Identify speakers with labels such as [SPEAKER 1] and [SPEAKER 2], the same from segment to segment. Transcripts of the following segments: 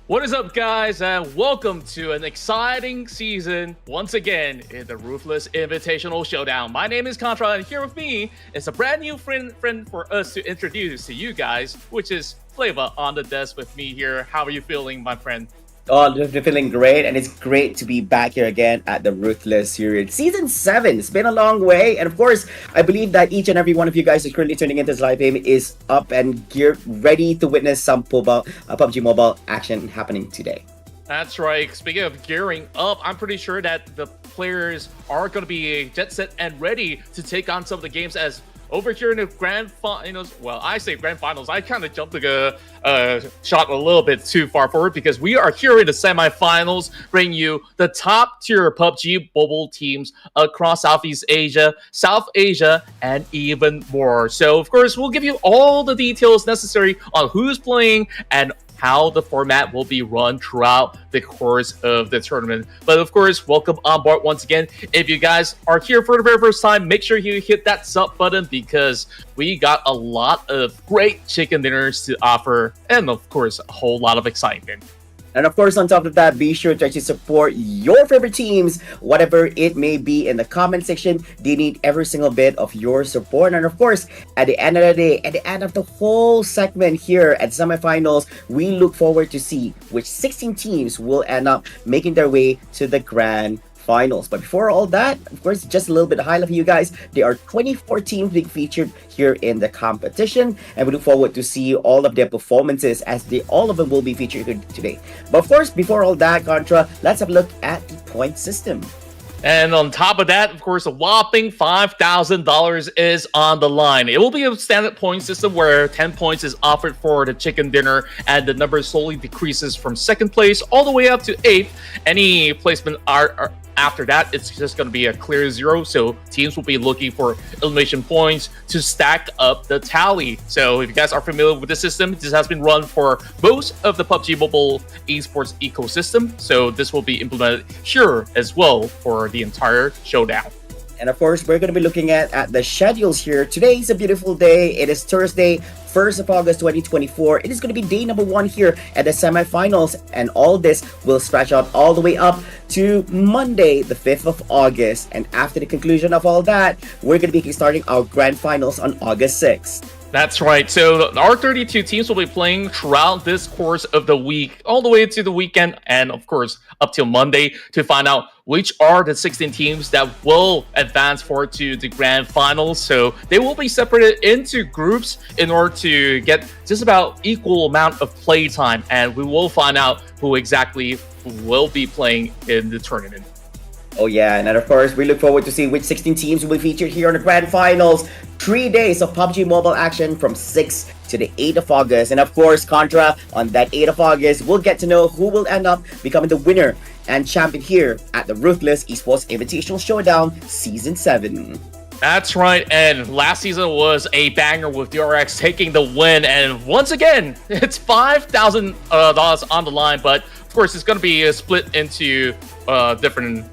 [SPEAKER 1] What is up, guys, and welcome to an exciting season once again in the Ruthless Invitational Showdown. My name is Contra, and here with me is a brand new friend for us to introduce to you guys, which is Flava on the desk with me here. How are you feeling, my friend?
[SPEAKER 2] Oh, they're feeling great, and it's great to be back here again at the Ruthless series. Season 7, it's been a long way, and of course, I believe that each and every one of you guys who's currently tuning into this live game is up and geared, ready to witness some PUBG Mobile action happening today.
[SPEAKER 1] That's right. Speaking of gearing up, I'm pretty sure that the players are going to be jet set and ready to take on some of the games as over here in the grand finals. Well, I say grand finals. I kind of jumped the shot a little bit too far forward because we are here in the semifinals, bringing you the top tier PUBG Mobile teams across Southeast Asia, South Asia, and even more. So, of course, we'll give you all the details necessary on who's playing and how the format will be run throughout the course of the tournament. But of course, welcome on board once again. If you guys are here for the very first time, make sure you hit that sub button because we got a lot of great chicken dinners to offer and of course, a whole lot of excitement.
[SPEAKER 2] And of course, on top of that, be sure to actually support your favorite teams, whatever it may be, in the comment section. They need every single bit of your support. And of course, at the end of the day, at the end of the whole segment here at semifinals, we look forward to see which 16 teams will end up making their way to the grand finals. But before all that, of course, just a little bit of highlight for you guys. There are 24 teams being featured here in the competition, and we look forward to see all of their performances as all of them will be featured here today. But of course, before all that, Contra, let's have a look at the point system.
[SPEAKER 1] And on top of that, of course, a whopping $5,000 is on the line. It will be a standard point system where 10 points is offered for the chicken dinner, and the number slowly decreases from second place all the way up to 8th. Any placement are after that, it's just going to be a clear 0. So teams will be looking for elimination points to stack up the tally. So if you guys are familiar with the system, this has been run for most of the PUBG Mobile esports ecosystem. So this will be implemented here as well for the entire showdown.
[SPEAKER 2] And of course, we're going to be looking at the schedules here. Today is a beautiful day. It is Thursday, 1st of August 2024. It is going to be day number 1 here at the semifinals. And all this will stretch out all the way up to Monday, the 5th of August. And after the conclusion of all that, we're going to be starting our grand finals on August 6th.
[SPEAKER 1] That's right. So our 32 teams will be playing throughout this course of the week, all the way to the weekend, and of course up till Monday to find out which are the 16 teams that will advance forward to the grand finals. So they will be separated into groups in order to get just about equal amount of play time, and we will find out who exactly will be playing in the tournament.
[SPEAKER 2] Oh yeah, and then of course, we look forward to see which 16 teams will be featured here on the grand finals. 3 days of PUBG Mobile action from 6th to the 8th of August. And of course, Contra, on that 8th of August, we'll get to know who will end up becoming the winner and champion here at the Ruthless Esports Invitational Showdown Season 7.
[SPEAKER 1] That's right, and last season was a banger with DRX taking the win, and once again, it's $5,000 on the line, but of course, it's going to be split into different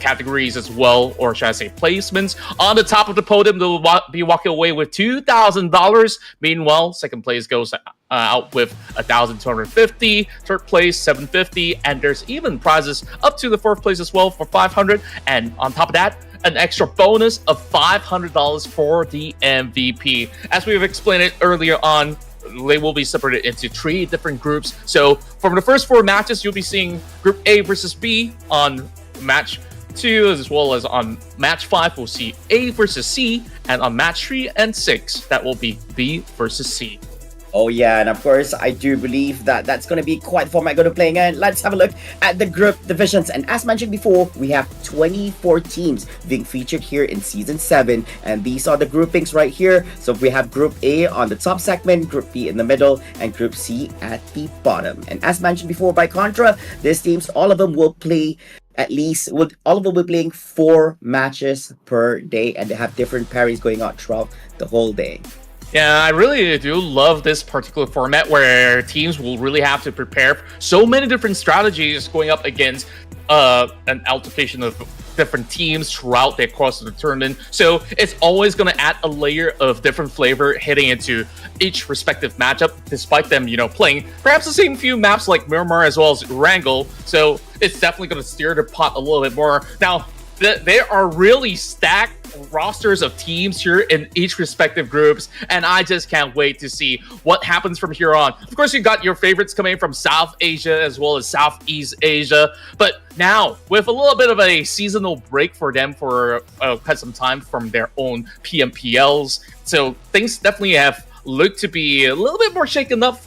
[SPEAKER 1] categories as well, or should I say placements. On the top of the podium, they'll be walking away with $2,000. Meanwhile, second place goes out with 1,250, third place 750, and there's even prizes up to the fourth place as well for 500. And on top of that, an extra bonus of $500 for the MVP. As we've explained it earlier on, they will be separated into 3 different groups. So from the first 4 matches, you'll be seeing Group A versus B on match 2, as well as on match 5, we'll see A versus C, and on match 3 and 6, that will be B versus C.
[SPEAKER 2] Oh yeah, and of course, I do believe that that's going to be quite the format going to play. And let's have a look at the group divisions. And as mentioned before, we have 24 teams being featured here in Season 7. And these are the groupings right here. So we have Group A on the top segment, Group B in the middle, and Group C at the bottom. And as mentioned before by Contra, these teams, all of them will play all of them will be playing 4 matches per day. And they have different pairings going on throughout the whole day.
[SPEAKER 1] Yeah, I really do love this particular format where teams will really have to prepare for so many different strategies going up against an altercation of different teams throughout the course of the tournament. So it's always going to add a layer of different flavor hitting into each respective matchup, despite them, playing perhaps the same few maps like Miramar as well as Erangel. So it's definitely going to steer the pot a little bit more. Now, there are really stacked rosters of teams here in each respective groups, and I just can't wait to see what happens from here on. Of course, you got your favorites coming from South Asia as well as Southeast Asia, but now with a little bit of a seasonal break for them for quite some time from their own PMPLs, so things definitely have look to be a little bit more shaken up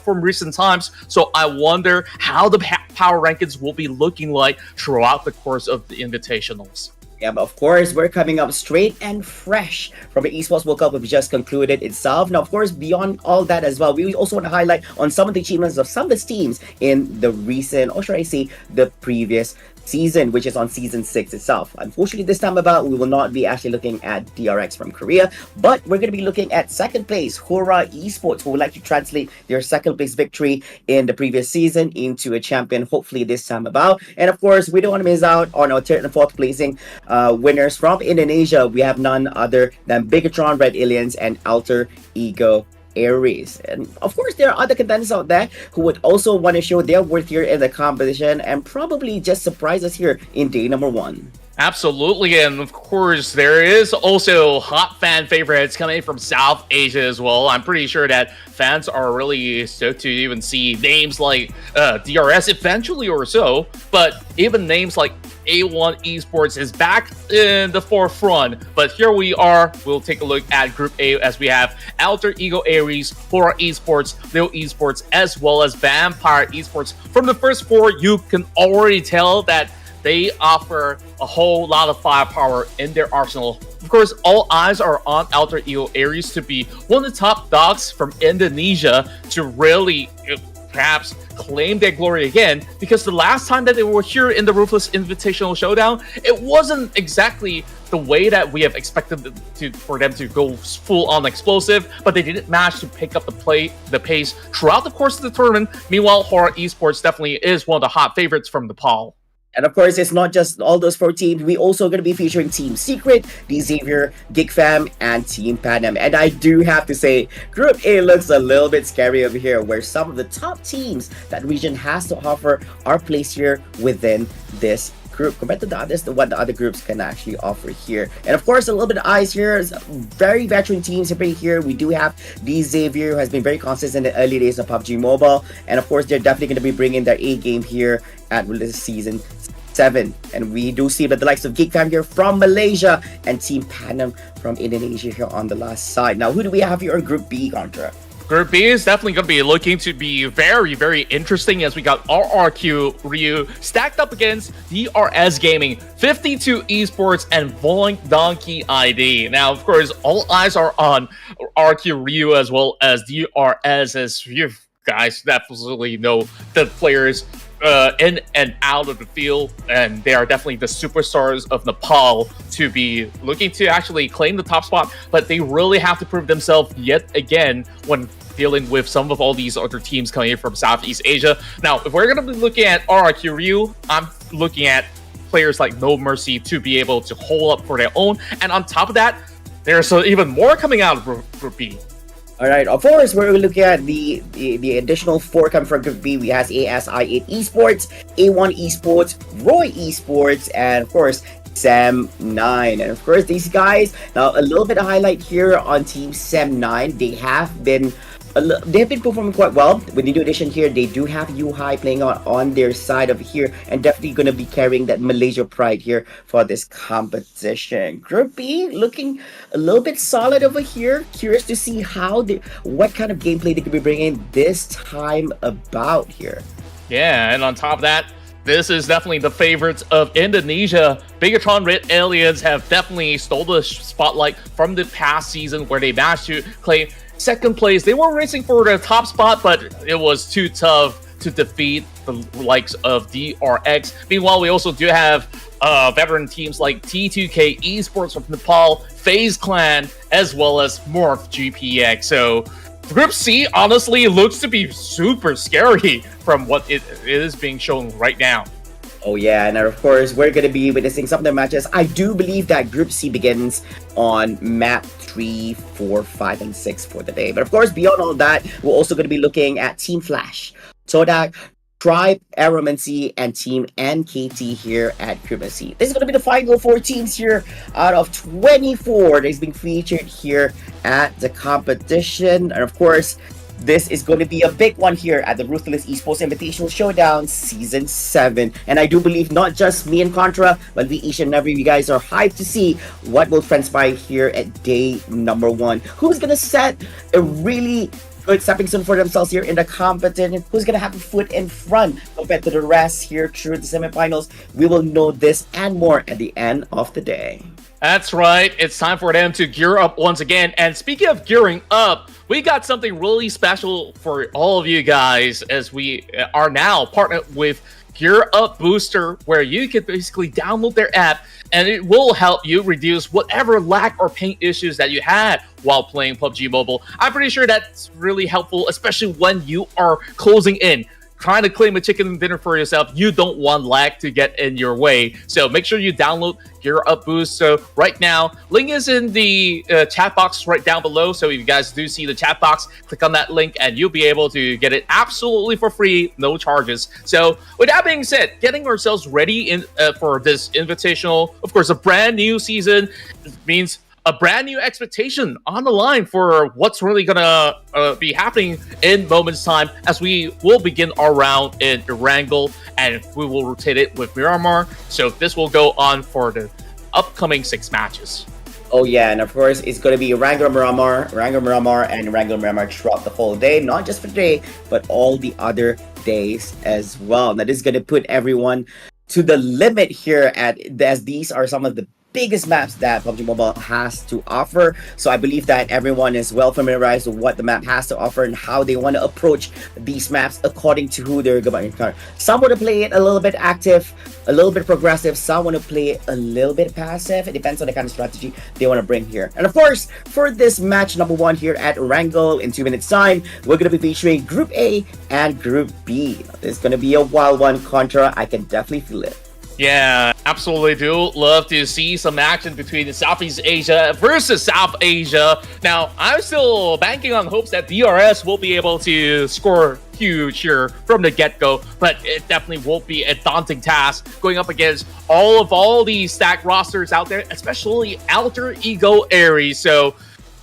[SPEAKER 1] from recent times. So I wonder how the power rankings will be looking like throughout the course of the invitationals.
[SPEAKER 2] Yeah, but of course, we're coming up straight and fresh from the Esports World Cup, which just concluded itself. Now, of course, beyond all that as well, we also want to highlight on some of the achievements of some of the teams in the recent, or should I say, the previous season, which is on Season 6 itself. Unfortunately, this time about, we will not be actually looking at DRX from Korea, but we're going to be looking at second place, HORAA Esports, who would like to translate their second place victory in the previous season into a champion, hopefully this time about. And of course, we don't want to miss out on our third and fourth placing winners from Indonesia. We have none other than Bigatron, Red Aliens, and Alter Ego Aries. And of course, there are other contenders out there who would also want to show their worth here in the competition and probably just surprise us here in day number 1.
[SPEAKER 1] Absolutely, and of course, there is also hot fan favorites coming from South Asia as well. I'm pretty sure that fans are really stoked to even see names like DRS eventually or so, but even names like A1 Esports is back in the forefront. But here we are. We'll take a look at Group A as we have Alter Ego Aries, HORAA Esports, Leo Esports, as well as Vampire Esports. From the first 4, you can already tell that they offer a whole lot of firepower in their arsenal. Of course, all eyes are on Alter Ego Aries to be one of the top dogs from Indonesia to really perhaps claim their glory again, because the last time that they were here in the Ruthless Invitational Showdown, it wasn't exactly the way that we have expected for them to go full on explosive, but they didn't manage to pick up the pace throughout the course of the tournament. Meanwhile, HORAA Esports definitely is one of the hot favorites from Nepal.
[SPEAKER 2] And of course, it's not just all those 4 teams. We also going to be featuring Team Secret, D Xavier, GigFam, and Team Panem. And I do have to say, Group A looks a little bit scary over here, where some of the top teams that region has to offer are placed here within this group compared to the others, what the other groups can actually offer here. And of course, a little bit of eyes here, very veteran teams here. We do have D Xavier, who has been very consistent in the early days of PUBG Mobile, and of course, they're definitely going to be bringing their A game here at this Season 7. And we do see that the likes of GigFam here from Malaysia and Team Panem from Indonesia here on the last side. Now, who do we have here in Group B, Contra?
[SPEAKER 1] Group B is definitely going to be looking to be very, very interesting, as we got RRQ Ryu stacked up against DRS Gaming, 52 Esports, and Voink Donkey ID. Now, of course, all eyes are on RRQ Ryu as well as DRS, as you guys definitely know the players in and out of the field, and they are definitely the superstars of Nepal to be looking to actually claim the top spot, but they really have to prove themselves yet again when dealing with some of all these other teams coming in from Southeast Asia. Now, if we're going to be looking at RRQ Ryu, I'm looking at players like No Mercy to be able to hold up for their own. And on top of that, there's even more coming out of Group B.
[SPEAKER 2] All right, of course, we're looking at the additional 4 coming from Group B. We have ASI8 Esports, A1 Esports, Roy Esports, and of course, Sem9. And of course, these guys, now a little bit of highlight here on Team Sem9. They have been performing quite well. With the new addition here, they do have Yuhai playing on their side of here, and definitely going to be carrying that Malaysia pride here for this competition. Group B looking a little bit solid over here. Curious to see what kind of gameplay they could be bringing this time about here.
[SPEAKER 1] Yeah, and on top of that, this is definitely the favorites of Indonesia. Bigatron Red Aliens have definitely stole the spotlight from the past season where they managed to claim second place. They were racing for the top spot, but it was too tough to defeat the likes of DRX. Meanwhile, we also do have veteran teams like T2K Esports from Nepal, FaZe Clan, as well as Morph GPX. So Group C honestly looks to be super scary from what it is being shown right now.
[SPEAKER 2] Oh yeah, and of course, we're going to be witnessing some of the matches. I do believe that Group C begins on map 3, 4, 5, and 6 for the day. But of course, beyond all that, we're also going to be looking at Team Flash, Todak, Tribe, Aromancy, and Team NKT here at Group C. This is going to be the final 4 teams here out of 24 that is being featured here at the competition. And of course, this is going to be a big one here at the Ruthless Esports Invitational Showdown Season 7. And I do believe not just me and Contra, but we each and every you guys are hyped to see what will transpire here at day number 1. Who's going to set a really good stepping stone for themselves here in the competition? Who's going to have a foot in front compared to the rest here through the semifinals? We will know this and more at the end of the day.
[SPEAKER 1] That's right. It's time for them to gear up once again. And speaking of gearing up, we got something really special for all of you guys as we are now partnered with GearUP Booster, where you can basically download their app and it will help you reduce whatever lag or pain issues that you had while playing PUBG Mobile. I'm pretty sure that's really helpful, especially when you are closing in, trying to claim a chicken dinner for yourself. You don't want lag to get in your way. So make sure you download GearUP Booster right now. Link is in the chat box right down below. So if you guys do see the chat box, click on that link and you'll be able to get it absolutely for free, no charges. So with that being said, getting ourselves ready for this invitational, of course, a brand new season means a brand new expectation on the line for what's really gonna be happening in moments time as we will begin our round in Erangel and we will rotate it with Miramar. So this will go on for the upcoming 6 matches.
[SPEAKER 2] Oh yeah, and of course it's going to be Erangel Miramar, and Erangel Miramar throughout the whole day, not just for today, but all the other days as well. Now this is going to put everyone to the limit here as these are some of the biggest maps that PUBG Mobile has to offer. So I believe that everyone is well familiarized with what the map has to offer and how they want to approach these maps according to who they're going to encounter. Some want to play it a little bit active, a little bit progressive. Some want to play it a little bit passive. It depends on the kind of strategy they want to bring here. And of course, for this match number 1 here at Erangel in 2 minutes time, we're going to be featuring Group A and Group B. It's going to be a wild one, Contra. I can definitely feel it.
[SPEAKER 1] Yeah, absolutely do love to see some action between Southeast Asia versus South Asia. Now, I'm still banking on hopes that DRS will be able to score huge here from the get-go, but it definitely won't be a daunting task going up against all these stacked rosters out there, especially Alter Ego Aries. So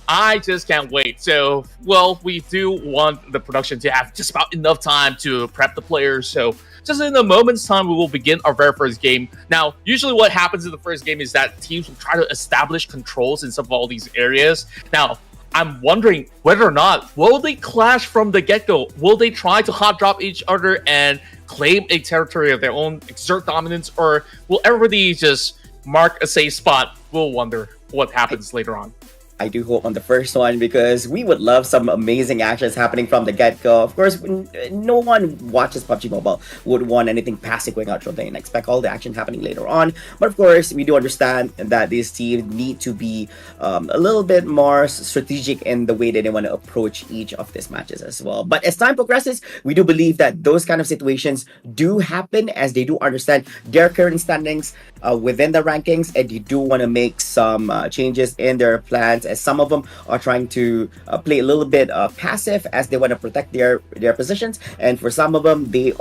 [SPEAKER 1] I just can't wait. So, well, we do want the production to have just about enough time to prep the players. So just in a moment's time, we will begin our very first game. Now, usually what happens in the first game is that teams will try to establish controls in some of all these areas. Now, I'm wondering whether or not, will they clash from the get-go? Will they try to hot drop each other and claim a territory of their own, exert dominance, or will everybody just mark a safe spot? We'll wonder what happens later on.
[SPEAKER 2] I do hope on the first one because we would love some amazing actions happening from the get-go. Of course, no one watches PUBG Mobile would want anything passive going out from there and expect all the action happening later on. But of course, we do understand that these teams need to be a little bit more strategic in the way that they want to approach each of these matches as well. But as time progresses, we do believe that those kind of situations do happen as they do understand their current standings within the rankings, and they do want to make some changes in their plans, as some of them are trying to play a little bit passive as they want to protect their positions, and for some of them they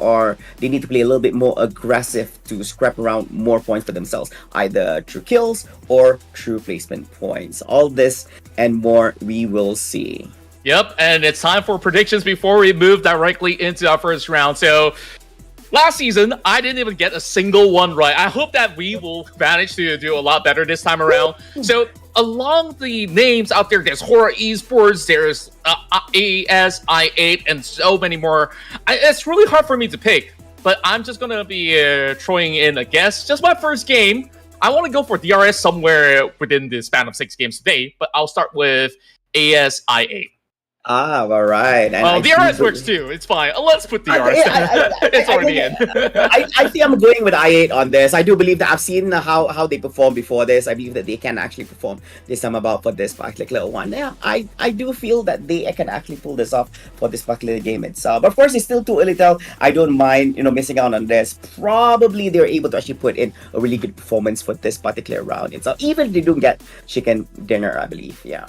[SPEAKER 2] need to play a little bit more aggressive to scrap around more points for themselves, either through kills or through placement points. All this and more we will see.
[SPEAKER 1] Yep, and it's time for predictions before we move directly into our first round. So last season, I didn't even get a single one right. I hope that we will manage to do a lot better this time around. So along the names out there, there's HORAA Esports, there's AS, I8, and so many more. It's really hard for me to pick, but I'm just going to be throwing in a guess. Just my first game. I want to go for DRS somewhere within the span of 6 games today, but I'll start with AS, I8.
[SPEAKER 2] All right.
[SPEAKER 1] Well, DRS works too. It's fine. Let's put DRS. It's already in.
[SPEAKER 2] I think I'm going with I8 on this. I do believe that I've seen how they performed before this. I believe that they can actually perform this time about for this particular one. Yeah, I do feel that they can actually pull this off for this particular game itself. But of course, it's still too early to tell. I don't mind, missing out on this. Probably they're able to actually put in a really good performance for this particular round itself. Even if they don't get chicken dinner, I believe. Yeah.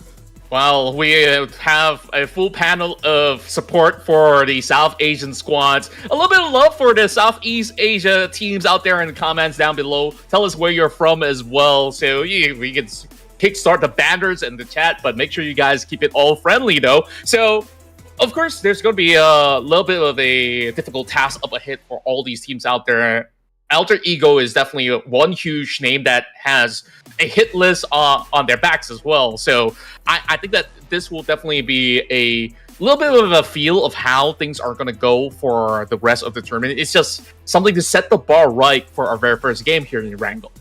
[SPEAKER 1] Well, we have a full panel of support for the South Asian squads. A little bit of love for the Southeast Asia teams out there in the comments down below. Tell us where you're from as well, so we can kickstart the banners in the chat, but make sure you guys keep it all friendly, though. So, of course, there's going to be a little bit of a difficult task up ahead for all these teams out there. Alter Ego is definitely one huge name that has a hit list on their backs as well. So I think that this will definitely be a little bit of a feel of how things are going to go for the rest of the tournament. It's just something to set the bar right for our very first game here in Erangel.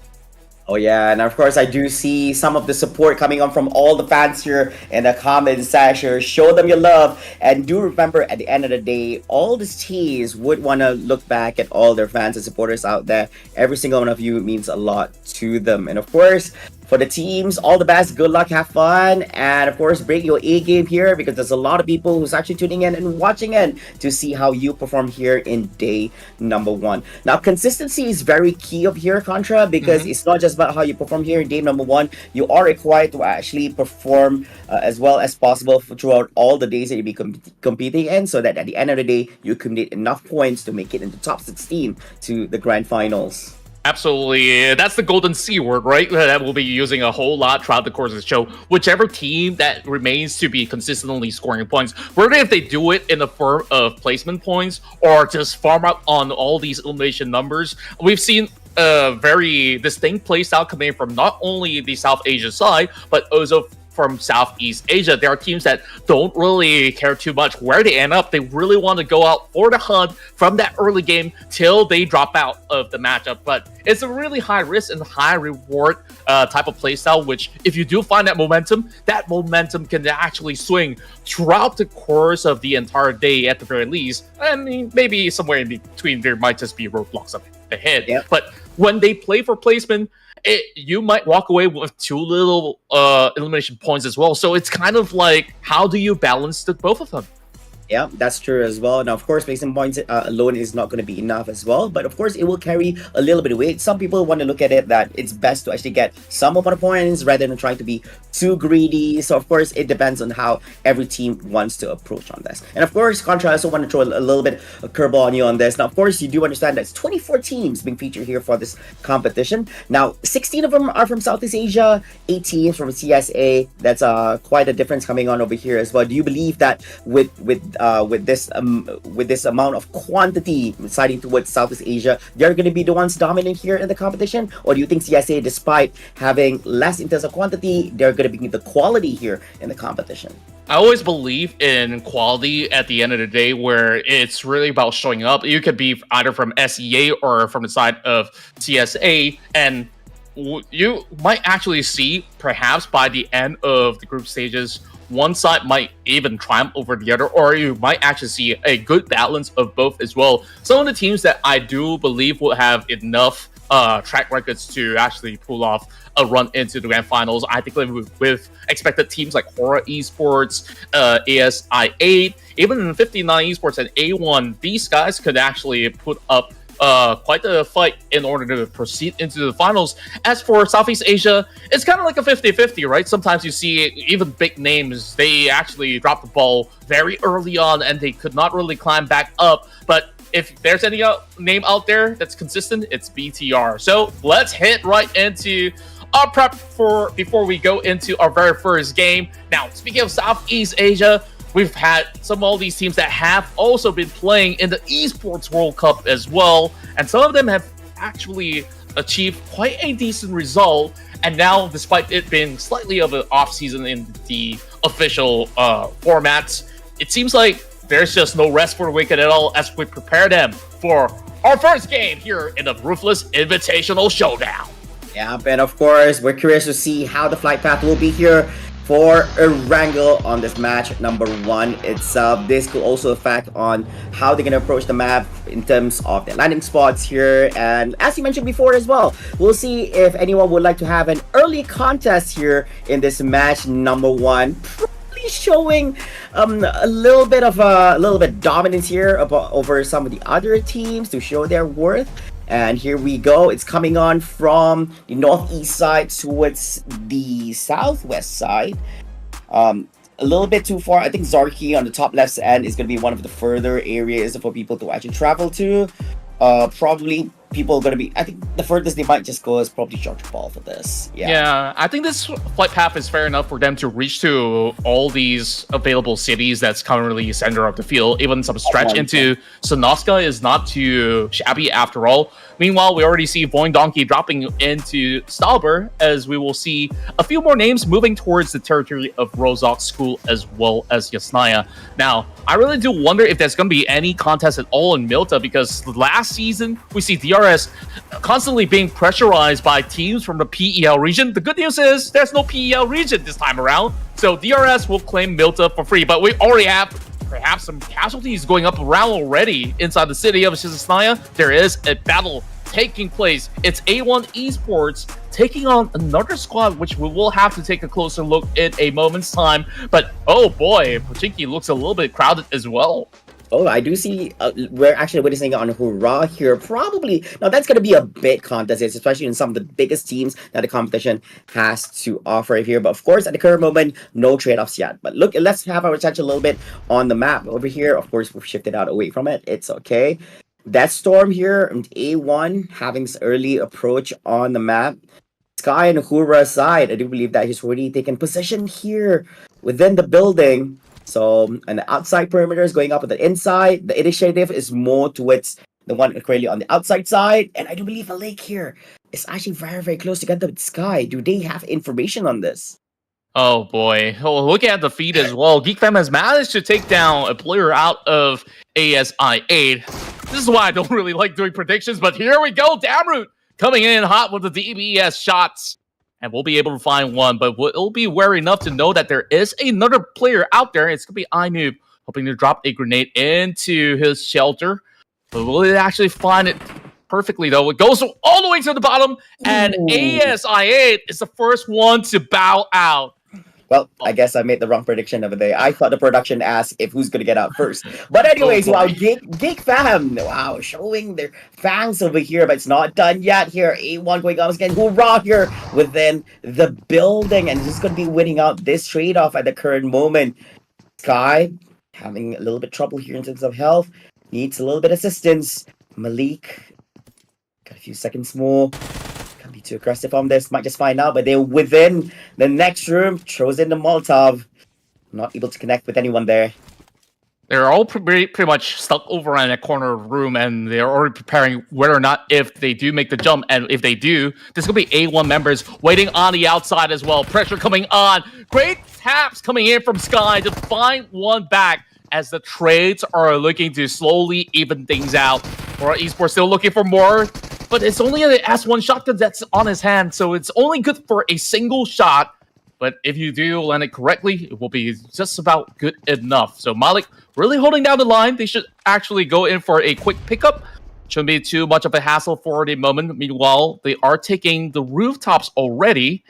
[SPEAKER 2] Oh yeah, and of course I do see some of the support coming on from all the fans here in the comment section. Show them your love, and do remember at the end of the day, all these teams would want to look back at all their fans and supporters out there. Every single one of you means a lot to them, and of course, for the teams, all the best, good luck, have fun, and of course, break your A game here because there's a lot of people who's actually tuning in and watching in to see how you perform here in day number 1. Now, consistency is very key of here, Contra, because it's not just about how you perform here in day number 1. You are required to actually perform as well as possible throughout all the days that you'll be competing in, so that at the end of the day, you accumulate enough points to make it into top 16 to the grand finals.
[SPEAKER 1] Absolutely. That's the golden C word, right? That we'll be using a whole lot throughout the course of the show. Whichever team that remains to be consistently scoring points, whether if they do it in the form of placement points or just farm up on all these elimination numbers, we've seen a very distinct playstyle coming from not only the South Asia side, but also from Southeast Asia. There are teams that don't really care too much where they end up. They really want to go out for the hunt from that early game till they drop out of the matchup. But it's a really high risk and high reward type of playstyle, which if you do find that momentum can actually swing throughout the course of the entire day at the very least. I mean, maybe somewhere in between there might just be roadblocks up ahead. Yep. But when they play for placement, you might walk away with too little elimination points as well. So it's kind of like, how do you balance both of them?
[SPEAKER 2] Yeah, that's true as well. Now, of course, placement points alone is not going to be enough as well. But of course, it will carry a little bit of weight. Some people want to look at it that it's best to actually get some amount of points rather than trying to be too greedy. So, of course, it depends on how every team wants to approach on this. And of course, Contra, I also want to throw a little bit of curveball on you on this. Now, of course, you do understand that it's 24 teams being featured here for this competition. Now, 16 of them are from Southeast Asia, 8 teams from CSA. That's quite a difference coming on over here as well. Do you believe that with this amount of quantity siding towards Southeast Asia, they're going to be the ones dominant here in the competition? Or do you think CSA, despite having less in terms of quantity, they're going to be the quality here in the competition?
[SPEAKER 1] I always believe in quality at the end of the day, where it's really about showing up. You could be either from SEA or from the side of CSA, and you might actually see, perhaps by the end of the group stages, one side might even triumph over the other, or you might actually see a good balance of both as well. Some of the teams that I do believe will have enough track records to actually pull off a run into the grand finals. I think with expected teams like HORAA Esports, ASI8, even 59 Esports and A1, these guys could actually put up quite a fight in order to proceed into the finals. As for Southeast Asia, it's kind of like a 50-50, right? Sometimes you see even big names, they actually drop the ball very early on and they could not really climb back up. But if there's any name out there that's consistent, it's BTR. So let's hit right into our prep before we go into our very first game. Now, speaking of Southeast Asia, we've had some of all these teams that have also been playing in the Esports World Cup as well, and some of them have actually achieved quite a decent result. And now, despite it being slightly of an off-season in the official formats, it seems like there's just no rest for the wicked at all as we prepare them for our first game here in the Ruthless Invitational Showdown.
[SPEAKER 2] Yeah, and of course, we're curious to see how the flight path will be here for Erangel on this match number 1 itself. This could also affect on how they're going to approach the map in terms of the landing spots here. And as you mentioned before as well, we'll see if anyone would like to have an early contest here in this match number 1. Showing a little bit dominance here over some of the other teams to show their worth. And here we go. It's coming on from the northeast side towards the southwest side. A little bit too far. I think Zarki on the top left end is going to be one of the further areas for people to actually travel to. Probably people are going to be, I think the furthest they might just go is probably George Ball for this.
[SPEAKER 1] Yeah, I think this flight path is fair enough for them to reach to all these available cities that's currently center of the field. Even some stretch into Sonoska is not too shabby after all. Meanwhile, we already see Voin Donkey dropping into Stalber, as we will see a few more names moving towards the territory of Rozok School as well as Yasnaya. Now, I really do wonder if there's going to be any contest at all in Milta, because last season we see DRS constantly being pressurized by teams from the PEL region. The good news is there's no PEL region this time around, so DRS will claim Milta for free, but we already have perhaps some casualties going up around already inside the city of Yasnaya. There is a battle taking place. It's A1 Esports taking on another squad, which we will have to take a closer look in a moment's time. But oh boy, Pochinki looks a little bit crowded as well.
[SPEAKER 2] Oh, I do see we're actually witnessing on HORAA here. Probably now that's going to be a big contest, especially in some of the biggest teams that the competition has to offer here. But of course, at the current moment, no trade-offs yet. But look, let's have our attention a little bit on the map over here. Of course, we've shifted out away from it. It's okay. That Storm here and A1 having this early approach on the map. Sky and HORAA side, I do believe that he's already taken position here within the building. So, and the outside perimeter is going up with the inside. The initiative is more towards the one currently on the outside side. And I do believe a lake here is actually very, very close together with Sky. Do they have information on this?
[SPEAKER 1] Oh boy. Oh, look at the feed as well. GeekFam has managed to take down a player out of ASI8. This is why I don't really like doing predictions, but here we go. Damroot coming in hot with the DBS shots. And we'll be able to find one, but we'll be wary enough to know that there is another player out there. It's going to be iNoob, hoping to drop a grenade into his shelter. But will it actually find it perfectly, though? It goes all the way to the bottom, and ASI8 is the first one to bow out.
[SPEAKER 2] Well, I guess I made the wrong prediction over there. I thought the production asked if who's gonna get out first. But anyways, wow, Geek Fam, wow, showing their fangs over here, but it's not done yet here. A1 going on again, HORAA here within the building, and just gonna be winning out this trade-off at the current moment. Sky having a little bit trouble here in terms of health, needs a little bit of assistance. Malik, got a few seconds more. Can't be too aggressive on this, might just find out, but they're within the next room, throws in the Molotov. Not able to connect with anyone there.
[SPEAKER 1] They're all pretty much stuck over in a corner of the room, and they're already preparing whether or not if they do make the jump. And if they do, there's going to be A1 members waiting on the outside as well. Pressure coming on. Great taps coming in from Sky to find one back as the trades are looking to slowly even things out. HORAA Esports still looking for more, but it's only an S1 shotgun that's on his hand, so it's only good for a single shot. But if you do land it correctly, it will be just about good enough. So Malik really holding down the line. They should actually go in for a quick pickup. Shouldn't be too much of a hassle for the moment. Meanwhile, they are taking the rooftops already.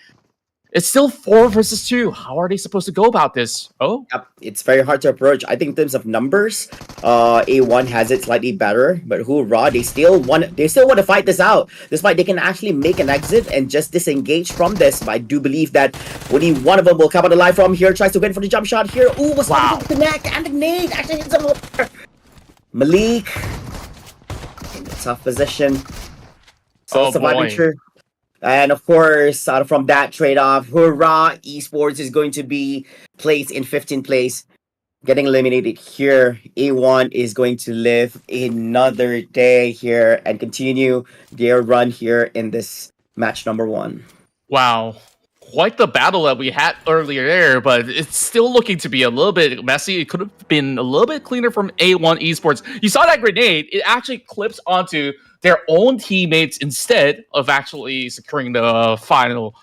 [SPEAKER 1] It's still 4 versus 2. How are they supposed to go about this? Oh,
[SPEAKER 2] Yep, it's very hard to approach. I think in terms of numbers, A1 has it slightly better, but HORAA, they still want to fight this out. Despite they can actually make an exit and just disengage from this. But I do believe that only one of them will come out alive from here. Tries to win for the jump shot here. Ooh, was wow. To connect, and the nade actually hits him over. Malik in a tough position. So surviving through. And of course, from that trade-off, HORAA Esports is going to be placed in 15th place, getting eliminated here. A1 is going to live another day here and continue their run here in this match number 1.
[SPEAKER 1] Wow. Quite the battle that we had earlier there, but it's still looking to be a little bit messy. It could have been a little bit cleaner from A1 Esports. You saw that grenade. It actually clips onto their own teammates instead of actually securing the final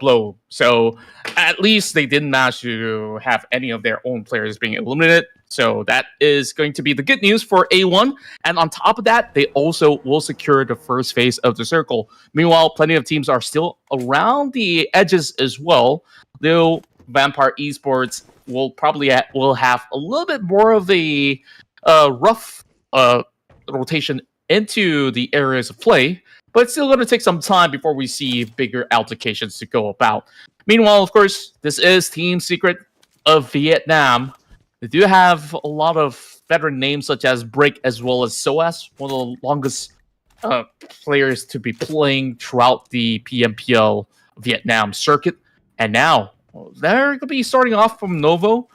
[SPEAKER 1] blow. So at least they didn't manage to have any of their own players being eliminated. So that is going to be the good news for A1. And on top of that, they also will secure the first phase of the circle. Meanwhile, plenty of teams are still around the edges as well. Though Vampire Esports will probably will have a little bit more of a rough rotation into the areas of play, but it's still going to take some time before we see bigger altercations to go about. Meanwhile, of course, this is Team Secret of Vietnam. They do have a lot of veteran names such as Break as well as SOAS, one of the longest players to be playing throughout the PMPL Vietnam circuit. And now they're going to be starting off from Novo.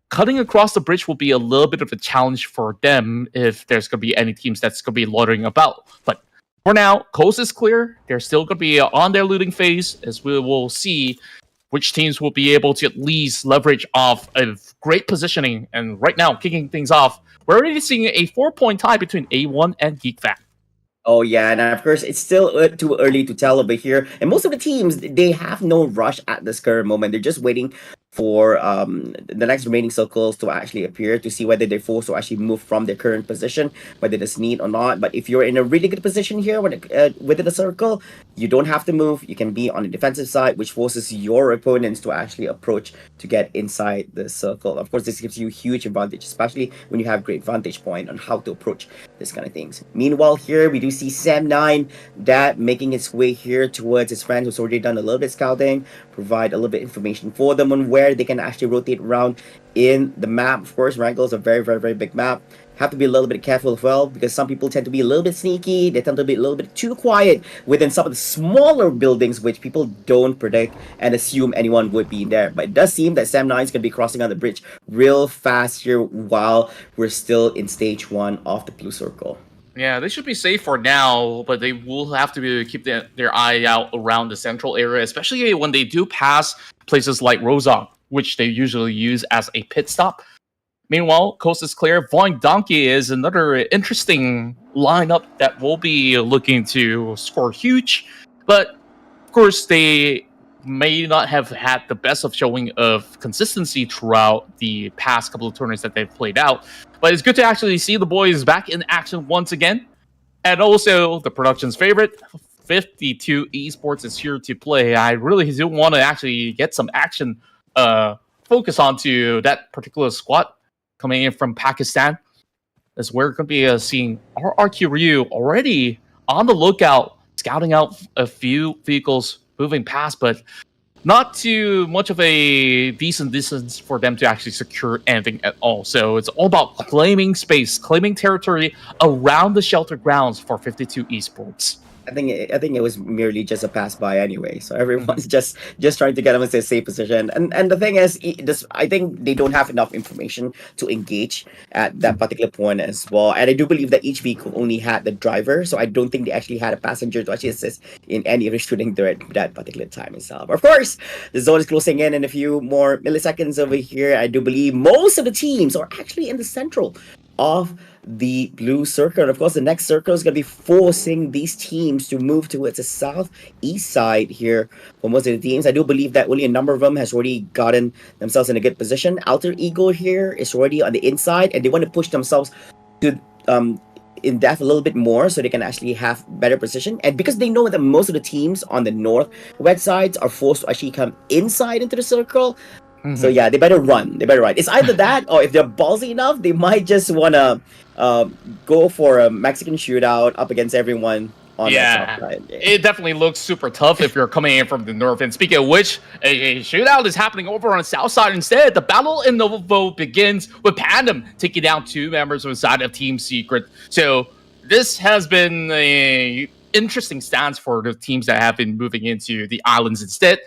[SPEAKER 1] Cutting across the bridge will be a little bit of a challenge for them if there's going to be any teams that's going to be loitering about. But for now, coast is clear. They're still going to be on their looting phase, as we will see which teams will be able to at least leverage off of great positioning. And right now, kicking things off, we're already seeing a 4-point tie between A1 and GeekFact.
[SPEAKER 2] Oh yeah, and of course it's still too early to tell over here. And most of the teams, they have no rush at this current moment. They're just waiting for the next remaining circles to actually appear to see whether they're forced to actually move from their current position, whether there's need or not. But if you're in a really good position here within the circle, you don't have to move. You can be on the defensive side, which forces your opponents to actually approach to get inside the circle. Of course, this gives you a huge advantage, especially when you have great vantage point on how to approach this kind of things. Meanwhile, here we do see Sam9 that making its way here towards his friend who's already done a little bit scouting, provide a little bit information for them on where they can actually rotate around in the map. Of course, Erangel is a very, very, very big map. Have to be a little bit careful as well, because some people tend to be a little bit sneaky. They tend to be a little bit too quiet within some of the smaller buildings, which people don't predict and assume anyone would be in there. But it does seem that Sam9 is going to be crossing on the bridge real fast here while we're still in stage 1 of the blue circle.
[SPEAKER 1] Yeah, they should be safe for now, but they will have to keep their eye out around the central area, especially when they do pass places like Rozong, which they usually use as a pit stop. Meanwhile, coast is clear. Voing Donkey is another interesting lineup that will be looking to score huge, but of course they may not have had the best of showing of consistency throughout the past couple of tournaments that they've played out. But it's good to actually see the boys back in action once again. And also, the production's favorite, 52 Esports is here to play. I really do want to actually get some action focus onto that particular squad coming in from Pakistan. As we're going to be seeing RRQ Ryu already on the lookout, scouting out a few vehicles moving past, but not too much of a decent distance for them to actually secure anything at all. So it's all about claiming space, claiming territory around the shelter grounds for 52 Esports.
[SPEAKER 2] I think it was merely just a pass by anyway. So everyone's just trying to get them into a safe position. And the thing is, I think they don't have enough information to engage at that particular point as well. And I do believe that each vehicle only had the driver, so I don't think they actually had a passenger to actually assist in any of the shooting during that particular time itself. Of course, the zone is closing in a few more milliseconds over here. I do believe most of the teams are actually in the central of the blue circle. And of course, the next circle is going to be forcing these teams to move towards the southeast side here for most of the teams. I do believe that only a number of them has already gotten themselves in a good position. Alter Ego here is already on the inside, and they want to push themselves to in depth a little bit more so they can actually have better position. And because they know that most of the teams on the northwest sides are forced to actually come inside into the circle, so yeah, they better run. They better run. It's either that, or if they're ballsy enough, they might just wanna go for a Mexican shootout up against everyone on that south side. Yeah.
[SPEAKER 1] It definitely looks super tough if you're coming in from the north. And speaking of which, a shootout is happening over on the south side instead. The battle in Novo begins with Pandem taking down 2 members on the side of Team Secret. So this has been a interesting stance for the teams that have been moving into the islands instead.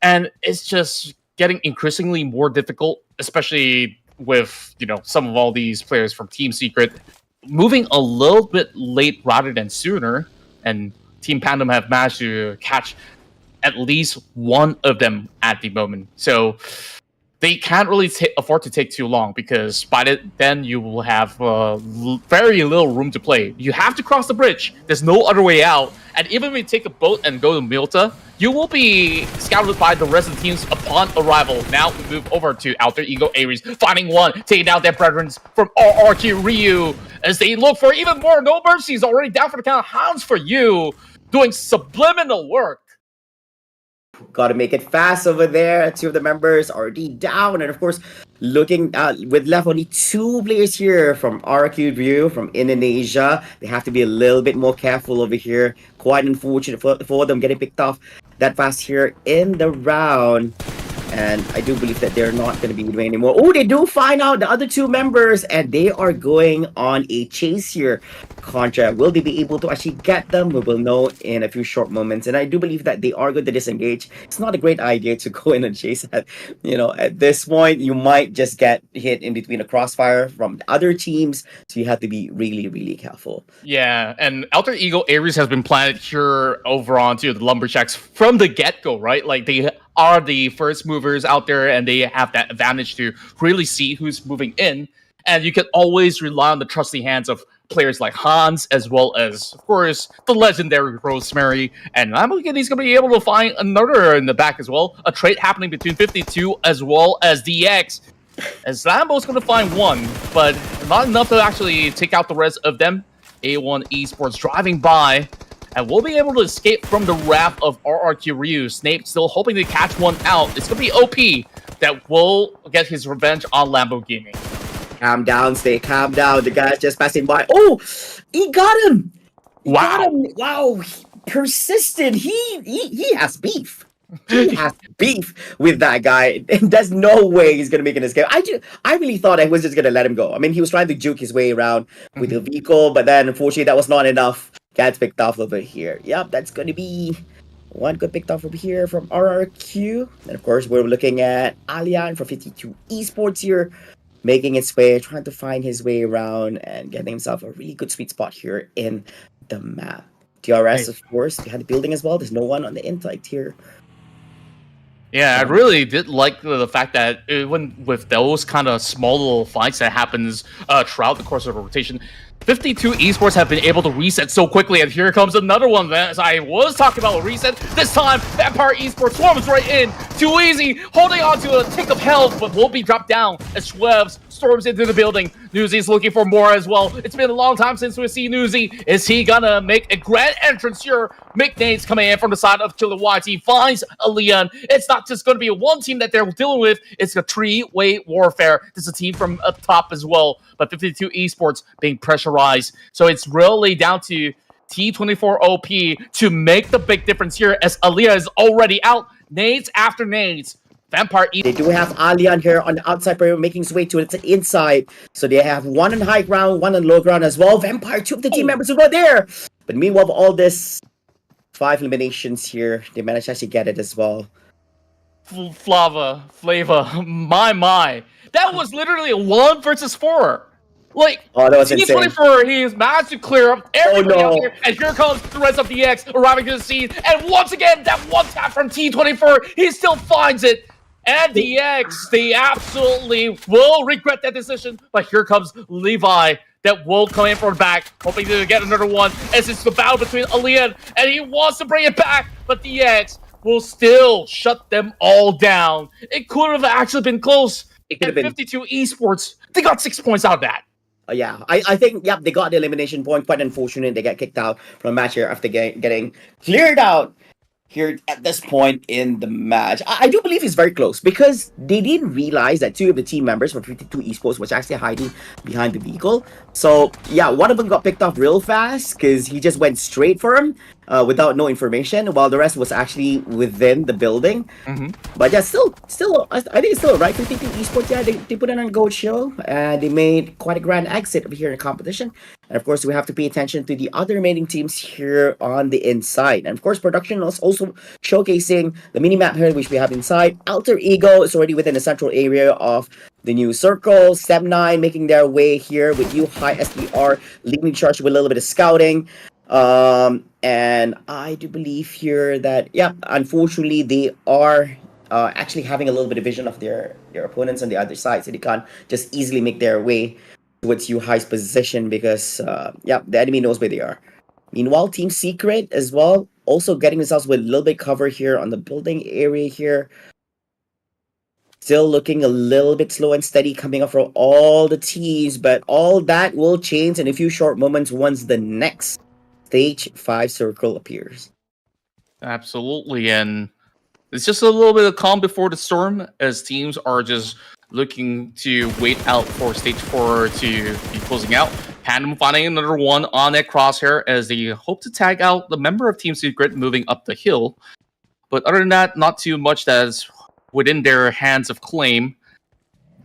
[SPEAKER 1] And it's just getting increasingly more difficult, especially with, you know, some of all these players from Team Secret moving a little bit late rather than sooner, and Team Pandem have managed to catch at least one of them at the moment. So they can't really afford to take too long, because by then you will have very little room to play. You have to cross the bridge. There's no other way out. And even when you take a boat and go to Milta, you will be scouted by the rest of the teams upon arrival. Now we move over to Alter Ego Ares, finding one, taking out their brethren from RRQ Ryu as they look for even more. No Mercies already down for the count. Hounds for you, doing subliminal work.
[SPEAKER 2] Got to make it fast over there. 2 of the members already down. And of course, looking with left only 2 players here from RQ Ryu from Indonesia. They have to be a little bit more careful over here. Quite unfortunate for them getting picked off that fast here in the round. And I do believe that they're not going to be doing anymore. Oh, they do find out the other 2 members, and they are going on a chase here. Contra, will they be able to actually get them? We will know in a few short moments. And I do believe that they are going to disengage. It's not a great idea to go in and chase at, you know, at this point, you might just get hit in between a crossfire from the other teams. So you have to be really, really careful.
[SPEAKER 1] Yeah, and Alter Ego Ares has been planted here over onto the Lumberjacks from the get-go, right? Like, they are the first movers out there, and they have that advantage to really see who's moving in. And you can always rely on the trusty hands of players like Hans, as well as, of course, the legendary Rosemary. And I'm looking he's going to be able to find another in the back as well. A trade happening between 52 as well as DX. As Lambo's going to find one, but not enough to actually take out the rest of them. A1 Esports driving by, and we'll be able to escape from the wrath of RRQ Ryu. Snape still hoping to catch one out. It's going to be OP that will get his revenge on Lambo Gaming.
[SPEAKER 2] Calm down, stay calm down. The guy's just passing by. Oh, he got him.
[SPEAKER 1] Wow.
[SPEAKER 2] Wow. Persistent. He has beef. He has beef with that guy. And there's no way he's going to make an escape. I really thought I was just going to let him go. I mean, he was trying to juke his way around with the vehicle, but then unfortunately that was not enough. Gets picked off over here. Yep, that's going to be one good picked off over here from RRQ. And of course, we're looking at Alian for 52 Esports here, making its way, trying to find his way around and getting himself a really good sweet spot here in the map. DRS, of course, behind the building as well. There's no one on the inside here.
[SPEAKER 1] Yeah, I really did like the fact that even with those kind of small little fights that happens throughout the course of a rotation, 52 Esports have been able to reset so quickly, and here comes another one. As I was talking about a reset, this time Vampire Esports swarms right in. Too easy, holding on to a tick of health, but will be dropped down as Schwebs storms into the building. Newsy's looking for more as well. It's been a long time since we see Newsy. Is he gonna make a grand entrance here? McNade's coming in from the side of Chilliwacky, finds a Leon. It's not just gonna be a one team that they're dealing with, it's a 3-way warfare. There's a team from up top as well, but 52 Esports being pressurized. So it's really down to T24 OP to make the big difference here, as Aaliyah is already out. Nades after nades. Vampire
[SPEAKER 2] They do have Alian here on the outside, making his way to the inside. So they have one on high ground, one on low ground as well. Vampire, 2 of the team members are right there. But meanwhile, all this 5 eliminations here, they managed to actually get it as well.
[SPEAKER 1] Flavor, my. That was literally a 1 versus 4. Like,
[SPEAKER 2] oh, that was insane.
[SPEAKER 1] T24, he's managed to clear up everybody out there, and here comes the rest of the X arriving to the scene, and once again, that one tap from T24, he still finds it, And the X, they absolutely will regret that decision. But here comes Levi that will come in from the back, hoping to get another one. As it's the battle between Alian, and he wants to bring it back, but the X will still shut them all down. It could have actually been close.
[SPEAKER 2] It could
[SPEAKER 1] And
[SPEAKER 2] have been.
[SPEAKER 1] 52 Esports, they got 6 points out of that.
[SPEAKER 2] Yeah, I think, yep, they got the elimination point. Quite unfortunate they get kicked out from a match here after getting cleared out here at this point in the match. I do believe it's very close because they didn't realize that two of the team members from 52 Esports was actually hiding behind the vehicle. So, yeah, one of them got picked off real fast because he just went straight for him without no information, while the rest was actually within the building. But yeah, still, I think it's still right. 52 Esports, yeah, they put on a gold show and they made quite a grand exit over here in the competition. And of course, we have to pay attention to the other remaining teams here on the inside. And of course, production is also showcasing the mini-map here, which we have inside. Alter Ego is already within the central area of the new circle. Step9 making their way here with you, High SDR, leading charge with a little bit of scouting. And I do believe here that, yeah, unfortunately, they are actually having a little bit of vision of their opponents on the other side, so they can't just easily make their way towards you High's position because, yeah, the enemy knows where they are. Meanwhile, Team Secret as well, also getting themselves with a little bit cover here on the building area here. Still looking a little bit slow and steady coming up from all the teams, but all that will change in a few short moments once the next Stage 5 circle appears.
[SPEAKER 1] Absolutely, and it's just a little bit of calm before the storm as teams are just looking to wait out for Stage 4 to be closing out. Pandem finding another one on that crosshair as they hope to tag out the member of Team Secret moving up the hill. But other than that, not too much that's within their hands of claim.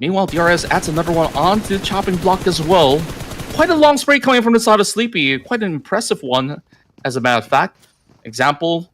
[SPEAKER 1] Meanwhile, DRS adds another one onto the chopping block as well. Quite a long spray coming from the side of Sleepy. Quite an impressive one, as a matter of fact. Example.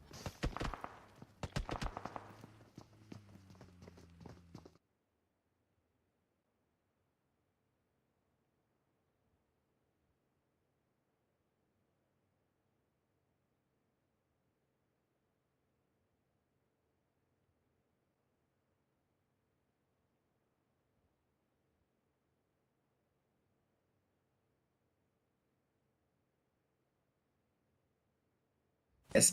[SPEAKER 2] Yes.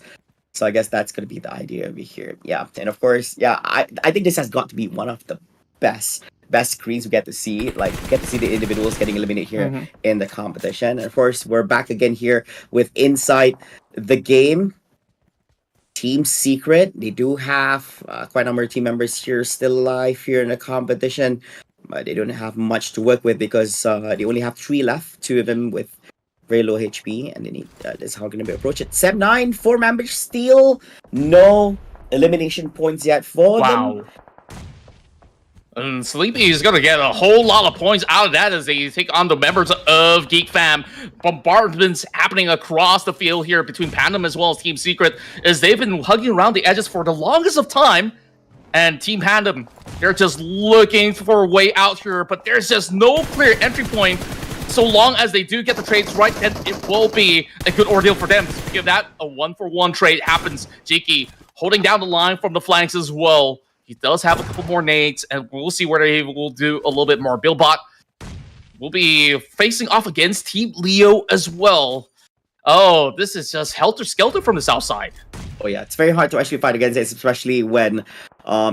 [SPEAKER 2] So I guess that's going to be the idea over here. Yeah. And of course, yeah, I think this has got to be one of the best screens we get to see. Like, get to see the individuals getting eliminated here in the competition. And of course, we're back again here with Inside the Game. Team Secret, they do have quite a number of team members here still alive here in the competition. But they don't have much to work with because they only have 3 left, 2 of them with very low HP, and they need this is how going to be approached it. Step9, 4 members still, no elimination points yet for them.
[SPEAKER 1] And Sleepy is going to get a whole lot of points out of that as they take on the members of Geek Fam. Bombardments happening across the field here between Pandem as well as Team Secret as they've been hugging around the edges for the longest of time. And Team Pandem, they're just looking for a way out here, but there's just no clear entry point. So long as they do get the trades right, then it will be a good ordeal for them. To give that a 1-for-1 trade happens. Jiki holding down the line from the flanks as well. He does have a couple more nades, and we'll see whether he will do a little bit more. Billbot will be facing off against Team Leo as well. Oh, this is just helter-skelter from the south side.
[SPEAKER 2] Oh yeah, it's very hard to actually fight against this, especially when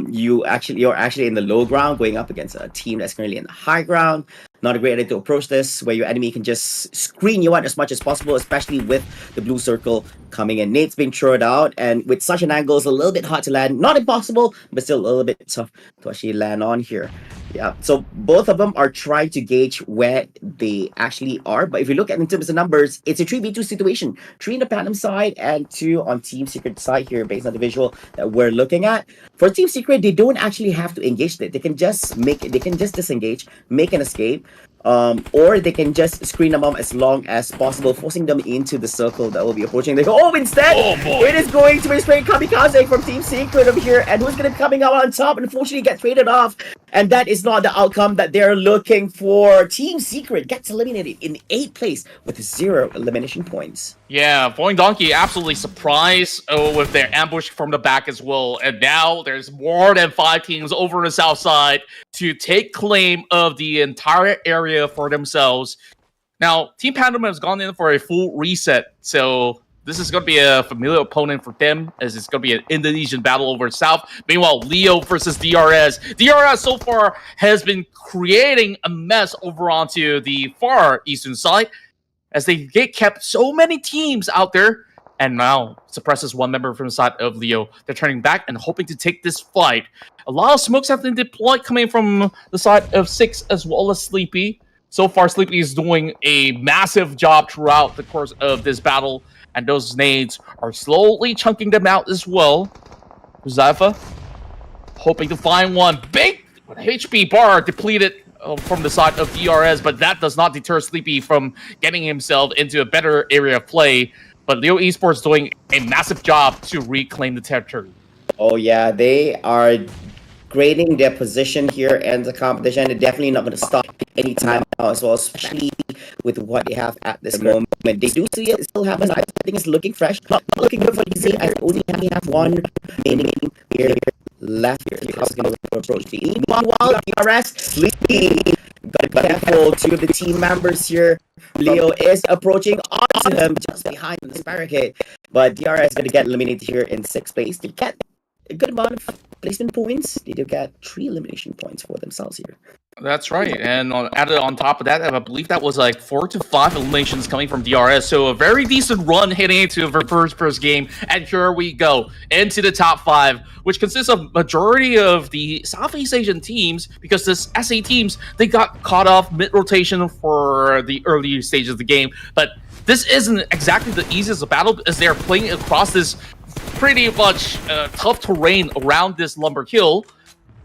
[SPEAKER 2] you're actually in the low ground going up against a team that's currently in the high ground. Not a great idea to approach this, where your enemy can just screen you out as much as possible, especially with the blue circle coming in. Nate's being thrown out, and with such an angle, it's a little bit hard to land. Not impossible, but still a little bit tough to actually land on here. Yeah, so both of them are trying to gauge where they actually are. But if you look at in terms of numbers, it's a 3v2 situation. 3 in the Pandem side and 2 on Team Secret side here, based on the visual that we're looking at. For Team Secret, they don't actually have to engage it. They can just disengage, make an escape. Or they can just screen them up as long as possible, forcing them into the circle that will be approaching. They go, oh, instead, it is going to be straight kamikaze from Team Secret over here, and who's going to be coming out on top? Unfortunately, get traded off And that is not the outcome that they're looking for. Team Secret gets eliminated in 8th place with 0 elimination points.
[SPEAKER 1] Yeah, Boing Donkey absolutely surprised with their ambush from the back as well. And now there's more than 5 teams over on the south side to take claim of the entire area for themselves. Now, Team Pandem has gone in for a full reset, so this is going to be a familiar opponent for them, as it's going to be an Indonesian battle over south. Meanwhile, Leo versus DRS. DRS so far has been creating a mess over onto the far eastern side, as they get kept so many teams out there, and now suppresses one member from the side of Leo. They're turning back and hoping to take this fight. A lot of smokes have been deployed coming from the side of 6 as well as Sleepy. So far, Sleepy is doing a massive job throughout the course of this battle, and those nades are slowly chunking them out as well. Zafa hoping to find one. Big HP bar depleted from the side of DRS, but that does not deter Sleepy from getting himself into a better area of play. But Leo Esports doing a massive job to reclaim the territory.
[SPEAKER 2] Oh yeah, they are grading their position here in the competition. They're definitely not going to stop anytime now as well, especially with what they have at this moment. They do see it still happens. I think it's looking fresh. Not looking good for DC. I only have one remaining here left here. How's going to approach the meanwhile, DRS Sleepy. Gotta be careful. 2 of the team members here. Leo is approaching onto him just behind this barricade. But DRS is going to get eliminated here in 6th place. They get a good amount of placement points. They do get 3 elimination points for themselves here.
[SPEAKER 1] That's right, and added on top of that, I believe that was like 4 to 5 eliminations coming from DRS, so a very decent run heading into the first game, and here we go, into the top 5, which consists of majority of the Southeast Asian teams, because this SA teams, they got caught off mid-rotation for the early stages of the game, but this isn't exactly the easiest of battle, as they're playing across this pretty much tough terrain around this lumber hill.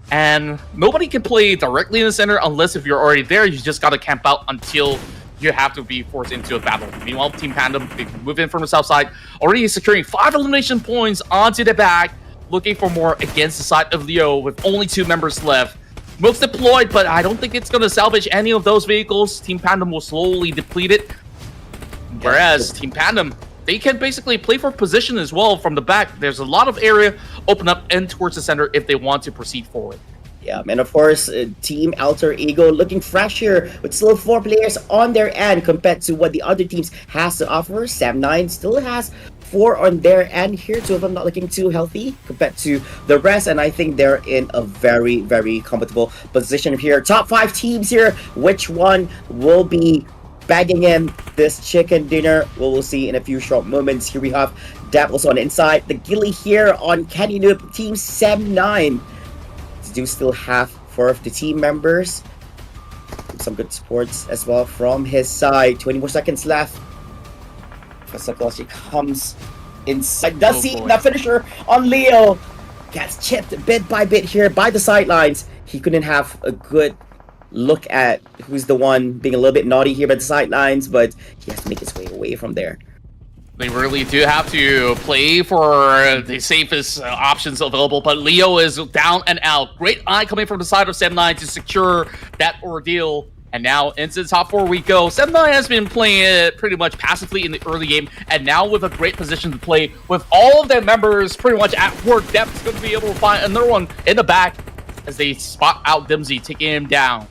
[SPEAKER 1] And nobody can play directly in the center unless if you're already there, you just gotta camp out until you have to be forced into a battle. Meanwhile, Team Pandem, they move in from the south side, already securing 5 elimination points onto the back, looking for more against the side of Leo with only 2 members left. Smokes deployed, but I don't think it's gonna salvage any of those vehicles. Team Pandem will slowly deplete it. Whereas Team Pandem, they can basically play for position as well from the back. There's a lot of area open up and towards the center if they want to proceed forward.
[SPEAKER 2] Yeah, and of course, Team Alter Ego looking fresh here with still 4 players on their end compared to what the other teams has to offer. Sam9 still has 4 on their end here. 2 of them not looking too healthy compared to the rest, and I think they're in a very, very comfortable position here. Top 5 teams here. Which one will be bagging in this chicken dinner? We'll see in a few short moments. Here we have Dab also on the inside. The Gilly here on Candy Noob. Team Sam9 do still have 4 of the team members. Some good supports as well from his side. 20 more seconds left. Fasakossi comes inside. Does see the finisher on Leo. Gets chipped bit by bit here by the sidelines. He couldn't have a good look at who's the one being a little bit naughty here by the sidelines, but he has to make his way away from there.
[SPEAKER 1] They really do have to play for the safest options available, but Leo is down and out. Great eye coming from the side of Sam9 to secure that ordeal. And now into the top 4 we go. Sam9 has been playing it pretty much passively in the early game, and now with a great position to play with all of their members pretty much at work depth, is going to be able to find another one in the back as they spot out Dimsy, taking him down.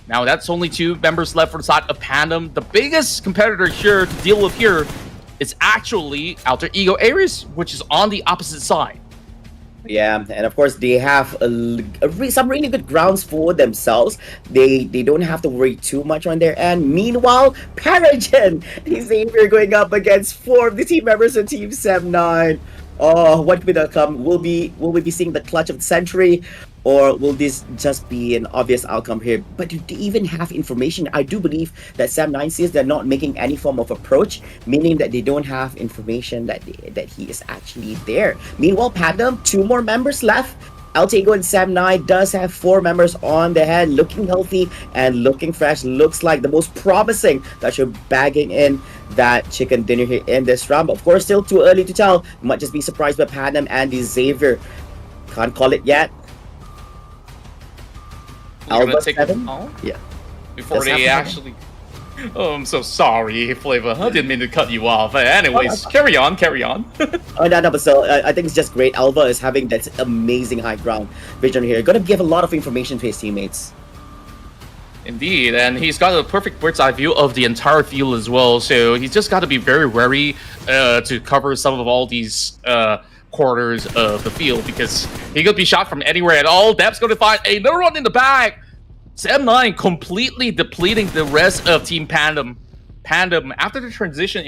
[SPEAKER 1] Now that's only 2 members left for the side of Pandem. The biggest competitor here to deal with here is actually Alter Ego Ares, which is on the opposite side.
[SPEAKER 2] Yeah, and of course they have some really good grounds for themselves. They don't have to worry too much on their end. Meanwhile, Paragen is Xavier going up against 4 of the team members of Team Sam9. Oh, what will outcome? Will we be seeing the clutch of the century? Or will this just be an obvious outcome here? But do they even have information? I do believe that Sam9 says they're not making any form of approach, meaning that they don't have information that he is actually there. Meanwhile, Pandem, 2 more members left. Altego and Sam9 does have 4 members on the hand, looking healthy and looking fresh. Looks like the most promising that you're bagging in that chicken dinner here in this round. But of course, still too early to tell. You might just be surprised by Pandem and Xavier. Can't call it yet.
[SPEAKER 1] We're gonna
[SPEAKER 2] Alpha
[SPEAKER 1] take
[SPEAKER 2] 7?
[SPEAKER 1] them all
[SPEAKER 2] Yeah.
[SPEAKER 1] before
[SPEAKER 2] That's
[SPEAKER 1] they
[SPEAKER 2] happening.
[SPEAKER 1] actually. Oh, I'm so sorry, Flavor. I didn't mean to cut you off. Anyways, carry on, carry on.
[SPEAKER 2] Oh, no, but still, I think it's just great. Alva is having that amazing high ground vision here. Gonna give a lot of information to his teammates.
[SPEAKER 1] Indeed, and he's got a perfect bird's eye view of the entire field as well, so he's just got to be very wary to cover some of all these quarters of the field, because he could be shot from anywhere at all. Deb's going to find another one in the back. Sam9 completely depleting the rest of Team Pandem. After the transition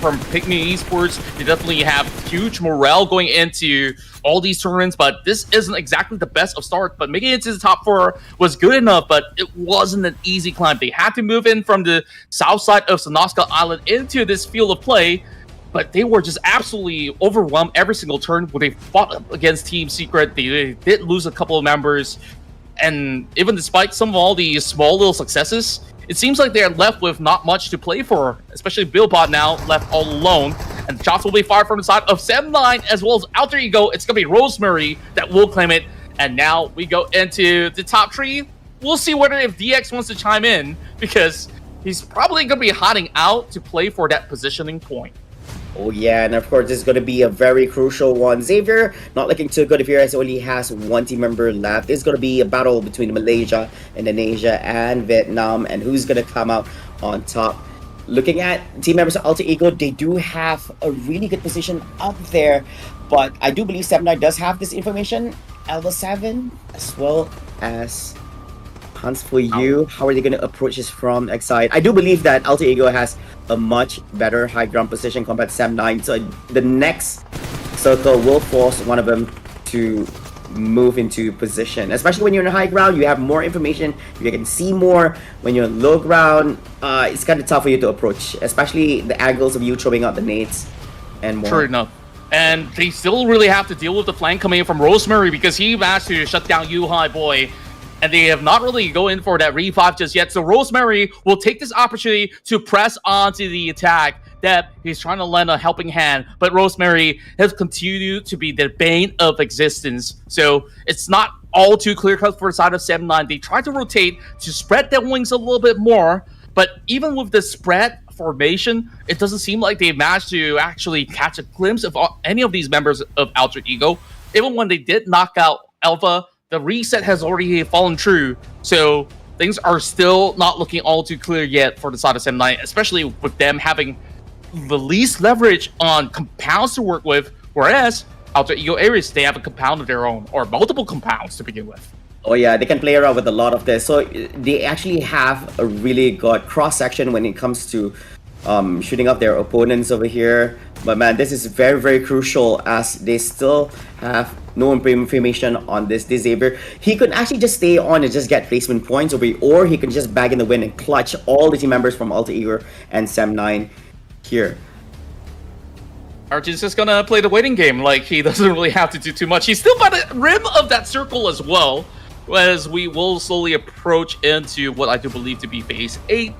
[SPEAKER 1] from Pygmy Esports, they definitely have huge morale going into all these tournaments, but this isn't exactly the best of start. But making it to the top 4 was good enough, but it wasn't an easy climb. They had to move in from the south side of Sonoska Island into this field of play, but they were just absolutely overwhelmed every single turn when they fought up against Team Secret. They did lose a couple of members, and even despite some of all these small little successes, it seems like they're left with not much to play for, especially Billbot now left all alone. And the shots will be fired from the side of Sam9 as well as Alter Ego. It's going to be Rosemary that will claim it. And now we go into the top 3. We'll see whether if DX wants to chime in, because he's probably going to be hiding out to play for that positioning point.
[SPEAKER 2] Oh yeah, and of course this is going to be a very crucial one. Xavier not looking too good here as he only has one team member left. It's going to be a battle between Malaysia, Indonesia, and Vietnam, and who's going to come out on top. Looking at team members of Alter Ego, they do have a really good position up there, but I do believe 7-9 does have this information. Alpha 7 as well as Hans for you. How are they going to approach this from Excite? I do believe that Alter Ego has a much better high ground position compared to Sam9. So the next circle will force one of them to move into position. Especially when you're in high ground, you have more information, you can see more. When you're low ground, it's kind of tough for you to approach, especially the angles of you throwing out the nades and more.
[SPEAKER 1] True enough. And they still really have to deal with the flank coming in from Rosemary, because he managed to shut down High Boy. And they have not really go in for that revive just yet. So Rosemary will take this opportunity to press onto the attack. That he's trying to lend a helping hand, but Rosemary has continued to be the bane of existence. So it's not all too clear-cut for the side of 7-9. They try to rotate to spread their wings a little bit more, but even with the spread formation, it doesn't seem like they've managed to actually catch a glimpse of any of these members of Alter Ego. Even when they did knock out Alpha, the reset has already fallen true, so things are still not looking all too clear yet for the side of 7-9, especially with them having the least leverage on compounds to work with, whereas Alter Ego Ares, they have a compound of their own, or multiple compounds to begin with.
[SPEAKER 2] Oh yeah, they can play around with a lot of this. So they actually have a really good cross-section when it comes to shooting up their opponents over here. But man, this is very, very crucial as they still have no information on this Xavier. He could actually just stay on and just get placement points over here, or he can just bag in the win and clutch all the team members from Alter Ego and Sam9 here.
[SPEAKER 1] Archie's just gonna play the waiting game, like he doesn't really have to do too much. He's still by the rim of that circle as well, as we will slowly approach into what I do believe to be phase 8.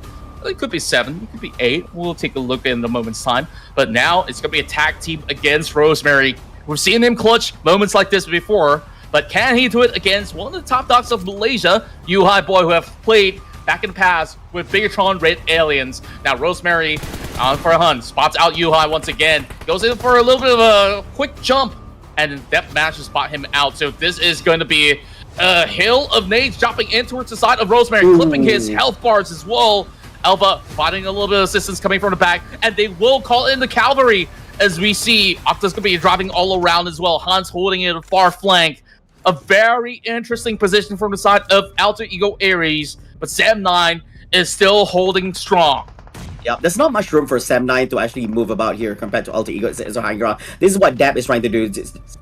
[SPEAKER 1] It could be 7, it could be 8. We'll take a look in the moment's time. But now it's gonna be a tag team against Rosemary. We've seen him clutch moments like this before, but can he do it against one of the top dogs of Malaysia, High Boy, who have played back in the past with Bigatron Red Aliens. Now Rosemary on for a hunt, spots out High once again, goes in for a little bit of a quick jump, and that managed to spot him out. So this is going to be a hail of nades dropping in towards the side of Rosemary, clipping his health bars as well. Alpha finding a little bit of assistance coming from the back, and they will call in the cavalry, as we see Octa's going to be driving all around as well. Hans holding it far flank. A very interesting position from the side of Alter Ego Ares, but Sam9 is still holding strong.
[SPEAKER 2] Yeah, there's not much room for Sam9 to actually move about here compared to Alter Ego. It's a high ground. This is what Deb is trying to do.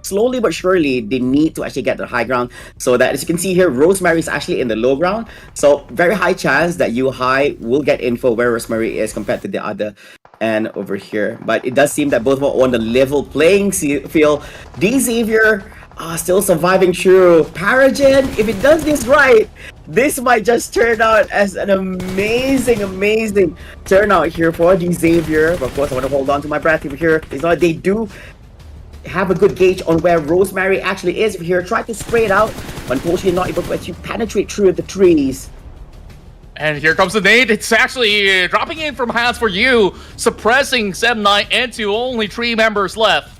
[SPEAKER 2] Slowly but surely, they need to actually get the high ground, so that, as you can see here, Rosemary is actually in the low ground. So very high chance that High will get info where Rosemary is compared to the other and over here. But it does seem that both are on the level playing field. Xavier still surviving through. Paragen, if it does this right, this might just turn out as an amazing turnout here for Xavier. But of course, I want to hold on to my breath over here. It's not, they do have a good gauge on where Rosemary actually is here. Try to spray it out, but unfortunately not able to actually penetrate through the trees.
[SPEAKER 1] And here comes the nade. It's actually dropping in from Hans for you, suppressing 7-9 into only 3 members left.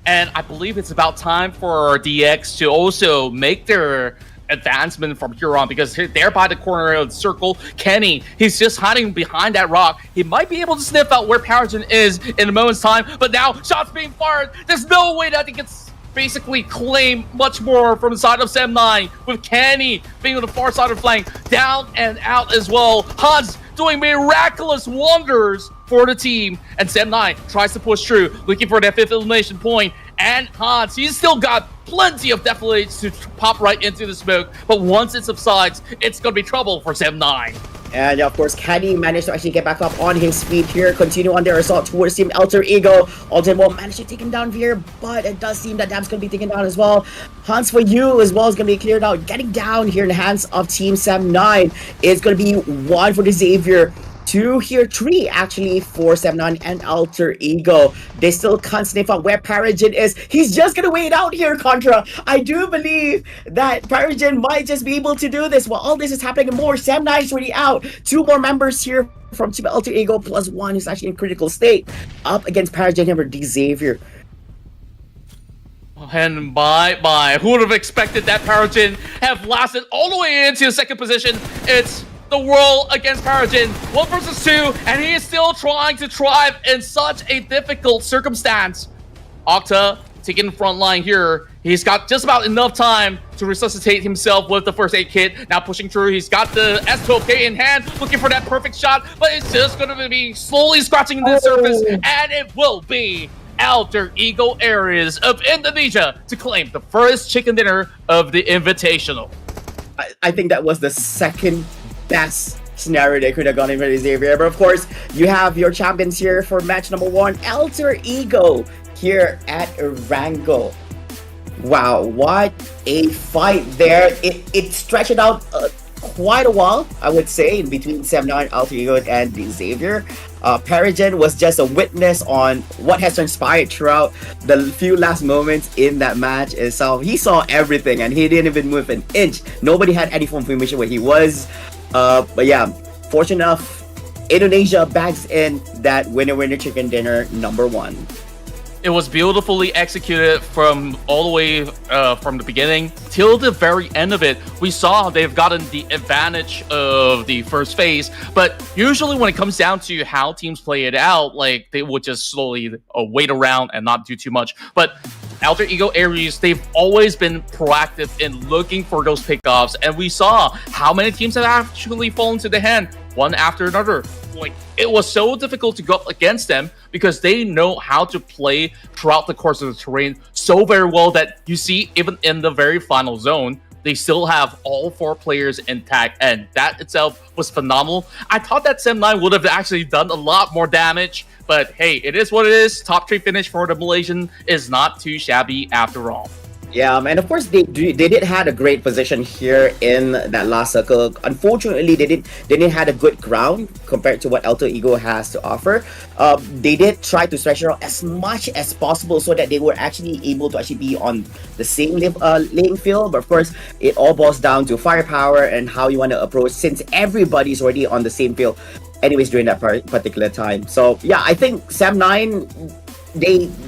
[SPEAKER 1] And I believe it's about time for DX to also make their advancement from here on, because they're by the corner of the circle. Kenny, he's just hiding behind that rock. He might be able to sniff out where Paragon is in a moment's time, but now shots being fired. There's no way that he can basically claim much more from the side of 7-9, with Kenny being on the far side of the flank, down and out as well. Hans doing miraculous wonders for the team, and 7-9 tries to push through, looking for that 5th elimination point. And Hans, he's still got plenty of deflates to pop right into the smoke, but once it subsides, it's gonna be trouble for 7-9.
[SPEAKER 2] And of course, Kenny managed to actually get back up on his feet here, continue on their assault towards Team Alter Ego. Alter will manage to take him down here, but it does seem that Dam's going to be taken down as well. Hans for you as well is going to be cleared out. Getting down here in the hands of Team 7-9 is going to be 1 for the Xavier. 2 here, 3 actually for 7-9 and Alter Ego. They still can't sniff out where Paragon is. He's just gonna wait out here, Contra. I do believe that Paragon might just be able to do this. While all this is happening and more, 7-9 is already out. 2 more members here from Team Alter Ego, plus 1 who's actually in critical state. Up against Paragon and the Xavier.
[SPEAKER 1] And bye-bye. Who would have expected that Paragon have lasted all the way into the 2nd position? It's the world against Paragon, 1 versus 2, and he is still trying to thrive in such a difficult circumstance. Octa taking the front line here. He's got just about enough time to resuscitate himself with the first aid kit. Now pushing through, he's got the S12K in hand, looking for that perfect shot, but it's just going to be slowly scratching the surface, and it will be Alter Ego Ares of Indonesia to claim the first chicken dinner of the Invitational.
[SPEAKER 2] I think that was the second best scenario they could have gone in for Xavier. But of course, you have your champions here for match number 1, Alter Ego here at Erangel. Wow, what a fight there. It stretched out quite a while, I would say, in between 7-9, Alter Ego, and Xavier. Paragon was just a witness on what has transpired throughout the few last moments in that match itself. He saw everything and he didn't even move an inch. Nobody had any information where he was. But yeah, fortunate enough, Indonesia bags in that winner chicken dinner number 1.
[SPEAKER 1] It was beautifully executed from all the way from the beginning till the very end of it. We saw they've gotten the advantage of the first phase, but usually when it comes down to how teams play it out, like they would just slowly wait around and not do too much. But Alter Ego Ares, they've always been proactive in looking for those pickoffs, and we saw how many teams have actually fallen to the hand one after another. Like, it was so difficult to go up against them because they know how to play throughout the course of the terrain so very well that you see even in the very final zone, they still have all 4 players intact, and that itself was phenomenal. I thought that 7-9 would have actually done a lot more damage, but hey, it is what it is. Top 3 finish for the Malaysian is not too shabby after all.
[SPEAKER 2] Yeah, and of course they did had a great position here in that last circle. Unfortunately, they didn't had a good ground compared to what Alter Ego has to offer. They did try to stretch it out as much as possible so that they were actually able to actually be on the same lane field. But of course, it all boils down to firepower and how you want to approach, since everybody's already on the same field anyways during that particular time. So yeah, I think 7-9,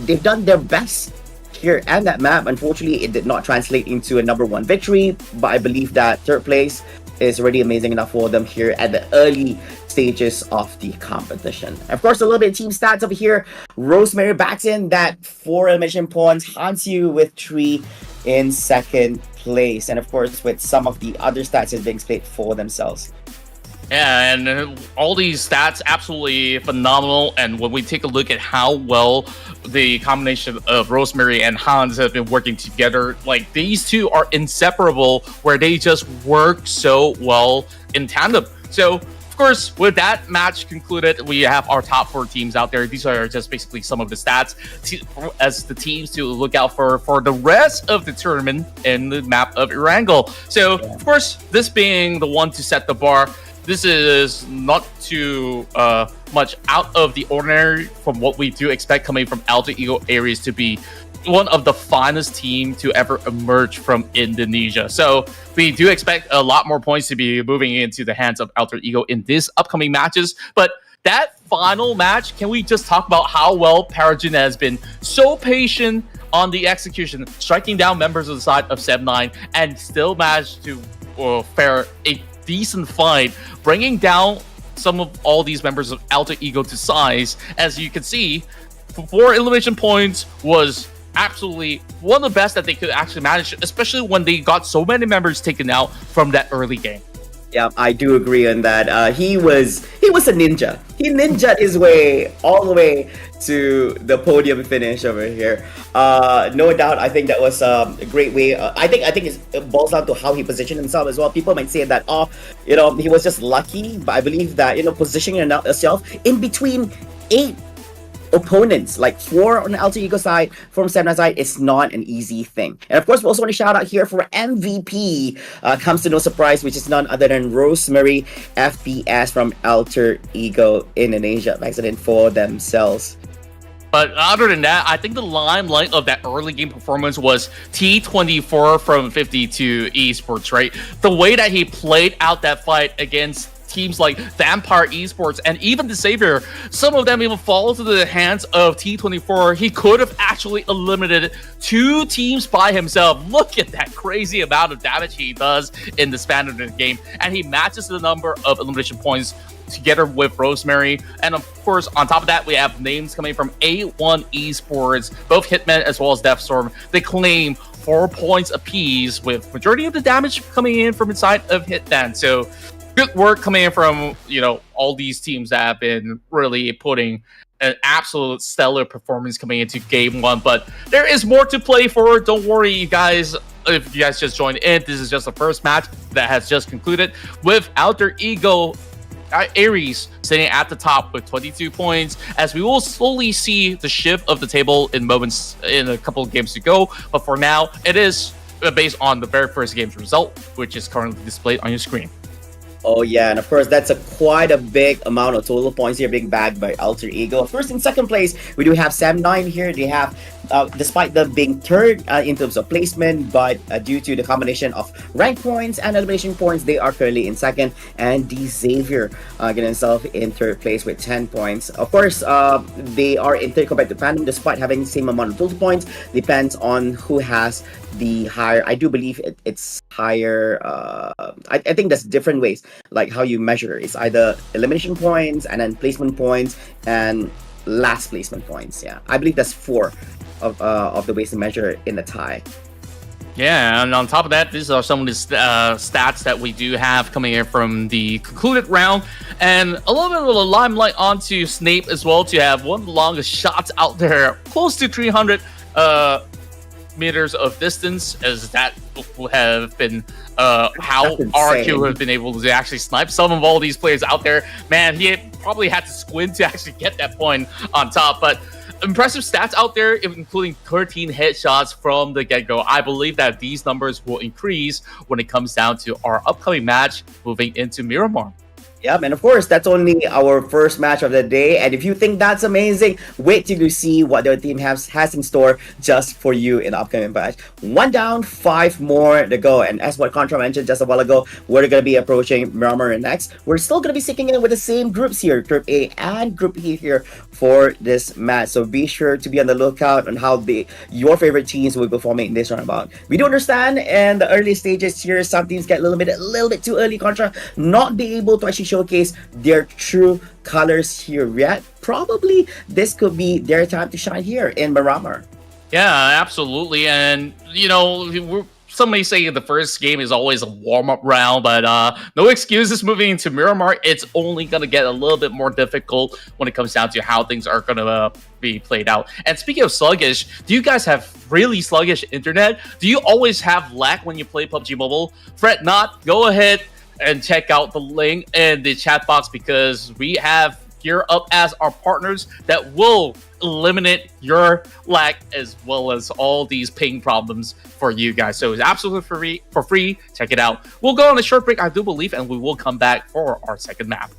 [SPEAKER 2] they've done their best here and that map. Unfortunately, it did not translate into a number 1 victory, but I believe that 3rd place is already amazing enough for them here at the early stages of the competition. Of course, a little bit of team stats over here. Rosemary backs in that 4 elimination points, Hansu with 3 in 2nd place, and of course with some of the other stats is being played for themselves.
[SPEAKER 1] Yeah, and all these stats absolutely phenomenal. And when we take a look at how well the combination of Rosemary and Hans have been working together, like these two are inseparable, where they just work so well in tandem. So of course, with that match concluded, we have our top 4 teams out there. These are just basically some of the stats as the teams to look out for the rest of the tournament in the map of Erangel. So, of course, this being the one to set the bar, this is not too much out of the ordinary from what we do expect coming from Alter Ego Aries to be one of the finest team to ever emerge from Indonesia. So we do expect a lot more points to be moving into the hands of Alter Ego in these upcoming matches. But that final match, can we just talk about how well Parajin has been so patient on the execution, striking down members of the side of 7-9 and still managed to fare a decent fight, bringing down some of all these members of Alter Ego to size. As you can see, 4 elimination points was absolutely one of the best that they could actually manage, especially when they got so many members taken out from that early game.
[SPEAKER 2] Yeah, I do agree on that. He was a ninja. He ninja'd his way all the way to the podium finish over here. No doubt, I think that was a great way. I think it boils down to how he positioned himself as well. People might say that, he was just lucky, but I believe that, positioning yourself in between 8 opponents, like 4 on the Alter Ego side, from 7 side, it's not an easy thing. And of course, we also want to shout out here for MVP. Comes to no surprise, which is none other than Rosemary FPS from Alter Ego Indonesia. Excellent for themselves.
[SPEAKER 1] But other than that, I think the limelight of that early game performance was T24 from 52 Esports, right? The way that he played out that fight against teams like Vampire Esports and even the Savior, some of them even fall into the hands of T24. He could have actually eliminated 2 teams by himself. Look at that crazy amount of damage he does in the span of the game. And he matches the number of elimination points together with Rosemary. And of course, on top of that, we have names coming from A1 Esports, both Hitman as well as Deathstorm. They claim 4 points apiece, with majority of the damage coming in from inside of Hitman. So good work coming in from, all these teams that have been really putting an absolute stellar performance coming into game 1. But there is more to play for. Don't worry, you guys. If you guys just joined in, this is just the first match that has just concluded, with Alter Ego Aries sitting at the top with 22 points, as we will slowly see the shift of the table in moments, in a couple of games to go. But for now, it is based on the very first game's result, which is currently displayed on your screen.
[SPEAKER 2] Oh yeah, and of course that's quite a big amount of total points here being bagged by Alter Ego. First and second place, we do have 7-9 here. They have, despite them being third in terms of placement, but due to the combination of rank points and elimination points, they are currently in second. And the Xavier getting himself in third place with 10 points. Of course, they are in third compared to Phantom, despite having the same amount of total points. Depends on who has the higher. I do believe it's higher. I think there's different ways, like how you measure. It's either elimination points and then placement points and last placement points. Yeah, I believe that's 4 of the ways to measure in the tie.
[SPEAKER 1] Yeah, and on top of that, these are some of the stats that we do have coming in from the concluded round. And a little bit of a limelight onto Snape as well, to have one of the longest shots out there, close to 300 meters of distance, as that will have been how RQ have been able to actually snipe some of all these players out there. Man, he probably had to squint to actually get that point on top, but impressive stats out there, including 13 headshots from the get-go. I believe that these numbers will increase when it comes down to our upcoming match moving into Miramar.
[SPEAKER 2] Yep, and of course, that's only our first match of the day. And if you think that's amazing, wait till you see what their team has in store just for you in the upcoming match. 1 down, 5 more to go. And as what Contra mentioned just a while ago, we're going to be approaching Miramar next. We're still going to be sticking in with the same groups here, Group A and Group E here for this match. So be sure to be on the lookout on how your favorite teams will be performing in this roundabout. We do understand in the early stages here, some teams get a little bit too early, Contra, not be able to actually showcase their true colors here yet. Probably this could be their time to shine here in Miramar.
[SPEAKER 1] Yeah, absolutely. And some may say the first game is always a warm-up round, but no excuses moving into Miramar. It's only going to get a little bit more difficult when it comes down to how things are going to be played out. And speaking of sluggish, do you guys have really sluggish internet? Do you always have lag when you play PUBG Mobile? Fret not, go ahead and check out the link in the chat box, because we have GearUP as our partners that will eliminate your lag as well as all these ping problems for you guys. So it's absolutely free. Check it out. We'll go on a short break, I do believe, and we will come back for our second map.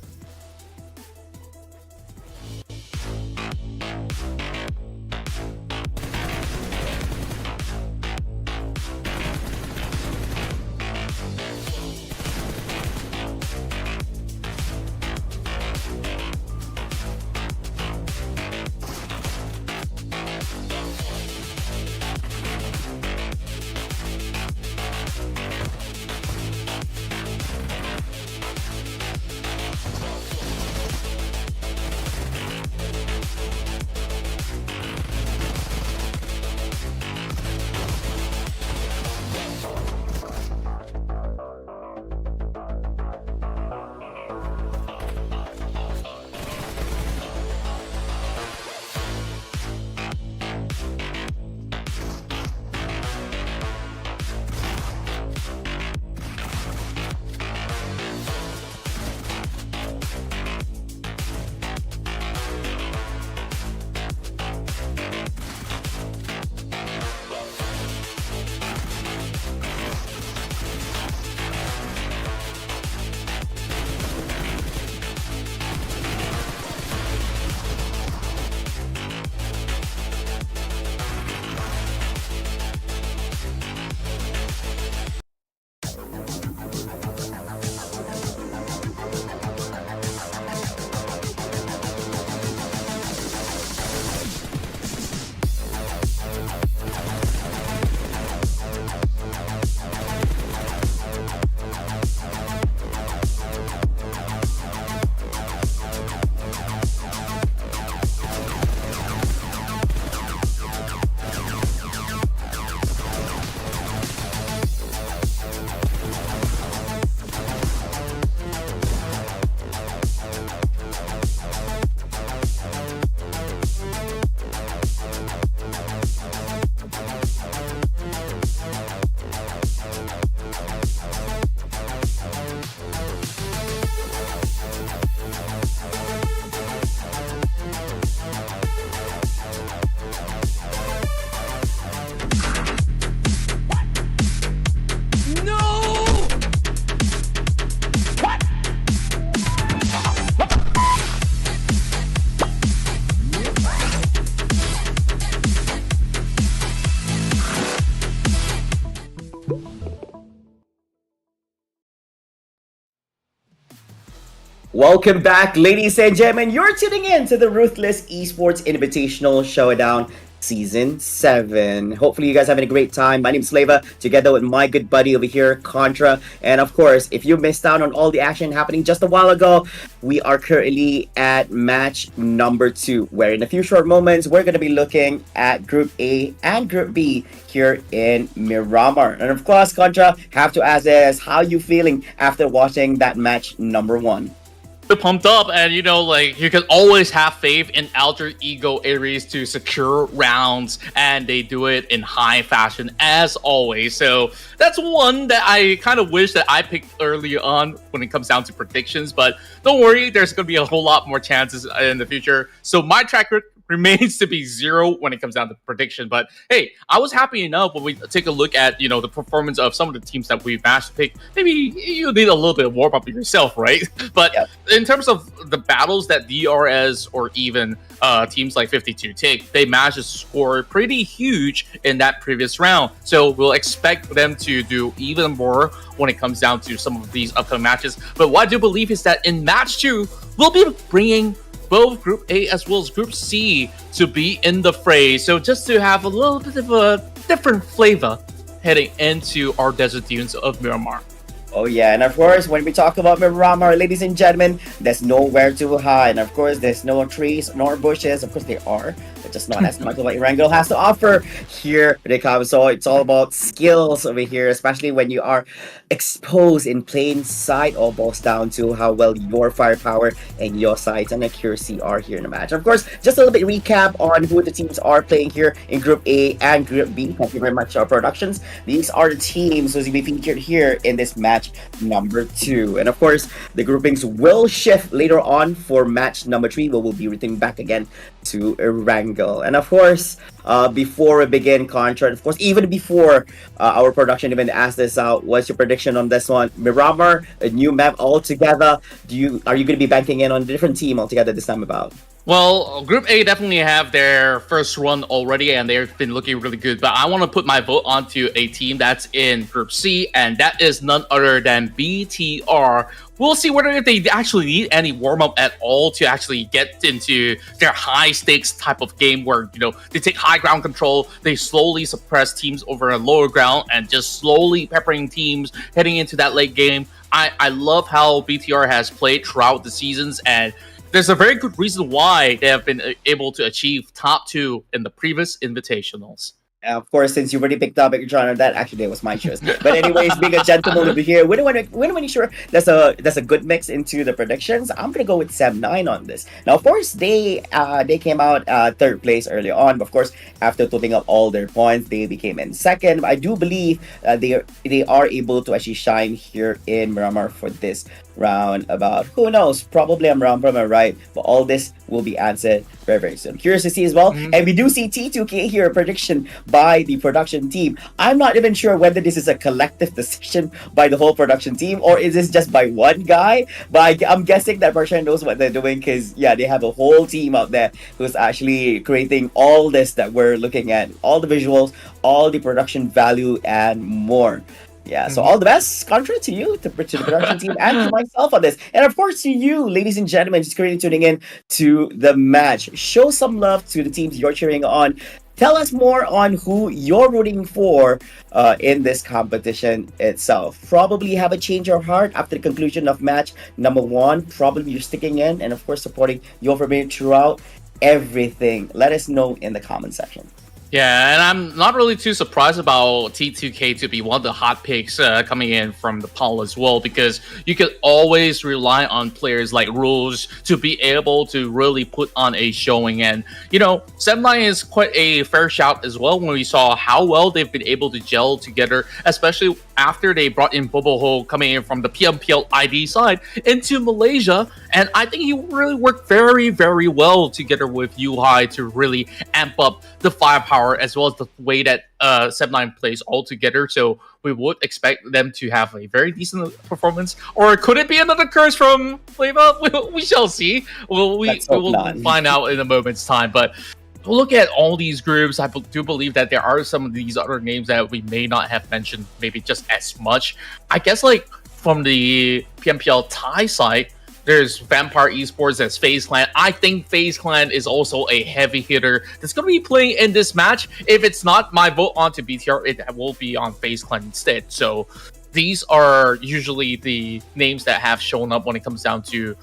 [SPEAKER 2] Welcome back, ladies and gentlemen. You're tuning in to the Ruthless Esports Invitational Showdown Season 7. Hopefully you guys are having a great time. My name's Slava, together with my good buddy over here, Contra. And of course, if you missed out on all the action happening just a while ago, we are currently at match number 2, where in a few short moments, we're going to be looking at Group A and Group B here in Miramar. And of course, Contra, have to ask this, how you feeling after watching that match number 1?
[SPEAKER 1] Pumped up, and you know, like, you can always have faith in Alter Ego Ares to secure rounds, and they do it in high fashion as always. So that's one that I kind of wish that I picked early on when it comes down to predictions, but don't worry, there's going to be a whole lot more chances in the future. So my track record remains to be 0 when it comes down to prediction. But hey, I was happy enough when we take a look at, you know, the performance of some of the teams that we've managed to pick. Maybe you need a little bit of warm up yourself, right? But yeah, in terms of the battles that DRS or even teams like 52 take, they managed to score pretty huge in that previous round. So we'll expect them to do even more when it comes down to some of these upcoming matches. But what I do believe is that in match 2, we'll be bringing both Group A as well as Group C to be in the fray. So just to have a little bit of a different flavor heading into our desert dunes of Miramar.
[SPEAKER 2] Oh yeah, and of course, when we talk about Miramar, ladies and gentlemen, there's nowhere to hide. And of course, there's no trees nor bushes. Of course, they are, but just not as much of what Erangel has to offer here when it comes. So it's all about skills over here, especially when you are exposed in plain sight. All boils down to how well your firepower and your sights and accuracy are here in the match. Of course, just a little bit recap on who the teams are playing here in Group A and Group B. Thank you very much, our productions. These are the teams who's going to be featured here in this match match number 2. And of course, the groupings will shift later on for match number 3, where we'll be returning back again to Erangel. And of course, before we begin, Contra, of course, even before our production even asked this out, what's your prediction on this one? Miramar, a new map altogether. Are you going to be banking in on a different team altogether this time about?
[SPEAKER 1] Well, Group A definitely have their first run already, and they've been looking really good. But I want to put my vote onto a team that's in Group C, and that is none other than BTR. We'll see whether if they actually need any warm-up at all to actually get into their high-stakes type of game where, they take high ground control, they slowly suppress teams over a lower ground, and just slowly peppering teams heading into that late game. I love how BTR has played throughout the seasons, and there's a very good reason why they have been able to achieve top 2 in the previous invitationals.
[SPEAKER 2] Of course, since you already picked up John, that actually was my choice. But anyways, being a gentleman over here, when I sure that's a good mix into the predictions. I'm gonna go with Sem9 on this. Now, of course, they came out 3rd place early on. But of course, after totaling up all their points, they became in 2nd. I do believe they are able to actually shine here in Miramar for this round. About who knows? Probably I'm wrong, probably I'm right. But all this will be answered very, very soon. Curious to see as well. And we do see T2K here, a prediction by the production team. I'm not even sure whether this is a collective decision by the whole production team or is this just by one guy. But I'm guessing that Marsha knows what they're doing because, yeah, they have a whole team out there who's actually creating all this that we're looking at. All the visuals, all the production value, and more. Yeah, so all the best, Contra, to you, to the production team, and to myself on this. And of course, to you, ladies and gentlemen, just currently tuning in to the match. Show some love to the teams you're cheering on. Tell us more on who you're rooting for in this competition itself. Probably have a change of heart after the conclusion of match number 1. Probably you're sticking in and, of course, supporting your favorite throughout everything. Let us know in the comment section.
[SPEAKER 1] Yeah, and I'm not really too surprised about T2K to be one of the hot picks coming in from the poll as well, because you could always rely on players like Rouge to be able to really put on a showing. And, Sem9 is quite a fair shout as well when we saw how well they've been able to gel together, especially after they brought in Boboho coming in from the PMPL ID side into Malaysia. And I think he really worked very, very well together with Yuhai to really amp up the firepower as well as the way that Sem9 plays all together. So we would expect them to have a very decent performance. Or could it be another curse from Flava? We shall see. We will find out in a moment's time. But look at all these groups. I do believe that there are some of these other names that we may not have mentioned, maybe just as much. I guess like from the PMPL Thai side, there's Vampire Esports, there's FaZe Clan. I think FaZe Clan is also a heavy hitter that's going to be playing in this match. If it's not my vote onto BTR, it will be on FaZe Clan instead. So these are usually the names that have shown up when it comes down to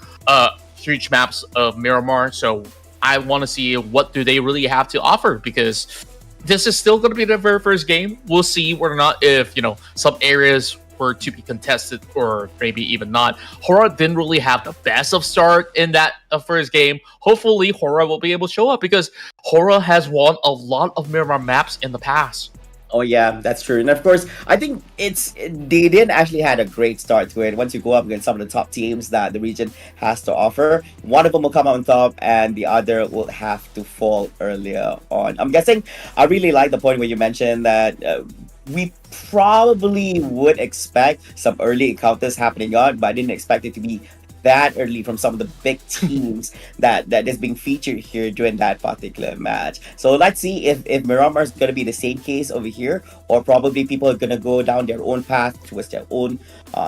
[SPEAKER 1] huge maps of Miramar. So I want to see what do they really have to offer, because this is still going to be the very first game. We'll see whether or not if, some areas were to be contested or maybe even not. HORAA didn't really have the best of start in that first game. Hopefully, HORAA will be able to show up because HORAA has won a lot of Miramar maps in the past.
[SPEAKER 2] Oh yeah, that's true. And of course, I think they didn't actually had a great start to it. Once you go up against some of the top teams that the region has to offer, one of them will come out on top and the other will have to fall earlier on. I'm guessing, I really like the point where you mentioned that we probably would expect some early encounters happening on, but I didn't expect it to be that early from some of the big teams that is being featured here during that particular match. So let's see if Miramar is going to be the same case over here, or probably people are going to go down their own path towards their own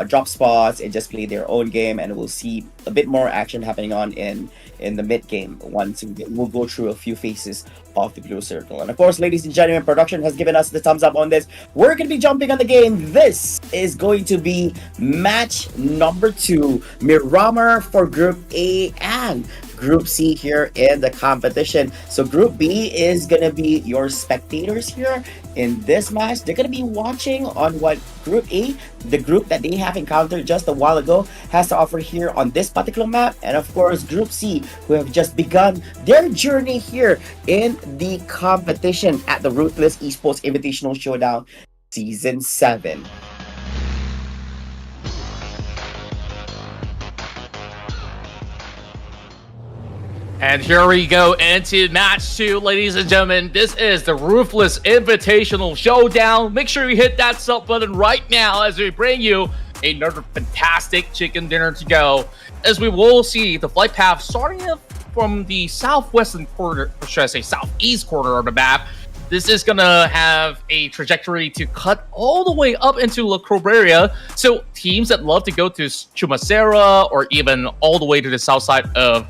[SPEAKER 2] drop spots and just play their own game, and we'll see a bit more action happening on in the mid game once we'll go through a few phases of the blue circle. And of course, ladies and gentlemen, production has given us the thumbs up on this. We're going to be jumping on the game. This is going to be match number 2, Miramar for Group A and Group C here in the competition. So Group B is going to be your spectators here in this match. They're going to be watching on what Group A, the group that they have encountered just a while ago, has to offer here on this particular map. And of course, Group C, who have just begun their journey here in the competition at the Ruthless Esports Invitational Showdown Season 7.
[SPEAKER 1] And here we go into match 2, ladies and gentlemen. This is the Ruthless Invitational Showdown. Make sure you hit that sub button right now as we bring you another fantastic chicken dinner to go. As we will see the flight path starting up from the southwestern corner, or should I say southeast corner of the map. This is going to have a trajectory to cut all the way up into La Cobreria. So teams that love to go to Chumacera or even all the way to the south side of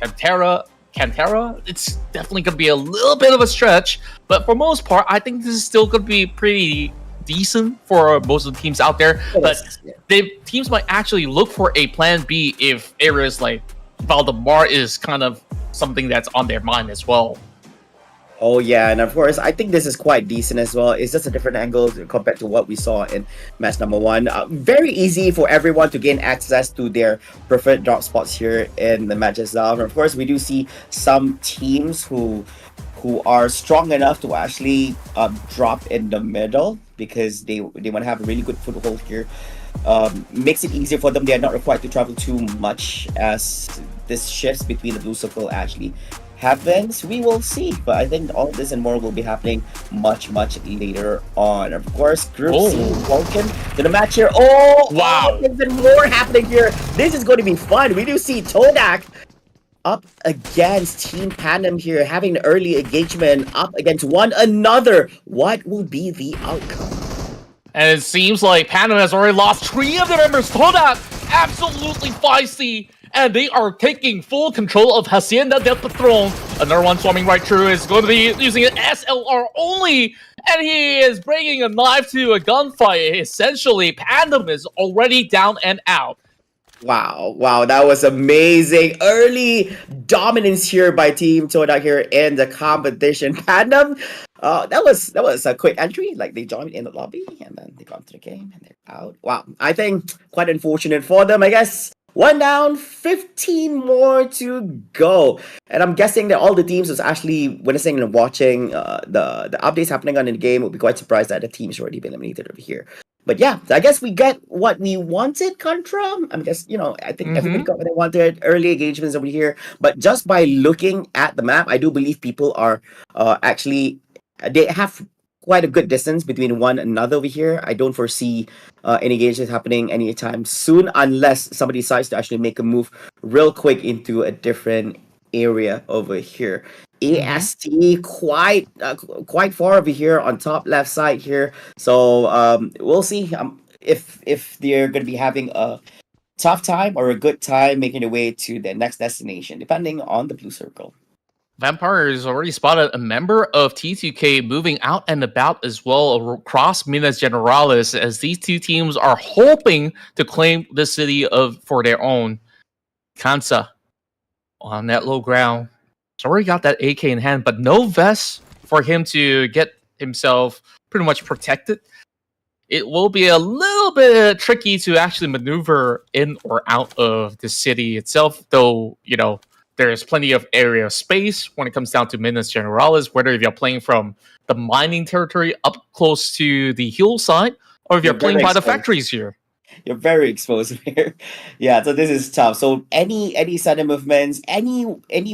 [SPEAKER 1] Cantera, it's definitely going to be a little bit of a stretch. But for most part, I think this is still going to be pretty decent for most of the teams out there. But teams might actually look for a plan B if areas like Valdemar is kind of something that's on their mind as well.
[SPEAKER 2] Oh yeah, and of course, I think this is quite decent as well. It's just a different angle compared to what we saw in match number 1. Very easy for everyone to gain access to their preferred drop spots here in the match as well. And of course, we do see some teams who are strong enough to actually drop in the middle because they want to have a really good foothold here. Makes it easier for them. They are not required to travel too much as this shifts between the blue circle actually happens. We will see, but I think all this and more will be happening much later on. Of course, Group C, welcome to the match here. Oh wow, there's even more happening here. This is going to be fun. We do see Todak up against Team Panem here, having an early engagement up against one another. What will be the outcome?
[SPEAKER 1] And it seems like Panem has already lost 3 of their members. Todak absolutely feisty, and they are taking full control of Hacienda del Patron. Another one swarming right through is going to be using an SLR only, and he is bringing a knife to a gunfight. Essentially, Panem is already down and out.
[SPEAKER 2] Wow, that was amazing. Early dominance here by Team Todak here in the competition. Panem, that was a quick entry. Like, they joined in the lobby, and then they got into the game, and they're out. Wow, I think quite unfortunate for them, I guess. 1 down, 15 more to go. And I'm guessing that all the teams was actually witnessing and watching the updates happening on in the game. Would be quite surprised that the team's already been eliminated over here. But yeah, I guess we get what we wanted, Contra. I guess, I think everybody got what they wanted. Early engagements over here. But just by looking at the map, I do believe people are actually, they have quite a good distance between one another over here. I don't foresee any engagements happening anytime soon unless somebody decides to actually make a move real quick into a different area over here. AST quite far over here on top left side here. So we'll see if they're going to be having a tough time or a good time making their way to their next destination, depending on the blue circle.
[SPEAKER 1] Vampire has already spotted a member of T2K moving out and about as well across Minas Generalis, as these two teams are hoping to claim the city for their own. Kansa on that low ground. He's already got that AK in hand, but no vest for him to get himself pretty much protected. It will be a little bit tricky to actually maneuver in or out of the city itself, though, there's plenty of area space when it comes down to Minas Generalis, whether if you're playing from the mining territory up close to the hillside, or if you're playing by the factories here.
[SPEAKER 2] You're very exposed here. Yeah, so this is tough. So any sudden movements, any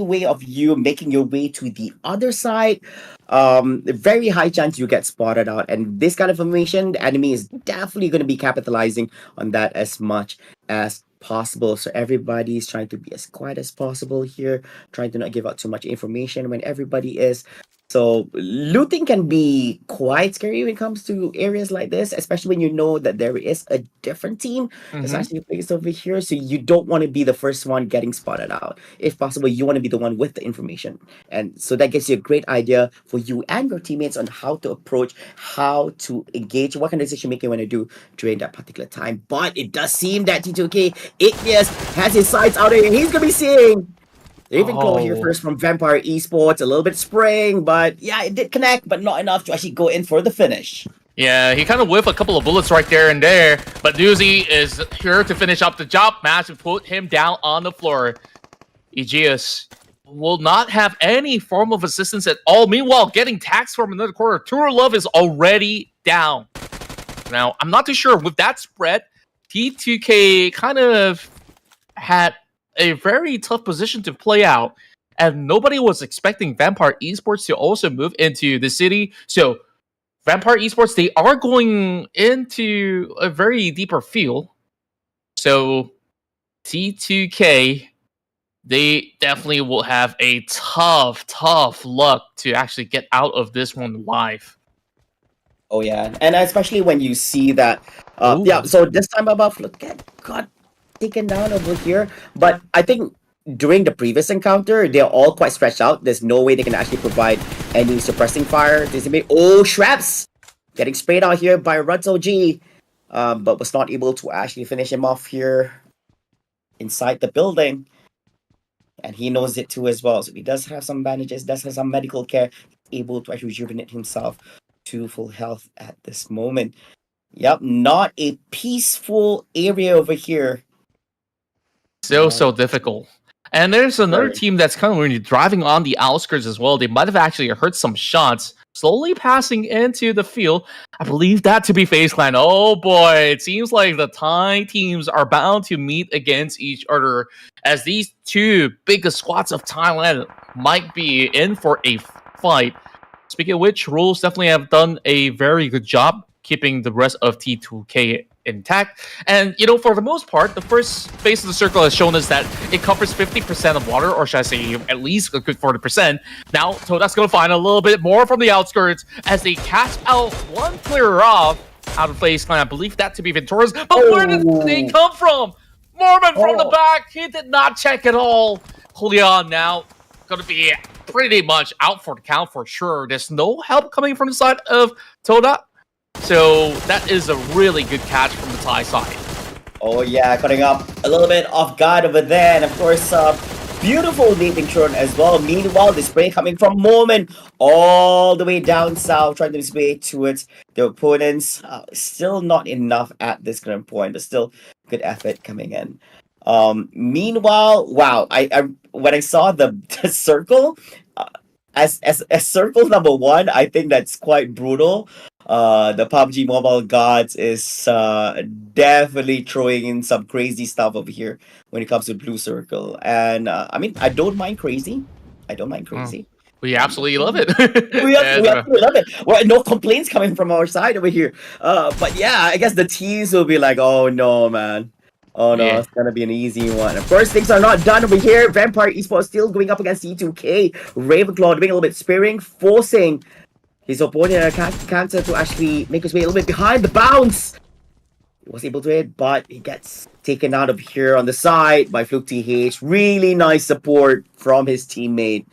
[SPEAKER 2] way of you making your way to the other side, very high chance you get spotted out. And this kind of information, the enemy is definitely going to be capitalizing on that as much as possible. So everybody's trying to be as quiet as possible here, trying to not give out too much information when everybody is. So looting can be quite scary when it comes to areas like this, especially when you know that there is a different team that's actually placed over here. So you don't want to be the first one getting spotted out. If possible, you want to be the one with the information. And so that gives you a great idea for you and your teammates on how to approach, how to engage, what kind of decision making you want to do during that particular time. But it does seem that T2K, Igneous has his sights out here. He's going to be seeing Ravenclaw here first from Vampire Esports, a little bit spraying, but yeah, it did connect, but not enough to actually go in for the finish.
[SPEAKER 1] Yeah, he kind of whiffed a couple of bullets right there and there, but Doozy is here to finish up the job. Match and put him down on the floor. Aegeus will not have any form of assistance at all. Meanwhile, getting taxed from another corner. Tour Love is already down. Now, I'm not too sure with that spread. T2K kind of had a very tough position to play out, and nobody was expecting Vampire Esports to also move into the city. So Vampire Esports, they are going into a very deeper field. So T2K, they definitely will have a tough luck to actually get out of this one live.
[SPEAKER 2] Oh yeah, and especially when you see that,
[SPEAKER 1] Ooh.
[SPEAKER 2] yeah. So this time above, look at got taken down over here. But I think during the previous encounter, they're all quite stretched out. There's no way they can actually provide any suppressing fire. Oh, Shrap's getting sprayed out here by Rutzo G, but was not able to actually finish him off here inside the building. And he knows it too as well. So he does have some bandages, does have some medical care, able to actually rejuvenate himself to full health at this moment. Yep, not a peaceful area over here.
[SPEAKER 1] So difficult. And there's another team that's kind of really driving on the outskirts as well. They might have actually heard some shots slowly passing into the field. I believe that to be FaZe Clan. Oh boy, it seems like the Thai teams are bound to meet against each other, as these two biggest squads of Thailand might be in for a fight. Speaking of which, Rules definitely have done a very good job keeping the rest of T2K intact. And, you know, for the most part, the first phase of the circle has shown us that it covers 50% of water, or should I say at least a good 40%. Now, Toda's going to find a little bit more from the outskirts as they catch out one player off out of FaZe Clan. I believe that to be Venturas. But where did they come from? Mormon from the back. He did not check at all. Julian now going to be pretty much out for the count for sure. There's no help coming from the side of Toda. So that is a really good catch from the Thai side.
[SPEAKER 2] Oh yeah, cutting up a little bit off guard over there. And of course, beautiful leaping turn as well. Meanwhile, the spray coming from Moment all the way down south, trying to display towards the opponents. Still not enough at this current point, but still good effort coming in. Meanwhile, wow, I when I saw the circle, as circle number one, I think that's quite brutal. The PUBG Mobile gods is definitely throwing in some crazy stuff over here when it comes to blue circle. And I mean, I don't mind crazy.
[SPEAKER 1] We absolutely love it.
[SPEAKER 2] we absolutely love it. Well, no complaints coming from our side over here. But yeah, I guess the teams will be like, oh no, man. Oh no, It's gonna be an easy one. Of course, things are not done over here. Vampire Esports still going up against C2K. Ravenclaw doing a little bit sparing, forcing his opponent Cancer to actually make his way a little bit behind the bounce. He was able to hit, but he gets taken out of here on the side by Fluke TH. Really nice support from his teammate.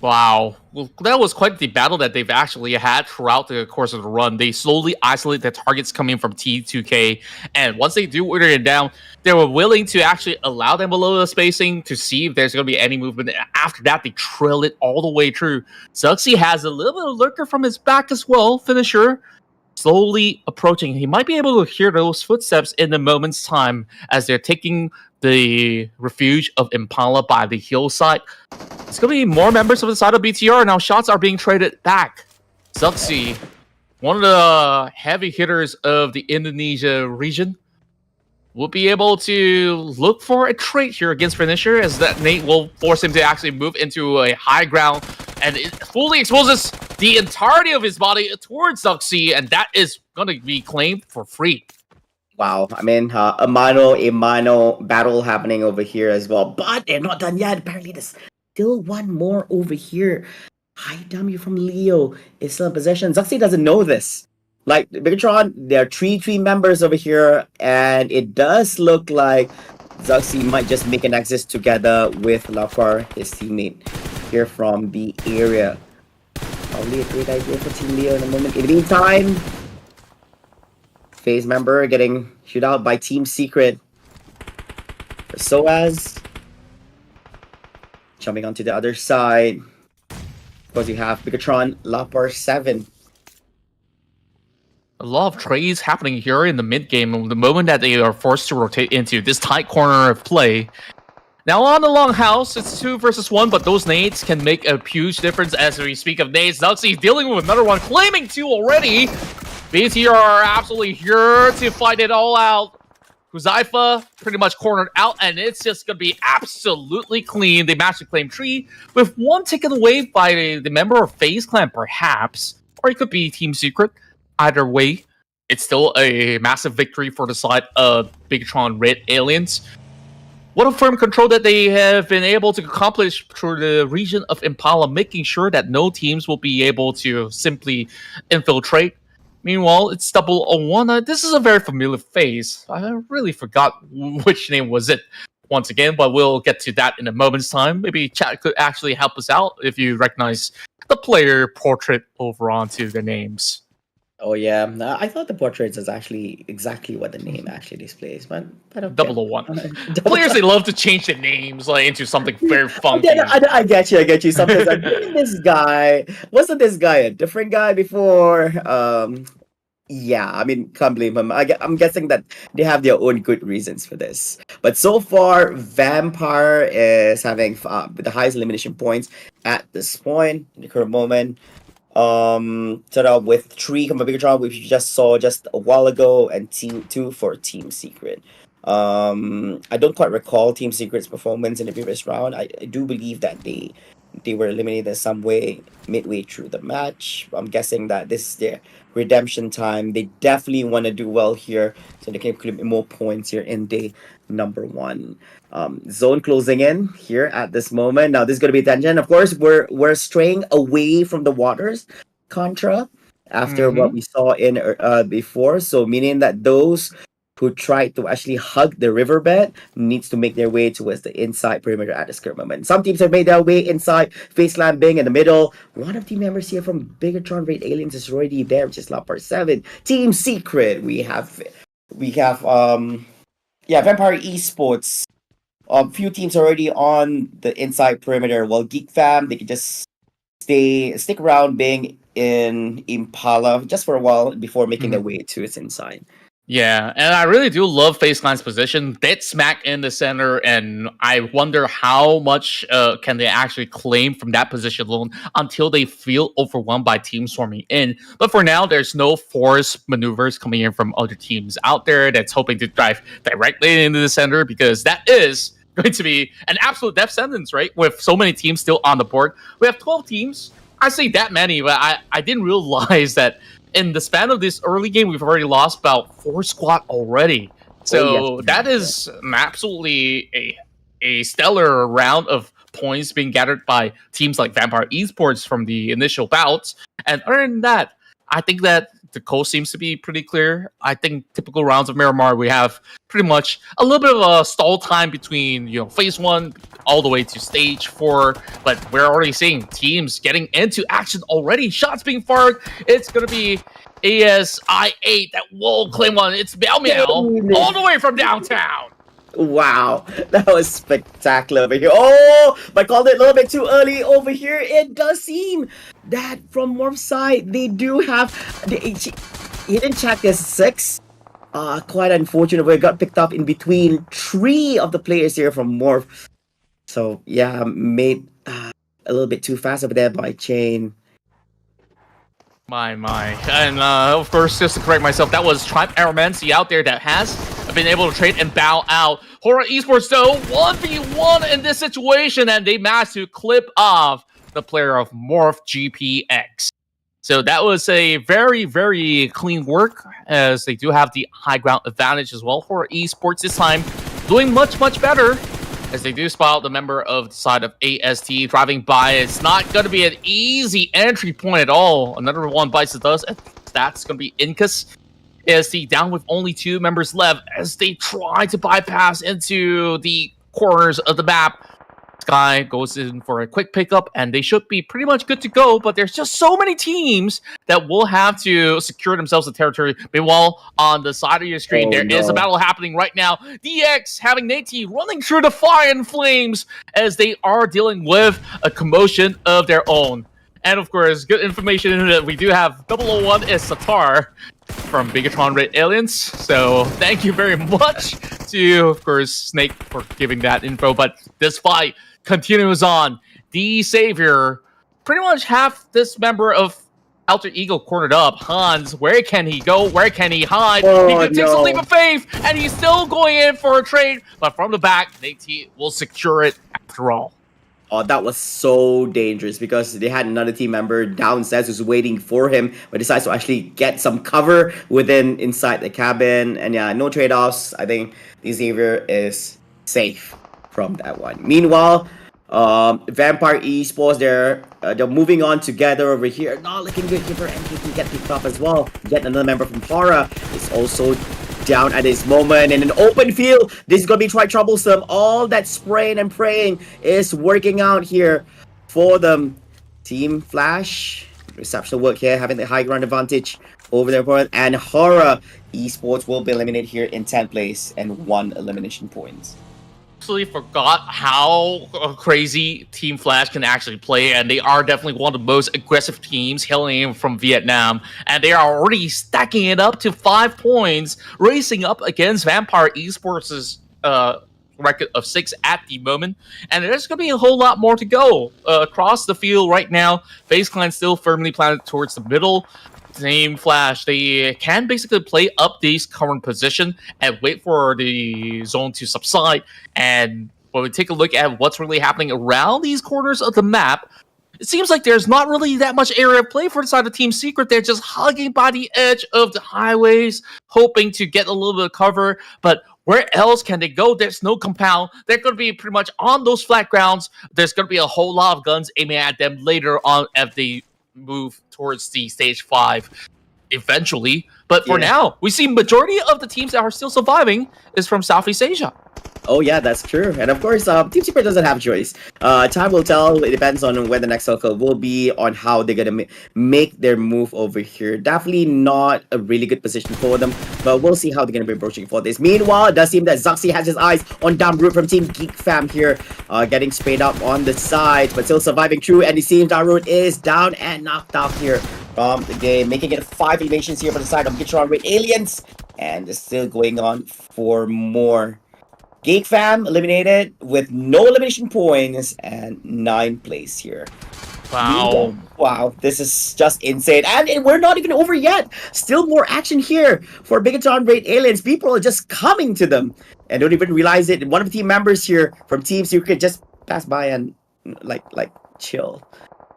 [SPEAKER 1] Wow. Well, that was quite the battle that they've actually had throughout the course of the run. They slowly isolate the targets coming from T2K, and once they do order it down, they were willing to actually allow them below the spacing to see if there's going to be any movement. After that, they trail it all the way through. Zuxi has a little bit of lurker from his back as well. Finisher slowly approaching. He might be able to hear those footsteps in a moment's time as they're taking the refuge of Impala by the hillside. It's going to be more members of the side of BTR. Now shots are being traded back. Zuxi, one of the heavy hitters of the Indonesia region, will be able to look for a trade here against Finisher, as that Nate will force him to actually move into a high ground, and it fully exposes the entirety of his body towards Zuxi, and that is going to be claimed for free.
[SPEAKER 2] Wow, I mean, a mano battle happening over here as well. But they're not done yet. Apparently, there's still one more over here. High W from Leo is still in possession. Zuxi doesn't know this. Like, Bigatron, there are three members over here, and it does look like Zuxi might just make an exit together with Lafar, his teammate, here from the area. Probably a great idea for Team Leo in a moment. In the meantime, FaZe member getting shoot out by Team Secret. Soaz jumping onto the other side. Of course, you have Bigatron, Lapar 7.
[SPEAKER 1] A lot of trades happening here in the mid game. The moment that they are forced to rotate into this tight corner of play. Now on the longhouse, it's 2 versus 1, but those nades can make a huge difference as we speak of nades. Zuxi dealing with another one, claiming 2 already. BTR are absolutely here to fight it all out. Huzaifa pretty much cornered out, and it's just going to be absolutely clean. They managed to claim tree with one taken away by the member of FaZe Clan, perhaps. Or it could be Team Secret. Either way, it's still a massive victory for the side of Bigatron Red Aliens. What a firm control that they have been able to accomplish through the region of Impala, making sure that no teams will be able to simply infiltrate. Meanwhile, it's 001. This is a very familiar face. I really forgot which name was it once again, but we'll get to that in a moment's time. Maybe chat could actually help us out if you recognize the player portrait over onto the names.
[SPEAKER 2] Oh yeah, I thought the portraits is actually exactly what the name actually displays, but okay.
[SPEAKER 1] 001. Players, they love to change the names like into something very funky.
[SPEAKER 2] I get you. Sometimes like, this guy wasn't this guy a different guy before? Yeah, I mean, can't blame him. I'm guessing that they have their own good reasons for this. But so far, Vampire is having the highest elimination points at this point in the current moment. Set up with 3 from Bigatron, which you just saw just a while ago, and 2 for Team Secret. I don't quite recall Team Secret's performance in the previous round. I do believe that they were eliminated some way midway through the match. I'm guessing that this is their redemption time. They definitely want to do well here, so they can accumulate more points here in day number 1. Zone closing in here at this moment. Now this is going to be tension. Of course, we're straying away from the waters contra after what we saw in before. So meaning that those who tried to actually hug the riverbed needs to make their way towards the inside perimeter at this current moment. Some teams have made their way inside. FaZe being in the middle. One of the members here from Bigatron Red Aliens is already there, which is Lapar 7. Team Secret. We have Vampire Esports. Few teams already on the inside perimeter. While Geek Fam, they can just stick around being in Impala just for a while before making their way to its inside.
[SPEAKER 1] Yeah, and I really do love FaZe Clan's position. Dead smack in the center, and I wonder how much can they actually claim from that position alone until they feel overwhelmed by teams swarming in. But for now, there's no forced maneuvers coming in from other teams out there that's hoping to drive directly into the center, because that is going to be an absolute death sentence, right? With so many teams still on the board. We have 12 teams. I say that many, but I didn't realize that in the span of this early game, we've already lost about 4 squad already. So that is absolutely a stellar round of points being gathered by teams like Vampire Esports from the initial bouts. And other than that, I think that the coast seems to be pretty clear. I think typical rounds of Miramar, we have pretty much a little bit of a stall time between, phase 1 all the way to stage 4. But we're already seeing teams getting into action already. Shots being fired. It's going to be ASI8 that will claim one. It's Meow Meow all the way from downtown.
[SPEAKER 2] Wow, that was spectacular over here. Oh, but called it a little bit too early over here. It does seem that from Morph's side, they do have... He didn't check this 6. Quite unfortunate, but it got picked up in between 3 of the players here from Morph. So, yeah, made a little bit too fast over there by Chain.
[SPEAKER 1] My. And, of course, just to correct myself, that was Tribe Aramancy out there that has been able to trade and bow out. HORAA Esports, though, 1v1 in this situation, and they managed to clip off the player of Morph GPX. So that was a very, very clean work, as they do have the high ground advantage as well. HORAA Esports this time doing much, much better, as they do spot the member of the side of AST driving by. It's not going to be an easy entry point at all. Another one bites the dust, and that's going to be Incas. AST down with only 2 members left as they try to bypass into the corners of the map. Sky goes in for a quick pickup, and they should be pretty much good to go, but there's just so many teams that will have to secure themselves the territory. Meanwhile, on the side of your screen, there is a battle happening right now. DX having Nate running through the fire and flames as they are dealing with a commotion of their own. And of course, good information that we do have 001 is Satar from Bigatron Red Aliens. So thank you very much to, of course, Snake for giving that info. But this fight continues on. The Savior, pretty much half this member of Alter Ego cornered up. Hans, where can he go? Where can he hide?
[SPEAKER 2] Oh,
[SPEAKER 1] He can take a
[SPEAKER 2] no.
[SPEAKER 1] leap of faith, and he's still going in for a trade. But from the back, Nate will secure it after all.
[SPEAKER 2] Oh, that was so dangerous because they had another team member downstairs who's waiting for him, but decides to actually get some cover inside the cabin. And yeah, no trade-offs. I think Xavier is safe from that one. Meanwhile, Vampire Esports, they're moving on together over here. Not looking good here for MKT, get picked up as well. Yet another member from HORAA is also down at this moment in an open field. This is gonna be quite troublesome. All that spraying and praying is working out here for them. Team Flash, exceptional work here, having the high ground advantage over their opponent, and HORAA Esports will be eliminated here in 10th place and 1 elimination points.
[SPEAKER 1] Actually forgot how crazy Team Flash can actually play, and they are definitely one of the most aggressive teams hailing from Vietnam, and they are already stacking it up to 5 points, racing up against Vampire Esports' record of 6 at the moment, and there's going to be a whole lot more to go across the field right now. FaZe Clan still firmly planted towards the middle. Team Flash, they can basically play up this current position and wait for the zone to subside. And when we take a look at what's really happening around these corners of the map, it seems like there's not really that much area of play for the side of Team Secret. They're just hugging by the edge of the highways, hoping to get a little bit of cover. But where else can they go? There's no compound. They're going to be pretty much on those flat grounds. There's going to be a whole lot of guns aiming at them later on as they move towards the stage 5 eventually. But for now, we see majority of the teams that are still surviving is from Southeast Asia.
[SPEAKER 2] Oh yeah, that's true. And of course, Team Secret doesn't have a choice. Time will tell. It depends on where the next circle will be, on how they're gonna make their move over here. Definitely not a really good position for them, but we'll see how they're gonna be approaching for this. Meanwhile, it does seem that Zuxi has his eyes on down route from Team Geek Fam here, getting sprayed up on the side, but still surviving through. And it seems down route is down and knocked out here from the game, making it 5 eliminations here for the side of Gitron with Aliens, and it's still going on for more. Geek Fam eliminated with no elimination points and 9th place here.
[SPEAKER 1] Wow.
[SPEAKER 2] Wow, this is just insane. And we're not even over yet. Still more action here for Bigaton Raid Aliens. People are just coming to them and don't even realize it. One of the team members here from Team Secret just passed by and like chill.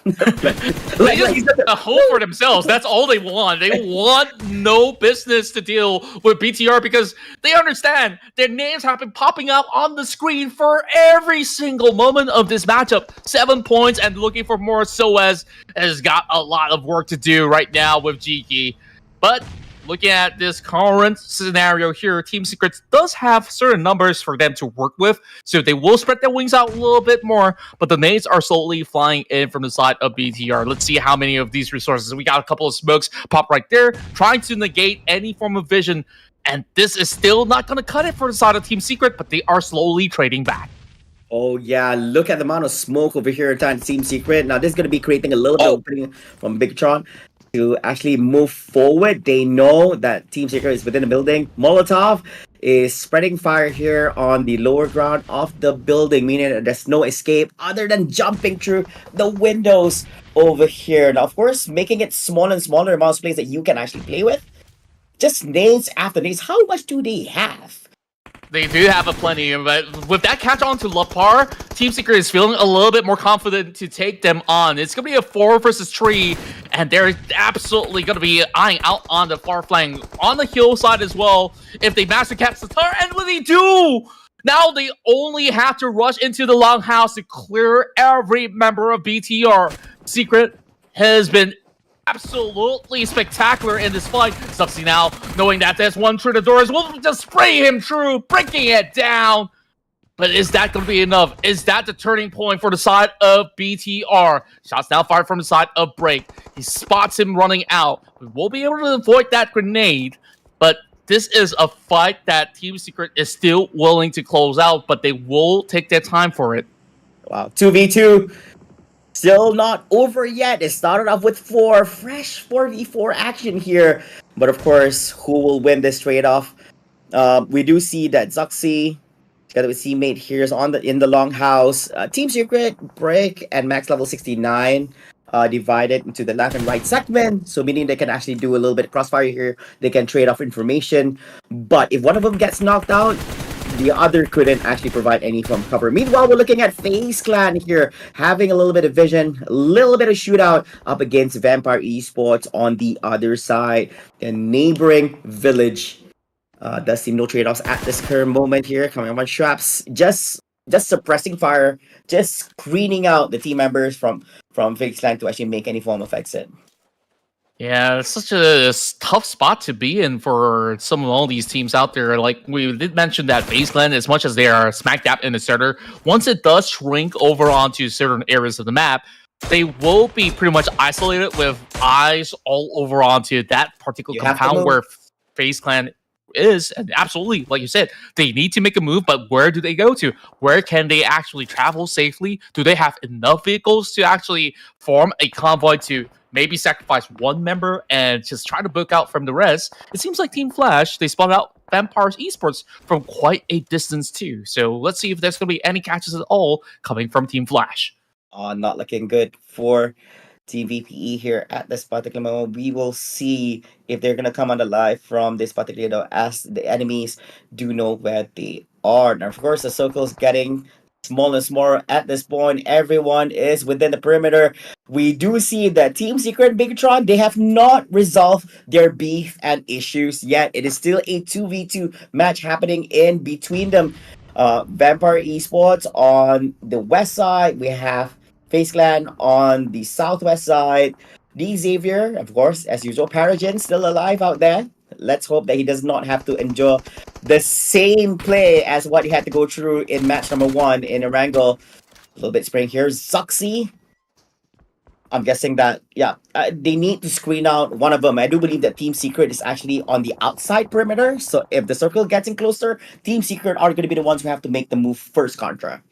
[SPEAKER 1] They just need a hole for themselves. That's all they want. They want no business to deal with BTR because they understand their names have been popping up on the screen for every single moment of this matchup. 7 points and looking for more. SOAS has got a lot of work to do right now with Jiki. But looking at this current scenario here, Team Secret does have certain numbers for them to work with, so they will spread their wings out a little bit more, but the nades are slowly flying in from the side of BTR. Let's see how many of these resources. We got a couple of smokes pop right there, trying to negate any form of vision, and this is still not going to cut it for the side of Team Secret, but they are slowly trading back.
[SPEAKER 2] Oh yeah, look at the amount of smoke over here in Team Secret. Now this is going to be creating a little bit of opening from Bigatron to actually move forward. They know that Team Secret is within the building. Molotov is spreading fire here on the lower ground of the building, meaning that there's no escape other than jumping through the windows over here. Now, of course, making it smaller and smaller amounts of plays that you can actually play with. Just nades after nades. How much do they have?
[SPEAKER 1] They do have a plenty, but with that catch on to Lapar, Team Secret is feeling a little bit more confident to take them on. It's going to be a 4 versus 3, and they're absolutely going to be eyeing out on the far flank, on the hillside as well, if they master catch the tower. And what they do, now they only have to rush into the longhouse to clear every member of BTR. Secret has been absolutely spectacular in this fight. Subsy now, knowing that there's one through the doors, will just spray him through, breaking it down. But is that going to be enough? Is that the turning point for the side of BTR? Shots now fired from the side of Break. He spots him running out. We will be able to avoid that grenade, but this is a fight that Team Secret is still willing to close out, but they will take their time for it.
[SPEAKER 2] Wow, 2v2. Still not over yet. It started off with 4 fresh 4v4 action here. But of course, who will win this trade-off? We do see that Zuxi, together with teammate here, is in the longhouse. Team Secret, Break, and max level 69 divided into the left and right segment, so meaning they can actually do a little bit of crossfire here. They can trade off information, but if one of them gets knocked out, the other couldn't actually provide any from cover. Meanwhile, we're looking at FaZe Clan here, having a little bit of vision, a little bit of shootout up against Vampire Esports on the other side. The neighboring village does seem no trade-offs at this current moment here. Coming on traps, just suppressing fire, just screening out the team members from FaZe Clan to actually make any form of exit.
[SPEAKER 1] Yeah, it's such a tough spot to be in for some of all these teams out there. Like we did mention that FaZe Clan, as much as they are smack dab in the center, once it does shrink over onto certain areas of the map, they will be pretty much isolated with eyes all over onto that particular compound where FaZe Clan is. And absolutely, like you said, they need to make a move, but where do they go to? Where can they actually travel safely? Do they have enough vehicles to actually form a convoy to maybe sacrifice one member and just try to book out from the rest? It seems like Team Flash, they spun out Vampire Esports from quite a distance too. So let's see if there's going to be any catches at all coming from Team Flash.
[SPEAKER 2] Not looking good for Team VPE here at this particular moment. We will see if they're going to come on the live from this particular, as the enemies do know where they are. Now, of course, the circle's getting smaller and smaller at this point. Everyone is within the perimeter. We do see that Team Secret and Bigatron, they have not resolved their beef and issues yet. It is still a 2v2 match happening in between them. Vampire Esports on the west side. We have FaZe Clan on the southwest side. D Xavier, of course, as usual. Paragen still alive out there. Let's hope that he does not have to endure the same play as what he had to go through in match number 1 in Erangel. A little bit spraying here. Zuxi. I'm guessing that, they need to screen out one of them. I do believe that Team Secret is actually on the outside perimeter. So if the circle gets in closer, Team Secret are going to be the ones who have to make the move first, Contra.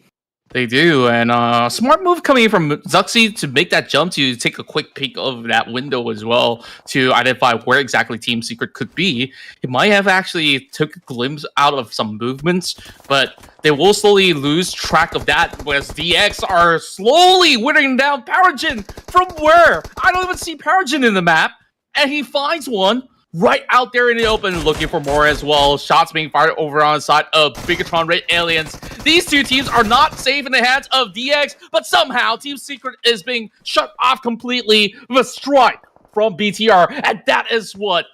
[SPEAKER 1] They do, and smart move coming in from Zuxi to make that jump to take a quick peek of that window as well to identify where exactly Team Secret could be. He might have actually took a glimpse out of some movements, but they will slowly lose track of that as DX are slowly withering down Paragen. From where? I don't even see Paragen in the map, and he finds one right out there in the open, looking for more as well. Shots being fired over on the side of Bigatron Red Aliens. These two teams are not safe in the hands of DX, but somehow Team Secret is being shut off completely with a strike from BTR. And that is what?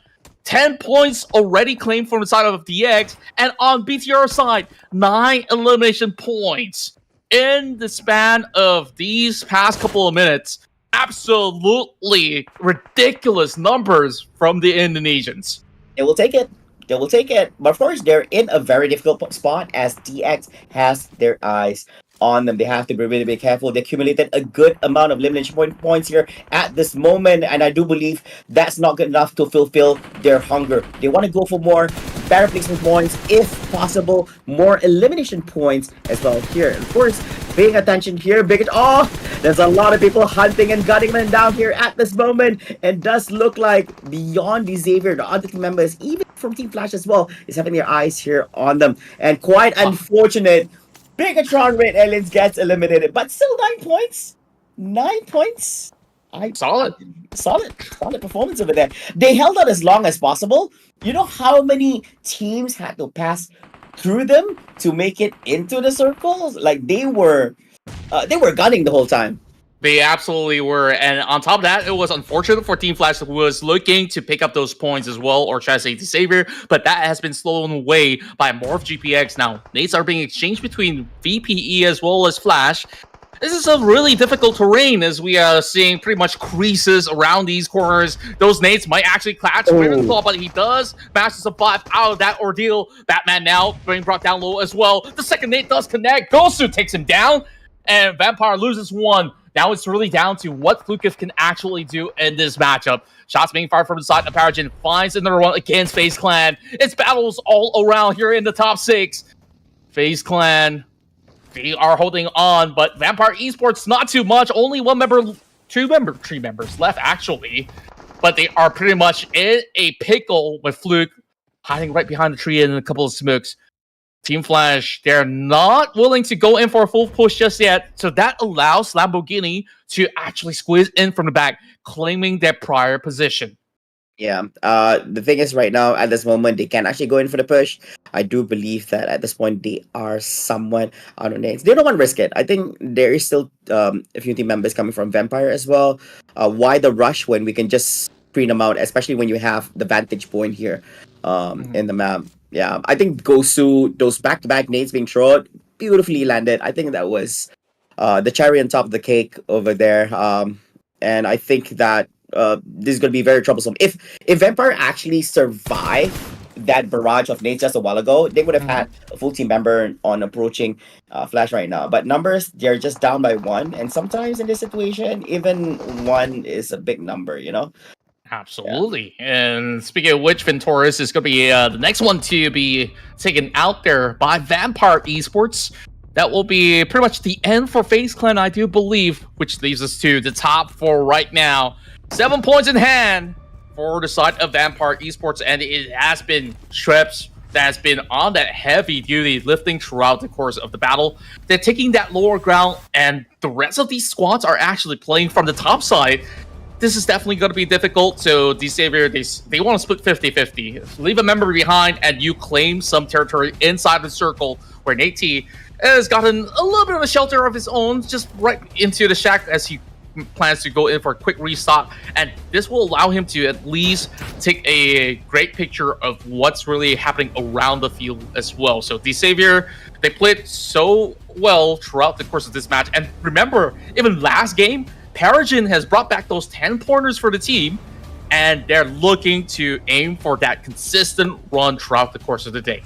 [SPEAKER 1] 10 points already claimed from the side of DX. And on BTR's side, 9 elimination points in the span of these past couple of minutes. Absolutely ridiculous numbers from the Indonesians.
[SPEAKER 2] They will take it. They will take it. But of course, they're in a very difficult spot as DX has their eyes on them. They have to be really careful. They accumulated a good amount of elimination points here at this moment, and I do believe that's not good enough to fulfill their hunger. They want to go for more better placement points, if possible, more elimination points as well here. And of course, paying attention here, there's a lot of people hunting and gutting them down here at this moment. It does look like beyond the Xavier, the other team members, even from Team Flash as well, is having their eyes here on them. And quite unfortunate, Bigatron Red Aliens gets eliminated, but still 9 points. 9 points. Solid performance over there. They held out as long as possible. You know how many teams had to pass through them to make it into the circles? Like they were gunning the whole time.
[SPEAKER 1] They absolutely were, and on top of that, it was unfortunate for Team Flash, who was looking to pick up those points as well, or try to say the Savior, but that has been slowed away by Morph GPX. Now, nades are being exchanged between VPE as well as Flash. This is a really difficult terrain as we are seeing pretty much creases around these corners. Those nades might actually catch Ravenclaw, but he does manage to survive out of that ordeal. Batman now being brought down low as well. The second nade does connect. Gosu takes him down, and Vampire loses one. Now it's really down to what Flukev can actually do in this matchup. Shots being fired from the side of Paragen, finds another one against FaZe Clan. It's battles all around here in the top 6. FaZe Clan, they are holding on, but Vampire Esports, not too much. Only three members left, actually. But they are pretty much in a pickle with Fluke hiding right behind the tree and a couple of smokes. Team Flash, they're not willing to go in for a full push just yet, so that allows Lamborghini to actually squeeze in from the back, claiming their prior position.
[SPEAKER 2] Yeah. The thing is, right now at this moment, they can actually go in for the push. I do believe that at this point they are somewhat out of names. They don't want to risk it. I think there is still a few team members coming from Vampire as well. Why the rush when we can just screen them out, especially when you have the vantage point here in the map. Yeah, I think Gosu, those back-to-back nades being thrown, beautifully landed. I think that was the cherry on top of the cake over there. And I think that this is going to be very troublesome. If Vampire actually survived that barrage of nades just a while ago, they would have had a full team member on approaching Flash right now. But numbers, they're just down by one. And sometimes in this situation, even one is a big number, you know?
[SPEAKER 1] Absolutely. Yeah. And speaking of which, Ventoris is going to be the next one to be taken out there by Vampire Esports. That will be pretty much the end for FaZe Clan, I do believe, which leaves us to the top four right now. 7 points in hand for the side of Vampire Esports, and it has been Shreps that has been on that heavy-duty lifting throughout the course of the battle. They're taking that lower ground, and the rest of these squads are actually playing from the top side. This is definitely going to be difficult, so Xavier, they want to split 50-50. Leave a member behind, and you claim some territory inside the circle, where Nate T has gotten a little bit of a shelter of his own, just right into the shack as he plans to go in for a quick restock, and this will allow him to at least take a great picture of what's really happening around the field as well. So Xavier, they played so well throughout the course of this match, and remember, even last game, Peregrine has brought back those 10 pointers for the team, and they're looking to aim for that consistent run throughout the course of the day.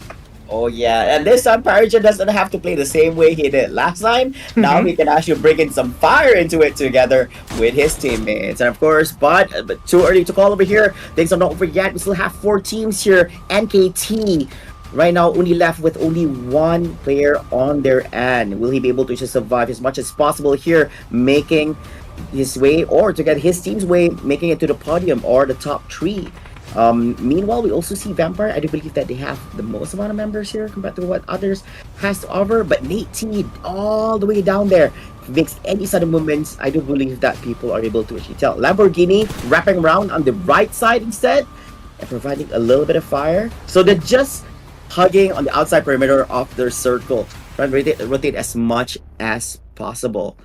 [SPEAKER 2] Oh yeah, and this time Peregrine doesn't have to play the same way he did last time. Now he can actually bring in some fire into it together with his teammates. And of course, but too early to call over here. Things are not over yet. We still have 4 teams here. NKT right now only left with only 1 player on their end. Will he be able to just survive as much as possible here, making his way, or to get his team's way, making it to the podium or the top 3? Meanwhile, we also see Vampire. I do believe that they have the most amount of members here compared to what others has to offer. But Nate T all the way down there makes any sudden movements. I do believe that people are able to actually tell. Lamborghini wrapping around on the right side instead and providing a little bit of fire. So they're just hugging on the outside perimeter of their circle, trying to rotate as much as possible.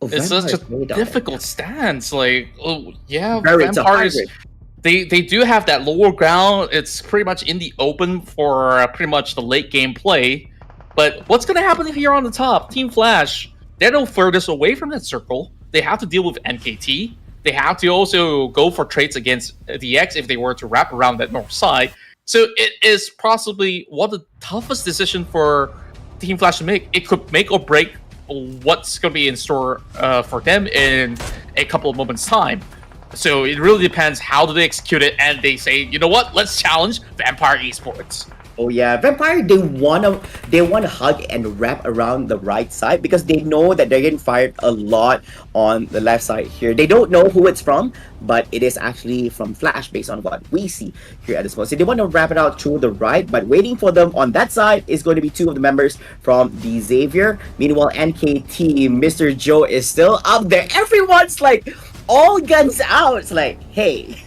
[SPEAKER 2] Oh,
[SPEAKER 1] it's such a difficult stance. Like, oh yeah,
[SPEAKER 2] very
[SPEAKER 1] Vampires. They do have that lower ground. It's pretty much in the open for pretty much the late game play. But what's going to happen if you're on the top? Team Flash, they're no furthest away from that circle. They have to deal with NKT. They have to also go for trades against DX if they were to wrap around that north side. So it is possibly one of the toughest decisions for Team Flash to make. It could make or break what's going to be in store for them in a couple of moments' time. So it really depends how do they execute it, and they say, you know what, let's challenge Vampire Esports.
[SPEAKER 2] Oh yeah, Vampire, they wanna hug and wrap around the right side because they know that they're getting fired a lot on the left side here. They don't know who it's from, but it is actually from Flash based on what we see here at this point. So they want to wrap it out through the right, but waiting for them on that side is going to be 2 of the members from the Xavier. Meanwhile, NKT, Mr. Joe is still up there. Everyone's like all guns out. It's like, hey.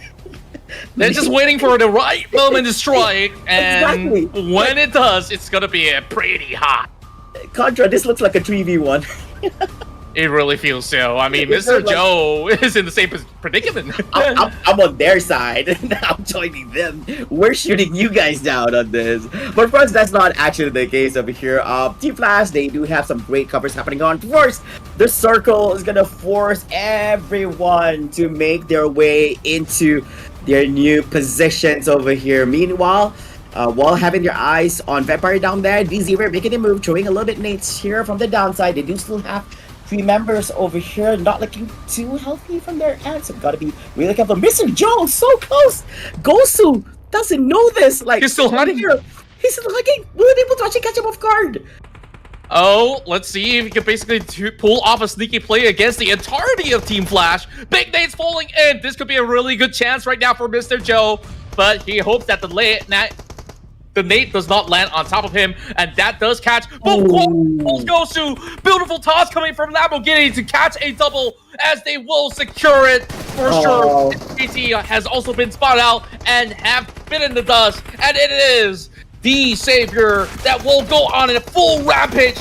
[SPEAKER 1] They're just waiting for the right moment to strike, and exactly. When it does, it's gonna be pretty hot.
[SPEAKER 2] Contra, this looks like a 3v1.
[SPEAKER 1] It really feels so. I mean, Mr. Joe is in the same predicament.
[SPEAKER 2] I'm on their side, and I'm joining them. We're shooting you guys down on this. But of course, that's not actually the case over here. Team Flash, they do have some great covers happening on. Of course, the circle is gonna force everyone to make their way into their new positions over here. Meanwhile, while having their eyes on Vampire down there, DZ making a move, throwing a little bit nades here from the downside. They do still have 3 members over here, not looking too healthy from their end, so gotta be really careful. Mr. Jones, so close! Gosu doesn't know this. Like,
[SPEAKER 1] he's still hiding
[SPEAKER 2] here. He's still hugging. We were able to actually catch him off guard.
[SPEAKER 1] Oh, let's see if he can basically pull off a sneaky play against the entirety of Team Flash. Big nades falling in. This could be a really good chance right now for Mr. Joe, but he hopes that the the nade does not land on top of him, and that does catch. Both goes to beautiful toss coming from Lamborghini to catch a double, as they will secure it for sure. KT has also been spotted out and have been in the dust, and it is the Savior that will go on in a full rampage,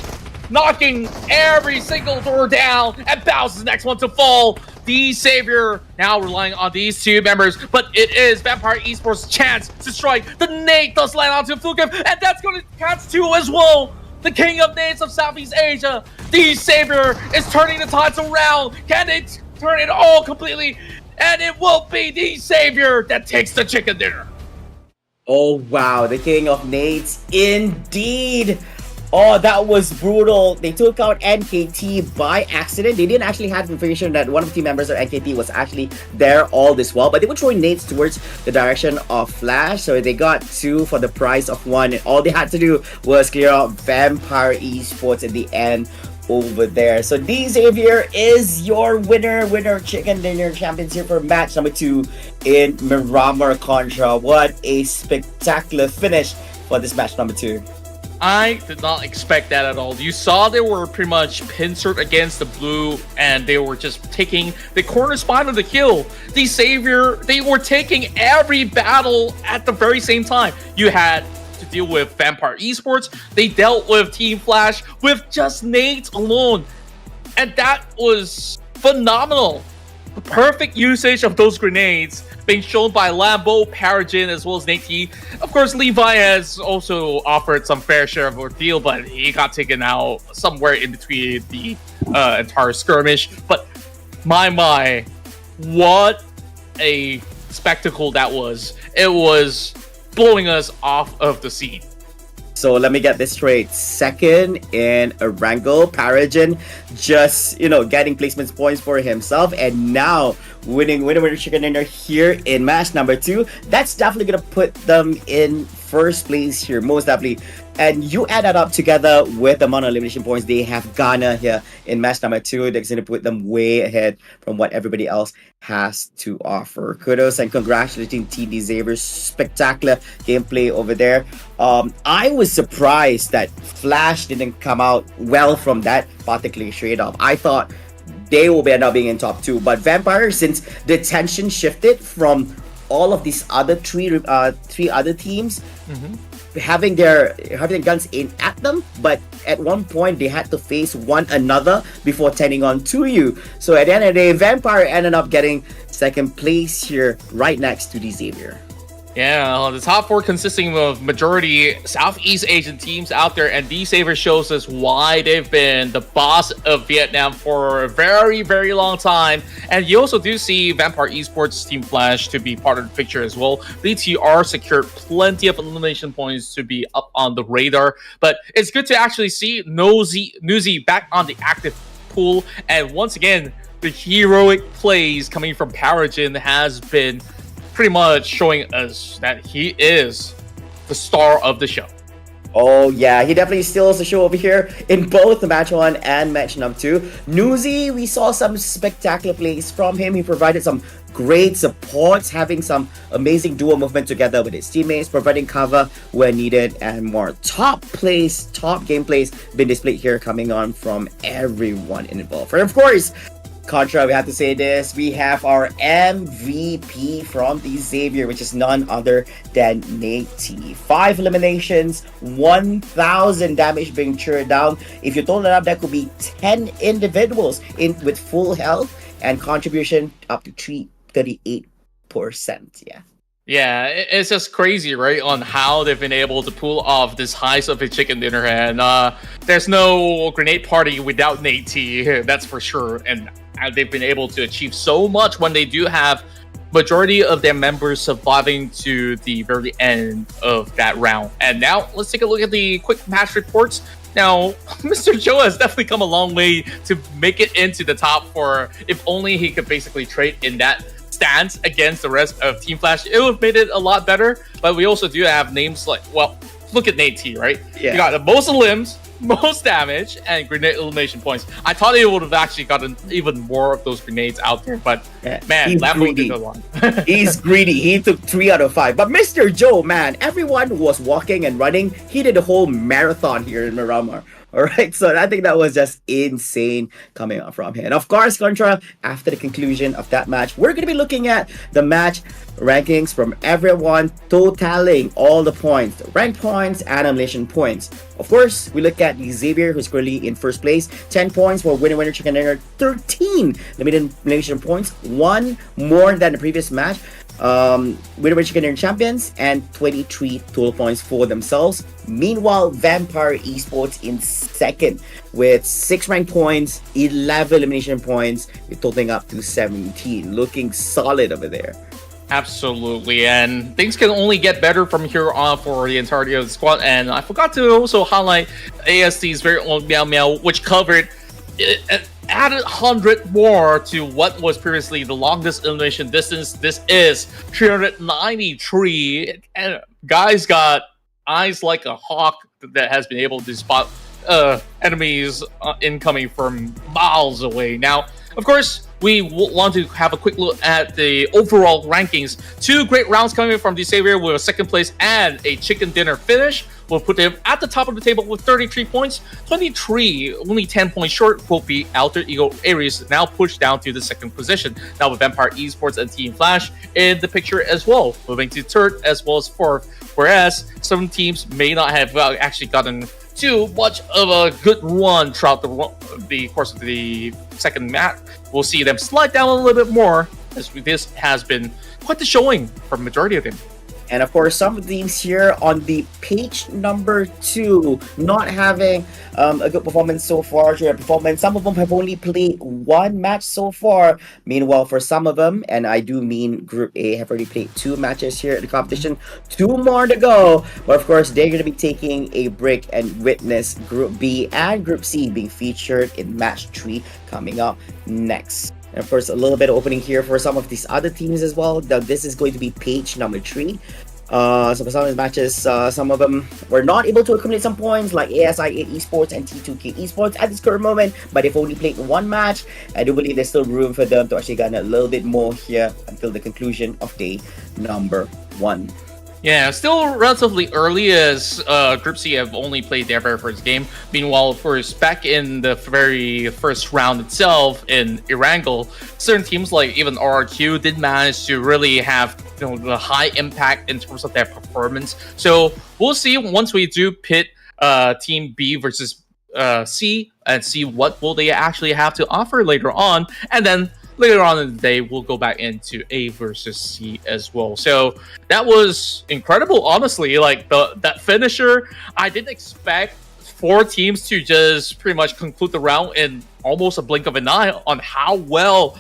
[SPEAKER 1] knocking every single door down, and Bowser's the next one to fall. The Savior now relying on these two members, but it is Vampire Esports' chance to strike. The nade does land onto Flukev, and that's going to catch two as well. The king of nades of Southeast Asia, the Savior, is turning the tides around. Can they turn it all completely? And it will be the Savior that takes the chicken dinner.
[SPEAKER 2] Oh wow, the king of nades indeed. Oh, that was brutal. They took out NKT by accident. They didn't actually have information that one of the team members of NKT was actually there all this while, but they were throwing nades towards the direction of Flash, so they got 2 for the price of 1, and all they had to do was clear out Vampire Esports at the end over there. So the Xavier is your winner chicken dinner champions here for match number 2 in Miramar Contra. What a spectacular finish for this match number 2.
[SPEAKER 1] I did not expect that at all. You saw they were pretty much pincered against the blue, and they were just taking the corner spot of the kill. The Savior, they were taking every battle at the very same time. You had to deal with Vampire Esports. They dealt with Team Flash with just nades alone, and that was phenomenal. The perfect usage of those grenades being shown by Lambo, Paragon, as well as Nate. Of course, Levi has also offered some fair share of ordeal, but he got taken out somewhere in between the entire skirmish. But my, what a spectacle that was. It was blowing us off of the scene.
[SPEAKER 2] So let me get this straight. Second in Erangel, Paragon just, getting placements points for himself, and now winning winner chicken dinner here in match number 2. That's definitely gonna put them in first place here, most definitely. And you add that up together with the amount of elimination points they have garnered here in match number 2, that's going to put them way ahead from what everybody else has to offer. Kudos and congratulating Team Xavier's spectacular gameplay over there. I was surprised that Flash didn't come out well from that particular trade-off. I thought they will end up being in top 2, but Vampire, since the tension shifted from all of these other three other teams, having their guns aimed at them, but at one point they had to face one another before turning on to you. So at the end of the day, Vampire ended up getting second place here, right next to the Xavier.
[SPEAKER 1] Yeah, the top 4 consisting of majority Southeast Asian teams out there, and the Savior shows us why they've been the boss of Vietnam for a very, very long time. And you also do see Vampire Esports Team Flash to be part of the picture as well. VTR secured plenty of elimination points to be up on the radar, but it's good to actually see Newsy back on the active pool. And once again, the heroic plays coming from Paragon has been pretty much showing us that he is the star of the show.
[SPEAKER 2] Oh yeah, he definitely steals the show over here in both the match 1 and match number 2. Newsy, we saw some spectacular plays from him. He provided some great supports, having some amazing duo movement together with his teammates, providing cover where needed, and more. Top gameplays been displayed here, coming on from everyone involved. And of course, Contra, we have to say this, we have our MVP from the Xavier, which is none other than Nate. 5 eliminations, 1,000 damage being churned down. If you total it up, that could be 10 individuals with full health, and contribution up to 38%.
[SPEAKER 1] Yeah, it's just crazy, right, on how they've been able to pull off this heist of a chicken dinner. And there's no grenade party without Nate T, that's for sure. And they've been able to achieve so much when they do have majority of their members surviving to the very end of that round. And now let's take a look at the quick match reports. Now, Mr. Joe has definitely come a long way to make it into the top 4. If only he could basically trade in that stance against the rest of Team Flash, it would have made it a lot better. But we also do have names like, well, look at Nate T, right?
[SPEAKER 2] Yeah.
[SPEAKER 1] You got the most limbs, most damage, and grenade elimination points. I thought he would have actually gotten even more of those grenades out there, but man,
[SPEAKER 2] he's
[SPEAKER 1] Lambo
[SPEAKER 2] greedy.
[SPEAKER 1] did a lot.
[SPEAKER 2] He's greedy. He took 3 out of 5. But Mr. Joe, man, everyone was walking and running. He did a whole marathon here in Miramar. All right, so I think that was just insane coming out from him. And of course, Contra, after the conclusion of that match, we're going to be looking at the match rankings from everyone, totaling all the points, the rank points and elimination points. Of course, we look at Xavier, who's currently in first place, 10 points for winner, chicken dinner, 13 elimination points, 1 more than the previous match. Winner chicken dinner champions, and 23 total points for themselves. Meanwhile, Vampire Esports in second with 6 rank points, 11 elimination points, totaling up to 17. Looking solid over there.
[SPEAKER 1] Absolutely, and things can only get better from here on for the entirety of the squad. And I forgot to also highlight ASD's very own Meow Meow, which covered added 100 more to what was previously the longest elimination distance. This is 393, and guys got eyes like a hawk that has been able to spot enemies incoming from miles away. Now, of course, we want to have a quick look at the overall rankings. 2 great rounds coming from Xavier with a second place and a chicken dinner finish. We'll put him at the top of the table with 33 points. 23, only 10 points short, will be Alter Ego Aries, now pushed down to the second position. Now with Vampire Esports and Team Flash in the picture as well, moving to third as well as fourth. Whereas some teams may not have actually gotten too much of a good run throughout the course of the second match. We'll see them slide down a little bit more, as this has been quite the showing for the majority of them.
[SPEAKER 2] And of course, some of these here on the page number 2, not having a good performance so far. Some of them have only played 1 match so far. Meanwhile, for some of them, and I do mean Group A, have already played 2 matches here at the competition. 2 more to go. But of course, they're going to be taking a break and witness Group B and Group C being featured in Match 3 coming up next. And of course, a little bit of opening here for some of these other teams as well. Now, this is going to be page number 3. So for some of these matches, some of them were not able to accumulate some points, like ASI8 Esports and T2K Esports at this current moment, but they've only played 1 match. I do believe there's still room for them to actually get a little bit more here until the conclusion of day number 1.
[SPEAKER 1] Yeah, still relatively early, as Group C have only played their very first game. Meanwhile, of course, back in the very first round itself in Erangel, certain teams like even RRQ did manage to really have the high impact in terms of their performance. So we'll see once we do pit Team B versus C and see what will they actually have to offer later on, and then later on in the day, we'll go back into A versus C as well. So that was incredible, honestly. Like that finisher, I didn't expect 4 teams to just pretty much conclude the round in almost a blink of an eye on how well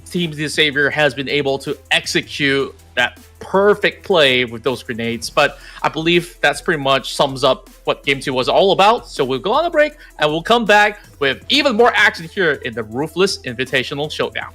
[SPEAKER 1] Team Xavier has been able to execute that perfect play with those grenades. But I believe that's pretty much sums up what Game 2 was all about. So we'll go on a break and we'll come back with even more action here in the Ruthless Invitational Showdown.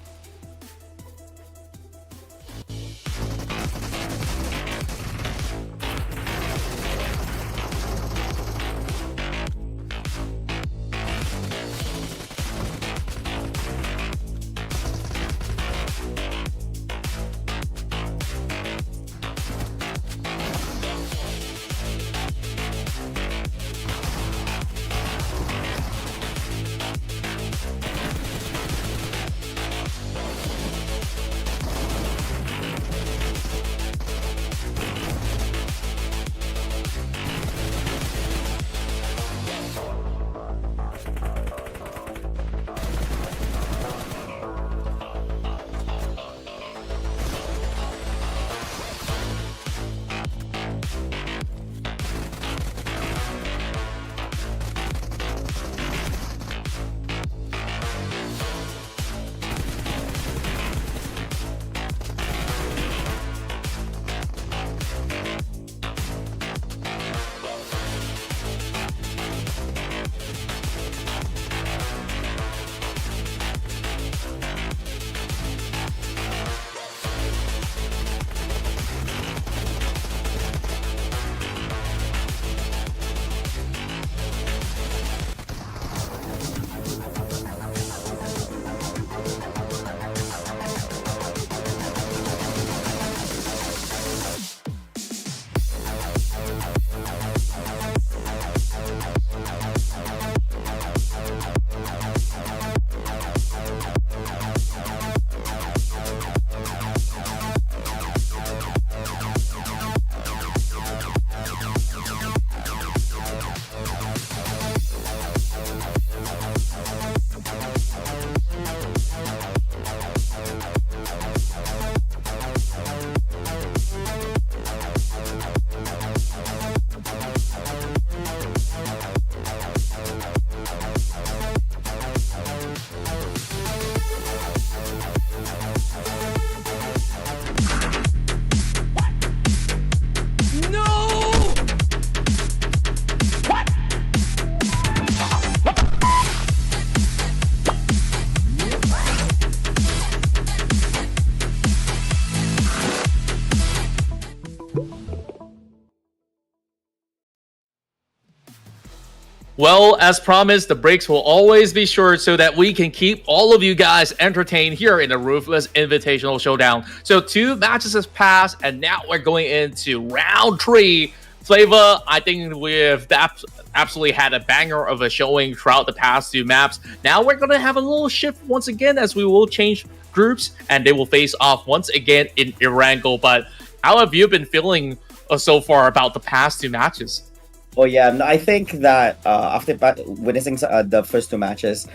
[SPEAKER 1] Well, as promised, the breaks will always be short so that we can keep all of you guys entertained here in the Ruthless Invitational Showdown. So 2 matches has passed, and now we're going into round 3. Flavor, I think we've absolutely had a banger of a showing throughout the past 2 maps. Now we're going to have a little shift once again as we will change groups, and they will face off once again in Erangel. But how have you been feeling so far about the past 2 matches?
[SPEAKER 2] Oh yeah, I think that after witnessing the first 2 matches,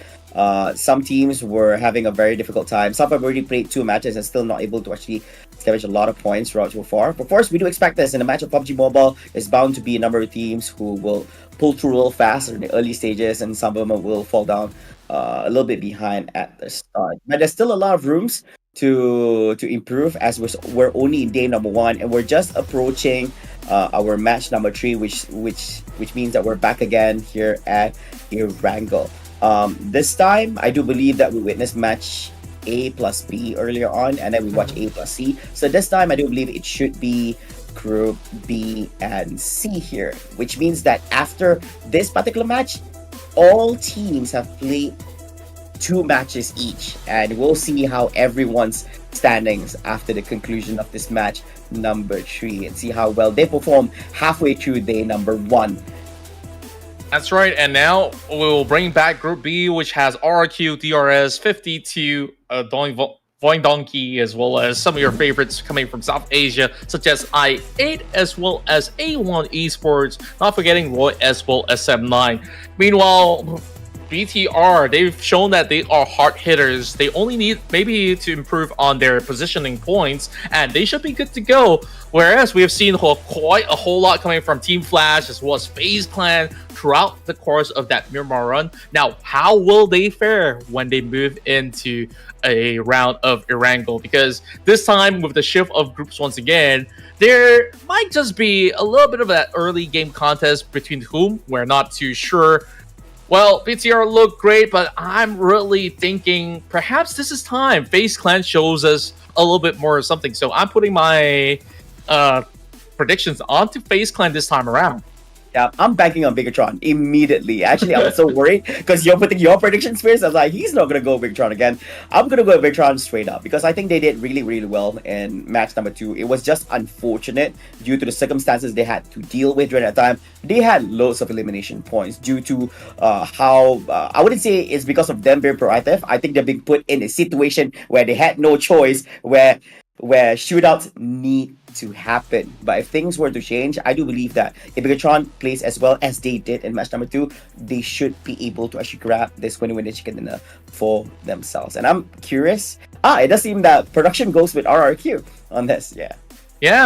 [SPEAKER 2] some teams were having a very difficult time. Some have already played 2 matches and still not able to actually scavenge a lot of points throughout so far. Of course, we do expect this in a match of PUBG Mobile. There's bound to be a number of teams who will pull through real fast in the early stages, and some of them will fall down a little bit behind at the start. But there's still a lot of rooms to improve, as we're only in day number 1 and we're just approaching our match number 3, which means that we're back again here at Erangel. This time I do believe that we witnessed match A plus B earlier on, and then we watch A plus C. So this time I do believe it should be group B and C here, which means that after this particular match, all teams have played 2 matches each, and we'll see how everyone's standings after the conclusion of this match number 3 and see how well they perform halfway through day number 1.
[SPEAKER 1] That's right, and now we'll bring back Group B, which has RRQ, DRS, 52, Voing Donkey, as well as some of your favorites coming from South Asia, such as I8, as well as A1 Esports, not forgetting Roy as well as 79. Meanwhile, BTR, they've shown that they are hard hitters. They only need maybe to improve on their positioning points, and they should be good to go. Whereas we have seen quite a whole lot coming from Team Flash as well as FaZe Clan throughout the course of that Miramar run. Now, how will they fare when they move into a round of Erangel? Because this time, with the shift of groups once again, there might just be a little bit of that early game contest between whom we're not too sure. Well, BTR look great, but I'm really thinking perhaps this is time FaZe Clan shows us a little bit more of something. So I'm putting my predictions onto FaZe Clan this time around.
[SPEAKER 2] Yeah, I'm banking on Bigatron immediately. Actually, I was so worried because you're putting your predictions first. I was like, he's not going to go Bigatron again. I'm going to go Bigatron straight up because I think they did really, really well in match number 2. It was just unfortunate due to the circumstances they had to deal with during that time. They had loads of elimination points due to how, I wouldn't say it's because of them being proactive. I think they're being put in a situation where they had no choice, where shootouts need to happen. But if things were to change, I do believe that if Bigatron plays as well as they did in match number 2, they should be able to actually grab this winner chicken dinner for themselves. And I'm curious. It does seem that production goes with RRQ on this.
[SPEAKER 1] Yeah,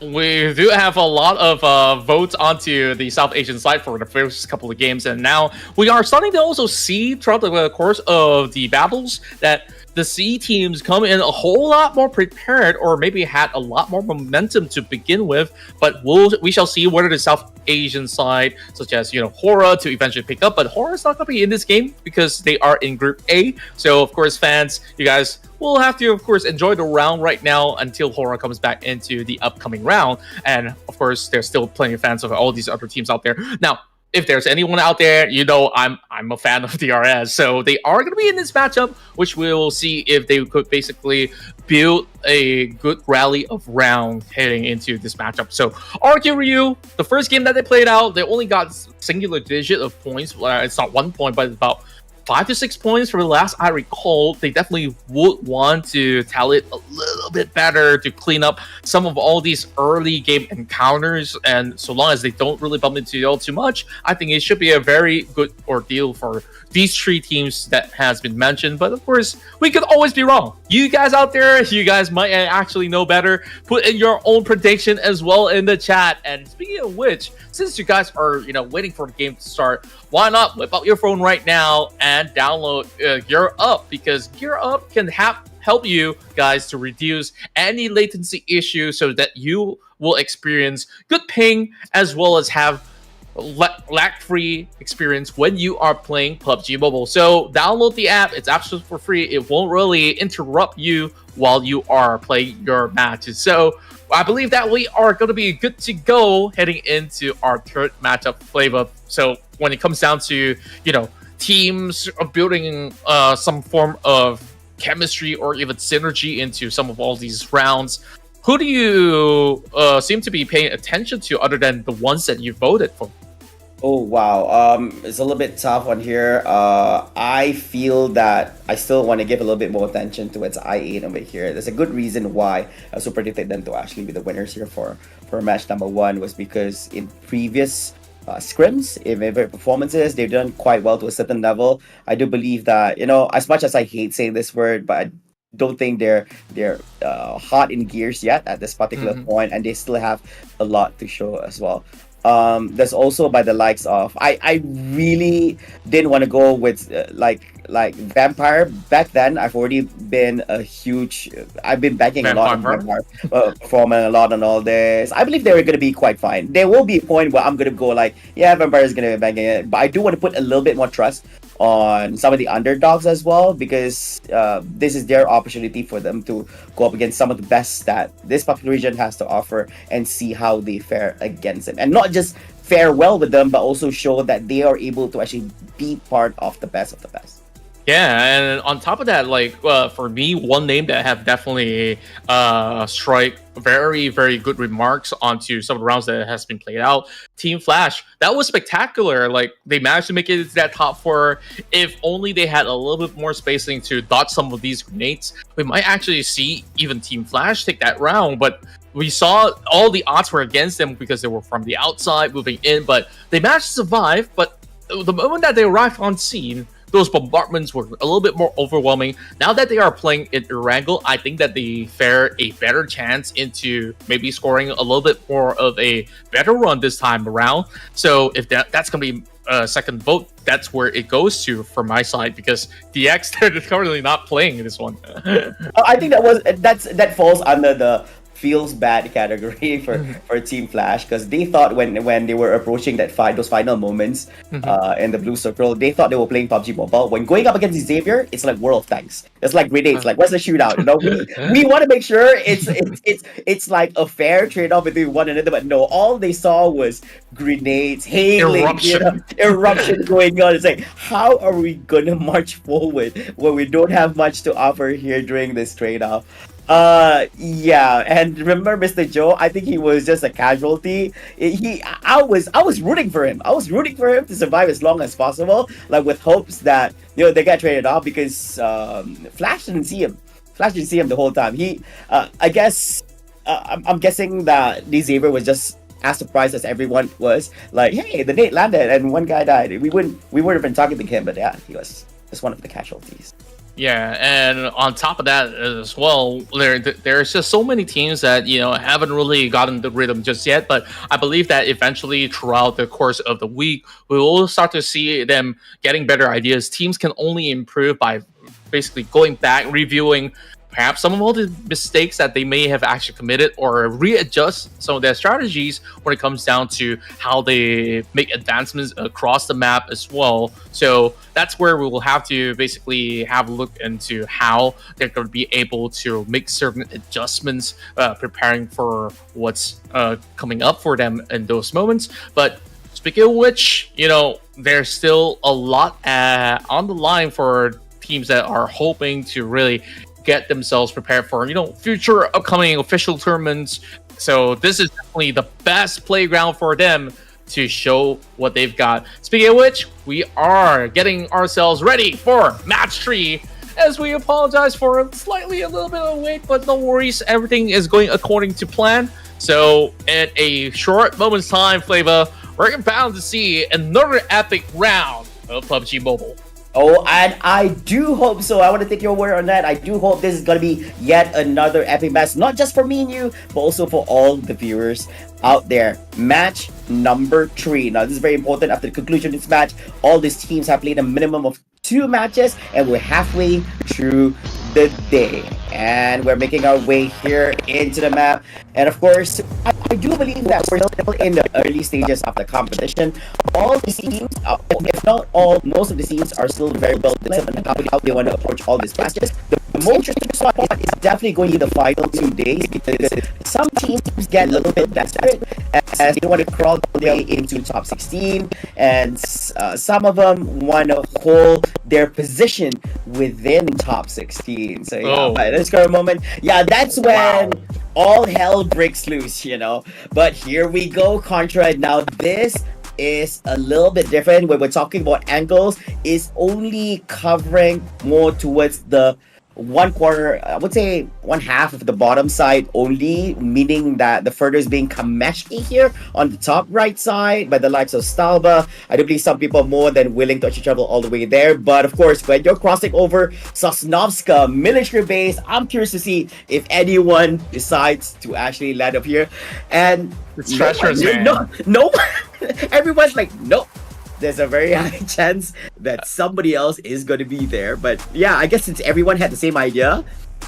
[SPEAKER 1] we do have a lot of votes onto the South Asian side for the first couple of games, and now we are starting to also see throughout the course of the battles that the C teams come in a whole lot more prepared, or maybe had a lot more momentum to begin with. But we shall see whether the South Asian side, such as HORAA, to eventually pick up. But HORAA's not going to be in this game because they are in Group A. So of course, fans, you guys will have to, of course, enjoy the round right now until HORAA comes back into the upcoming round. And of course, there's still plenty of fans of all these other teams out there. Now, if there's anyone out there, I'm a fan of DRS. So they are going to be in this matchup, which we will see if they could basically build a good rally of round heading into this matchup. So RQ Ryu, the first game that they played out, they only got singular digit of points. It's not 1 point, but about 5 to 6 points from the last I recall. They definitely would want to tally it a little bit better to clean up some of all these early game encounters. And so long as they don't really bump into y'all too much, I think it should be a very good ordeal for these 3 teams that has been mentioned. But of course, we could always be wrong. You guys out there, you guys might actually know better. Put in your own prediction as well in the chat. And speaking of which, since you guys are waiting for the game to start, why not whip out your phone right now and download GearUP, because GearUP can help you guys to reduce any latency issues so that you will experience good ping as well as have lag-free experience when you are playing PUBG Mobile. So download the app. It's absolutely for free. It won't really interrupt you while you are playing your matches. So I believe that we are going to be good to go heading into our third matchup flavor. So when it comes down to, teams are building some form of chemistry or even synergy into some of all these rounds, who do you seem to be paying attention to other than the ones that you voted for?
[SPEAKER 2] Oh wow, it's a little bit tough one here. I feel that I still want to give a little bit more attention towards I8 over here. There's a good reason why I also predicted them to actually be the winners here for match number 1 was because in previous scrims, in their performances, they've done quite well to a certain level. I do believe that, as much as I hate saying this word, but I don't think they're hot in gears yet at this particular point, and they still have a lot to show as well. There's also by the likes of I really didn't want to go with like Vampire back then. I've already been I've been backing a lot on Vampire performing a lot on all this. I believe they were going to be quite fine. There will be a point where I'm going to go like, yeah, Vampire is going to be backing it, but I do want to put a little bit more trust on some of the underdogs as well, because this is their opportunity for them to go up against some of the best that this particular region has to offer and see how they fare against it, and not just fare well with them, but also show that they are able to actually be part of the best of the best.
[SPEAKER 1] Yeah, and on top of that, for me, one name that have definitely strike very, very good remarks onto some of the rounds that has been played out. Team Flash, that was spectacular. Like, they managed to make it into that top 4. If only they had a little bit more spacing to dodge some of these grenades, we might actually see even Team Flash take that round. But we saw all the odds were against them because they were from the outside moving in, but they managed to survive. But the moment that they arrived on scene, those bombardments were a little bit more overwhelming. Now that they are playing in Erangel, I think that they fare a better chance into maybe scoring a little bit more of a better run this time around. So if that's going to be a second vote, that's where it goes to from my side, because DX, they're currently not playing this one.
[SPEAKER 2] I think that falls under the feels bad category for Team Flash, because they thought when they were approaching those final moments in the blue circle, they thought they were playing PUBG Mobile. When going up against Xavier, it's like World of Tanks. It's like grenades. Like, what's the shootout? We want to make sure it's like a fair trade-off between one another, but no, all they saw was grenades, hailing, eruption going on. It's like, how are we gonna march forward when we don't have much to offer here during this trade-off? Yeah, and remember Mr. Joe, I think he was just a casualty. I was rooting for him. I was rooting for him to survive as long as possible, like with hopes that they got traded off, because Flash didn't see him. Flash didn't see him the whole time. I guess I'm guessing that Xavier was just as surprised as everyone was. Like, hey, the nade landed and one guy died. We wouldn't have been targeting him, but yeah, he was just one of the casualties.
[SPEAKER 1] Yeah, and on top of that as well, there's just so many teams that haven't really gotten the rhythm just yet. But I believe that eventually, throughout the course of the week, we will start to see them getting better ideas. Teams can only improve by basically going back, reviewing perhaps some of all the mistakes that they may have actually committed, or readjust some of their strategies when it comes down to how they make advancements across the map as well. So that's where we will have to basically have a look into how they're going to be able to make certain adjustments, preparing for what's coming up for them in those moments. But speaking of which, there's still a lot on the line for teams that are hoping to really get themselves prepared for future upcoming official tournaments. So this is definitely the best playground for them to show what they've got. Speaking of which, we are getting ourselves ready for match 3, as we apologize for a little bit of wait, but no worries, everything is going according to plan. So in a short moment's time, Flavor, we're bound to see another epic round of PUBG Mobile.
[SPEAKER 2] Oh, and I do hope so. I want to take your word on that. I do hope this is going to be yet another epic match, not just for me and you, but also for all the viewers out there. Match number 3. Now, this is very important. After the conclusion of this match, all these teams have played a minimum of 2 matches, and we're halfway through the day. And we're making our way here into the map. And of course, I do believe that we're still in the early stages of the competition. All the teams, if not all, most of the teams are still very well determined on how they want to approach all these matches. The the most interesting spot is definitely going to be the final 2 days because some teams get a little bit desperate as they want to crawl their way into top 16, and some of them want to hold their position within top 16. So yeah, but let's go a moment. Yeah, that's when all hell breaks loose, you know. But here we go, Contra. Now this is a little bit different. When we're talking about angles, is only covering more towards the 1/4, I would say 1/2 of the bottom side only, meaning that the further is being kameshki here on the top right side by the likes of Stalba. I do believe some people are more than willing to actually travel all the way there, but of course when you're crossing over Sosnovska military base, I'm curious to see if anyone decides to actually land up here. And
[SPEAKER 1] it's treacherous, man.
[SPEAKER 2] No, everyone's like, nope. There's a very high chance that somebody else is going to be there. But yeah, I guess since everyone had the same idea,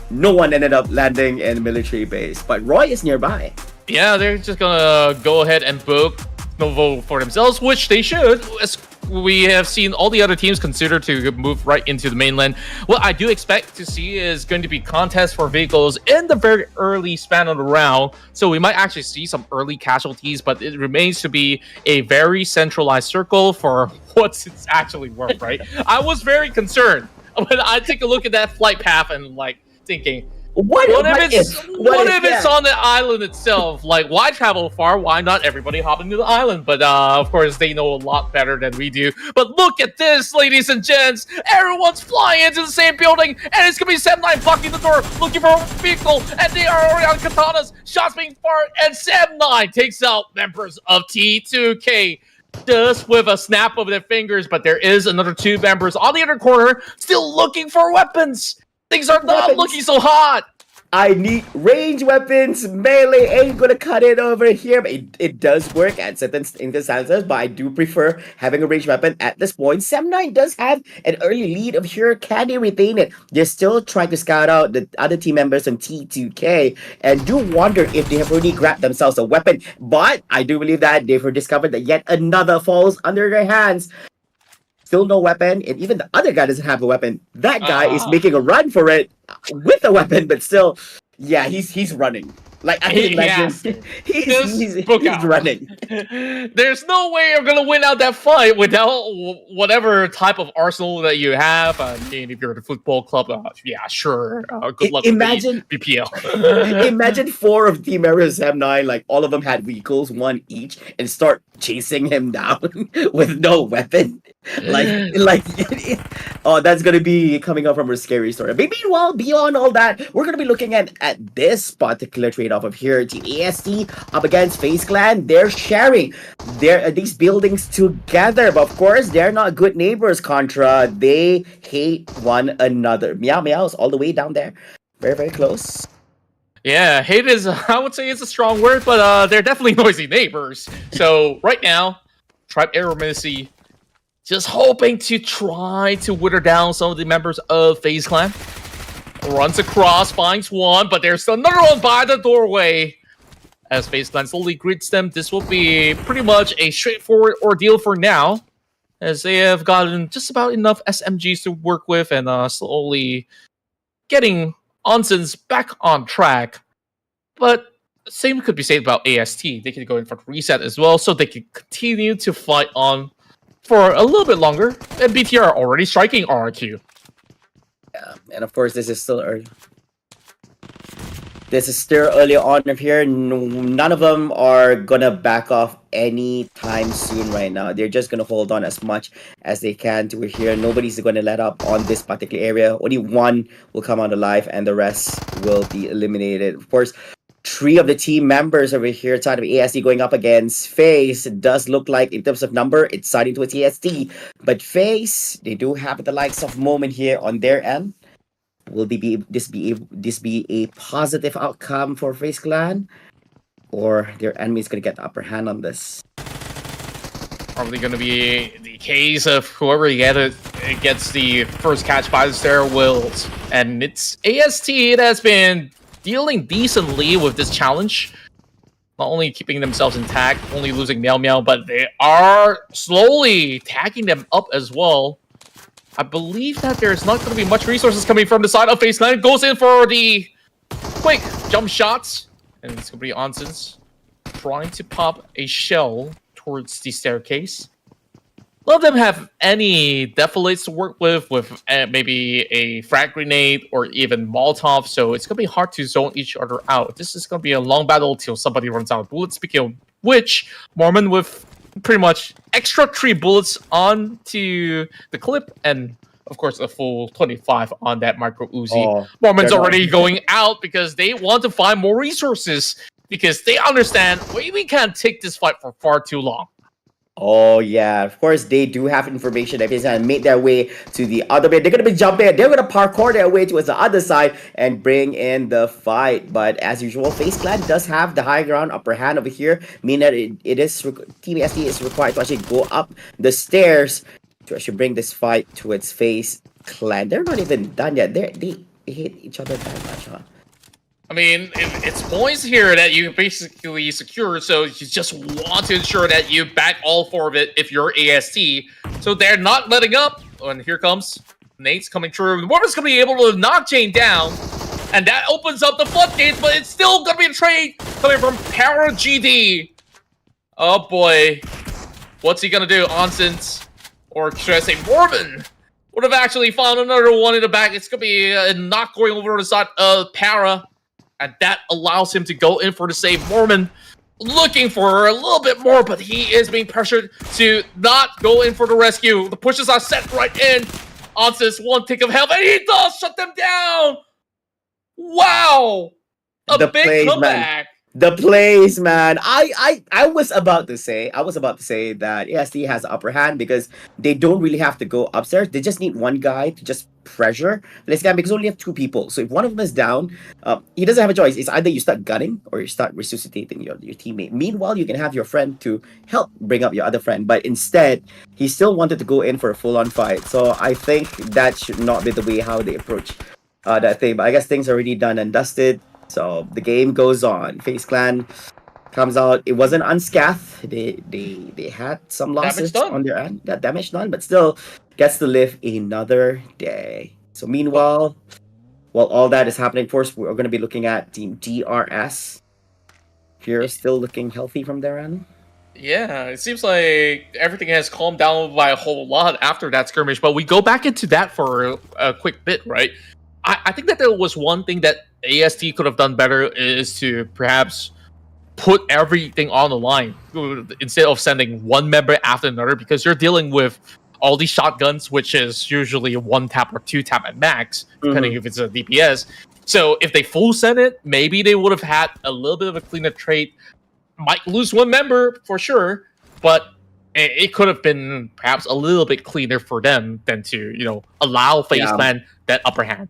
[SPEAKER 2] no one ended up landing in a military base. But Roy is nearby.
[SPEAKER 1] Yeah, they're just gonna go ahead and book Novo for themselves, which they should. As we have seen all the other teams consider to move right into the mainland. What I do expect to see is going to be contests for vehicles in the very early span of the round. So we might actually see some early casualties, but it remains to be a very centralized circle for what's it's actually worth, right? I was very concerned when I take a look at that flight path and like thinking, what if it's on the island itself? Like, why travel far? Why not everybody hop into the island? But of course, they know a lot better than we do. But look at this, ladies and gents. Everyone's flying into the same building, and it's going to be Sam9 blocking the door, looking for a vehicle, and they are already on katanas. Shots being fired, and Sam9 takes out members of T2K. Just with a snap of their fingers, but there is another 2 members on the other corner still looking for weapons. Things are not looking so hot.
[SPEAKER 2] I need range weapons. Melee ain't gonna cut it over here. But it does work at certain instances, but I do prefer having a range weapon at this point. Sam9 does have an early lead of here. Can they retain it? They're still trying to scout out the other team members on T2K and do wonder if they have already grabbed themselves a weapon. But I do believe that they've discovered that yet another falls under their hands. Still no weapon, and even the other guy doesn't have a weapon. That guy is making a run for it with a weapon, but still, yeah, he's running. Like I can imagine, he's running.
[SPEAKER 1] There's no way you're gonna win out that fight without whatever type of arsenal that you have. I mean, if you're at a football club, yeah, sure. Good luck.
[SPEAKER 2] Imagine
[SPEAKER 1] with the BPL.
[SPEAKER 2] Imagine 4 of Team Ares M9, like all of them had vehicles, 1 each, and start chasing him down with no weapon. Oh, that's gonna be coming up from a scary story. But meanwhile, beyond all that, we're gonna be looking at this particular trade-off of here. Team AST up against FaZe Clan. They're sharing these buildings together, but of course, they're not good neighbors. Contra, they hate one another. Meow Meow's all the way down there, very very close.
[SPEAKER 1] Yeah, hate is I would say it's a strong word, but they're definitely noisy neighbors. So right now, Tribe Aeromancy just hoping to try to wither down some of the members of FaZe Clan. Runs across, finds one, but there's another one by the doorway. As FaZe Clan slowly greets them, this will be pretty much a straightforward ordeal for now, as they have gotten just about enough SMGs to work with and slowly getting Onsens back on track. But same could be said about AST. They can go in for reset as well, so they can continue to fight on for a little bit longer. And BTR already striking RRQ.
[SPEAKER 2] Yeah, and of course, this is still early. This is still early on of here. None of them are gonna back off anytime soon right now. They're just gonna hold on as much as they can to here. Nobody's gonna let up on this particular area. Only 1 will come out alive, and the rest will be eliminated. Of course, 3 of the team members over here, side of AST going up against FaZe. It does look like, in terms of number, it's siding towards AST. But FaZe, they do have the likes of Moment here on their end. Will this be a positive outcome for FaZe Clan, or their enemy is gonna get the upper hand on this?
[SPEAKER 1] Probably gonna be the case of whoever gets the first catch by the stairwells, and it's AST that has been dealing decently with this challenge. Not only keeping themselves intact, only losing Meow Meow, but they are slowly tagging them up as well. I believe that there's not going to be much resources coming from the side of FaceClan. Goes in for the quick jump shots. And it's going to be Onsens trying to pop a shell towards the staircase. None of them have any defilates to work with maybe a frag grenade or even Molotov, so it's going to be hard to zone each other out. This is going to be a long battle till somebody runs out of bullets. Speaking of which, Mormon with pretty much extra 3 bullets onto the clip, and of course a full 25 on that micro Uzi.
[SPEAKER 2] Oh,
[SPEAKER 1] Mormon's already going out because they want to find more resources, because they understand we can't take this fight for far too long.
[SPEAKER 2] Oh yeah, of course they do have information that FaceClan made their way to the other bit. They're gonna be jumping, they're gonna parkour their way towards the other side and bring in the fight. But as usual, FaceClan does have the high ground upper hand over here, meaning that Team SD is required to actually go up the stairs to actually bring this fight to its FaceClan. They're not even done yet. They hate each other that much, huh?
[SPEAKER 1] I mean, it's points here that you basically secure, so you just want to ensure that you back all 4 of it if you're AST. So they're not letting up. And here comes Nate's coming through. Mormon's going to be able to knock Jane down. And that opens up the floodgates, but it's still going to be a trade coming from Para GD. Oh boy. What's he going to do? Onsens, or should I say Mormon, would have actually found another one in the back. It's going to be a knock going over the side of Para. And that allows him to go in for the save. Mormon looking for a little bit more, but he is being pressured to not go in for the rescue. The pushes are set right in. Onsens 1 tick of health, and he does shut them down. Wow. A big comeback.
[SPEAKER 2] The plays, man. I was about to say that ASD has the upper hand because they don't really have to go upstairs. They just need one guy to just pressure this guy, because they only have 2 people. So if one of them is down, he doesn't have a choice. It's either you start gunning or you start resuscitating your teammate. Meanwhile, you can have your friend to help bring up your other friend. But instead, he still wanted to go in for a full-on fight. So I think that should not be the way how they approach that thing. But I guess things are already done and dusted. So the game goes on. FaceClan comes out. It wasn't unscathed. They had some losses on their end. Got damage done, but still gets to live another day. So meanwhile, while all that is happening, of course, we're going to be looking at Team DRS. Here, still looking healthy from their end.
[SPEAKER 1] Yeah, it seems like everything has calmed down by a whole lot after that skirmish. But we go back into that for a quick bit, right? I think that there was one thing that AST could have done better is to perhaps put everything on the line instead of sending one member after another, because you're dealing with all these shotguns, which is usually 1 tap or 2 tap at max, depending if it's a DPS. So if they full send it, maybe they would have had a little bit of a cleaner trade. Might lose 1 member for sure, but it could have been perhaps a little bit cleaner for them than to, allow FaceClan that upper hand.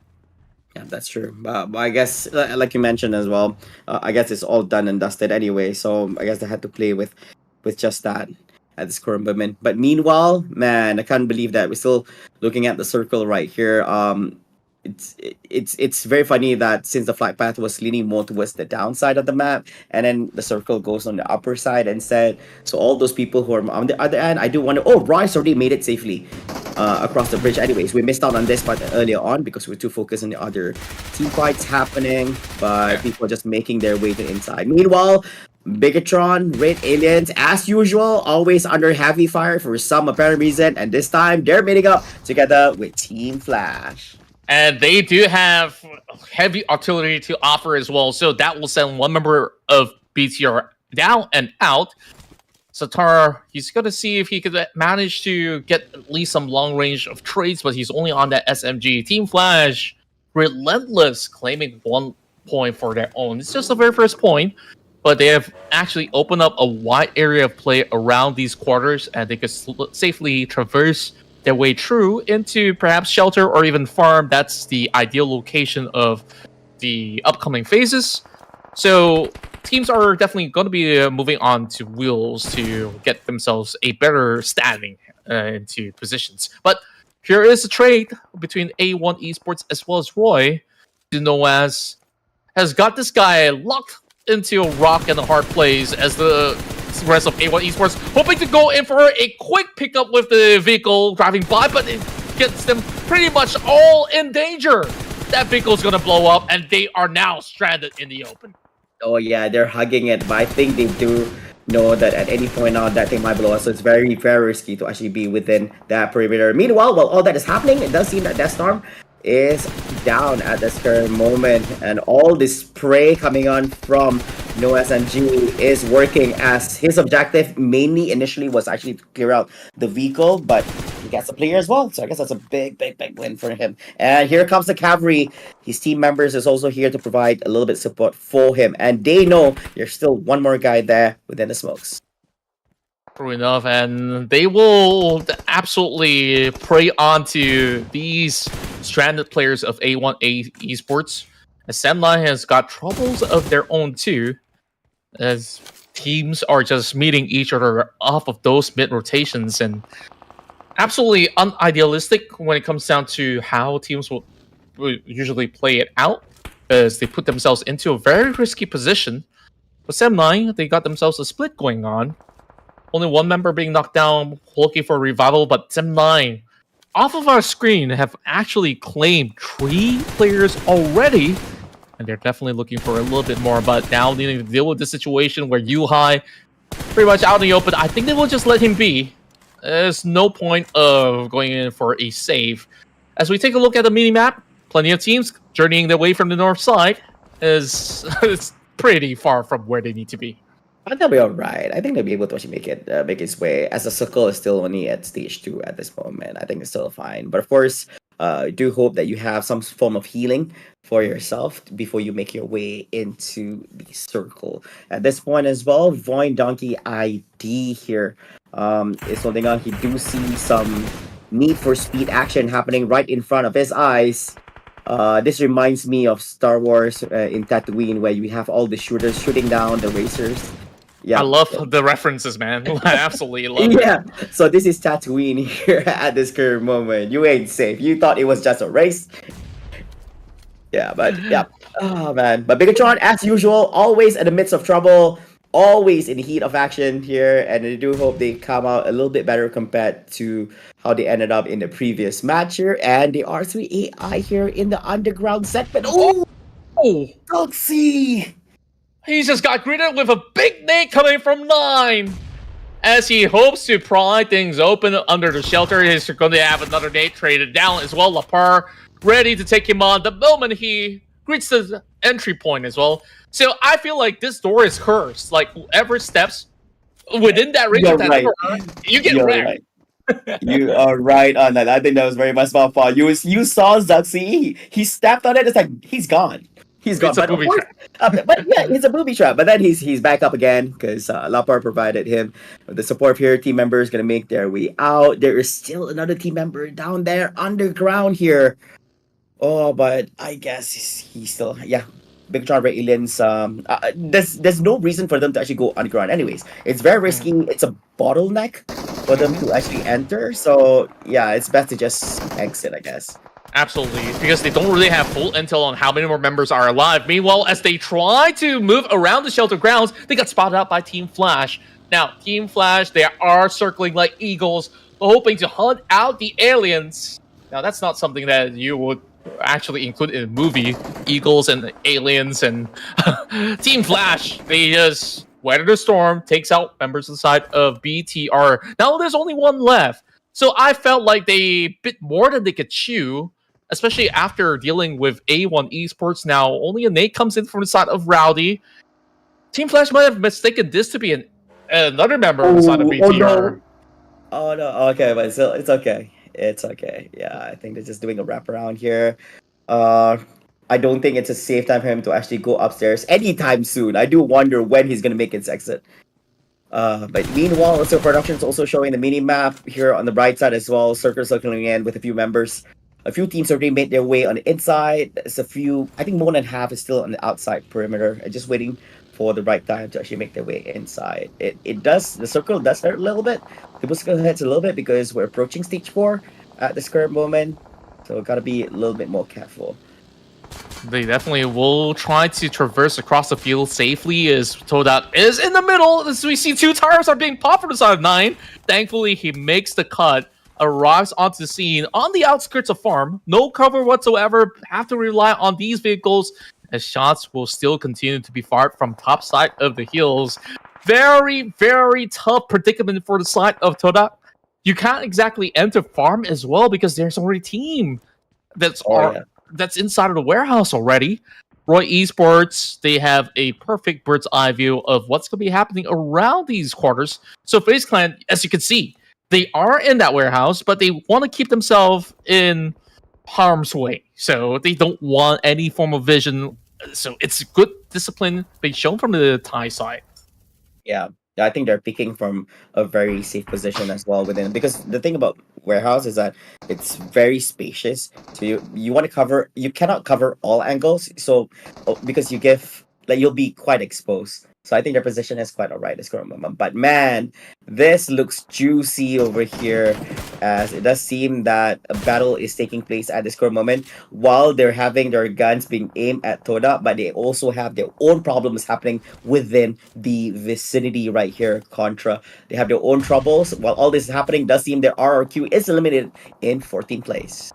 [SPEAKER 2] Yeah, that's true. But I guess, like you mentioned as well, I guess it's all done and dusted anyway. So I guess they had to play with just that at this current moment. But meanwhile, man, I can't believe that we're still looking at the circle right here. It's very funny that since the flight path was leaning more towards the downside of the map, and then the circle goes on the upper side instead. So all those people who are on the other end, I do wonder. Oh, Bryce already made it safely across the bridge. Anyways, we missed out on this part earlier on because we were too focused on the other team fights happening. But people are just making their way to the inside. Meanwhile, Bigatron, Red Aliens, as usual, always under heavy fire for some apparent reason, and this time they're meeting up together with Team Flash.
[SPEAKER 1] And they do have heavy artillery to offer as well, so that will send 1 member of BTR down and out. Satar, he's going to see if he could manage to get at least some long range of trades, but he's only on that SMG. Team Flash, relentless, claiming 1 point for their own. It's just the very first point, but they have actually opened up a wide area of play around these quarters, and they could safely traverse their way through into perhaps shelter or even farm. That's the ideal location of the upcoming phases. So teams are definitely going to be moving on to wheels to get themselves a better standing into positions. But here is a trade between A1 Esports as well as Roy, who Noaz has got this guy locked into a rock and a hard place as the rest of A1 Esports hoping to go in for a quick pickup with the vehicle driving by, but gets them pretty much all in danger. That vehicle's gonna blow up, and they are now stranded in the open.
[SPEAKER 2] Oh yeah, they're hugging it, but I think they do know that at any point now that thing might blow up, so it's very, very risky to actually be within that perimeter. Meanwhile, while all that is happening, it does seem that Death Storm is down at this current moment, and all this spray coming on from No SMG is working, as his objective mainly initially was actually to clear out the vehicle, but he gets a player as well, so I guess that's a big win for him. And here comes the cavalry. His team members is also here to provide a little bit support for him, and they know there's still one more guy there within the smokes.
[SPEAKER 1] True enough, and they will absolutely prey onto these stranded players of A1A Esports. As Semline has got troubles of their own too, as teams are just meeting each other off of those mid rotations, and absolutely unidealistic when it comes down to how teams will usually play it out, as they put themselves into a very risky position. But Semline, they got themselves a split going on. Only one member being knocked down, looking for a revival, but Semline, off of our screen, have actually claimed 3 players already, and they're definitely looking for a little bit more, but now needing to deal with the situation where Yuhai pretty much out in the open. I think they will just let him be. There's no point of going in for a save. As we take a look at the mini-map, plenty of teams journeying their way from the north side is it's pretty far from where they need to be.
[SPEAKER 2] I think they'll be alright. I think they'll be able to actually make its way, as the circle is still only at stage 2 at this moment. I think it's still fine. But of course, I do hope that you have some form of healing for yourself before you make your way into the circle. At this point as well, Void Donkey ID here is holding on. He do see some need for speed action happening right in front of his eyes. This reminds me of Star Wars in Tatooine, where you have all the shooters shooting down the racers. Yeah,
[SPEAKER 1] I love the references, man. I absolutely love it.
[SPEAKER 2] Yeah, so this is Tatooine here at this current moment. You ain't safe. You thought it was just a race. Yeah, but yeah. Oh man. But Bigatron, as usual, always in the midst of trouble, always in the heat of action here, and I do hope they come out a little bit better compared to how they ended up in the previous match here. And the R3 AI here in the underground segment. Oh, Doxy!
[SPEAKER 1] He just got greeted with a big nade coming from 9. As he hopes to pry things open under the shelter, he's going to have another nade traded down as well. Lapar ready to take him on the moment he greets the entry point as well. So I feel like this door is cursed. Like, whoever steps within that range of that door, you get wrecked.
[SPEAKER 2] Right. You are right on that. I think that was very much my fault. You saw Zuxi. He stepped on it. It's like he's gone. He's gone.
[SPEAKER 1] It's a booby trap.
[SPEAKER 2] But yeah, it's a booby trap. But then he's back up again because Lapar provided him with the support here. Team members gonna make their way out. There is still another team member down there underground here. Oh, but I guess he's still Big John Ray Aliens. There's no reason for them to actually go underground. Anyways, it's very risky. It's a bottleneck for them to actually enter. So yeah, it's best to just exit, I guess.
[SPEAKER 1] Absolutely, because they don't really have full intel on how many more members are alive. Meanwhile, as they try to move around the shelter grounds, they got spotted out by Team Flash. Now, Team Flash, they are circling like eagles, hoping to hunt out the aliens. Now, that's not something that you would actually include in a movie. Eagles and aliens and Team Flash, they just weather the storm, takes out members of the side of BTR. Now, there's only one left. So I felt like they bit more than they could chew, especially after dealing with A1 Esports. Now, only a nade comes in from the side of Rowdy. Team Flash might have mistaken this to be another member on the side of BTR.
[SPEAKER 2] Oh no, okay, but still, it's okay. It's okay. Yeah, I think they're just doing a wraparound here. I don't think it's a safe time for him to actually go upstairs anytime soon. I do wonder when he's gonna make his exit. But meanwhile, also production's also showing the mini map here on the right side as well. Circles circling in with a few members. A few teams already made their way on the inside. There's a few, I think more than half is still on the outside perimeter and just waiting for the right time to actually make their way inside. The circle does hurt a little bit. The circle hurts a little bit because we're approaching stage 4 at this current moment. So gotta be a little bit more careful.
[SPEAKER 1] They definitely will try to traverse across the field safely, as Toadout is in the middle. As we see 2 tires are being popped from the side of 9. Thankfully, he makes the cut arrives onto the scene on the outskirts of farm. No cover whatsoever. Have to rely on these vehicles as shots will still continue to be fired from top side of the hills. Very, very tough predicament for the side of Toda. You can't exactly enter farm as well because there's already a team that's inside of the warehouse already. Roy Esports, they have a perfect bird's eye view of what's going to be happening around these quarters. So FaZe Clan, as you can see, they are in that warehouse, but they want to keep themselves in harm's way. So they don't want any form of vision. So it's good discipline being shown from the Thai side.
[SPEAKER 2] Yeah, I think they're picking from a very safe position as well within, because the thing about warehouse is that it's very spacious. So you want to cover, you cannot cover all angles. So because you give, like, you'll be quite exposed. So I think their position is quite alright this current moment. But man, this looks juicy over here, as it does seem that a battle is taking place at this current moment while they're having their guns being aimed at Toda, but they also have their own problems happening within the vicinity right here. Contra, they have their own troubles. While all this is happening, does seem their RRQ is eliminated in 14th place.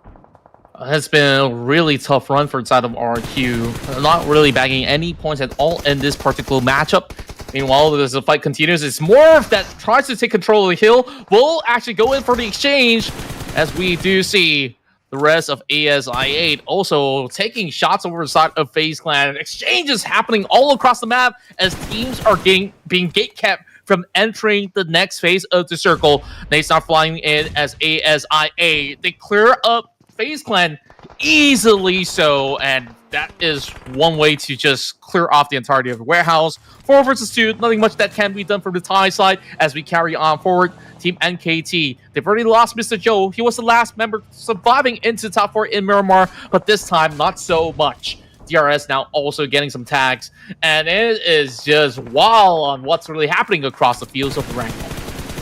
[SPEAKER 1] Has been a really tough run for inside of RQ. Not really bagging any points at all in this particular matchup. Meanwhile, as the fight continues, it's Morph that tries to take control of the hill. Will actually go in for the exchange, as we do see the rest of ASI8 also taking shots over the side of FaZe Clan. Exchanges happening all across the map as teams are being gate-kept from entering the next phase of the circle. They start flying in as ASI8. They clear up FaZe Clan easily so, and that is one way to just clear off the entirety of the warehouse. 4 versus 2, nothing much that can be done from the Thai side as we carry on forward. Team NKT, they've already lost Mr. Joe. He was the last member surviving into the top 4 in Miramar, but this time not so much. DRS now also getting some tags, and it is just wild on what's really happening across the fields of Erangel.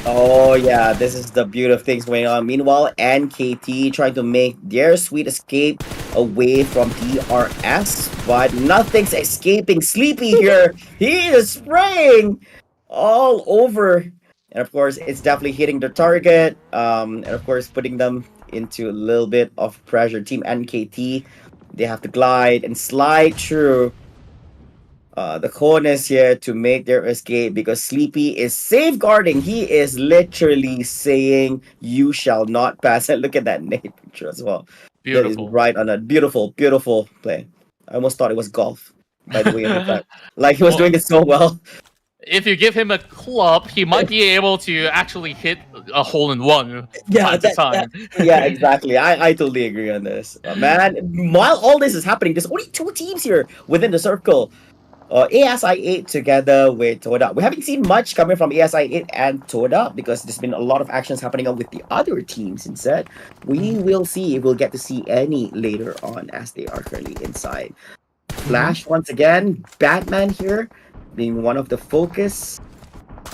[SPEAKER 2] Oh yeah, this is the beauty of things going on. Meanwhile, NKT trying to make their sweet escape away from DRS, but nothing's escaping Sleepy here. He is spraying all over, and of course, it's definitely hitting the target. And of course, putting them into a little bit of pressure. Team NKT, they have to glide and slide through the corners here to make their escape, because Sleepy is safeguarding. He is literally saying, "You shall not pass." And look at that name picture as well.
[SPEAKER 1] Beautiful.
[SPEAKER 2] That is right on a beautiful, beautiful play. I almost thought it was golf, by the way, of the fact. Like, he was doing it so well.
[SPEAKER 1] If you give him a club, he might be able to actually hit a hole-in-one time to time.
[SPEAKER 2] Yeah, exactly. I totally agree on this. Man, while all this is happening, there's only 2 teams here within the circle. ASI8 together with Toda. We haven't seen much coming from ASI8 and Toda because there's been a lot of actions happening on with the other teams instead. We will see if we'll get to see any later on as they are currently inside. Flash once again, Batman here being one of the focus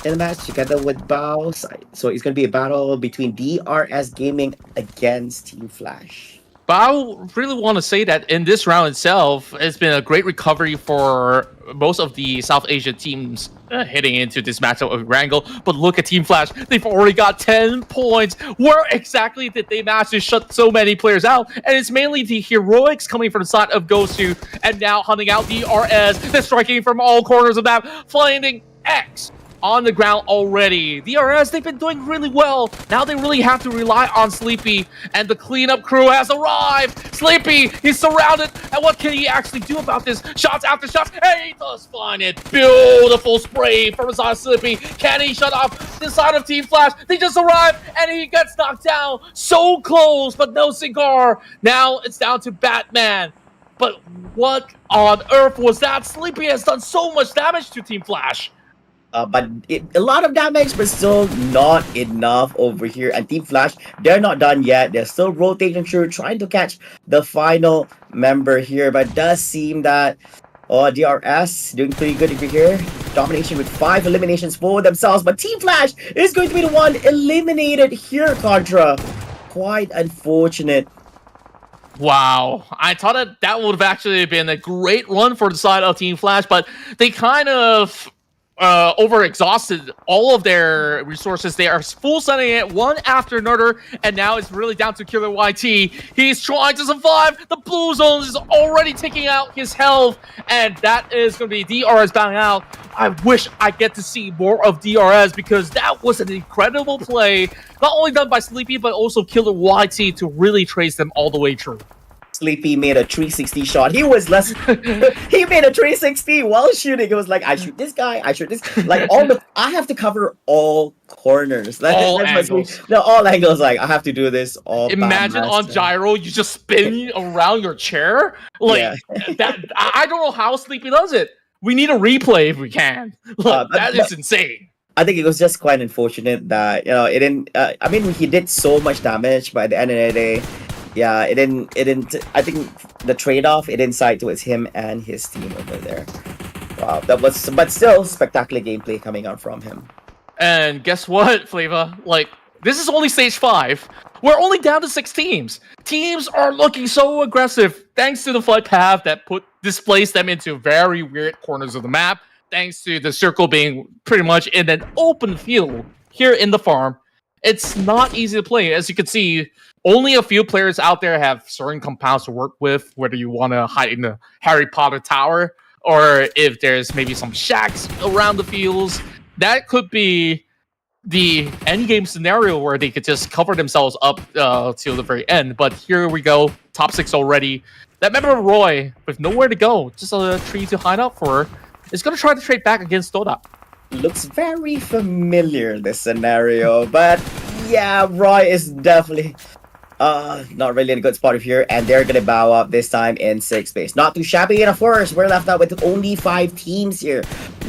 [SPEAKER 2] in the match together with Bao. So it's going to be a battle between DRS Gaming against Team Flash.
[SPEAKER 1] But I really want to say that in this round itself, it's been a great recovery for most of the South Asia teams heading into this matchup of Erangel. But look at Team Flash. They've already got 10 points. Where exactly did they manage to shut so many players out? And it's mainly the heroics coming from the side of Gosu and now hunting out DRS. They're striking from all corners of that, finding X on the ground already. The DRS, they've been doing really well. Now they really have to rely on Sleepy, and the cleanup crew has arrived. Sleepy, he's surrounded, and what can he actually do about this? Shots after shots, and he does find it. Beautiful spray from the side of Sleepy. Can he shut off the side of Team Flash? They just arrived, and he gets knocked down. So close, but no cigar. Now it's down to Batman. But what on earth was that? Sleepy has done so much damage to Team Flash.
[SPEAKER 2] But a lot of damage, but still not enough over here. And Team Flash, they're not done yet. They're still rotating through, trying to catch the final member here. But it does seem that DRS doing pretty good over here. Domination with 5 eliminations for themselves. But Team Flash is going to be the one eliminated here, Contra. Quite unfortunate.
[SPEAKER 1] Wow, I thought that would have actually been a great run for the side of Team Flash, but they kind of over-exhausted all of their resources. They are full sending it one after another, and now it's really down to Killer YT. He's trying to survive. The blue zone is already taking out his health, and that is going to be DRS bowing out. I wish I get to see more of DRS because that was an incredible play, not only done by Sleepy, but also Killer YT to really trace them all the way through.
[SPEAKER 2] Sleepy made a 360 shot. He was less. He made a 360 while shooting. It was like, I shoot this guy, I shoot this. Like I have to cover all corners.
[SPEAKER 1] All angles.
[SPEAKER 2] All angles. Like I have to do this all.
[SPEAKER 1] Imagine on gyro, you just spin around your chair. Like that. I don't know how Sleepy does it. We need a replay if we can. That is insane.
[SPEAKER 2] I think it was just quite unfortunate that it didn't. I mean, he did so much damage, but at the end of the day. Yeah, it didn't. I think the trade-off, it didn't side towards him and his team over there. Wow, but still spectacular gameplay coming out from him.
[SPEAKER 1] And guess what, Flava? Like, this is only stage 5. We're only down to 6 teams. Teams are looking so aggressive thanks to the flight path that displaced them into very weird corners of the map. Thanks to the circle being pretty much in an open field here in the farm. It's not easy to play. As you can see, only a few players out there have certain compounds to work with, whether you want to hide in the Harry Potter tower, or if there's maybe some shacks around the fields. That could be the endgame scenario where they could just cover themselves up till the very end. But here we go, top 6 already. That member of Roy, with nowhere to go, just a tree to hide out for, is going to try to trade back against Doda.
[SPEAKER 2] Looks very familiar, this scenario, but yeah, Roy is definitely not really in a good spot here, and they're gonna bow up this time in 6th base. Not too shabby, and of course, we're left out with only 5 teams here,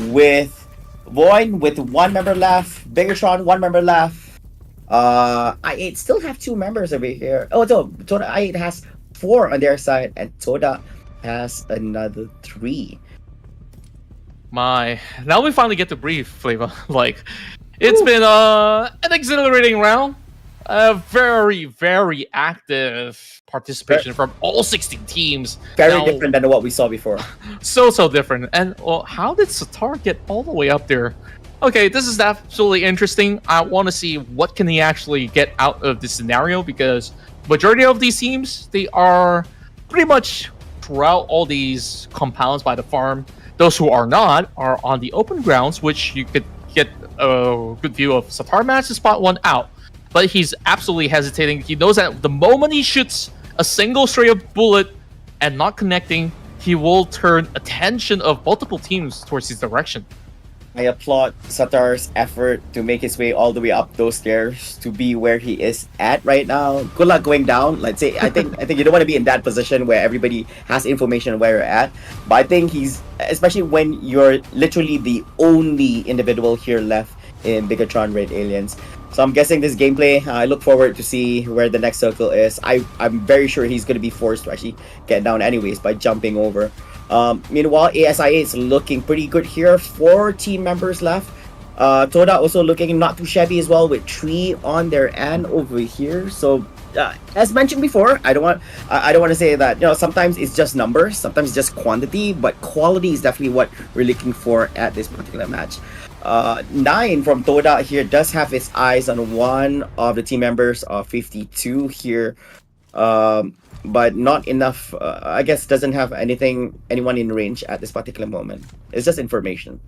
[SPEAKER 2] with Void with 1 member left, Bigatron 1 member left. I8 still have 2 members over here. Oh no, Toda I8 has 4 on their side, and Toda has another 3.
[SPEAKER 1] Now we finally get to breathe, Flava. Like, it's been an exhilarating round. A very, very active participation from all 16 teams.
[SPEAKER 2] Very different than what we saw before.
[SPEAKER 1] So different. And well, how did Satar get all the way up there? Okay, this is absolutely interesting. I want to see what can he actually get out of this scenario, because majority of these teams, they are pretty much throughout all these compounds by the farm. Those who are not are on the open grounds, which you could get a good view of. Satar managed to spot 1 out, but he's absolutely hesitating. He knows that the moment he shoots a single straight up bullet and not connecting, he will turn attention of multiple teams towards his direction.
[SPEAKER 2] I applaud Satar's effort to make his way all the way up those stairs to be where he is at right now. Good luck going down. Let's say I think you don't want to be in that position where everybody has information on where you're at. But I think he's, especially when you're literally the only individual here left in Bigatron Red Aliens. So I'm guessing this gameplay, I look forward to see where the next circle is. I'm very sure he's going to be forced to actually get down anyways by jumping over. Meanwhile, ASIA is looking pretty good here. 4 team members left. Toda also looking not too shabby as well, with 3 on their end over here. So as mentioned before, I don't want to say that sometimes it's just numbers, sometimes it's just quantity, but quality is definitely what we're looking for at this particular match. 9 from Toda here does have his eyes on one of the team members of 52 here. But not enough. I guess doesn't have anyone in range at this particular moment. It's just information.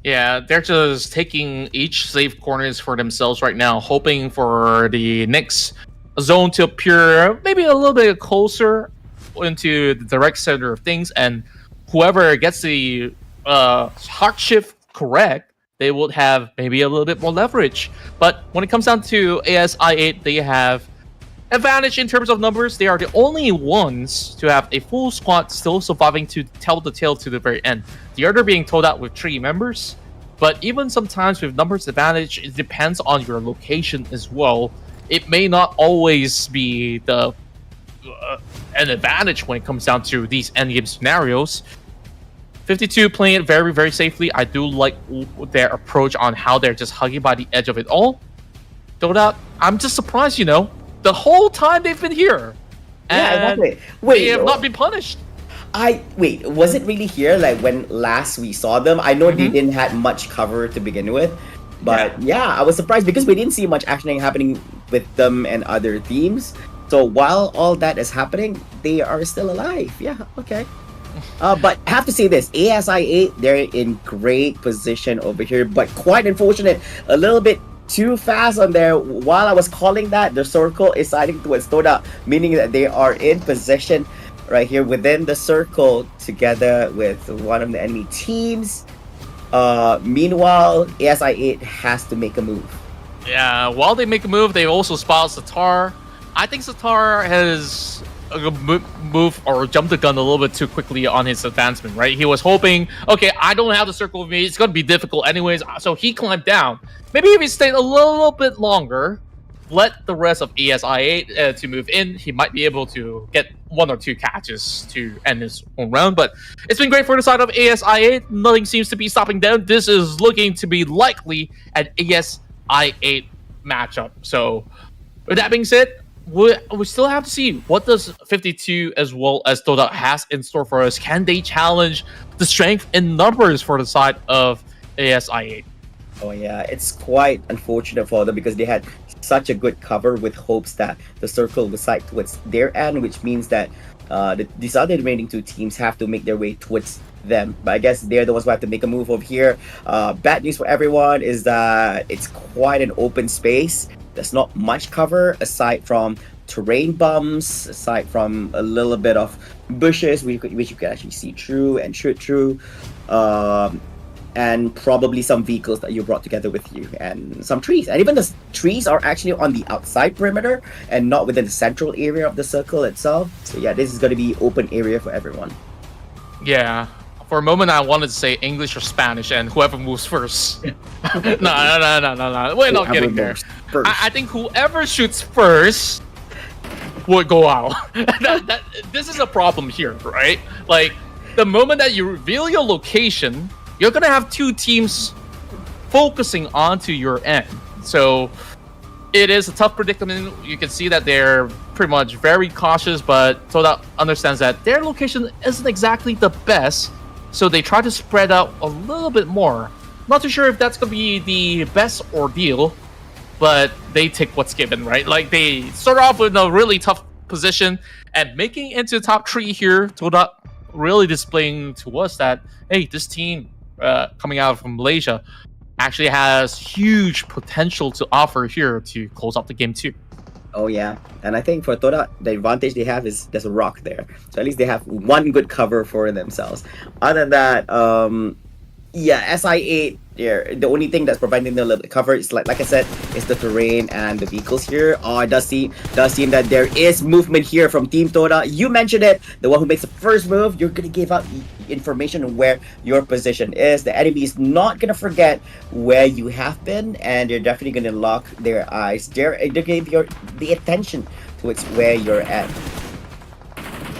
[SPEAKER 1] Yeah, they're just taking each safe corners for themselves right now, hoping for the next zone to appear maybe a little bit closer into the direct center of things, and whoever gets the hard shift correct, they would have maybe a little bit more leverage. But when it comes down to ASI8, they have advantage in terms of numbers. They are the only ones to have a full squad still surviving to tell the tale to the very end. The other being told out with 3 members. But even sometimes with numbers advantage, it depends on your location as well. It may not always be the an advantage when it comes down to these endgame scenarios. 52 playing it very, very safely. I do like their approach on how they're just hugging by the edge of it all. Doda, I'm just surprised, the whole time they've been here. And
[SPEAKER 2] yeah, exactly. Wait,
[SPEAKER 1] they have not been punished.
[SPEAKER 2] Wait, was it really here? Like when last we saw them? I know they didn't had much cover to begin with, but yeah, I was surprised because we didn't see much action happening with them and other teams. So while all that is happening, they are still alive. Yeah, okay. But I have to say this, ASI8, they're in great position over here, but quite unfortunate, a little bit too fast on there. While I was calling that, the circle is siding towards Toda, meaning that they are in position right here within the circle together with one of the enemy teams. Meanwhile, ASI8 has to make a move.
[SPEAKER 1] Yeah, while they make a move, they also spot Satar. I think Satar has moved or jumped the gun a little bit too quickly on his advancement, right? He was hoping, okay, I don't have the circle with me. It's going to be difficult anyways. So he climbed down. Maybe if he stayed a little bit longer, let the rest of ASI8 to move in, he might be able to get 1 or 2 catches to end his own round. But it's been great for the side of ASI8. Nothing seems to be stopping them. This is looking to be likely an ASI8 matchup. So with that being said, we still have to see what does 52 as well as Toda has in store for us. Can they challenge the strength in numbers for the side of ASI8?
[SPEAKER 2] Oh yeah, it's quite unfortunate for them because they had such a good cover with hopes that the circle was side towards their end, which means that these other remaining 2 teams have to make their way towards them. But I guess they're the ones who have to make a move over here. Bad news for everyone is that it's quite an open space. There's not much cover aside from terrain bumps, aside from a little bit of bushes which you can actually see through and shoot through, and probably some vehicles that you brought together with you, and some trees. And even the trees are actually on the outside perimeter and not within the central area of the circle itself. So yeah, this is going to be open area for everyone.
[SPEAKER 1] Yeah. For a moment, I wanted to say English or Spanish, and whoever moves first. No. We're not getting there. I think whoever shoots first would go out. This is a problem here, right? Like, the moment that you reveal your location, you're going to have 2 teams focusing onto your end. So it is a tough predicament. You can see that they're pretty much very cautious, but Toda understands that their location isn't exactly the best. So they try to spread out a little bit more. Not too sure if that's going to be the best ordeal, but they take what's given, right? Like, they start off with a really tough position, and making it into the top 3 here, Toda really displaying to us that, hey, this team coming out from Malaysia actually has huge potential to offer here to close out the game too.
[SPEAKER 2] Oh yeah, and I think for Toda, the advantage they have is there's a rock there, so at least they have one good cover for themselves. Other than that, yeah, SI8, the only thing that's providing them a little bit cover is like I said, is the terrain and the vehicles here. Oh, it does seem that there is movement here from Team Toda. You mentioned it, the one who makes the first move, you're gonna give out information on where your position is. The enemy is not gonna forget where you have been, and they're definitely gonna lock their eyes. They're gonna give the attention towards where you're at.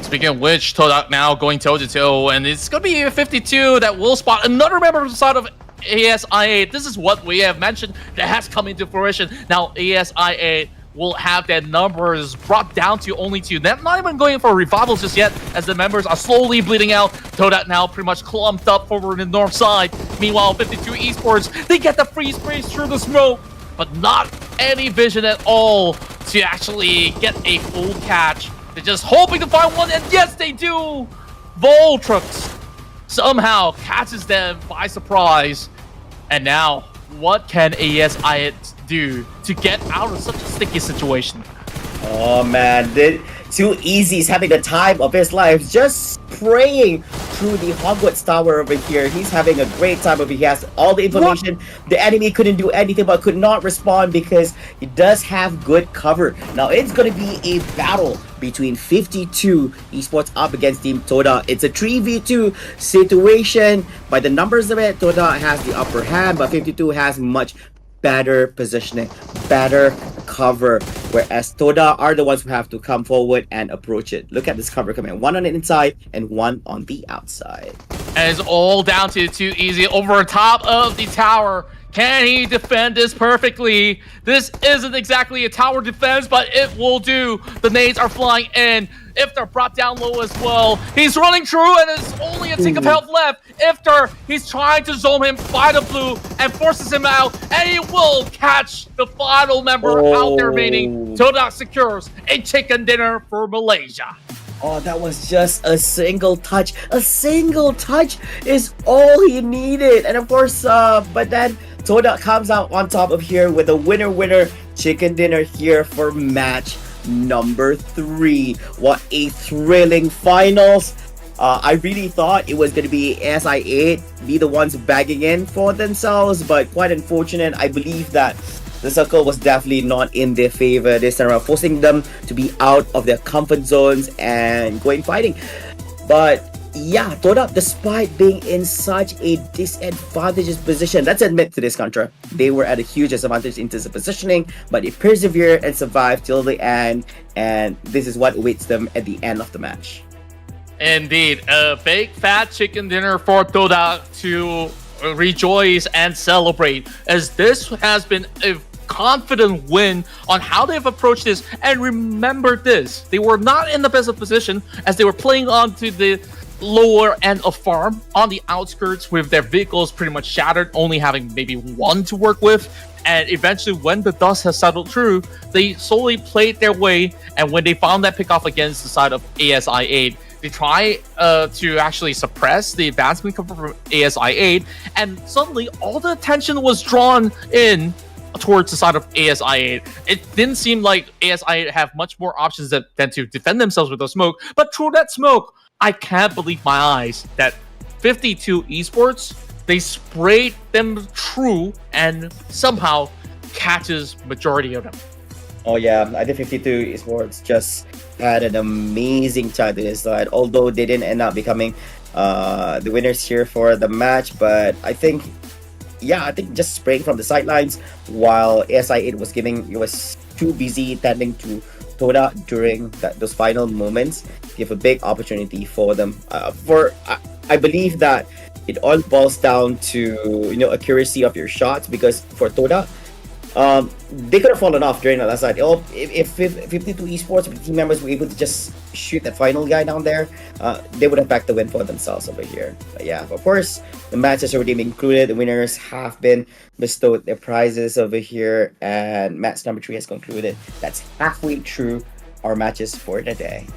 [SPEAKER 1] Speaking of which, Toda now going toe-to-toe, and it's going to be a 52 that will spot another member of the side of ASI8. This is what we have mentioned that has come into fruition. Now ASI8 will have their numbers brought down to only 2. They're not even going for revivals just yet, as the members are slowly bleeding out. Toda now pretty much clumped up over the north side. Meanwhile, 52 Esports, they get the freeze sprays through the smoke, but not any vision at all to actually get a full catch. They're just hoping to find one, and yes, they do! Voltrux somehow catches them by surprise. And now, what can ASI do to get out of such a sticky situation?
[SPEAKER 2] Oh man, Too Easy is having the time of his life, just spraying through the Hogwarts Tower over here. He's having a great time over here. He has all the information. What? The enemy couldn't do anything but could not respond because he does have good cover. Now it's going to be a battle between 52 Esports up against Team Toda. It's a 3v2 situation. By the numbers of it, Toda has the upper hand, but 52 has much better positioning, better cover, whereas Toda are the ones who have to come forward and approach it. Look at this cover coming, one on the inside and one on the outside.
[SPEAKER 1] And it's all down to Too Easy over top of the tower. Can he defend this perfectly? This isn't exactly a tower defense, but it will do. The nades are flying in. Iftar brought down low as well. He's running through and there's only a tick of health left. Iftar, he's trying to zone him by the blue and forces him out, and he will catch the final member out there remaining. Todak secures a chicken dinner for Malaysia.
[SPEAKER 2] Oh, that was just a single touch. A single touch is all he needed. And of course, but then Todak comes out on top of here with a winner chicken dinner here for match number 3. What a thrilling finals. I really thought it was going to be SI8 be the ones bagging in for themselves, but quite unfortunate. I believe that the circle was definitely not in their favor this time around, forcing them to be out of their comfort zones and going fighting. But yeah, Todak, despite being in such a disadvantageous position, let's admit to this, Contra, they were at a huge disadvantage in terms of positioning, but they persevered and survived till the end, and this is what awaits them at the end of the match.
[SPEAKER 1] Indeed, a big fat chicken dinner for Todak to rejoice and celebrate, as this has been a confident win on how they've approached this. And remember this, they were not in the best of position as they were playing onto the lower end of farm on the outskirts with their vehicles pretty much shattered, only having maybe one to work with. And eventually, when the dust has settled through, they slowly played their way, and when they found that pick off against the side of ASI8, they try to actually suppress the advancement coming from ASI8, and suddenly all the attention was drawn in towards the side of ASI8. It didn't seem like ASI8 have much more options than to defend themselves with the smoke, but through that smoke, I can't believe my eyes that 52 Esports, they sprayed them through and somehow catches majority of them.
[SPEAKER 2] Oh yeah, I think 52 Esports just had an amazing time to this side, although they didn't end up becoming the winners here for the match. But I think just spraying from the sidelines while SI8 was too busy tending to Toda during those final moments, give a big opportunity for them. I believe that it all boils down to accuracy of your shots, because for Toda, they could have fallen off during the last side. If 52 Esports team members were able to just shoot that final guy down there, they would have backed the win for themselves over here. But yeah, of course, the match has already been concluded. The winners have been bestowed their prizes over here, and match number 3 has concluded. That's halfway through our matches for the day.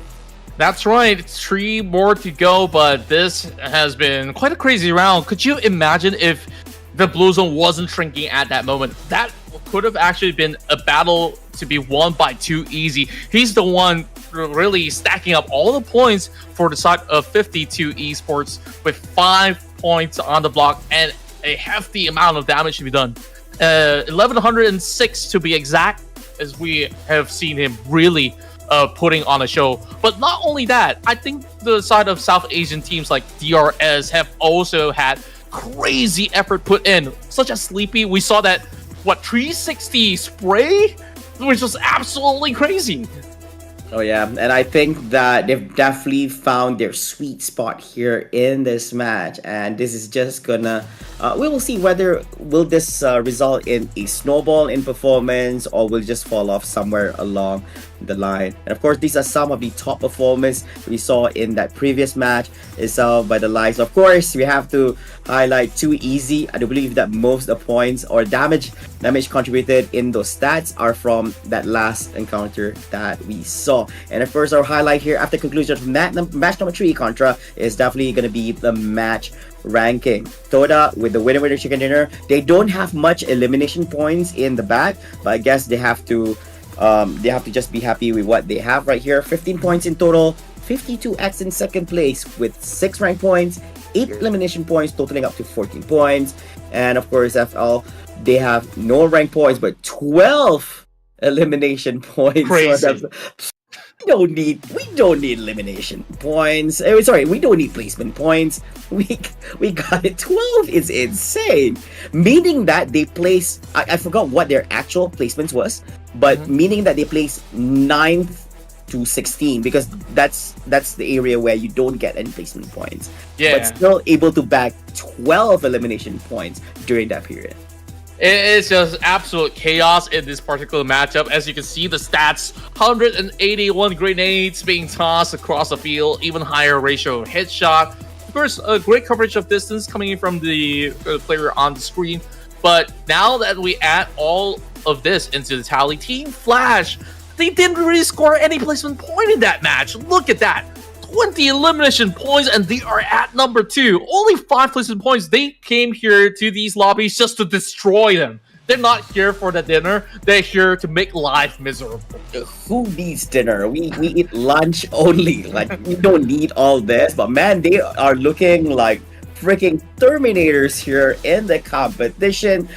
[SPEAKER 1] That's right, 3 more to go, but this has been quite a crazy round. Could you imagine if the Blue Zone wasn't shrinking at that moment? That could have actually been a battle to be won by 2Easy. He's the one really stacking up all the points for the side of 52 Esports with 5 points on the block and a hefty amount of damage to be done. 1106 to be exact, as we have seen him really putting on a show. But not only that, I think the side of South Asian teams like DRS have also had crazy effort put in, such as Sleepy. We saw that 360 spray, which was absolutely crazy.
[SPEAKER 2] Oh yeah, and I think that they've definitely found their sweet spot here in this match, and this is just gonna we will see whether will this result in a snowball in performance or will just fall off somewhere along the line. And of course, these are some of the top performance we saw in that previous match itself by the likes. Of course, we have to highlight 2Easy. I do believe that most of the points or damage contributed in those stats are from that last encounter that we saw. And of course, our highlight here after conclusion of match number 3 Contra is definitely going to be the match ranking. Toda with the winner chicken dinner, they don't have much elimination points in the bag, but I guess they have to just be happy with what they have right here. 15 points in total, 52x in second place with 6 rank points, 8 elimination points, totaling up to 14 points. And of course, FL, they have no rank points but 12 elimination points.
[SPEAKER 1] Crazy.
[SPEAKER 2] We don't need elimination points. Sorry, we don't need placement points. We got it. 12 is insane. Meaning that they place, I forgot what their actual placements was, but meaning that they place 9th to 16, because that's the area where you don't get any placement points.
[SPEAKER 1] Yeah.
[SPEAKER 2] But still able to bag 12 elimination points during that period.
[SPEAKER 1] It's just absolute chaos in this particular matchup. As you can see, the stats, 181 grenades being tossed across the field, even higher ratio of headshot. Of course, a great coverage of distance coming in from the player on the screen. But now that we add all of this into the tally, Team Flash, they didn't really score any placement point in that match. Look at that. 20 elimination points, and they are at number 2. Only 5 placement points. They came here to these lobbies just to destroy them. They're not here for the dinner. They're here to make life miserable.
[SPEAKER 2] Who needs dinner? We eat lunch only. Like, we don't need all this. But man, they are looking like freaking Terminators here in the competition.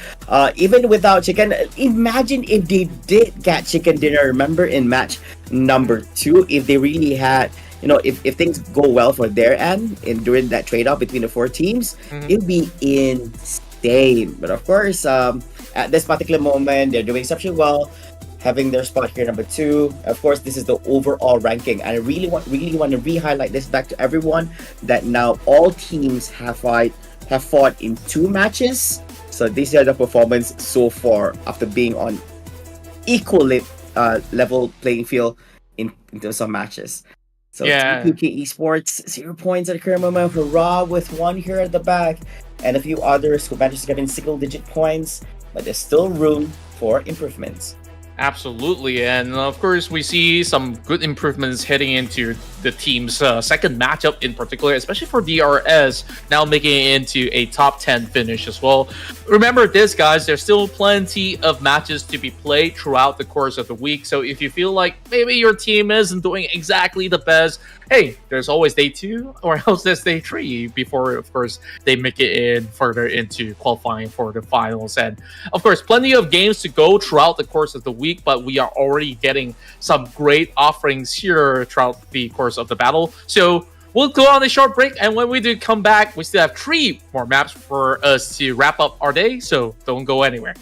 [SPEAKER 2] Even without chicken, imagine if they did get chicken dinner. Remember in match number 2, if they really had, you know, if things go well for their end in during that trade-off between the 4 teams, it'd be insane. But of course, at this particular moment, they're doing exceptionally well, having their spot here number 2. Of course, this is the overall ranking, and I really want to re-highlight this back to everyone that now all teams have fought in 2 matches. So these are the performance so far after being on equal level playing field in terms of matches. So
[SPEAKER 1] Yeah.
[SPEAKER 2] PUBG Esports, 0 points at the current moment. HORAA with 1 here at the back, and a few others who managed to get in single-digit points, but there's still room for improvements.
[SPEAKER 1] Absolutely, and of course we see some good improvements heading into the team's second matchup in particular, especially for DRS, now making it into a top 10 finish as well. Remember this, guys, there's still plenty of matches to be played throughout the course of the week, so if you feel like maybe your team isn't doing exactly the best, hey, there's always day 2 or else there's day 3 before, of course, they make it in further into qualifying for the finals. And of course, plenty of games to go throughout the course of the week, but we are already getting some great offerings here throughout the course of the battle. So we'll go on a short break, and when we do come back, we still have 3 more maps for us to wrap up our day, so don't go anywhere.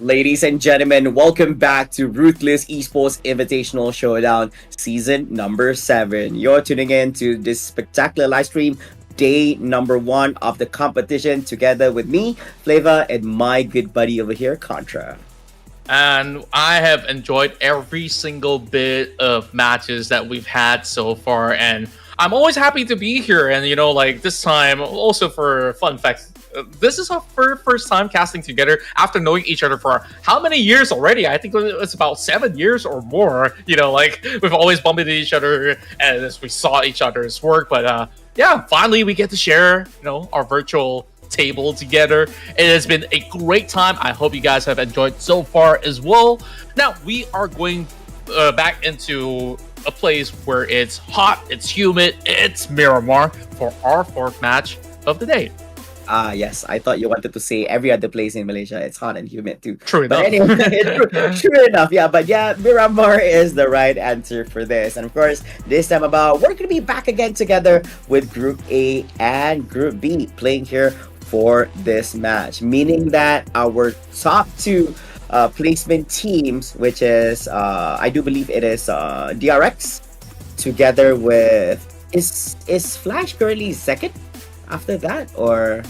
[SPEAKER 2] Ladies and gentlemen, welcome back to Ruthless Esports Invitational Showdown, season number 7. You're tuning in to this spectacular live stream, day number 1 of the competition, together with me, Flava, and my good buddy over here, Contra.
[SPEAKER 1] And I have enjoyed every single bit of matches that we've had so far, and I'm always happy to be here. And this time, also for fun facts, this is our first time casting together after knowing each other for how many years already? I think it's about 7 years or more. We've always bumped into each other as we saw each other's work. But yeah, finally we get to share, our virtual table together. It has been a great time. I hope you guys have enjoyed so far as well. Now we are going back into a place where it's hot, it's humid, it's Miramar for our 4th match of the day.
[SPEAKER 2] Yes, I thought you wanted to say every other place in Malaysia. It's hot and humid too.
[SPEAKER 1] True enough.
[SPEAKER 2] But anyway, true enough. Yeah, but yeah, Miramar is the right answer for this. And of course, this time about, we're going to be back again together with Group A and Group B playing here for this match. Meaning that our top 2 placement teams, which is, I do believe it is DRX, together with, is Flash currently second after that, or?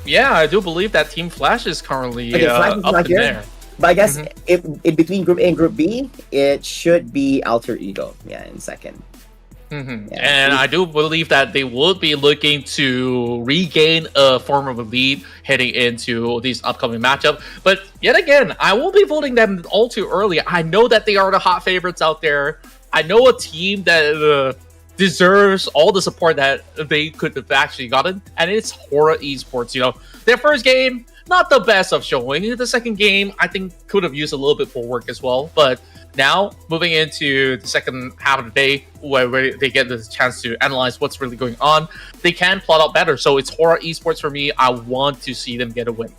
[SPEAKER 1] Yeah, I do believe that Team Flash is currently
[SPEAKER 2] Flash is
[SPEAKER 1] up in
[SPEAKER 2] here.
[SPEAKER 1] there.
[SPEAKER 2] But I guess if in between Group A and Group B, it should be Alter Ego, in second.
[SPEAKER 1] Yeah. And I do believe that they would be looking to regain a form of a lead heading into these upcoming matchups. But yet again, I won't be voting them all too early. I know that they are the hot favorites out there. I know a team that deserves all the support that they could have actually gotten, and it's HORAA Esports. Their first game, not the best of showing. The second game, I think, could have used a little bit more work as well. But now, moving into the second half of the day, where they get the chance to analyze what's really going on, they can plot out better. So it's HORAA Esports for me. I want to see them get a win.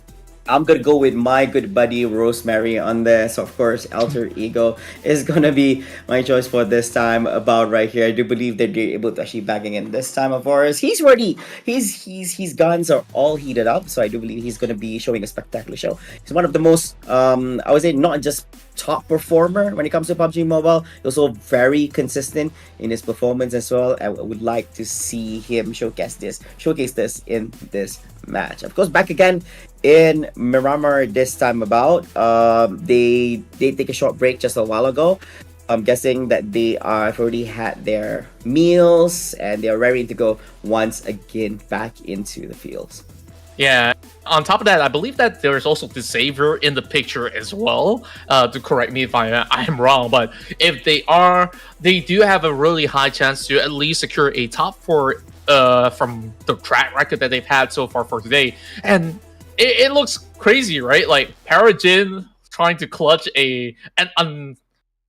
[SPEAKER 2] I'm gonna go with my good buddy Rosemary on this. Of course, Alter Ego is gonna be my choice for this time about right here. I do believe that they're able to actually bagging in this time. Of course, he's ready. His guns are all heated up, so I do believe he's gonna be showing a spectacular show. He's one of the most, I would say, not just top performer when it comes to PUBG Mobile. He's also very consistent in his performance as well. I would like to see him showcase this in this match. Of course, back again in Miramar this time about. They take a short break just a while ago. I'm guessing that they have already had their meals and they are ready to go once again back into the fields.
[SPEAKER 1] Yeah. On top of that, I believe that there's also the Savior in the picture as well. To correct me if I am wrong, but if they do have a really high chance to at least secure a top 4 from the track record that they've had so far for today. And it looks crazy, right? Like Parajin trying to clutch an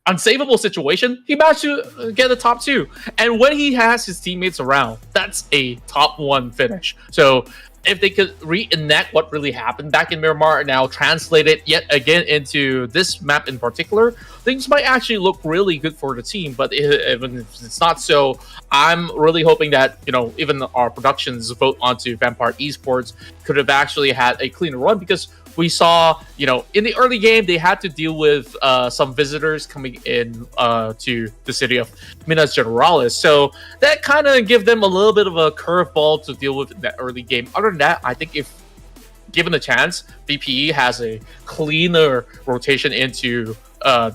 [SPEAKER 1] unsavable situation. He managed to get the top 2. And when he has his teammates around, that's a top 1 finish. So if they could reenact what really happened back in Miramar and now translate it yet again into this map in particular, things might actually look really good for the team. But even if it's not so, I'm really hoping that, even our productions vote onto Vampire Esports could have actually had a cleaner run, because we saw, in the early game, they had to deal with some visitors coming in to the city of Minas Gerais. So that kind of give them a little bit of a curveball to deal with in that early game. Other than that, I think if given a chance, VPE has a cleaner rotation into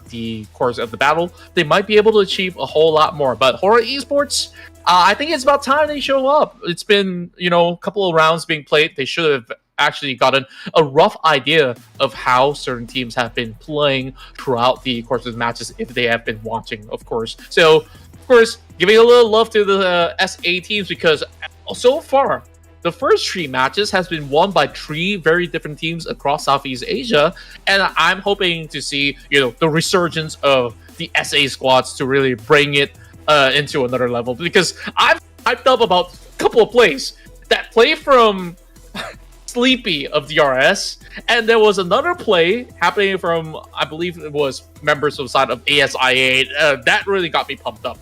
[SPEAKER 1] the course of the battle, they might be able to achieve a whole lot more. But HORAA Esports, I think it's about time they show up. It's been, a couple of rounds being played. They should have actually gotten a rough idea of how certain teams have been playing throughout the course of the matches, if they have been watching, of course. So, of course, giving a little love to the SA teams, because so far, the first 3 matches has been won by 3 very different teams across Southeast Asia, and I'm hoping to see, the resurgence of the SA squads to really bring it into another level, because I've hyped up about a couple of plays that play from Sleepy of DRS, and there was another play happening from, I believe it was members of the side of ASIA. That really got me pumped up.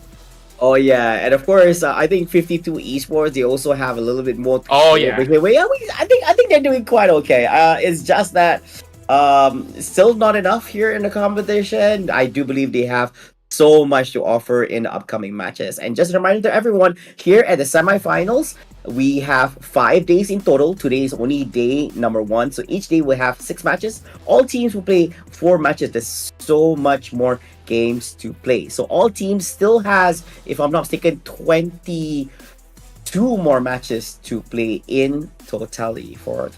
[SPEAKER 2] Oh yeah, and of course, I think 52 Esports, they also have a little bit more.
[SPEAKER 1] Oh yeah,
[SPEAKER 2] I think they're doing quite okay. It's just that Still not enough here in the competition. I do believe they have so much to offer in the upcoming matches. And just a reminder to everyone, here at the semifinals, we have 5 days in total. Today is only day number 1. So each day we have 6 matches. All teams will play 4 matches. There's so much more games to play. So all teams still has, if I'm not mistaken, 22 more matches to play in totality for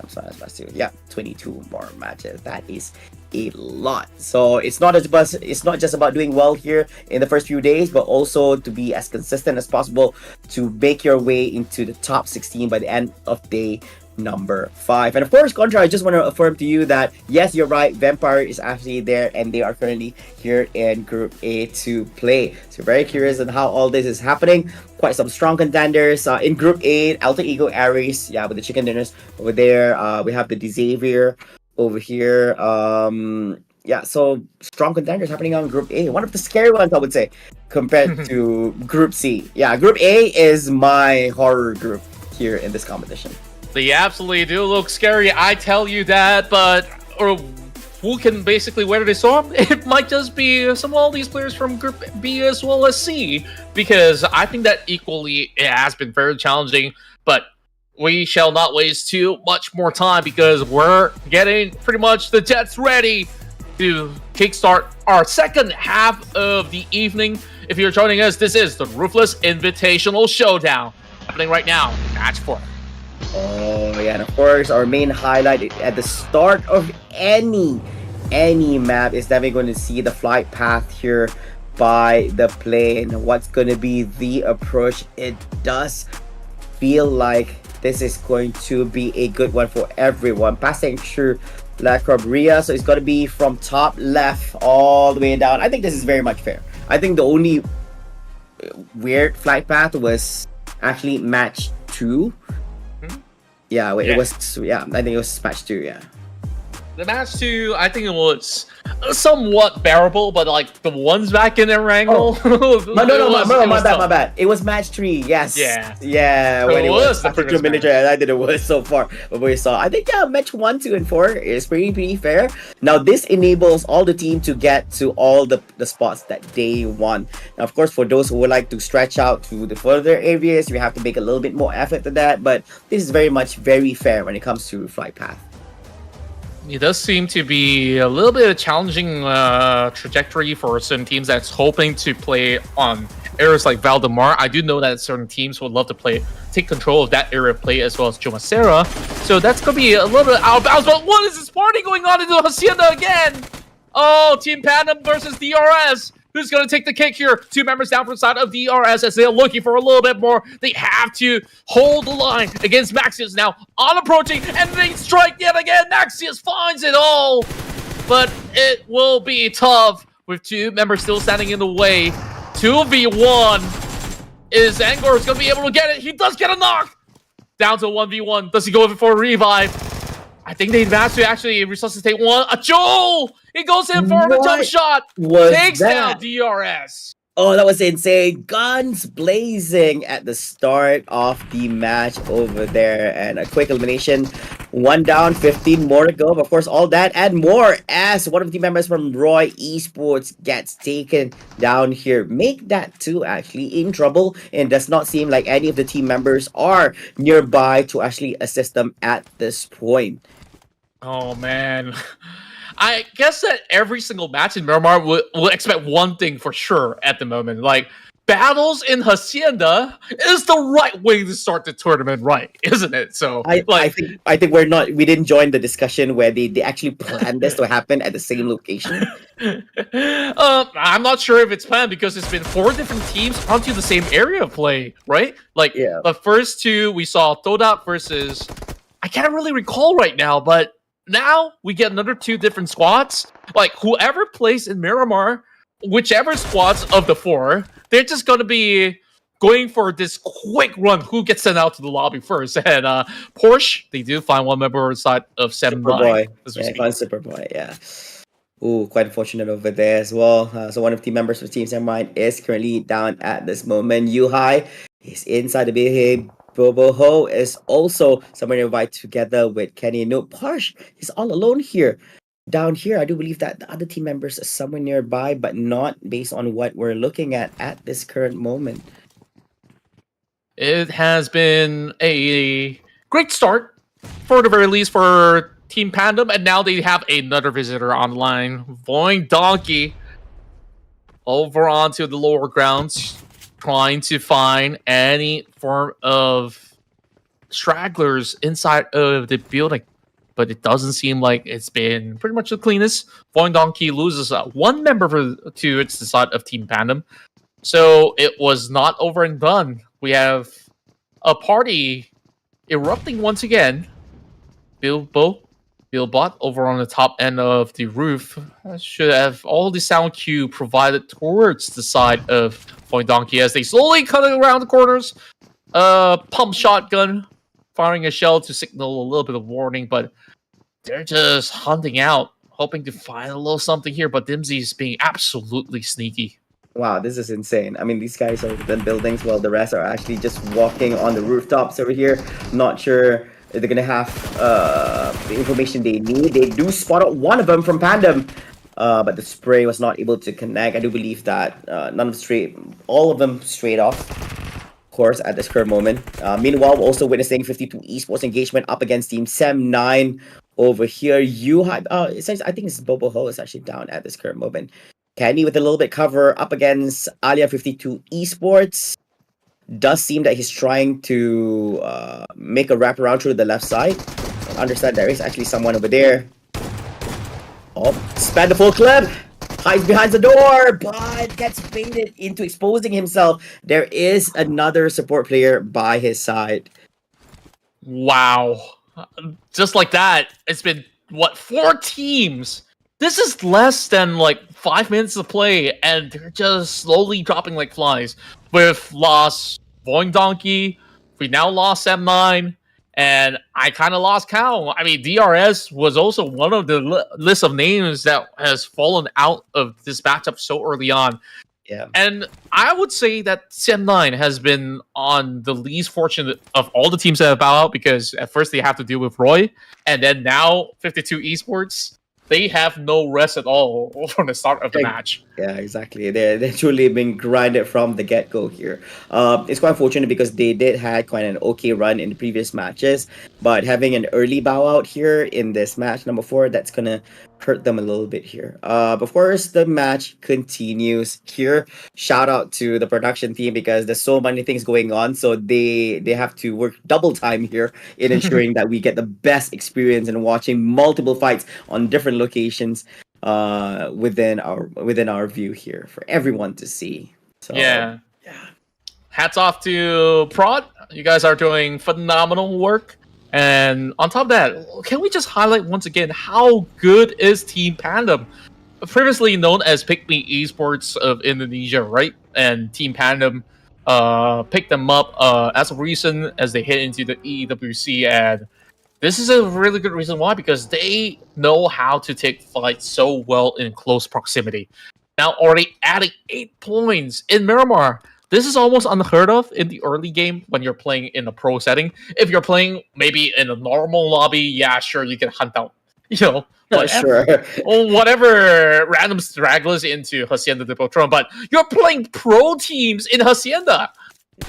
[SPEAKER 2] yeah, 22 more matches. That is a lot. So it's not just about doing well here in the first few days, but also to be as consistent as possible to make your way into the top 16 by the end of day number 5. And of course, Contra, I just want to affirm to you that yes, you're right, Vampire is actually there and they are currently here in Group A to play. So very curious on how all this is happening. Quite some strong contenders in Group A. Alter Ego Aries, yeah, with the chicken dinners over there. We have the Xavier over here. Yeah, so strong contenders happening on Group A. One of the scary ones, I would say, compared to Group C. Yeah, Group A is my horror group here in this competition.
[SPEAKER 1] They absolutely do look scary, I tell you that, but who can basically weather this storm? It might just be some of all these players from Group B as well as C, because I think that equally it has been very challenging, but we shall not waste too much more time because we're getting pretty much the Jets ready to kickstart our second half of the evening. If you're joining us, this is the Ruthless Invitational Showdown happening right now, match 4.
[SPEAKER 2] Oh yeah, and of course our main highlight at the start of any map is definitely going to see the flight path here by the plane. What's going to be the approach? It does feel like this is going to be a good one for everyone. Passing through La Cabria, so it's going to be from top left all the way down. I think this is very much fair. I think the only weird flight path was actually match 2. Yeah, wait, it was, I think it was match 2, yeah.
[SPEAKER 1] The match 2, I think it was somewhat bearable, but like the ones back in Erangel.
[SPEAKER 2] My bad. It was match 3, yes. Yeah, when it was after 2 minutes, I did it worse so far. But we saw, I think, yeah, match 1, 2, and 4 is pretty fair. Now, this enables all the team to get to all the spots that they want. Now, of course, for those who would like to stretch out to the further areas, you have to make a little bit more effort to that. But this is very fair when it comes to flight path.
[SPEAKER 1] It does seem to be a little bit of a challenging trajectory for certain teams that's hoping to play on areas like Valdemar. I do know that certain teams would love to take control of that area of play as well as Jomacera. So that's going to be a little bit out of bounds. But what is this party going on in the Hacienda again? Oh, Team Panem versus DRS. Who's going to take the cake here? 2 members down from the side of DRS as they're looking for a little bit more. They have to hold the line against Maxius now on approaching, and they strike yet again. Maxius finds it all, but it will be tough with 2 members still standing in the way. 2v1. Is Angor going to be able to get it? He does get a knock. Down to 1v1. Does he go for a revive? I think they managed to actually resuscitate one. A Joel! He goes in for the jump shot. Takes down DRS.
[SPEAKER 2] Oh, that was insane. Guns blazing at the start of the match over there. And a quick elimination. 1 down, 15 more to go. Of course, all that and more as one of the team members from Roy Esports gets taken down here. Make that 2 actually in trouble. And does not seem like any of the team members are nearby to actually assist them at this point.
[SPEAKER 1] Oh, man. I guess that every single match in Miramar will expect one thing for sure at the moment. Like, battles in Hacienda is the right way to start the tournament, right? Isn't it? So
[SPEAKER 2] I think we didn't join the discussion where they actually planned this to happen at the same location.
[SPEAKER 1] I'm not sure if it's planned because it's been 4 different teams onto the same area of play, right? Like, the first 2 we saw Toda versus, I can't really recall right now, but now we get another 2 different squads. Like, whoever plays in Miramar, whichever squads of the 4, they're just going to be going for this quick run. Who gets sent out to the lobby first? And Porsche, they do find 1 member on the side of 7-9.
[SPEAKER 2] Superboy. Superboy, yeah. Ooh, quite unfortunate over there as well. So one of the members of Team 7-9 is currently down at this moment. Yuhai is inside the big. Bobo Ho is also somewhere nearby together with Kenny. No, Parsh is all alone here. down here, I do believe that the other team members are somewhere nearby, but not based on what we're looking at this current moment.
[SPEAKER 1] It has been a great start, for the very least, for Team Pandem, and now they have another visitor online, Voing Donkey, over onto the lower grounds, trying to find any form of stragglers inside of the building. But it doesn't seem like it's been pretty much the cleanest. Voing Donkey loses one member to its side of Team Pandem. So it was not over and done. We have a party erupting once again. Billbot over on the top end of the roof should have all the sound cue provided towards the side of Voing Donkey as they slowly cut around the corners. Pump shotgun, firing a shell to signal a little bit of warning, but they're just hunting out, hoping to find a little something here. But Dimsy's being absolutely sneaky.
[SPEAKER 2] Wow, this is insane. I mean, these guys are in buildings while the rest are actually just walking on the rooftops over here. Not sure if they're gonna have the information they need. They do spot out one of them from Pandem, but the spray was not able to connect. I do believe that all of them straight off course at this current moment. Meanwhile, we're also witnessing 52 Esports engagement up against Team Sem9 over here. I think it's Bobo Ho is actually down at this current moment. Kenny with a little bit cover up against Alia 52 Esports. Does seem that he's trying to make a wraparound through the left side. I understand there is actually someone over there. Oh, spam the full clip. Hides behind the door, but gets baited into exposing himself. There is another support player by his side.
[SPEAKER 1] Wow. Just like that, it's been, what, 4 teams? This is less than, like, 5 minutes to play, and they're just slowly dropping like flies. We've lost Voing Donkey, we now lost M9, and I kind of lost count. I mean, DRS was also one of the list of names that has fallen out of this matchup so early on.
[SPEAKER 2] Yeah.
[SPEAKER 1] And I would say that Sem9 has been on the least fortunate of all the teams that have bowed out, because at first they have to deal with Roy, and then now 52 Esports. They have no rest at all from the start of the match.
[SPEAKER 2] Yeah, exactly. They're truly being grinded from the get-go here. It's quite unfortunate because they did had quite an okay run in the previous matches, but having an early bow out here in this match number 4, that's gonna hurt them a little bit here. Of course, the match continues here. Shout out to the production team because there's so many things going on, so they have to work double time here in ensuring that we get the best experience and watching multiple fights on different locations within our view here for everyone to see. So
[SPEAKER 1] yeah. Hats off to Prod. You guys are doing phenomenal work. And on top of that, can we just highlight once again how good is Team Pandem? Previously known as Pygmy Esports of Indonesia, right? And Team Pandem picked them up as a reason as they hit into the EWC, and this is a really good reason why, because they know how to take fights so well in close proximity. Now already adding 8 points in Miramar. This is almost unheard of in the early game when you're playing in a pro setting. If you're playing maybe in a normal lobby, yeah, sure, you can hunt out, whatever random stragglers into Hacienda de Poltron, but you're playing pro teams in Hacienda,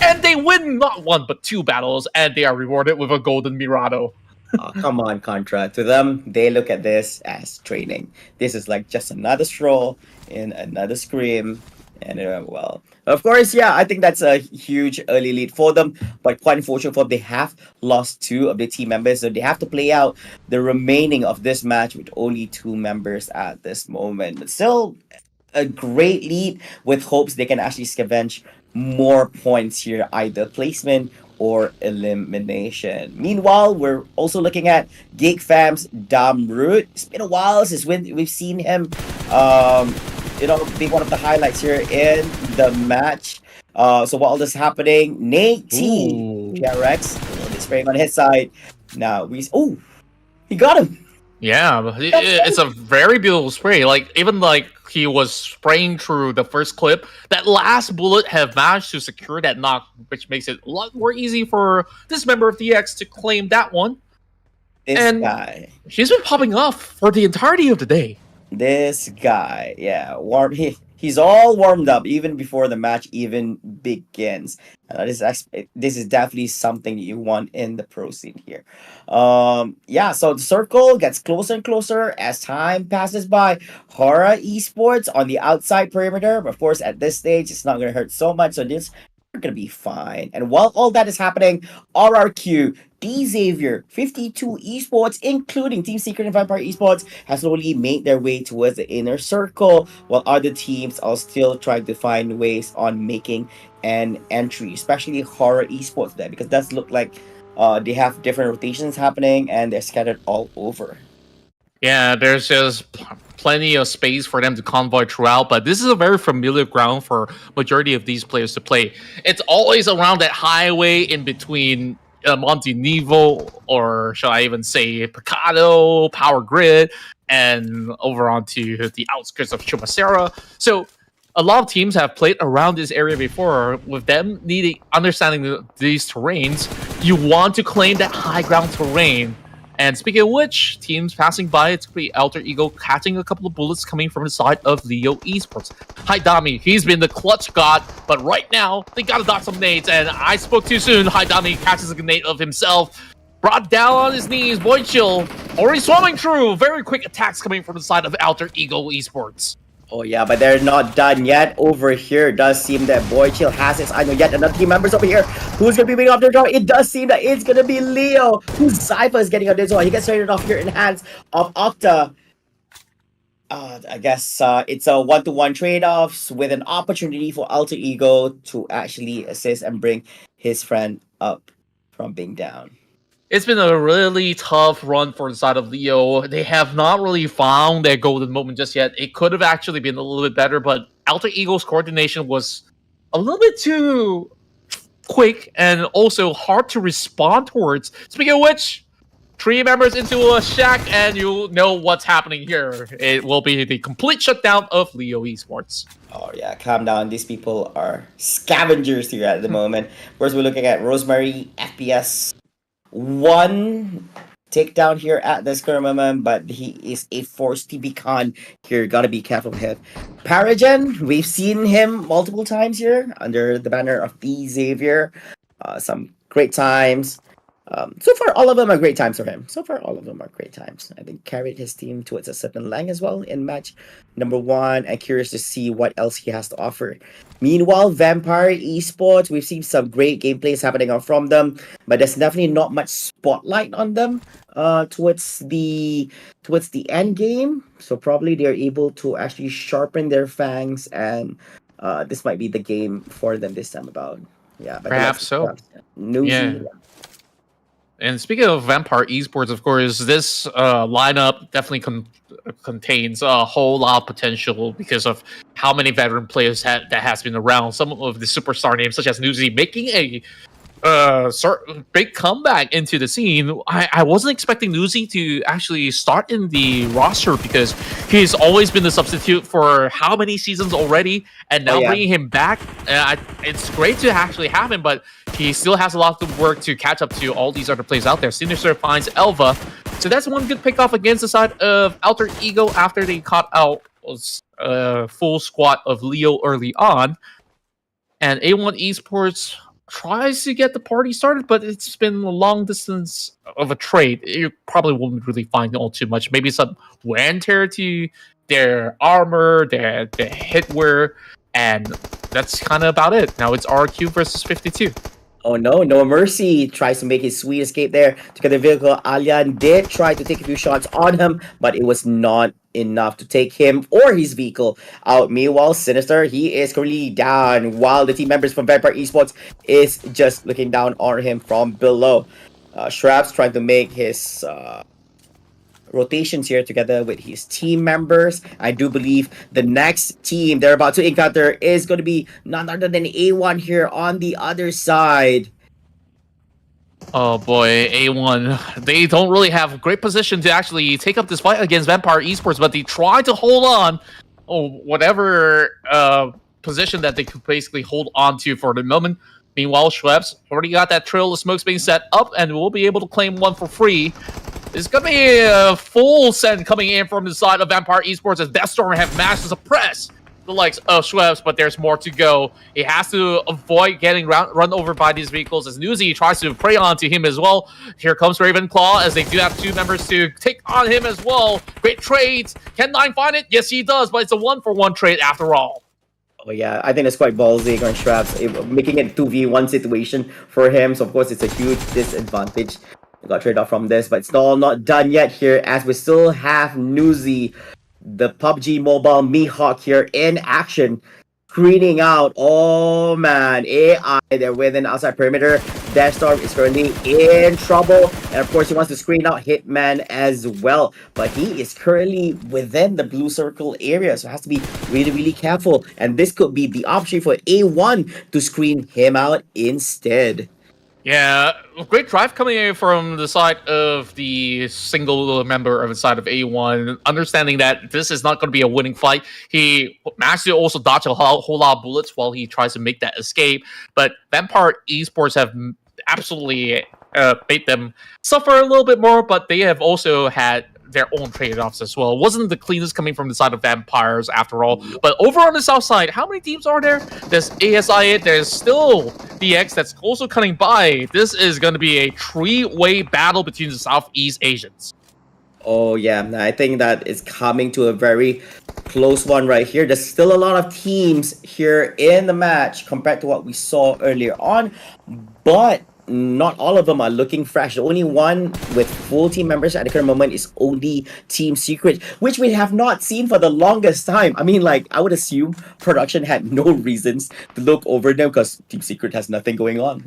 [SPEAKER 1] and they win not 1 but 2 battles, and they are rewarded with a golden Mirado.
[SPEAKER 2] Oh, come on, Contra. To them, they look at this as training. This is like just another stroll in another scrim. And well, of course, yeah, I think that's a huge early lead for them, but quite unfortunate for them. They have lost 2 of their team members, so they have to play out the remaining of this match with only 2 members at this moment. But still, a great lead with hopes they can actually scavenge more points here, either placement or elimination. Meanwhile, we're also looking at Geek Fam's Damroot. It's been a while since we've seen him be one of the highlights here in the match. So while this is happening, Nate T, PRX, a little bit spraying on his side. Now he got him.
[SPEAKER 1] Yeah, it's a very beautiful spray. Like, even like he was spraying through the first clip, that last bullet have managed to secure that knock, which makes it a lot more easy for this member of DX to claim that one.
[SPEAKER 2] This
[SPEAKER 1] And
[SPEAKER 2] guy.
[SPEAKER 1] he's been popping off for the entirety of the day.
[SPEAKER 2] This guy, yeah, he's all warmed up even before the match even begins. This is definitely something you want in the pro scene here. Yeah, so the circle gets closer and closer as time passes by. HORAA Esports on the outside perimeter, but of course at this stage it's not gonna hurt so much, so this are gonna be fine. And while all that is happening, RRQ, D Xavier, 52 Esports, including Team Secret and Vampire Esports, has slowly made their way towards the inner circle, while other teams are still trying to find ways on making an entry, especially HORAA Esports there, because it does look like they have different rotations happening and they're scattered all over.
[SPEAKER 1] Yeah, there's just plenty of space for them to convoy throughout, but this is a very familiar ground for majority of these players to play. It's always around that highway in between Monte Nivo, or shall I even say Picado, Power Grid, and over onto the outskirts of Chumacera. So a lot of teams have played around this area before. With them understanding these terrains, you want to claim that high ground terrain. And speaking of which, teams passing by, it's pretty Alter Ego catching a couple of bullets coming from the side of Leo Esports. Haidami, he's been the clutch god, but right now, they gotta dodge some nades, and I spoke too soon. Haidami catches a grenade of himself, brought down on his knees. Boychill already swarming through. Very quick attacks coming from the side of Alter Ego Esports.
[SPEAKER 2] Oh yeah, but they're not done yet. Over here, it does seem that Boychill has his eye on yet another team members over here. Who's gonna be beating off their draw? It does seem that it's gonna be Leo. Who's Zypher is getting on this one. He gets traded off here in the hands of Octa. I guess it's a one-to-one trade-offs with an opportunity for Alter Ego to actually assist and bring his friend up from being down.
[SPEAKER 1] It's been a really tough run for the side of Leo. They have not really found their golden moment just yet. It could have actually been a little bit better, but Alter Ego's coordination was a little bit too quick and also hard to respond towards. Speaking of which, 3 members into a shack and you know what's happening here. It will be the complete shutdown of Leo Esports.
[SPEAKER 2] Oh yeah, calm down. These people are scavengers here at the moment. First, we're looking at Rosemary FPS. One takedown here at this current moment, but he is a force to be con here. Gotta be careful with him. Paragen, we've seen him multiple times here under the banner of D Xavier. Some great times. So far, all of them are great times for him. I think carried his team towards a certain length as well in match number 1. And curious to see what else he has to offer. Meanwhile, Vampire Esports, we've seen some great gameplays happening from them, but there's definitely not much spotlight on them towards the end game. So probably they're able to actually sharpen their fangs, and this might be the game for them this time about. Yeah, but
[SPEAKER 1] Perhaps so.
[SPEAKER 2] Yeah.
[SPEAKER 1] And speaking of Vampire Esports, of course, this lineup definitely contains a whole lot of potential because of how many veteran players that has been around. Some of the superstar names, such as Nuzi, making a big comeback into the scene. I wasn't expecting Nuzi to actually start in the roster because he's always been the substitute for how many seasons already, and now bringing him back, it's great to actually have him, but he still has a lot of work to catch up to all these other players out there. Sinister finds Elva, so that's one good pick off against the side of Alter Ego after they caught out a full squad of Leo early on, and A1 Esports tries to get the party started, but it's been a long distance of a trade. You probably won't really find all too much. Maybe some wear and tear to their armor, their hitwear, and that's kind of about it. Now it's RQ versus 52.
[SPEAKER 2] Oh no, No Mercy tries to make his sweet escape there to get the vehicle. Alian did try to take a few shots on him, but it was not enough to take him or his vehicle out. Meanwhile, Sinister, he is currently down, while the team members from Vampire Esports is just looking down on him from below. Shrap's trying to make his rotations here together with his team members. I do believe the next team they're about to encounter is going to be none other than A1 here on the other side.
[SPEAKER 1] Oh boy, A1. They don't really have a great position to actually take up this fight against Vampire Esports, but they try to hold on, whatever position that they could basically hold on to for the moment. Meanwhile, Schweppes already got that trail of smokes being set up, and will be able to claim one for free. It's going to be a full send coming in from the side of Vampire Esports as Deathstorm have managed to suppress the likes of Schweppes, but there's more to go. He has to avoid getting run over by these vehicles as Newsy tries to prey onto him as well. Here comes Ravenclaw as they do have 2 members to take on him as well. Great trades. Can Nine find it? Yes, he does, but it's a 1-for-1 trade after all.
[SPEAKER 2] Oh yeah, I think that's quite ballsy on Straps, making it 2v1 situation for him. So of course it's a huge disadvantage. We got trade off from this, but it's all not done yet here as we still have Newsy, the PUBG Mobile Mihawk here in action, screening out. Oh man, AI, they're within outside perimeter. Deathstorm is currently in trouble, and of course he wants to screen out Hitman as well, but he is currently within the blue circle area, so has to be really careful, and this could be the option for A1 to screen him out instead.
[SPEAKER 1] Yeah, great drive coming in from the side of the single member of the side of A1, understanding that this is not going to be a winning fight. He managed to also dodge a whole lot of bullets while he tries to make that escape, but Vampire Esports have absolutely made them suffer a little bit more, but they have also had their own trade-offs as well. It wasn't the cleanest coming from the side of Vampires after all. But over on the south side, how many teams are there? There's ASI, there's still DX that's also coming by. This is going to be a 3-way battle between the Southeast Asians.
[SPEAKER 2] Oh yeah, I think that is coming to a very close one right here. There's still a lot of teams here in the match compared to what we saw earlier on, but not all of them are looking fresh. The only one with full team members at the current moment is only Team Secret, which we have not seen for the longest time. I mean, like, I would assume production had no reasons to look over them because Team Secret has nothing going on.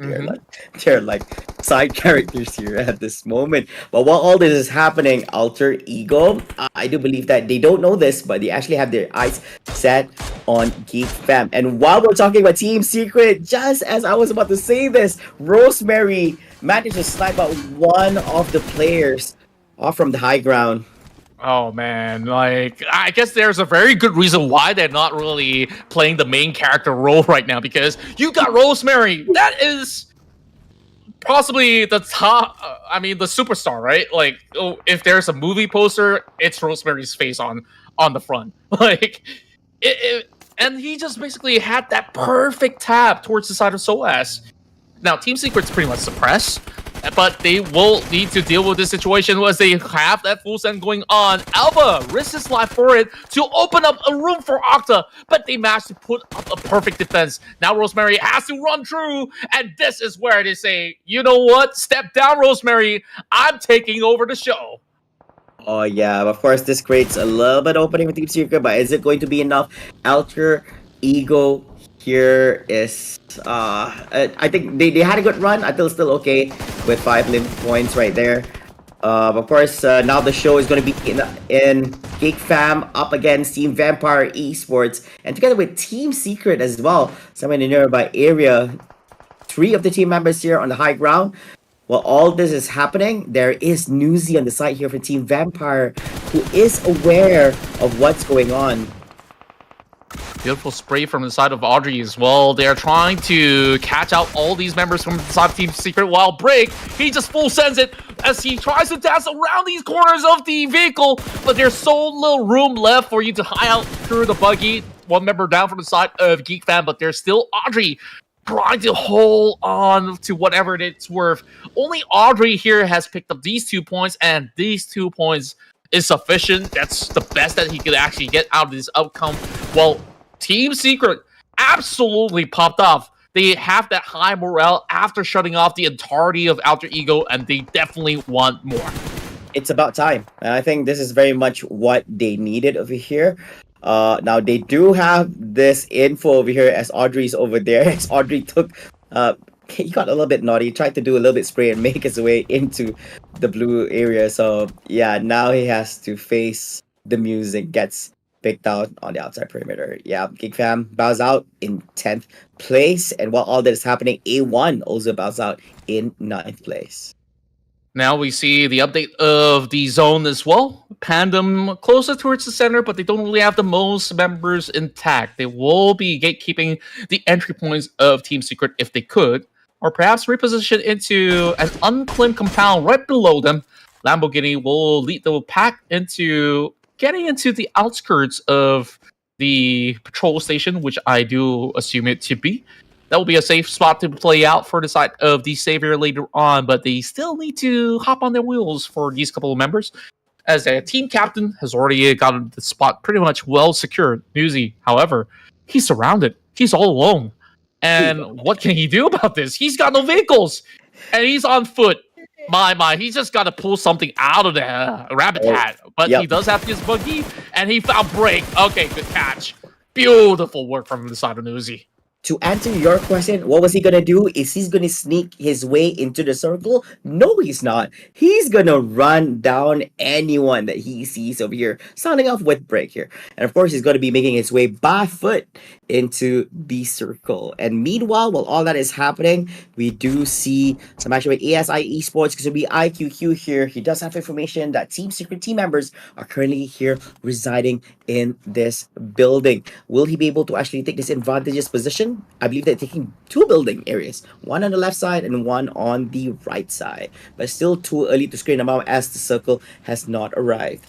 [SPEAKER 2] They're like side characters here at this moment. But while all this is happening, Alter Ego, I do believe that they don't know this, but they actually have their eyes set on Geek Fam. And while we're talking about Team Secret, just as I was about to say this, Rosemary managed to snipe out one of the players off from the high ground.
[SPEAKER 1] Oh man, like, I guess there's a very good reason why they're not really playing the main character role right now, because you got Rosemary. That is possibly the top, the superstar, right? Like, if there's a movie poster, it's Rosemary's face on the front. Like, and he just basically had that perfect tap towards the side of SOAS. Now, Team Secret's pretty much suppressed, but they will need to deal with this situation as they have that full send going on. Alba risks his life for it to open up a room for Octa, but they managed to put up a perfect defense. Now Rosemary has to run through, and this is where they say, you know what? Step down, Rosemary. I'm taking over the show.
[SPEAKER 2] Oh yeah, of course this creates a little bit opening with Team Secret, but is it going to be enough? Alter Ego here is I think they had a good run. I feel still okay with 5 limp points right there. Of course, now the show is going to be in Geek Fam up against Team Vampire Esports, and together with Team Secret as well, somewhere in the nearby area. 3 of the team members here on the high ground. While all this is happening, there is Newsy on the side here for Team Vampire, who is aware of what's going on.
[SPEAKER 1] Beautiful spray from the side of Audrey as well. They are trying to catch out all these members from the side of Team Secret, while Break, he just full sends it as he tries to dance around these corners of the vehicle, but there's so little room left for you to hide out through the buggy. 1 member down from the side of Geek Fan, but there's still Audrey trying to hold on to whatever it's worth. Only Audrey here has picked up these 2 points, and these 2 points is sufficient. That's the best that he could actually get out of this outcome. Well, Team Secret absolutely popped off. They have that high morale after shutting off the entirety of Alter Ego, and they definitely want more.
[SPEAKER 2] It's about time. And I think this is very much what they needed over here. Now they do have this info over here as Audrey's over there. As Audrey took he got a little bit naughty. He tried to do a little bit spray and make his way into the blue area. So yeah, now he has to face the music. Gets picked out on the outside perimeter. Yeah, Geek Fam bows out in 10th place. And while all that is happening, A1 also bows out in 9th place.
[SPEAKER 1] Now we see the update of the zone as well. Pandem closer towards the center, but they don't really have the most members intact. They will be gatekeeping the entry points of Team Secret if they could, or perhaps reposition into an unclaimed compound right below them. Lamborghini will lead the pack into getting into the outskirts of the patrol station, which I do assume it to be. That will be a safe spot to play out for the side of the Savior later on, but they still need to hop on their wheels for these couple of members, as a team captain has already gotten the spot pretty much well secured. Newsy, however, he's surrounded. He's all alone. And what can he do about this? He's got no vehicles, and he's on foot. My, he's just got to pull something out of the rabbit hat. But he does have his buggy, and he found break. Okay, good catch. Beautiful work from the side of Newsy.
[SPEAKER 2] To answer your question, what was he gonna do? Is he's gonna sneak his way into the circle? No, he's not. He's gonna run down anyone that he sees over here, starting off with break here. And of course, he's gonna be making his way by foot into the circle. And meanwhile, while all that is happening, we do see some action with ASI Esports, because it'll be IQQ here. He does have information that Team Secret team members are currently here residing in this building. Will he be able to actually take this advantageous position? I believe they're taking two building areas, one on the left side and one on the right side, but still too early to screen them out as the circle has not arrived.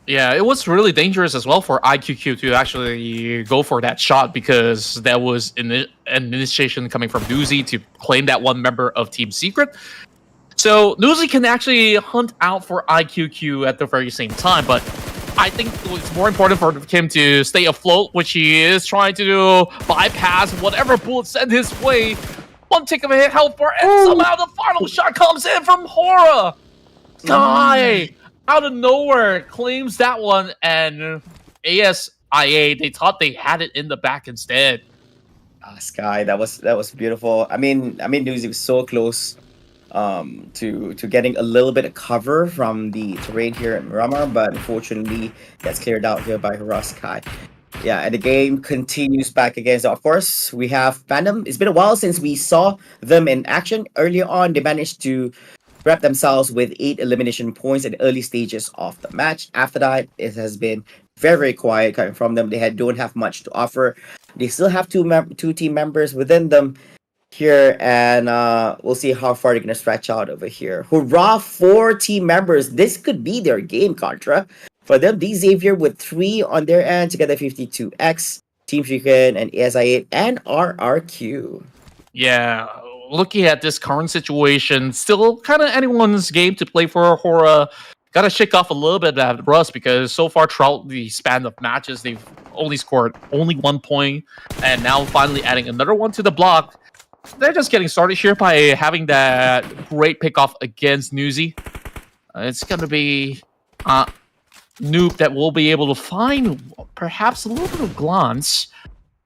[SPEAKER 1] Yeah, it was really dangerous as well for IQQ to actually go for that shot, because that was an initiation coming from Newsy to claim that one member of Team Secret. So Newsy can actually hunt out for IQQ at the very same time, but I think it's more important for him to stay afloat, which he is trying to do, bypass whatever bullets send his way. One tick of a hit, help for, and somehow the final shot comes in from HORAA. Sky, out of nowhere, claims that one, and ASIA, they thought they had it in the back instead.
[SPEAKER 2] Sky, that was beautiful. I mean, Newsy was so close to getting a little bit of cover from the terrain here at Miramar, but unfortunately that's cleared out here by HORAA Sky. Yeah, and the game continues back again. So of course we have Phantom. It's been a while since we saw them in action. Earlier on, they managed to wrap themselves with 8 elimination points in the early stages of the match. After that, it has been very quiet coming from them. They don't have much to offer. They still have two team members within them here, and we'll see how far they're gonna stretch out over here. HORAA, 4 team members. This could be their game, Contra. For them, D Xavier with 3 on their end, together 52X, Team Chicken, and ASI8, and RRQ.
[SPEAKER 1] Yeah, looking at this current situation, still kind of anyone's game to play for HORAA. Got to shake off a little bit of that rust, because so far throughout the span of matches, they've only scored 1 point, and now finally adding another one to the block. They're just getting started here by having that great pickoff against Newsy. It's going to be Noob that will be able to find perhaps a little bit of glance,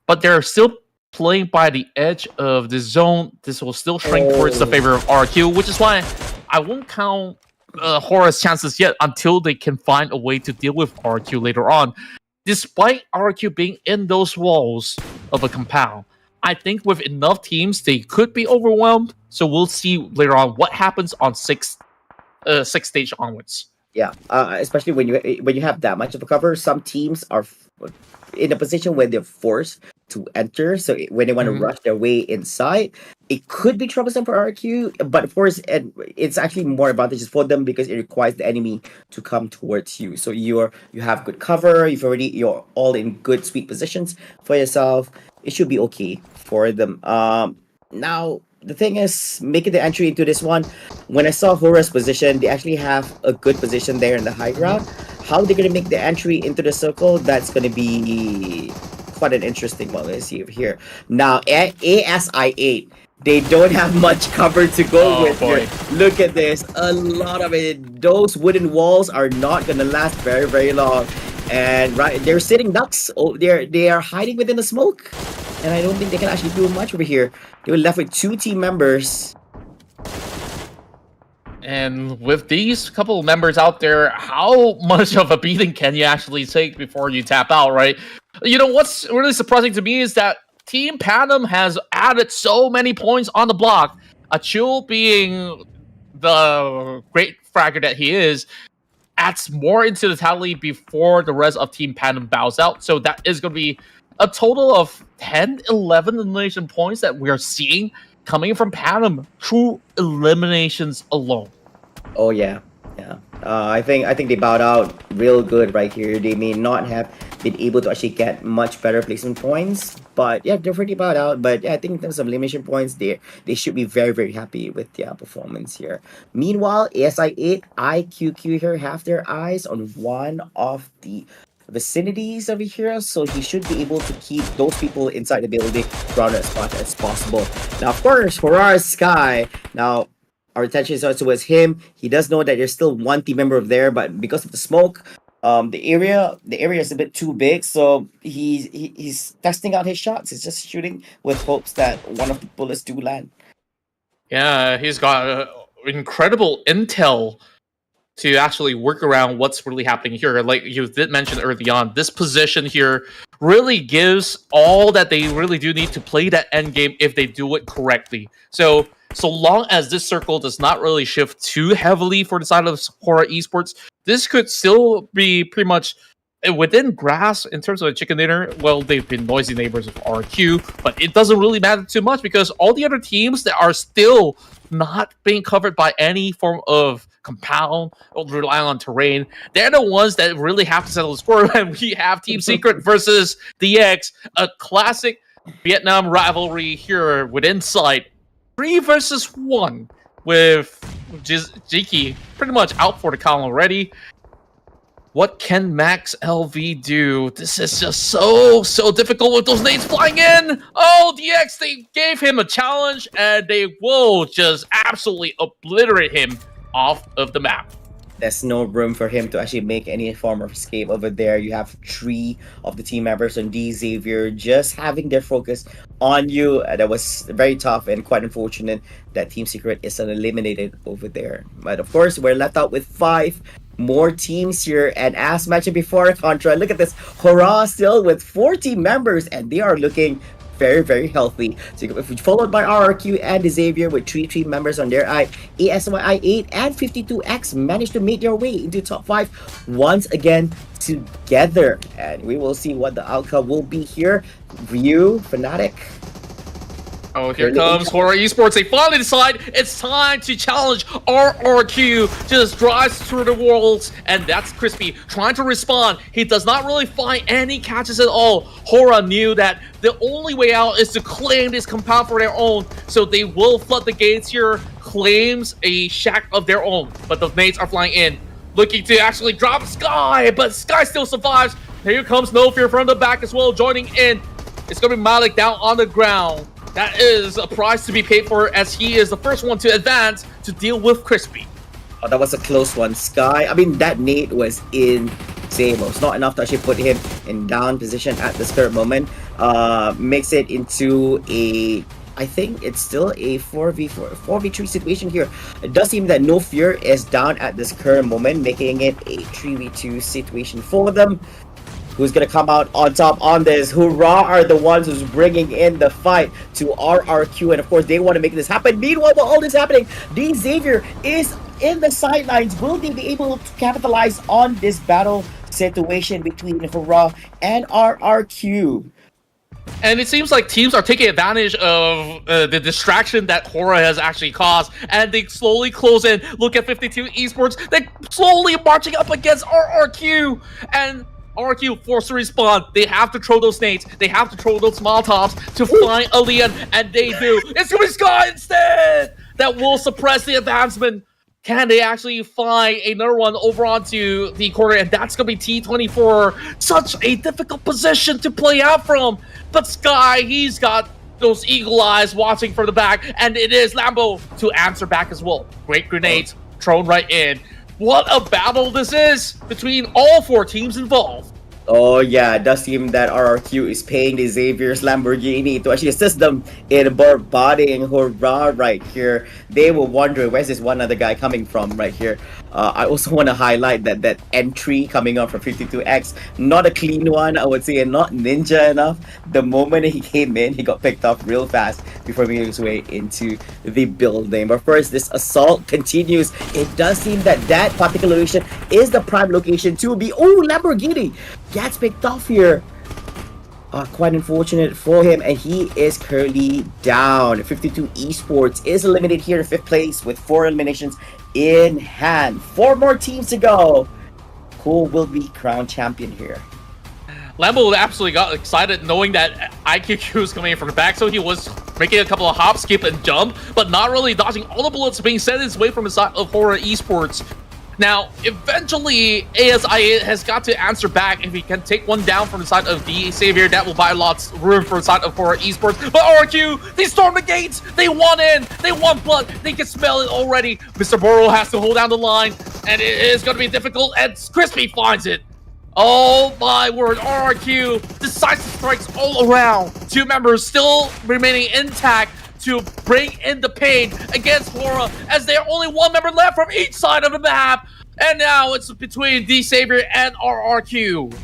[SPEAKER 1] but they're still playing by the edge of the zone. This will still shrink towards the favor of RQ, which is why I won't count HORAA's chances yet until they can find a way to deal with RQ later on. Despite RQ being in those walls of a compound, I think with enough teams, they could be overwhelmed. So we'll see later on what happens on sixth stage onwards.
[SPEAKER 2] Yeah, especially when you have that much of a cover, some teams are in a position where they're forced to enter. So when they want to rush their way inside, it could be troublesome for RQ. But of course, it's actually more advantageous for them because it requires the enemy to come towards you. So you have good cover. You're all in good sweet positions for yourself. It should be okay for them. Now, the thing is, making the entry into this one, when I saw HORAA's position, they actually have a good position there in the high ground. How they're going to make the entry into the circle, that's going to be quite an interesting one. Let's see over here. Now, ASI8, they don't have much cover to go with here. Look at this. A lot of it. Those wooden walls are not going to last very, very long. And they're sitting ducks. Oh, they are hiding within the smoke. And I don't think they can actually do much over here. They were left with 2 team members.
[SPEAKER 1] And with these couple of members out there, how much of a beating can you actually take before you tap out, right? You know, what's really surprising to me is that Team Panem has added so many points on the block. Achil, being the great fragger that he is, adds more into the tally before the rest of Team Panem bows out. So that is going to be a total of 10, 11 elimination points that we are seeing coming from Panem through eliminations alone.
[SPEAKER 2] Oh, yeah. Yeah. I think they bowed out real good right here. They may not have been able to actually get much better placement points, but yeah, they're pretty bowed out. But yeah, I think in terms of elimination points, they should be very happy with their performance here. Meanwhile, ASI8, IQQ here have their eyes on one of the vicinities over here, so he should be able to keep those people inside the building around as much as possible. Now, of course, HORAA Sky. Now, our attention is also towards him. He does know that there's still one team member over there, but because of the smoke, the area is a bit too big, so he's testing out his shots. He's just shooting with hopes that one of the bullets do land.
[SPEAKER 1] Yeah, he's got incredible intel to actually work around what's really happening here. Like you did mention early on, this position here really gives all that they really do need to play that end game if they do it correctly. So long as this circle does not really shift too heavily for the side of HORAA Esports, this could still be pretty much within grasp in terms of a chicken dinner. Well, they've been noisy neighbors of RQ, but it doesn't really matter too much because all the other teams that are still not being covered by any form of compound or relying on terrain, they're the ones that really have to settle the score. And we have Team Secret versus DX, a classic Vietnam rivalry here within sight. 3 versus 1 with Jiki pretty much out for the count already. What can Max LV do? This is just so difficult with those nades flying in. Oh, DX, they gave him a challenge and they will just absolutely obliterate him off of the map.
[SPEAKER 2] There's no room for him to actually make any form of escape over there. You have 3 of the team members on D Xavier just having their focus on you. That was very tough and quite unfortunate that Team Secret is eliminated over there. But of course, we're left out with 5 more teams here, and as mentioned before, Contra, look at this. HORAA still with 4 team members, and they are looking very healthy. So followed by RRQ and Xavier with 3 team members on their eye. ASYI8 and 52X managed to make their way into top 5 once again together, and we will see what the outcome will be here. Ryu, Fnatic.
[SPEAKER 1] Oh, here comes HORAA Esports. They finally decide it's time to challenge RRQ. Just drives through the walls, and that's Crispy trying to respond. He does not really find any catches at all. HORAA knew that the only way out is to claim this compound for their own, so they will flood the gates here, claims a shack of their own, but the nades are flying in, looking to actually drop Sky, but Sky still survives. Here comes No Fear from the back as well, joining in. It's going to be Malik down on the ground. That is a prize to be paid for, as he is the first one to advance to deal with Crispy.
[SPEAKER 2] Oh, that was a close one. Sky, I mean, that nade was insane. It's not enough to actually put him in down position at this current moment. Makes it into a, I think it's still a 4v3 situation here. It does seem that No Fear is down at this current moment, making it a 3v2 situation for them. Who's gonna come out on top on this? HORAA are the ones who's bringing in the fight to RRQ, and of course they want to make this happen. Meanwhile, while all this happening, D Xavier is in the sidelines. Will they be able to capitalize on this battle situation between HORAA and RRQ?
[SPEAKER 1] And it seems like teams are taking advantage of the distraction that HORAA has actually caused, and they slowly close in. Look at 52 Esports. They're slowly marching up against RRQ, and RQ forced to respond. They have to throw those nades. They have to throw those Molotovs to find Alian, and they do. It's going to be Sky instead! That will suppress the advancement. Can they actually find another one over onto the corner? And that's going to be T24. Such a difficult position to play out from. But Sky, he's got those eagle eyes watching from the back, and it is Lambo to answer back as well. Great grenades thrown right in. What a battle this is between all 4 teams involved.
[SPEAKER 2] Oh yeah, it does seem that RRQ is paying the Xavier's Lamborghini to actually assist them in bodying HORAA right here. They will wonder, where's this one other guy coming from right here? I also want to highlight that entry coming up from 52X, not a clean one, I would say, and not ninja enough. The moment he came in, he got picked up real fast before making his way into the building. But first, this assault continues. It does seem that that particular location is the prime location to be. Oh, Lamborghini gets picked off here. Quite unfortunate for him, and he is currently down. 52 Esports is eliminated here in 5th place with 4 eliminations in hand. 4 more teams to go. Who will be crowned champion here?
[SPEAKER 1] Lambo absolutely got excited knowing that IQQ was coming in from the back, so he was making a couple of hop, skip, and jump, but not really dodging all the bullets being sent his way from the side of HORAA Esports. Now, eventually, ASI has got to answer back. If he can take one down from the side of the Savior, that will buy lots of room for the side of HORAA Esports. But RQ, they storm the gates. They want in. They want blood. They can smell it already. Mr. Boro has to hold down the line, and it is going to be difficult, and Crispy finds it. Oh my word, RQ, decisive strikes all around. 2 members still remaining intact to bring in the pain against HORAA, as there are only 1 member left from each side of the map. And now it's between the Savior and RRQ.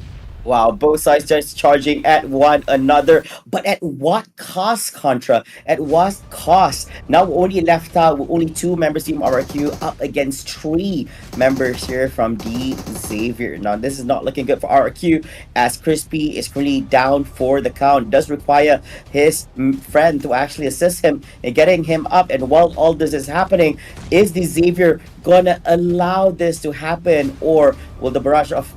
[SPEAKER 2] Wow, both sides just charging at one another. But at what cost, Contra? At what cost? Now we're only left out with only 2 members Team RRQ up against 3 members here from the Xavier. Now this is not looking good for RRQ, as Crispy is currently down for the count. It does require his friend to actually assist him in getting him up. And while all this is happening, is the Xavier gonna allow this to happen, or will the barrage of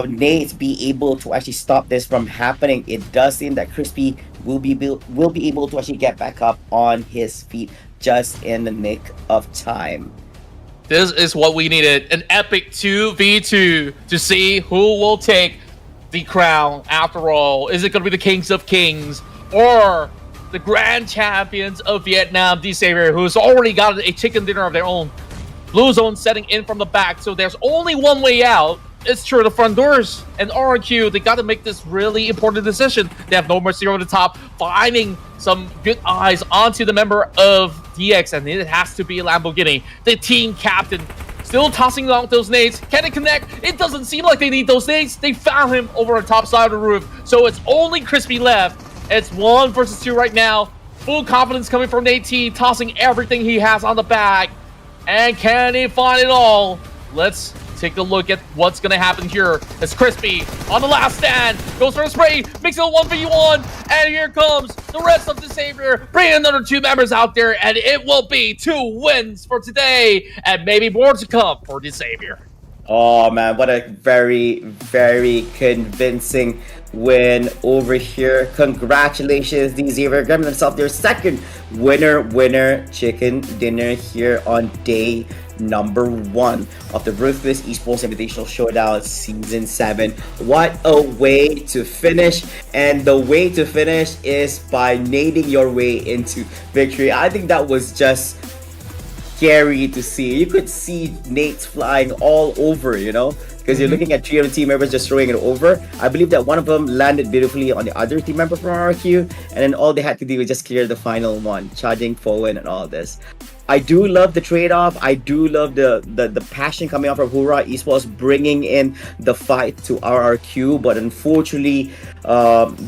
[SPEAKER 2] nades be able to actually stop this from happening? It does seem that Crispy will be able to actually get back up on his feet just in the nick of time.
[SPEAKER 1] This is what we needed, an epic 2v2 to see who will take the crown. After all, is it going to be the Kings of Kings or the Grand Champions of Vietnam, the Savior, who's already got a chicken dinner of their own? Blue Zone setting in from the back, so there's only one way out. It's through the front doors. And RQ, they got to make this really important decision. They have no mercy over the top, finding some good eyes onto the member of DX, and it has to be Lamborghini, the team captain. Still tossing out those nades. Can it connect? It doesn't seem like they need those nades. They found him over the top side of the roof. So it's only Crispy left. It's 1 versus 2 right now. Full confidence coming from AT, tossing everything he has on the back. And can he find it all? Let's take a look at what's going to happen here. It's Crispy on the last stand. Goes for a spray. Makes it a 1v1. And here comes the rest of the Savior. Bringing another 2 members out there. And it will be 2 wins for today. And maybe more to come for the Savior.
[SPEAKER 2] Oh man, what a very, very convincing win over here. Congratulations, the Xavier grabbing themselves their second winner chicken dinner here on day number 1 of the Ruthless Esports Invitational Showdown Season 7. What a way to finish, and the way to finish is by nading your way into victory. I think that was just scary to see. You could see nades flying all over, you know, because you're looking at 3 of the team members just throwing it over. I believe that one of them landed beautifully on the other team member from RQ, and then all they had to do was just clear the final one, charging forward and all this. I do love the trade-off. I do love the passion coming off of HORAA Esports bringing in the fight to RRQ, but unfortunately,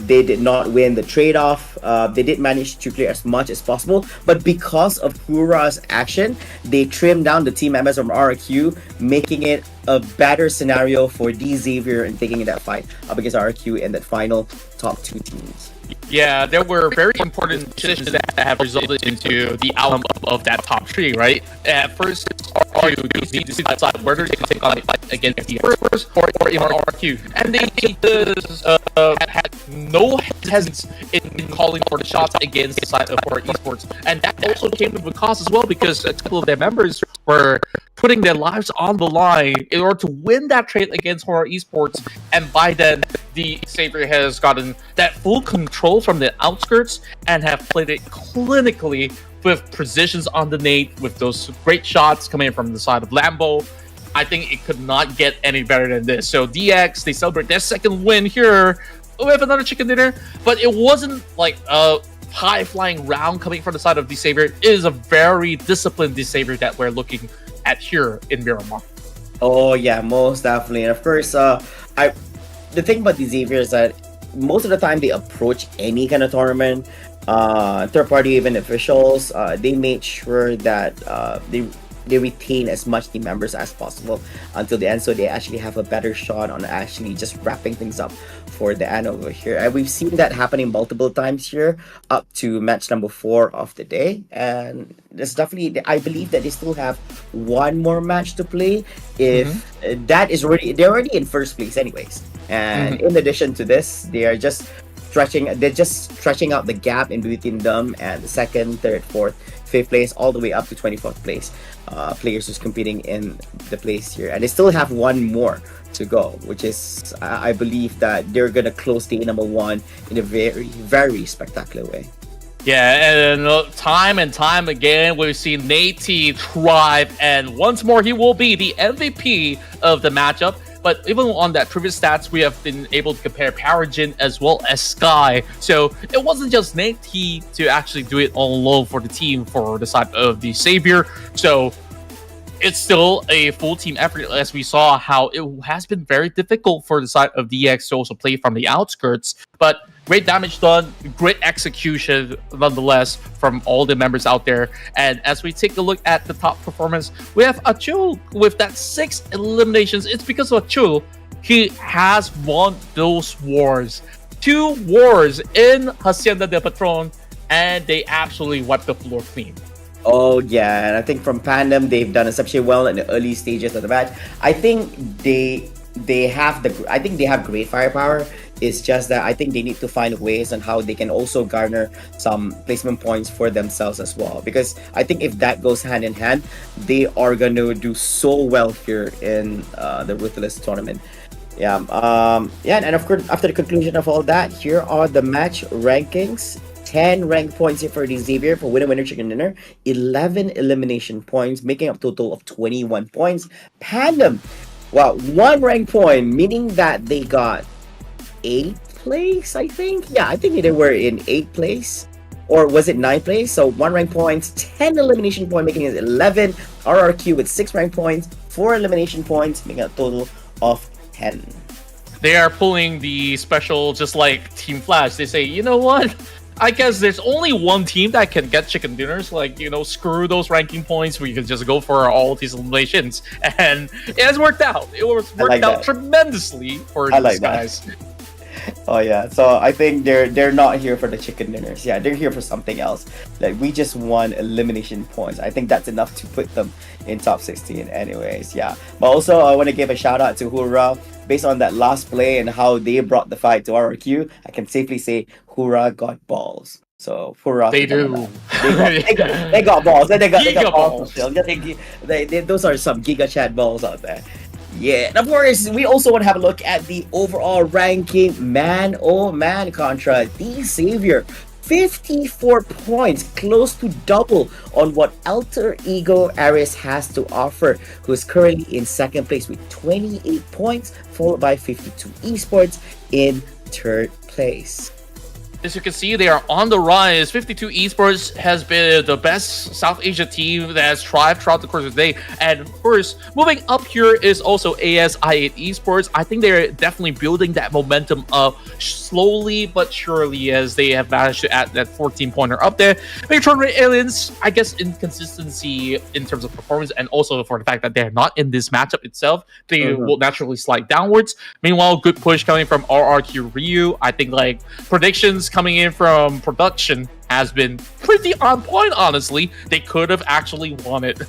[SPEAKER 2] they did not win the trade-off. They did manage to clear as much as possible, but because of HORAA's action, they trimmed down the team members from RRQ, making it a better scenario for D Xavier and taking that fight up against RRQ in that final top 2 teams.
[SPEAKER 1] Yeah, there were very important decisions that have resulted into the outcome of that top 3, right? At first, RQ need to decide whether they can take on a fight against the first or in RQ. And they just had no hesitance in calling for the shots against the side of HORAA Esports. And that also came with a cost as well, because a couple of their members were putting their lives on the line in order to win that trade against HORAA Esports. And by then, the Savior has gotten that full control from the outskirts and have played it clinically with precisions on the nade, with those great shots coming from the side of Lambo. I think it could not get any better than this. So DX, they celebrate their second win here with another chicken dinner, but it wasn't like a high-flying round coming from the side of the Savior. It is a very disciplined Savior that we're looking at here in Miramar.
[SPEAKER 2] Oh yeah, most definitely. And of course, the thing about the Xavier is that most of the time they approach any kind of tournament, third-party event officials, they made sure that they they retain as much team members as possible until the end, so they actually have a better shot on actually just wrapping things up for the end over here. And we've seen that happening multiple times here up to match number 4 of the day. And there's definitely, I believe that they still have one more match to play. If that is already, they're already in first place anyways. And in addition to this, they're just stretching out the gap in between them and the second, third, fourth, fifth place, all the way up to 24th place. Players who's competing in the place here, and they still have one more to go, which is I believe that they're gonna close the number 1 in a very, very spectacular way.
[SPEAKER 1] Yeah, and time again, we've seen Nate thrive, and once more, he will be the MVP of the matchup. But even on that previous stats, we have been able to compare Paragen as well as Sky. So it wasn't just Nate to actually do it all alone for the team for the side of the Savior. So it's still a full team effort, as we saw how it has been very difficult for the side of DX to also play from the outskirts. But great damage done, great execution nonetheless from all the members out there. And as we take a look at the top performance, we have Achul with that 6 eliminations. It's because of Achul. He has won those wars. 2 wars in Hacienda del Patron, and they absolutely wiped the floor clean.
[SPEAKER 2] Oh yeah, and I think from Pandem they've done exceptionally well in the early stages of the match. I think they have great firepower. It's just that I think they need to find ways on how they can also garner some placement points for themselves as well. Because I think if that goes hand in hand, they are gonna do so well here in the Ruthless tournament. Yeah, and of course after the conclusion of all that, here are the match rankings. 10 rank points here for the Xavier for winner chicken dinner, 11 elimination points, making up a total of 21 points. Pandem, well, 1 rank point, meaning that they got 8th place, I think. Yeah, I think they were in 8th place. Or was it 9th place? So 1 rank points, 10 elimination point, making it 11. RRQ with 6 rank points, 4 elimination points, making a total of 10.
[SPEAKER 1] They are pulling the special, just like Team Flash. They say, you know what? I guess there's only one team that can get chicken dinners. Like, you know, screw those ranking points. We can just go for all these eliminations. And it has worked out. It was worked out tremendously for these guys.
[SPEAKER 2] Oh yeah, so I think they're not here for the chicken dinners. Yeah, they're here for something else. Like, we just won elimination points. I think that's enough to put them in top 16 anyways. Yeah, but also I want to give a shout out to HORAA. Based on that last play and how they brought the fight to RRQ, I can safely say HORAA got balls. So HORAA,
[SPEAKER 1] they do.
[SPEAKER 2] They got balls. They got balls. Those are some Giga Chat balls out there. Yeah, and of course, we also want to have a look at the overall ranking. Man, oh man, contra the Savior. 54 points, close to double on what Alter Ego Ares has to offer, who is currently in 2nd place with 28 points, followed by 52 Esports in 3rd place.
[SPEAKER 1] As you can see, they are on the rise. 52 Esports has been the best South Asia team that has thrived throughout the course of the day. And of course, moving up here is also ASI8 Esports. I think they're definitely building that momentum up slowly but surely, as they have managed to add that 14-pointer up there. Megatron Ray Aliens, I guess inconsistency in terms of performance, and also for the fact that they're not in this matchup itself, they will naturally slide downwards. Meanwhile, good push coming from RRQ Ryu. I think like predictions coming in from production has been pretty on point, honestly. They could have actually won it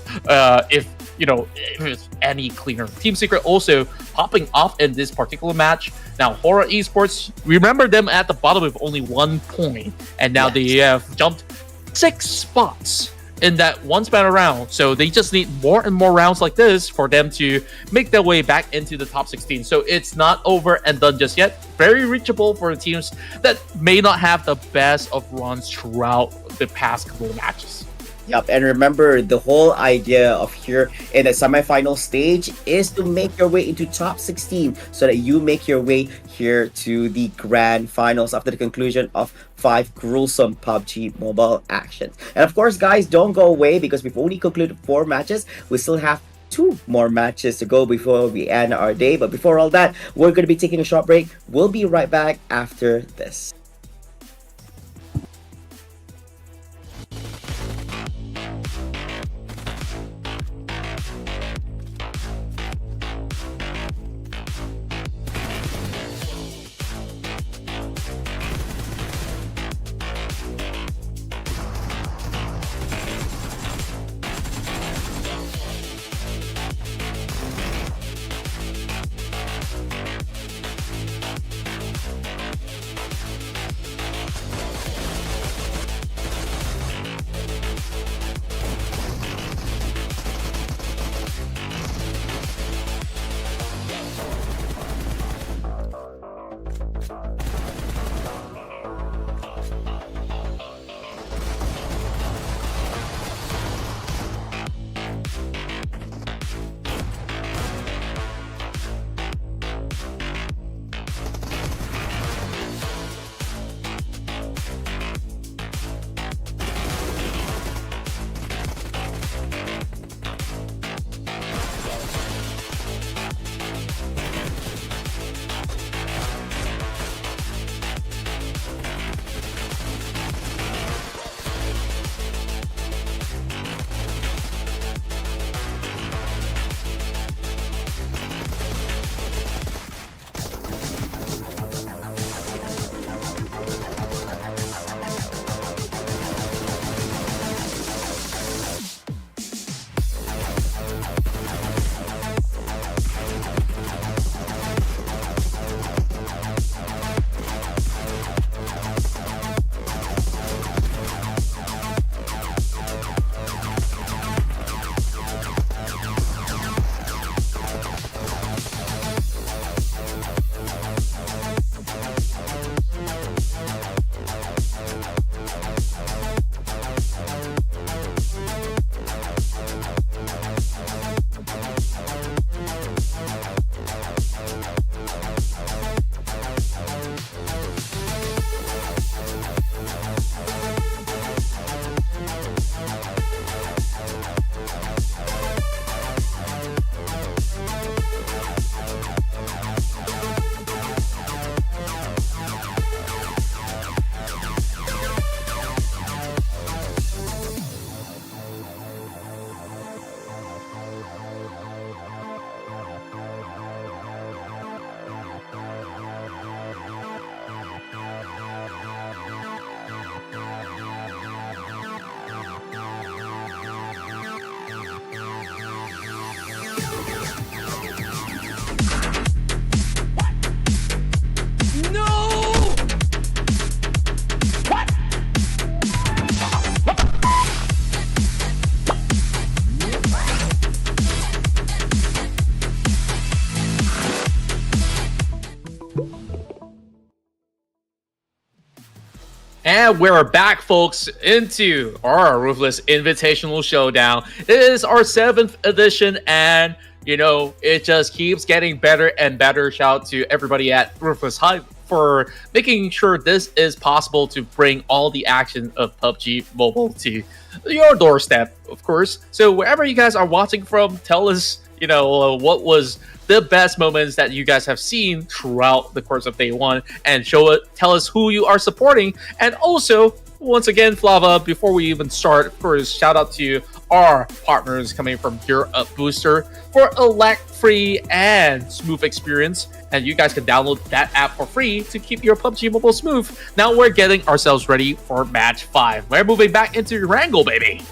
[SPEAKER 1] if it was any cleaner. Team Secret also popping off in this particular match. Now, HORAA Esports, remember them at the bottom with only 1 point, and now they have jumped 6 spots in that one span around. So they just need more and more rounds like this for them to make their way back into the top 16. So it's not over and done just yet. Very reachable for the teams that may not have the best of runs throughout the past couple of matches.
[SPEAKER 2] Yep, and remember, the whole idea of here in the semifinal stage is to make your way into top 16 so that you make your way here to the grand finals after the conclusion of 5 gruesome PUBG Mobile actions. And of course, guys, don't go away because we've only concluded 4 matches. We still have 2 more matches to go before we end our day. But before all that, we're going to be taking a short break. We'll be right back after this.
[SPEAKER 1] And we're back, folks, into our Ruthless Invitational Showdown. It is our 7th edition, and, you know, it just keeps getting better and better. Shout out to everybody at Ruthless Hype for making sure this is possible to bring all the action of PUBG Mobile to your doorstep, of course. So wherever you guys are watching from, tell us, you know, what was the best moments that you guys have seen throughout the course of day one, and tell us who you are supporting. And also, once again, Flava, before we even start, first shout out to our partners coming from GearUP Booster for a lag-free and smooth experience, and you guys can download that app for free to keep your PUBG Mobile smooth. Now we're getting ourselves ready for match 5. We're moving back into Erangel, baby.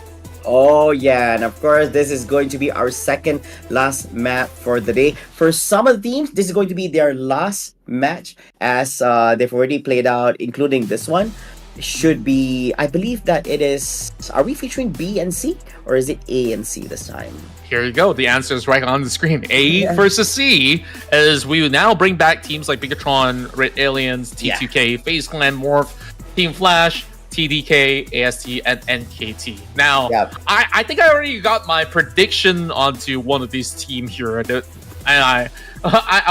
[SPEAKER 2] Oh yeah, and of course this is going to be our second last map for the day. For some of the teams, this is going to be their last match, as they've already played out, including this one. Should be, I believe that it is, are we featuring B and C, or is it A and C this time?
[SPEAKER 1] Here you go. The answer is right on the screen. A versus C, as we now bring back teams like Bigatron, Red Aliens, T2K, FaZe Clan, Morph, Team Flash, TDK, AST, and NKT. Now, I think I already got my prediction onto one of these teams here, and I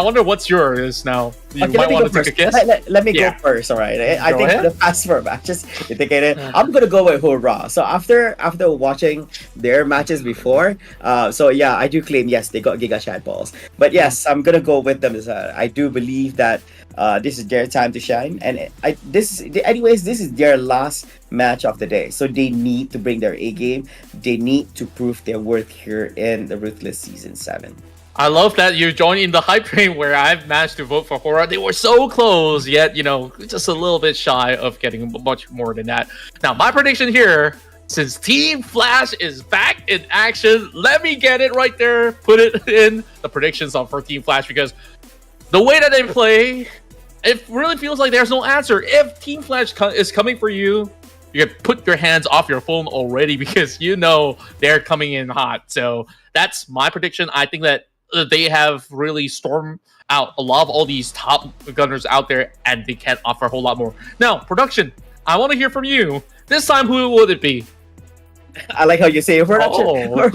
[SPEAKER 1] wonder what's yours now. You might want to take a guess.
[SPEAKER 2] Let me go first, all right? I think for the past 4 matches, I'm gonna go with HORAA. So after watching their matches before, so yeah, I do claim yes, they got Giga Chad balls. But yes, I'm gonna go with them. I do believe that this is their time to shine, and this is their last match of the day, so they need to bring their A game. They need to prove their worth here in the Ruthless Season 7.
[SPEAKER 1] I love that you joined in the hype train where I've managed to vote for HORAA. They were so close, yet, you know, just a little bit shy of getting much more than that. Now, my prediction here, since Team Flash is back in action, let me get it right there. Put it in the predictions for Team Flash, because the way that they play, it really feels like there's no answer. If Team Flash is coming for you, you can put your hands off your phone already, because you know they're coming in hot. So that's my prediction. I think that they have really stormed out a lot of all these top gunners out there, and they can offer a whole lot more. Now, production, I want to hear from you. This time, who would it be?
[SPEAKER 2] I like how you say production. Oh,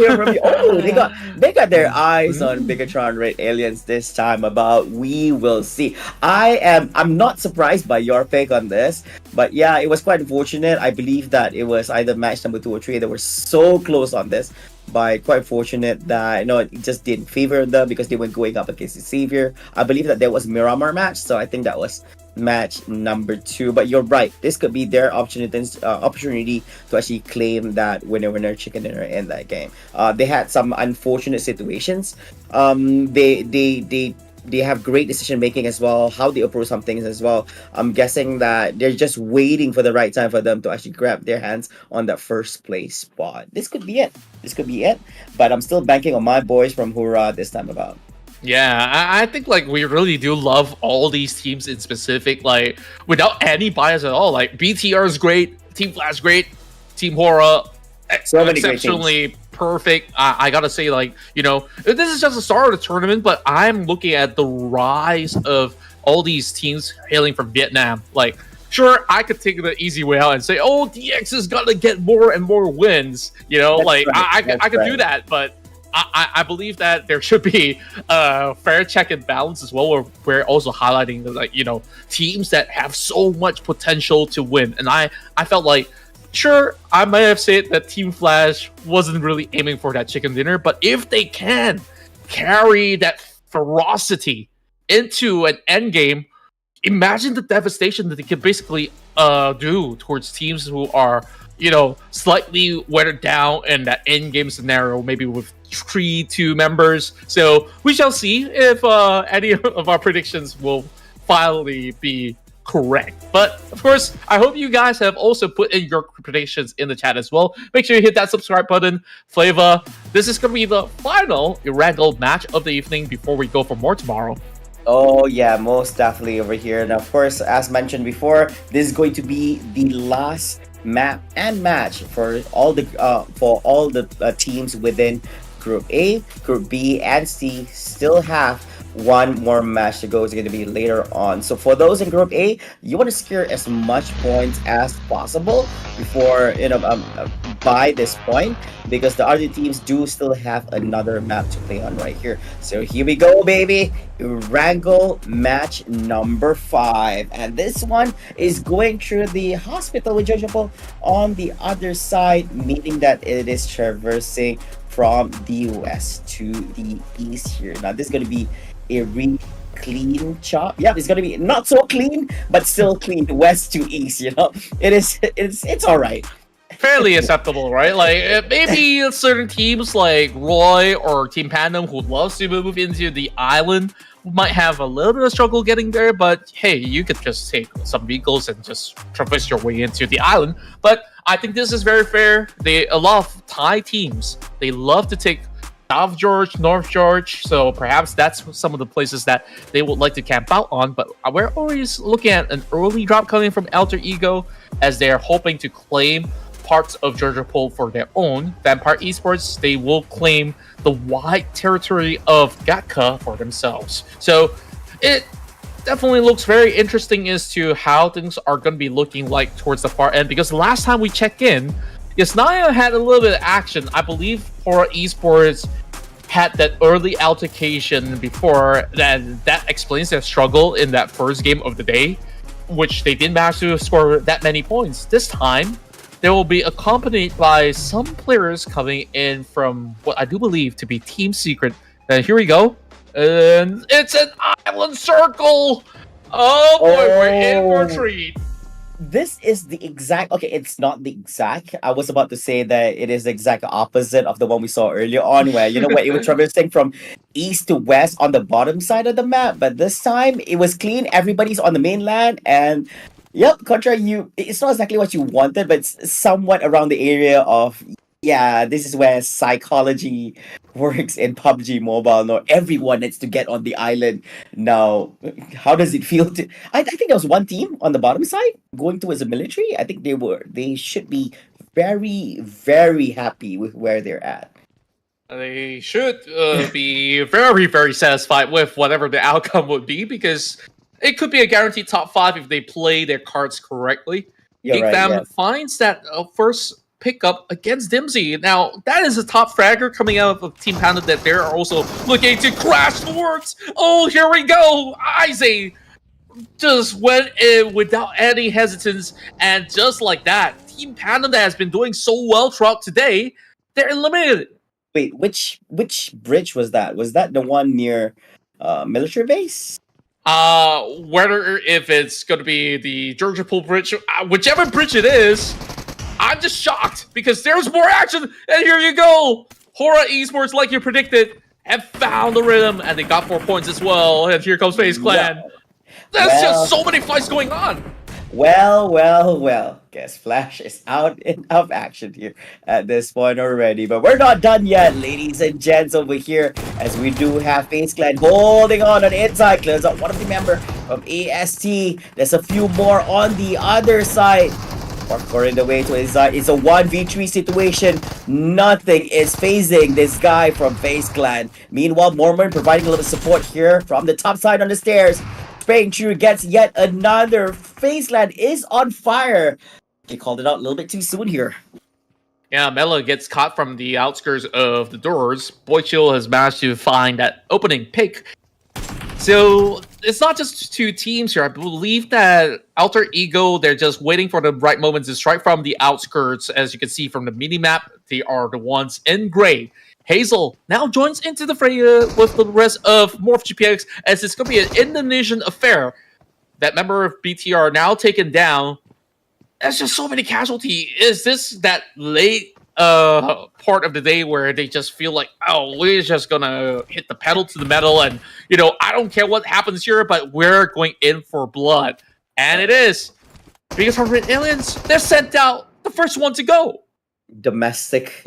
[SPEAKER 2] they got their eyes on Bigatron Red Aliens this time about. We will see. I'm not surprised by your pick on this, but yeah, it was quite unfortunate. I believe that it was either match number 2 or 3. They were so close on this, but quite fortunate that it just didn't favor them because they were going up against the Savior. I believe that there was Miramar match, so I think that was match number 2. But you're right, this could be their opportunity to actually claim that winner chicken dinner in that game. They had some unfortunate situations. They have great decision making as well, how they approach some things as well. I'm guessing that they're just waiting for the right time for them to actually grab their hands on that first place spot. This could be it. But I'm still banking on my boys from HORAA this time about.
[SPEAKER 1] Yeah, I think like we really do love all these teams in specific, like without any bias at all. Like BTR is great, Team Flash great, Team HORAA
[SPEAKER 2] so many
[SPEAKER 1] exceptionally perfect. I gotta say, like, you know, this is just the start of the tournament, but I'm looking at the rise of all these teams hailing from Vietnam. Like, sure, I could take the easy way out and say, oh, DX is gonna get more and more wins. You know, I could do that, but I believe that there should be a fair check and balance as well, where we're also highlighting the, like, you know, teams that have so much potential to win. And I felt like, sure, I might have said that Team Flash wasn't really aiming for that chicken dinner, but if they can carry that ferocity into an end game, imagine the devastation that they can basically do towards teams who are, you know, slightly weathered down in that end game scenario, maybe with 3-2 members. So we shall see if any of our predictions will finally be correct. But of course, I hope you guys have also put in your predictions in the chat as well. Make sure you hit that subscribe button. Flava, this is going to be the final Erangel match of the evening before we go for more tomorrow.
[SPEAKER 2] Oh yeah, most definitely over here. And of course, as mentioned before, this is going to be the last map and match for all the teams within Group A. Group B and C still have one more match to go is going to be later on. So for those in Group A, you want to secure as much points as possible before by this point, because the other teams do still have another map to play on right here. So here we go, baby. Erangel match number 5, and this one is going through the hospital with GearUP on the other side, meaning that it is traversing from the west to the east here. Now this is going to be a really clean chop. Yeah, it's going to be not so clean, but still clean, west to east. It's all right.
[SPEAKER 1] Fairly acceptable, right? Like maybe certain teams like Roy or Team Pandem who loves to move into the island might have a little bit of struggle getting there, but hey, you could just take some vehicles and just traverse your way into the island. But I think this is very fair. A lot of Thai teams, they love to take South George, North George, so perhaps that's some of the places that they would like to camp out on. But we're always looking at an early drop coming from Alter Ego, as they're hoping to claim parts of GearUP for their own. Vampire Esports, they will claim the wide territory of Gatka for themselves. So it definitely looks very interesting as to how things are going to be looking like towards the far end, because the last time we checked in, Yasnaya had a little bit of action. I believe HORAA Esports had that early altercation before, that explains their struggle in that first game of the day, which they didn't manage to score that many points. This time, they will be accompanied by some players coming in from what I do believe to be Team Secret. And here we go. And it's an island circle! Oh boy, we're in retreat.
[SPEAKER 2] This is the exact... Okay, it's not the exact. I was about to say that it is the exact opposite of the one we saw earlier on, where, where it was traversing from east to west on the bottom side of the map. But this time, it was clean. Everybody's on the mainland, and... Yep, Contra, it's not exactly what you wanted, but it's somewhat around the area of, yeah, this is where psychology works in PUBG Mobile. No, everyone needs to get on the island. Now, how does it feel to... I think there was one team on the bottom side going towards the military. I think they should be very, very happy with where they're at.
[SPEAKER 1] They should be very, very satisfied with whatever the outcome would be, because... it could be a guaranteed top 5 if they play their cards correctly. Finds that first pickup against Dimsy. Now, that is a top fragger coming out of Team Panda that they're also looking to crash towards. Oh, here we go. Isaac just went in without any hesitance. And just like that, Team Panda that has been doing so well throughout today, they're eliminated.
[SPEAKER 2] Wait, which bridge was that? Was that the one near military base?
[SPEAKER 1] Whether if it's going to be the GearUP bridge, whichever bridge it is, I'm just shocked because there's more action. And here you go. HORAA Esports, like you predicted, have found the rhythm, and they got 4 points as well. And here comes FaZe Clan. There's just so many fights going on.
[SPEAKER 2] Well. Guess Flash is out of action here at this point already. But we're not done yet, ladies and gents, over here, as we do have FaZe Clan holding on the inside. Clears out one of the member from AST. There's a few more on the other side. Parkour in the way to his side. It's a 1v3 situation. Nothing is phasing this guy from FaZe Clan. Meanwhile, Mormon providing a little support here from the top side on the stairs. Spraying through, gets yet another. FaZe Clan is on fire. He called it out a little bit too soon here.
[SPEAKER 1] Yeah, Mela gets caught from the outskirts of the doors. Boychill has managed to find that opening pick. So it's not just 2 teams here. I believe that Alter Ego, they're just waiting for the right moment to strike from the outskirts. As you can see from the mini-map, they are the ones in gray. Hazel now joins into the fray with the rest of Morph GPX, as it's going to be an Indonesian affair. That member of BTR now taken down. There's just so many casualties. Is this that late part of the day where they just feel like, oh, we're just going to hit the pedal to the metal and, I don't care what happens here, but we're going in for blood. And it is. Because our Red Aliens, they're sent out the first one to go.
[SPEAKER 2] Domestic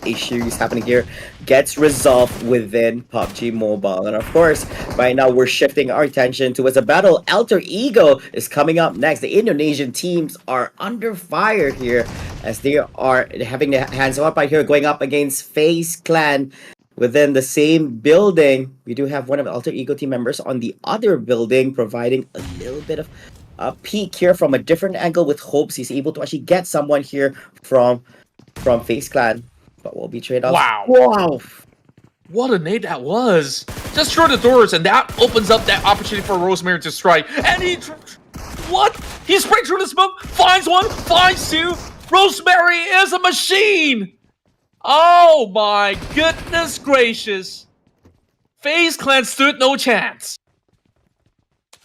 [SPEAKER 2] issues happening here gets resolved within PUBG Mobile. And of course, right now we're shifting our attention towards a battle. Alter Ego is coming up next. The Indonesian teams are under fire here as they are having their hands up right here, going up against FaZe Clan within the same building, we do have one of the Alter Ego team members on the other building, providing a little bit of a peek here from a different angle with hopes he's able to actually get someone here from FaZe Clan. But will be trade off.
[SPEAKER 1] Wow.
[SPEAKER 2] Wow.
[SPEAKER 1] What a nade that was. Just through the doors, and that opens up that opportunity for Rosemary to strike. And what? He springs through the smoke, finds one, finds two. Rosemary is a machine. Oh my goodness gracious. FaZe Clan stood no chance.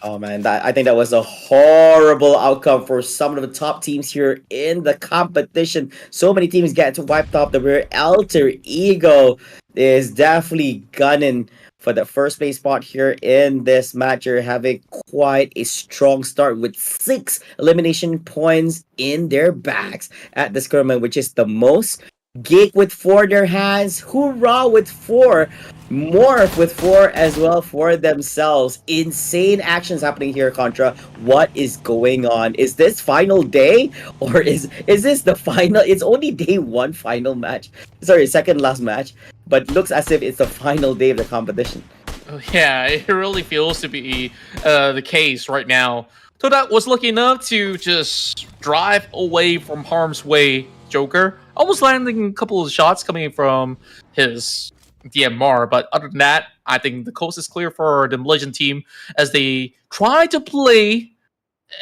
[SPEAKER 2] Oh man, I think that was a horrible outcome for some of the top teams here in the competition. So many teams get to wipe off the rear. Alter Ego is definitely gunning for the first place spot here in this match. You're having quite a strong start with 6 elimination points in their bags at this tournament, which is the most. Geek with 4 in their hands, HORAA with 4, Morph with 4 as well for themselves. Insane actions happening here, Contra. What is going on? Is this final day? Or is this the final? It's only day 1 final match. Sorry, second last match. But looks as if it's the final day of the competition.
[SPEAKER 1] Oh, yeah, it really feels to be the case right now. Toda was lucky enough to just drive away from harm's way. Joker almost landing a couple of shots coming from his DMR, but other than that, I think the coast is clear for the Malaysian team as they try to play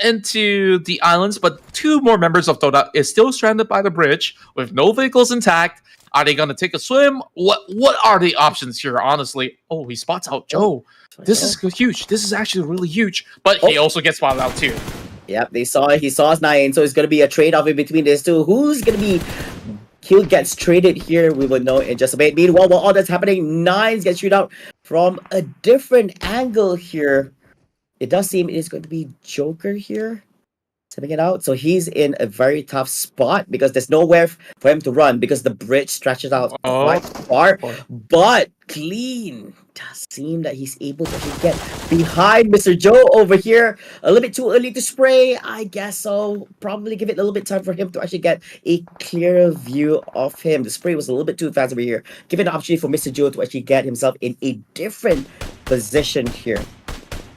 [SPEAKER 1] into the islands, but 2 more members of Toda is still stranded by the bridge with no vehicles intact. Are they gonna take a swim? What are the options here, honestly? Oh, he spots out Joe. This is huge. This is actually really huge, but he also gets spotted out too.
[SPEAKER 2] Yep, he saw his 9, so it's gonna be a trade-off in between these two. Who's gonna be Kill gets traded here? We will know in just a bit. Meanwhile, while all that's happening, 9s gets shoot out from a different angle here. It does seem it is going to be Joker here stepping it out. So he's in a very tough spot because there's nowhere for him to run because the bridge stretches out quite far. But Clean does seem that he's able to actually get behind Mr. Joe over here. A little bit too early to spray, I guess so. Probably give it a little bit time for him to actually get a clearer view of him. The spray was a little bit too fast over here. Giving an opportunity for Mr. Joe to actually get himself in a different position here.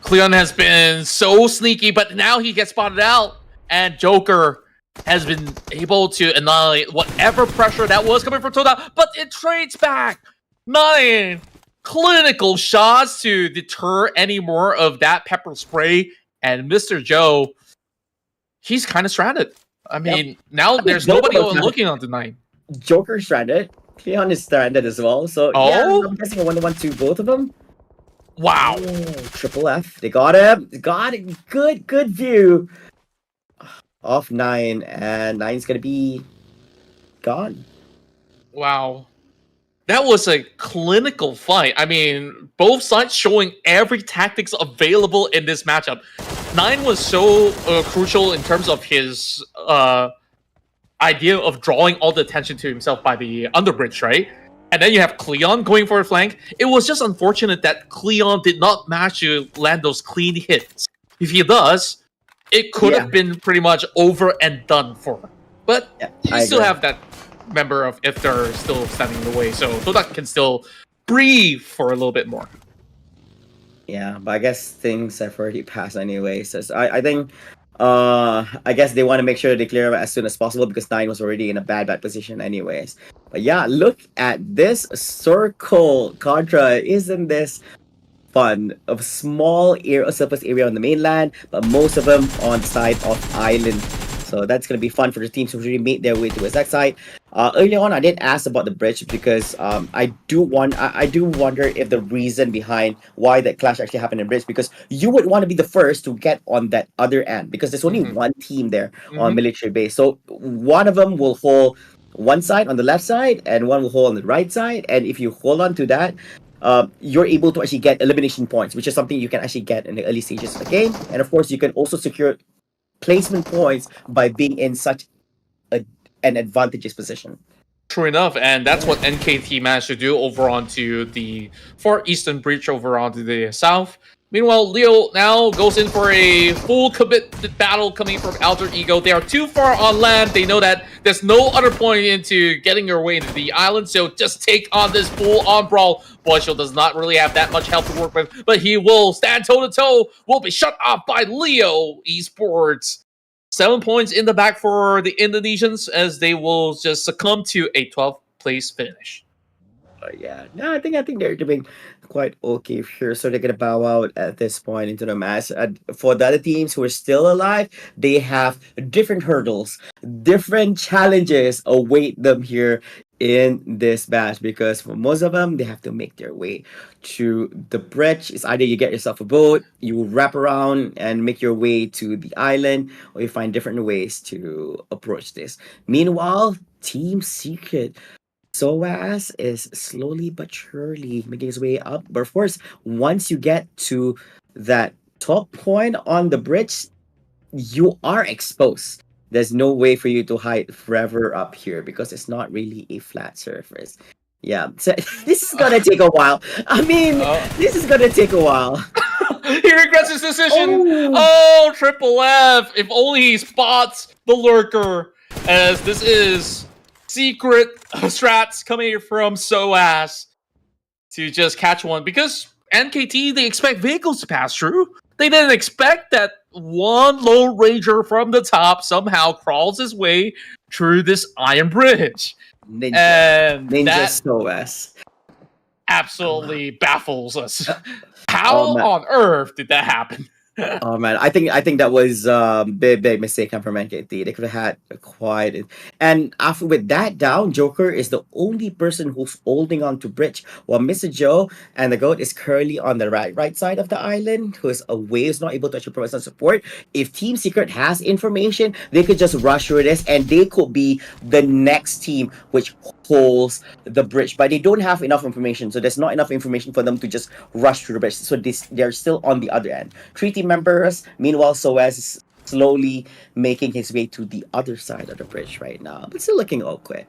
[SPEAKER 1] Cleon has been so sneaky, but now he gets spotted out, and Joker has been able to annihilate whatever pressure that was coming from Toda, but it trades back. 9 clinical shots to deter any more of that pepper spray, and Mr. Joe, he's kind of stranded. I mean, now there's nobody looking on the 9.
[SPEAKER 2] Joker stranded. Cleon is stranded as well, so yeah, I'm guessing a 1-1 to both of them.
[SPEAKER 1] Wow.
[SPEAKER 2] Oh, triple F. They got him. Got it. Good view of 9, and 9's gonna be gone.
[SPEAKER 1] Wow. That was a clinical fight. I mean, both sides showing every tactics available in this matchup. 9 was so crucial in terms of his idea of drawing all the attention to himself by the underbridge, right? And then you have Cleon going for a flank. It was just unfortunate that Cleon did not manage to land those clean hits. If he does, it could have been pretty much over and done for. But you still have that member of if they're still standing in the way, so Todak can still breathe for a little bit more.
[SPEAKER 2] Yeah, but I guess things have already passed anyway. So I think I guess they want to make sure they clear it as soon as possible because 9 was already in a bad position anyways. But yeah, look at this circle, Contra. Isn't this fun? A small surface area on the mainland, but most of them on the side of island. So that's going to be fun for the teams who really made their way to the exact side. Earlier on, I did ask about the bridge because I do wonder if the reason behind why that clash actually happened in bridge, because you would want to be the first to get on that other end because there's only one team there on military base. So one of them will hold one side on the left side and one will hold on the right side. And if you hold on to that, you're able to actually get elimination points, which is something you can actually get in the early stages of the game. And of course, you can also secure placement points by being in such an advantageous position.
[SPEAKER 1] True enough, and that's what NKT managed to do over onto the far eastern breach over onto the south. Meanwhile, Leo now goes in for a full committed battle coming from Alter Ego. They are too far on land. They know that there's no other point into getting your way into the island, so just take on this full-on brawl. Boyshield does not really have that much health to work with, but he will stand toe-to-toe, will be shut off by Leo Esports. 7 points in the back for the Indonesians as they will just succumb to a 12th place finish.
[SPEAKER 2] Yeah, no, I think they're doing quite okay here. So they're gonna bow out at this point into the match. For the other teams who are still alive, they have different hurdles, different challenges await them here in this match because for most of them, they have to make their way to the bridge. It's either you get yourself a boat, you wrap around and make your way to the island, or you find different ways to approach this. Meanwhile, Team Secret SOAS is slowly but surely making its way up. But of course, once you get to that top point on the bridge, you are exposed. There's no way for you to hide forever up here because it's not really a flat surface. Yeah, so this is gonna take a while. I mean, this is gonna take a while.
[SPEAKER 1] He regrets his decision.
[SPEAKER 2] Oh.
[SPEAKER 1] Triple F. If only he spots the lurker, as this is secret strats coming from SOAS to just catch one, because NKT, they expect vehicles to pass through. They didn't expect that one Lone Ranger from the top somehow crawls his way through this iron bridge.
[SPEAKER 2] Ninja SOAS
[SPEAKER 1] absolutely baffles us. How on earth did that happen?
[SPEAKER 2] Oh man, I think that was big mistake from NKT. They could have had a quiet, and after with that down, Joker is the only person who's holding on to bridge, while Mr. Joe and the goat is currently on the right side of the island, who is away, is not able to actually provide some support. If Team Secret has information, they could just rush through this, and they could be the next team which holds the bridge. But they don't have enough information, so there's not enough information for them to just rush through the bridge. So they're still on the other end. 3 team members. Meanwhile, SOAS is slowly making his way to the other side of the bridge right now, but still looking okay.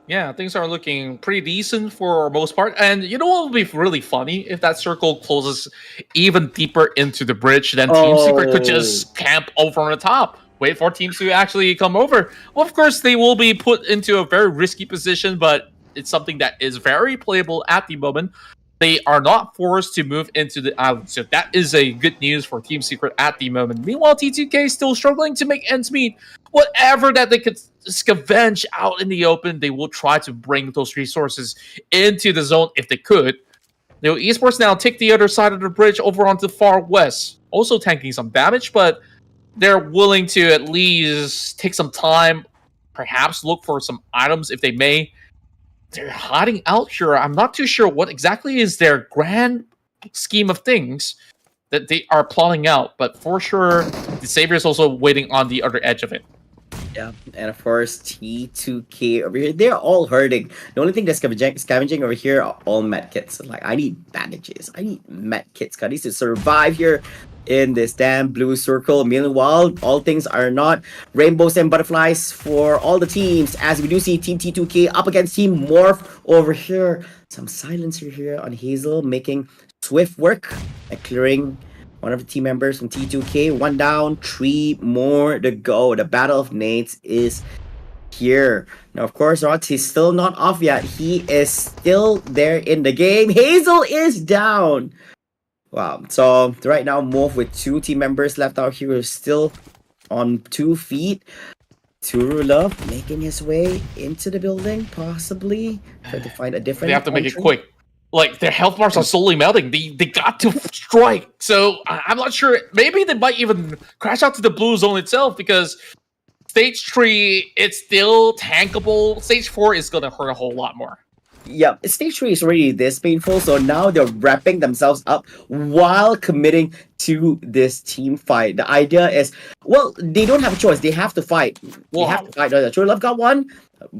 [SPEAKER 1] Yeah, things are looking pretty decent for most part. And you know what would be really funny? If that circle closes even deeper into the bridge, then Team Secret could just camp over on the top. Wait for teams to actually come over. Well, of course, they will be put into a very risky position, but it's something that is very playable at the moment. They are not forced to move into the island, so that is a good news for Team Secret at the moment. Meanwhile, T2K is still struggling to make ends meet. Whatever that they could scavenge out in the open, they will try to bring those resources into the zone if they could. You know, Esports now take the other side of the bridge over onto the far west, also tanking some damage, but they're willing to at least take some time, perhaps look for some items if they may. They're hiding out here. I'm not too sure what exactly is their grand scheme of things that they are plotting out, but for sure, the Savior is also waiting on the other edge of it.
[SPEAKER 2] Yeah, and of course, T2K over here, they're all hurting. The only thing that's scavenging over here are all medkits. Like, I need bandages. I need medkits. I need to survive here in this damn blue circle. Meanwhile, all things are not rainbows and butterflies for all the teams, as we do see Team T2K up against Team Morph over here. Some silencer here on Hazel, making swift work and clearing one of the team members from T2K. 1 down, 3 more to go. The Battle of Nades is here. Now, of course, Rots, he's still not off yet. He is still there in the game. Hazel is down. Wow. So right now, Morph with 2 team members left out here is still on 2 feet. Turulov making his way into the building, possibly trying to find a different.
[SPEAKER 1] They have to make it quick. Like, their health bars are slowly melting. They got to strike. So I'm not sure. Maybe they might even crash out to the blue zone itself, because stage 3, it's still tankable. Stage 4 is going to hurt a whole lot more.
[SPEAKER 2] Yeah, stage 3 is already this painful, so now they're wrapping themselves up while committing to this team fight. The idea is, well, they don't have a choice. They have to fight. They have to fight. True Love got one.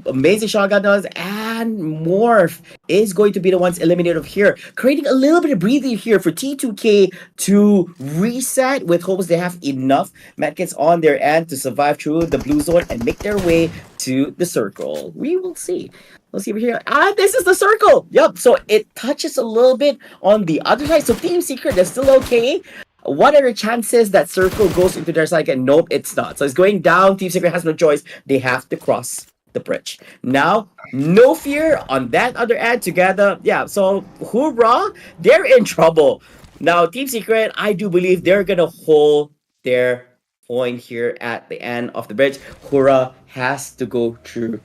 [SPEAKER 2] Amazing Shotgun does, and Morph is going to be the ones eliminated here, creating a little bit of breathing here for T2K to reset with hopes they have enough medkits on their end to survive through the blue zone and make their way to the circle. We will see. Let's see over here. This is the circle. Yup. So it touches a little bit on the other side. So Team Secret is still okay. What are the chances that circle goes into their side? And nope, it's not. So it's going down. Team Secret has no choice. They have to cross the bridge. Now, no fear on that other end together. Yeah, so HORAA, they're in trouble. Now, Team Secret, I do believe they're going to hold their point here at the end of the bridge. HORAA has to go through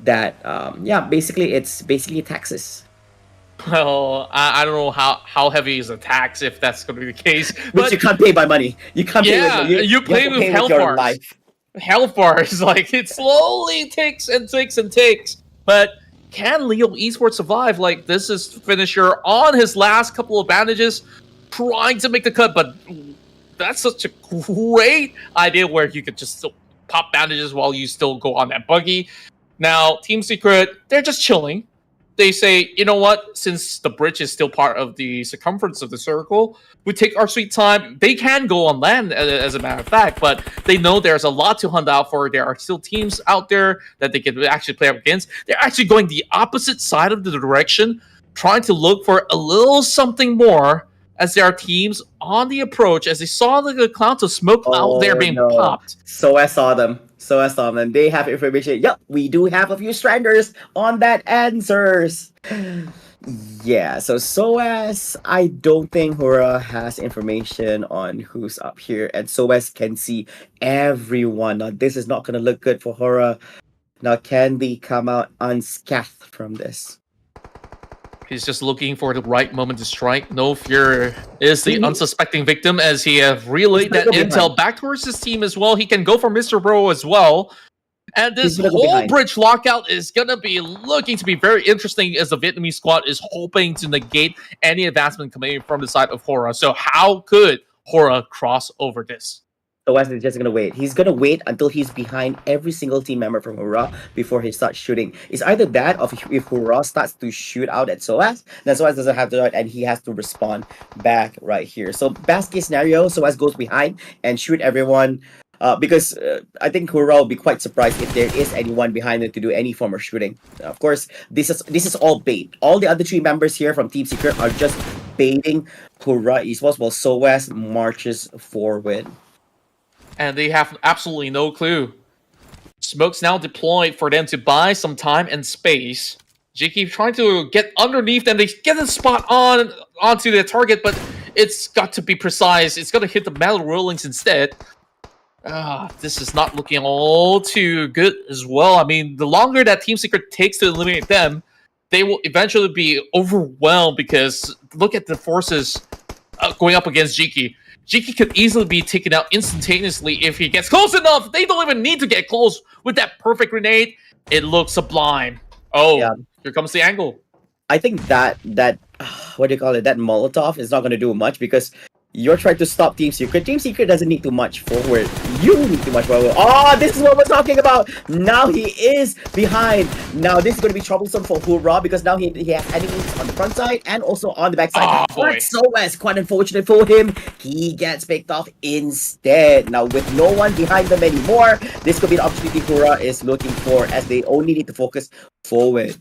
[SPEAKER 2] that. Yeah, basically, it's basically taxes.
[SPEAKER 1] Well, I don't know how heavy is the tax if that's going to be the case.
[SPEAKER 2] But you can't pay by money. You can't pay with
[SPEAKER 1] you pay with health bars. Health bars, like it slowly takes and takes and takes. But can Leo Esports survive? Like this is finisher on his last couple of bandages, trying to make the cut, but that's such a great idea where you could just still pop bandages while you still go on that buggy. Now, Team Secret, they're just chilling. They say, you know what, since the bridge is still part of the circumference of the circle, we take our sweet time. They can go on land, as a matter of fact, but they know there's a lot to hunt out for. There are still teams out there that they can actually play up against. They're actually going the opposite side of the direction, trying to look for a little something more as there are teams on the approach, as they saw the clouds of smoke out there being popped.
[SPEAKER 2] So I saw them. And they have information. Yep, we do have a few stranders on that answers. Yeah, so SOAS, I don't think HORAA has information on who's up here, and SOAS can see everyone. Now, this is not going to look good for HORAA. Now, can they come out unscathed from this?
[SPEAKER 1] He's just looking for the right moment to strike. No Fear is the unsuspecting victim as he have relayed that intel back towards his team as well. He can go for Mr. Bro as well. And this whole bridge lockout is going to be looking to be very interesting as the Vietnamese squad is hoping to negate any advancement coming from the side of HORAA. So how could HORAA cross over this?
[SPEAKER 2] SOAS is just going to wait. He's going to wait until he's behind every single team member from HORAA before he starts shooting. It's either that or if HORAA starts to shoot out at SOAS, then SOAS doesn't have to do it and he has to respond back right here. So best case scenario, SOAS goes behind and shoot everyone. Because I think HORAA will be quite surprised if there is anyone behind them to do any form of shooting. Of course, this is all bait. All the other three members here from Team Secret are just baiting HORAA Esports while SOAS marches forward.
[SPEAKER 1] And they have absolutely no clue. Smoke's now deployed for them to buy some time and space. Jiki trying to get underneath them. They get the spot onto their target, but it's got to be precise. It's got to hit the metal railings instead. This is not looking all too good as well. I mean, the longer that Team Secret takes to eliminate them, they will eventually be overwhelmed because look at the forces going up against Jiki. Jiki could easily be taken out instantaneously if he gets close enough. They don't even need to get close with that perfect grenade. It looks sublime. Oh, yeah. Here comes the angle.
[SPEAKER 2] I think that what do you call it? That Molotov is not going to do much because you're trying to stop Team Secret. Team Secret doesn't need too much forward. You need too much forward. Oh, this is what we're talking about. Now he is behind. Now this is going to be troublesome for HORAA because now he has enemies on the front side and also on the back side. But SOAS, quite unfortunate for him, he gets picked off instead. Now with no one behind them anymore, this could be the opportunity HORAA is looking for as they only need to focus forward.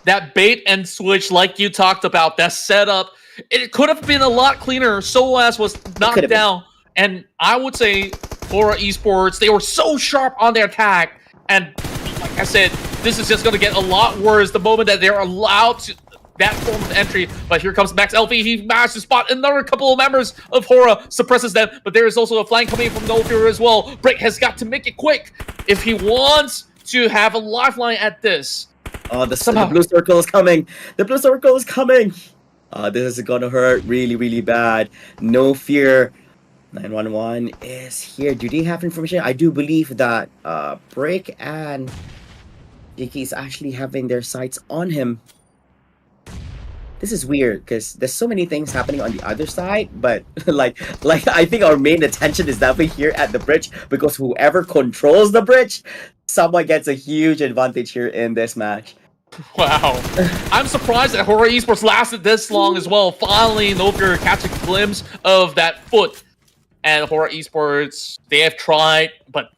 [SPEAKER 1] That bait and switch like you talked about, that setup, it could have been a lot cleaner. SOAS was knocked down. And I would say HORAA Esports, they were so sharp on their attack. And like I said, this is just going to get a lot worse the moment that they're allowed to that form of entry. But here comes Max LV. He managed to spot another couple of members of HORAA, suppresses them. But there is also a flank coming from No Fear as well. Break has got to make it quick if he wants to have a lifeline at this.
[SPEAKER 2] Oh, the blue circle is coming. The blue circle is coming. This is gonna hurt really, really bad. No Fear 911 is here. Do they have information? I do believe that Break and Jiki is actually having their sights on him. this is weird because there's so many things happening on the other side, but like I think our main attention is definitely here at the bridge because whoever controls the bridge, someone gets a huge advantage here in this match.
[SPEAKER 1] Wow. I'm surprised that HORAA Esports lasted this long as well. Finally, Novier catching a glimpse of that foot. And HORAA Esports, they have tried, but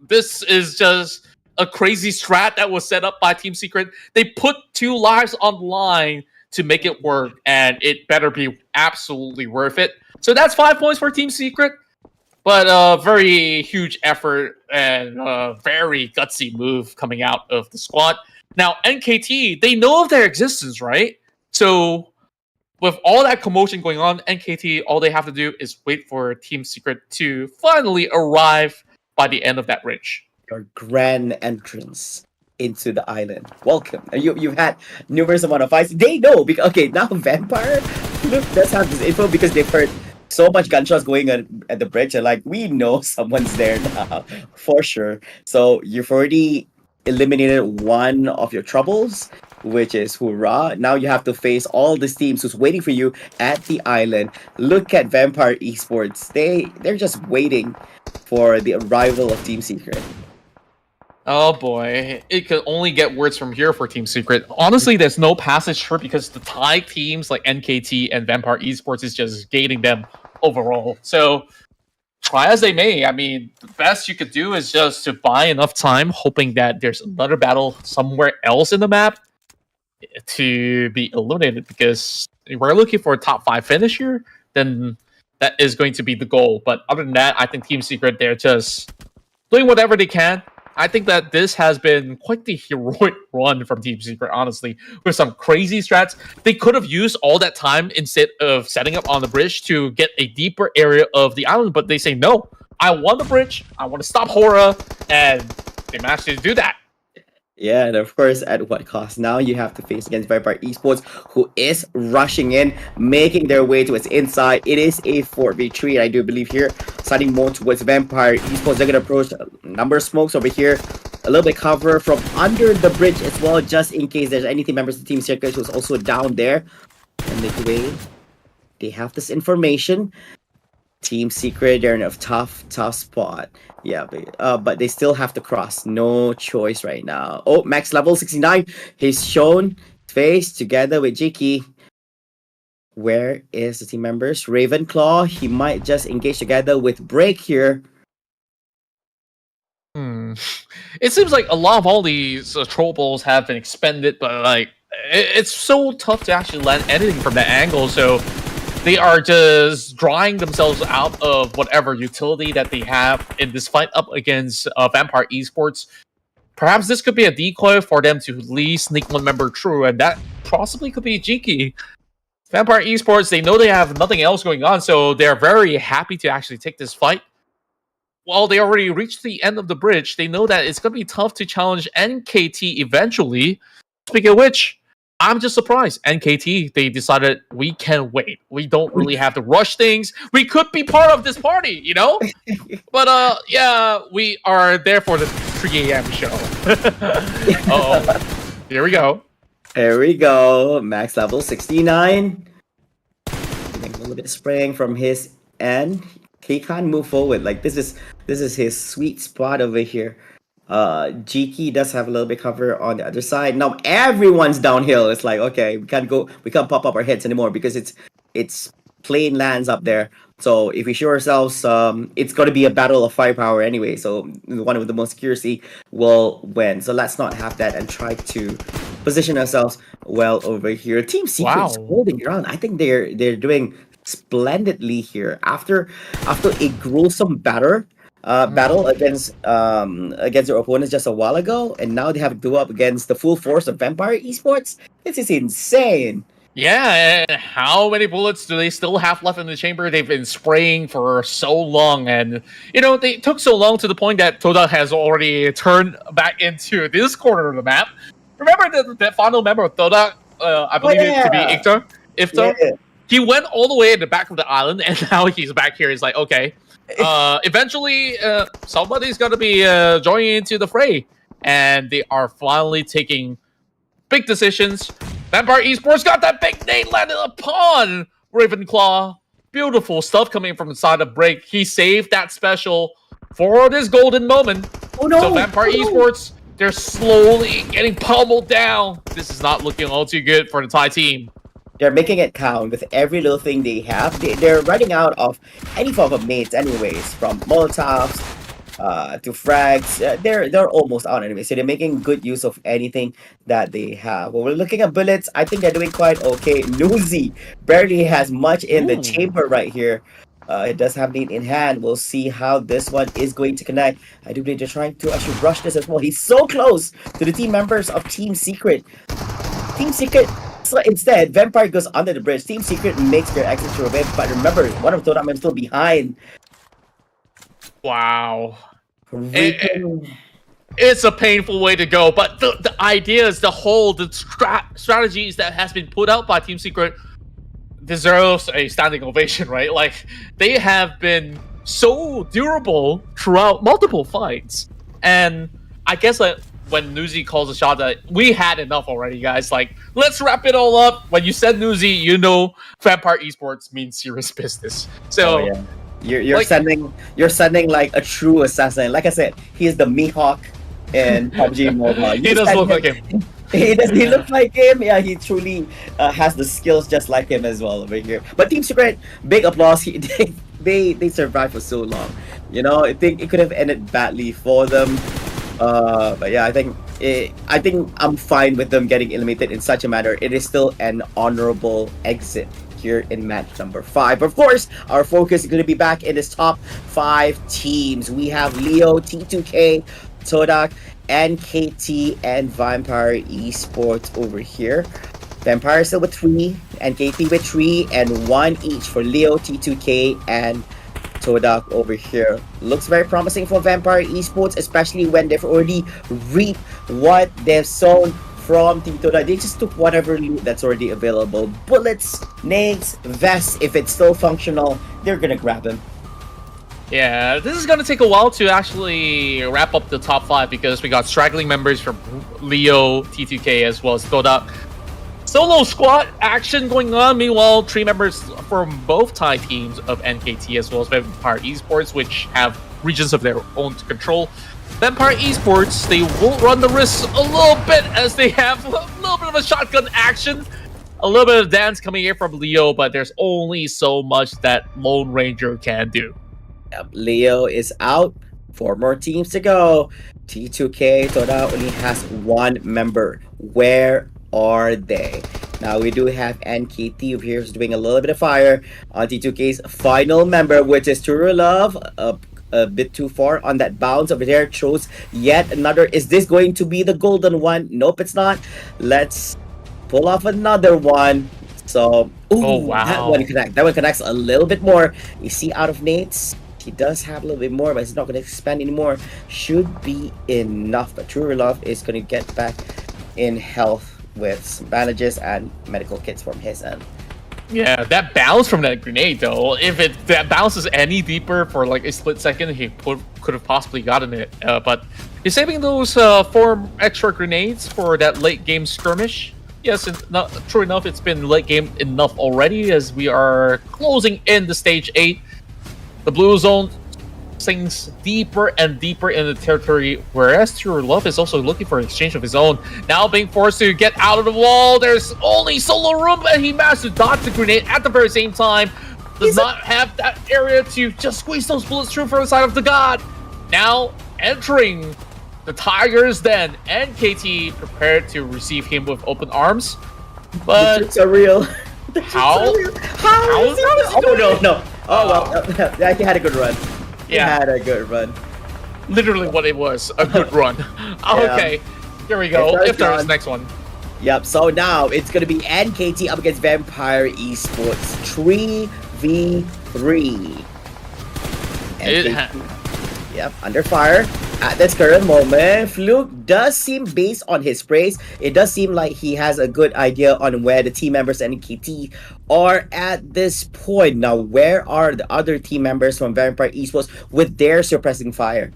[SPEAKER 1] this is just a crazy strat that was set up by Team Secret. They put 2 lives on the line to make it work, and it better be absolutely worth it. So that's 5 points for Team Secret, but a very huge effort and a very gutsy move coming out of the squad. Now, NKT, they know of their existence, right? So with all that commotion going on, NKT, all they have to do is wait for Team Secret to finally arrive by the end of that ridge.
[SPEAKER 2] Your grand entrance into the island. Welcome. You've had numerous amount of fights. They know because okay, now Vampire look does have this info because they've heard so much gunshots going on at the bridge, and like we know someone's there now for sure. So you've already eliminated one of your troubles, which is HORAA. Now you have to face all these teams who's waiting for you at the island. Look at Vampire Esports. They're just waiting for the arrival of Team Secret.
[SPEAKER 1] Oh boy, it could only get worse from here for Team Secret. Honestly, there's no passage through because the tag teams like NKT and Vampire Esports is just gating them overall. So try as they may, I mean, the best you could do is just to buy enough time, hoping that there's another battle somewhere else in the map to be eliminated, because if we're looking for a top 5 finish here, then that is going to be the goal. But other than that, I think Team Secret, they're just doing whatever they can. I think that this has been quite the heroic run from Team Secret, honestly, with some crazy strats. They could have used all that time instead of setting up on the bridge to get a deeper area of the island, but they say, no, I want the bridge, I want to stop HORAA, and they managed to do that.
[SPEAKER 2] Yeah, and of course, at what cost? Now you have to face against Vampire Esports, who is rushing in, making their way to its inside. It is a 4v3, I do believe here. Starting more towards Vampire Esports. They're going to approach a number of smokes over here. A little bit cover from under the bridge as well, just in case there's any team members of Team Secret who's also down there. And midway, they have this information. Team Secret, they're in a tough spot. Yeah, but they still have to cross. No choice right now. Oh, max level 69. He's shown face together with Jiki. Where is the team members? Ravenclaw, he might just engage together with Break here.
[SPEAKER 1] It seems like a lot of all these troll balls have been expended, but like it's so tough to actually land anything from that angle, so they are just drawing themselves out of whatever utility that they have in this fight up against Vampire Esports. Perhaps this could be a decoy for them to at least sneak one member through, and that possibly could be Jiki. Vampire Esports, they know they have nothing else going on, so they're very happy to actually take this fight. While they already reached the end of the bridge, they know that it's going to be tough to challenge NKT eventually. Speaking of which, I'm just surprised. NKT, they decided we can wait. We don't really have to rush things. We could be part of this party, you know? But yeah, we are there for the 3 a.m. show. Uh-oh. Here we go.
[SPEAKER 2] There we go. Max level 69. Getting a little bit of spraying from his end. He can't move forward. Like this is his sweet spot over here. Jiki does have a little bit cover on the other side. Now everyone's downhill. It's like, okay, we can't pop up our heads anymore because it's plain lands up there. So if we show ourselves, it's gonna be a battle of firepower anyway. So one of the most accuracy will win. So let's not have that and try to position ourselves well over here. Team Secret's holding ground. I think they're doing splendidly here after a gruesome battle against their opponents just a while ago, and now they have to go up against the full force of Vampire Esports. This is insane.
[SPEAKER 1] Yeah, and how many bullets do they still have left in the chamber? They've been spraying for so long, and you know, they took so long to the point that Toda has already turned back into this corner of the map. Remember that final member of Toda, I believe it to be Ifta? Yeah. He went all the way at the back of the island, and now he's back here. He's like, okay, eventually somebody's going to be joining into the fray. And they are finally taking big decisions. Vampire Esports got that big nade landed upon Ravenclaw. Beautiful stuff coming from inside of Break. He saved that special for this golden moment.
[SPEAKER 2] Oh no!
[SPEAKER 1] So Vampire Esports, they're slowly getting pummeled down. This is not looking all too good for the Thai team.
[SPEAKER 2] They're making it count with every little thing they have. They're running out of any form of nades anyways, from Molotovs to frags. They're almost out anyway, so they're making good use of anything that they have. When we're looking at bullets, I think they're doing quite okay. Newsy barely has much in the chamber right here. It does have nade in hand. We'll see how this one is going to connect. I do believe they're trying to actually rush this as well. He's so close to the team members of Team Secret. Team Secret. So instead, Vampire goes under the bridge. Team Secret makes their exit through it, but remember, one of Totem is still behind.
[SPEAKER 1] Wow. It's a painful way to go, but the ideas, the strategies that has been put out by Team Secret deserves a standing ovation, right? Like, they have been so durable throughout multiple fights. And I guess that when Newsy calls a shot that we had enough already, guys. Like, let's wrap it all up. When you said Newsy, you know Vampire Esports means serious business. So
[SPEAKER 2] you're like, sending like a true assassin. Like I said, he is the Mihawk in PUBG Mobile.
[SPEAKER 1] He does look like him.
[SPEAKER 2] He looks like him. Yeah, he truly has the skills just like him as well over here. But Team Secret, big applause. They survived for so long. You know, I think it could have ended badly for them. But yeah, I think I'm fine with them getting eliminated in such a manner. It is still an honorable exit here in match number 5. Of course, our focus is going to be back in this top 5 teams. We have Leo, T2K, Todak, NKT, and Vampire Esports over here. Vampire still with 3, NKT with 3, and 1 each for Leo, T2K, and Todak over here. Looks very promising for Vampire Esports, especially when they've already reaped what they've sown from Team Todak. They just took whatever loot that's already available. Bullets, nades, vests, if it's still functional, they're gonna grab them.
[SPEAKER 1] Yeah, this is gonna take a while to actually wrap up the top 5 because we got straggling members from Leo, T2K, as well as Todak. Solo squad action going on. Meanwhile, 3 members from both Thai teams of NKT as well as Vampire Esports, which have regions of their own to control. Vampire Esports, they will run the risk a little bit as they have a little bit of a shotgun action. A little bit of dance coming here from Leo, but there's only so much that Lone Ranger can do.
[SPEAKER 2] Yep, Leo is out. 4 more teams to go. T2K, Toda only has 1 member. Where are they? Now we do have NKT over here who's doing a little bit of fire on T2K's final member, which is True Love. A bit too far on that bounce over there. Chose yet another. Is this going to be the golden one? Nope, it's not. Let's pull off another one. So,
[SPEAKER 1] oh wow,
[SPEAKER 2] that one connects a little bit more. You see, out of nades, he does have a little bit more, but it's not going to expand anymore. Should be enough. But True Love is going to get back in health with some bandages and medical kits from his end.
[SPEAKER 1] Yeah, that bounce from that grenade though, if that bounces any deeper for like a split second, he could have possibly gotten it. But he's saving those 4 extra grenades for that late game skirmish. Yes, true enough, it's been late game enough already as we are closing in the stage 8. The blue zone sinks deeper and deeper in the territory, whereas True Love is also looking for an exchange of his own. Now being forced to get out of the wall, there's only solo room, and he managed to dodge the grenade at the very same time. Does not have that area to just squeeze those bullets through from the side of the god. Now entering the Tiger's Den, NKT prepared to receive him with open arms. But
[SPEAKER 2] the tricks are real.
[SPEAKER 1] How is he
[SPEAKER 2] Oh no. Oh well, yeah, he had a good run.
[SPEAKER 1] Yeah,
[SPEAKER 2] had a good run.
[SPEAKER 1] Literally what it was, a good run. Okay, here we go. If there is next one.
[SPEAKER 2] Yep, so now it's going to be NKT up against Vampire Esports 3v3. Yep, under fire. At this current moment, Fluke does seem, based on his praise, it does seem like he has a good idea on where the team members and NKT are at this point. Now, where are the other team members from Vampire Esports with their suppressing fire?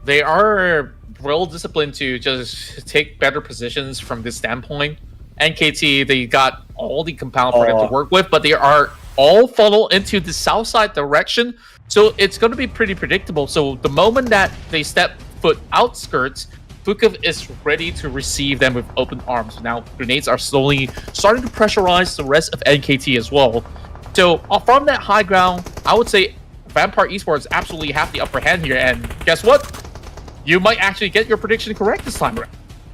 [SPEAKER 1] They are well disciplined to just take better positions from this standpoint. NKT, they got all the compound for them to work with, but they are all funneled into the south side direction. So it's going to be pretty predictable. So the moment that they step foot outskirts, Pubg is ready to receive them with open arms. Now, grenades are slowly starting to pressurize the rest of NKT as well. So from that high ground, I would say Vampire Esports absolutely have the upper hand here. And guess what? You might actually get your prediction correct this time around.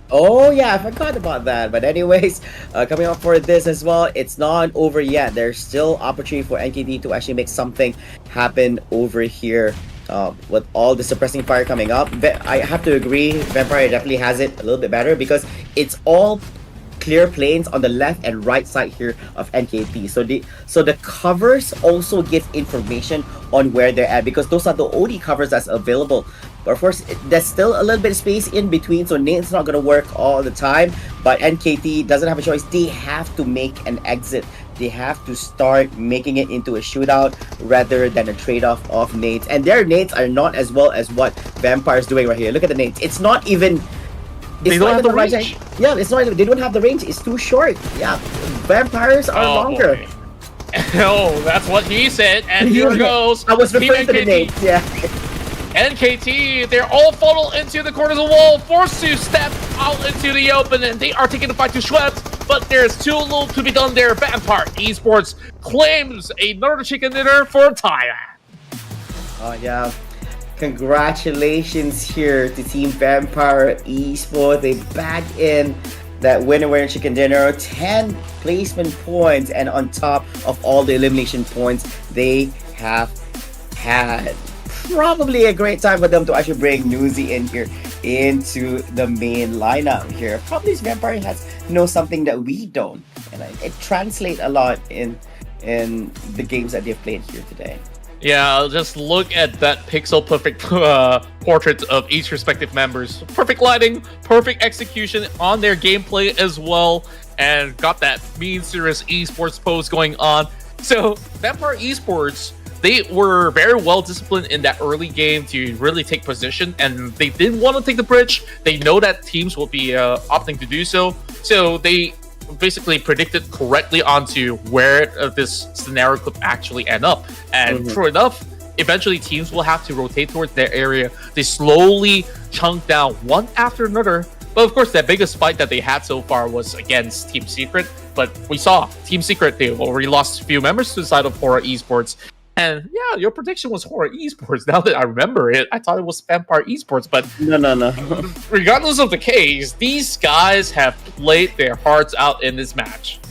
[SPEAKER 2] Oh yeah, I forgot about that. But anyways, coming up for this as well, it's not over yet. There's still opportunity for NKT to actually make something happen over here. With all the suppressing fire coming up, I have to agree, Vampire definitely has it a little bit better because it's all clear planes on the left and right side here of NKT. So the covers also give information on where they're at because those are the only covers that's available. But of course, there's still a little bit of space in between, so nade's not going to work all the time. But NKT doesn't have a choice. They have to make an exit. They have to start making it into a shootout rather than a trade-off of nades. And their nades are not as well as what Vampire's doing right here. Look at the nades. It's not even...
[SPEAKER 1] They don't have the range.
[SPEAKER 2] Yeah, it's not even... They don't have the range. It's too short. Yeah, Vampires are longer.
[SPEAKER 1] Boy. Oh, that's what he said. And here goes.
[SPEAKER 2] I was referring to the nades, yeah.
[SPEAKER 1] NKT, they're all funneled into the corners of the wall, forced to step out into the open, and they are taking the fight to Schweppes, but there's too little to be done there. Vampire Esports claims another chicken dinner for Thailand.
[SPEAKER 2] Oh yeah, congratulations here to Team Vampire Esports. They back in that winner chicken dinner, 10 placement points, and on top of all the elimination points they have had. Probably a great time for them to actually bring Newsy in here into the main lineup here. Probably Vampire has something that we don't, and it translates a lot in the games that they've played here today.
[SPEAKER 1] Yeah, just look at that pixel perfect portrait of each respective members. Perfect lighting, perfect execution on their gameplay as well, and got that mean serious esports pose going on. So Vampire Esports, they were very well disciplined in that early game to really take position, and they didn't want to take the bridge. They know that teams will be opting to do so, so they basically predicted correctly onto where this scenario could actually end up. And true enough, eventually teams will have to rotate towards their area. They slowly chunk down one after another. But of course, the biggest fight that they had so far was against Team Secret. But we saw Team Secret, they already lost a few members to the side of HORAA Esports. And yeah, your prediction was HORAA Esports. Now that I remember it, I thought it was Vampire Esports. But
[SPEAKER 2] no.
[SPEAKER 1] Regardless of the case, these guys have played their hearts out in this match.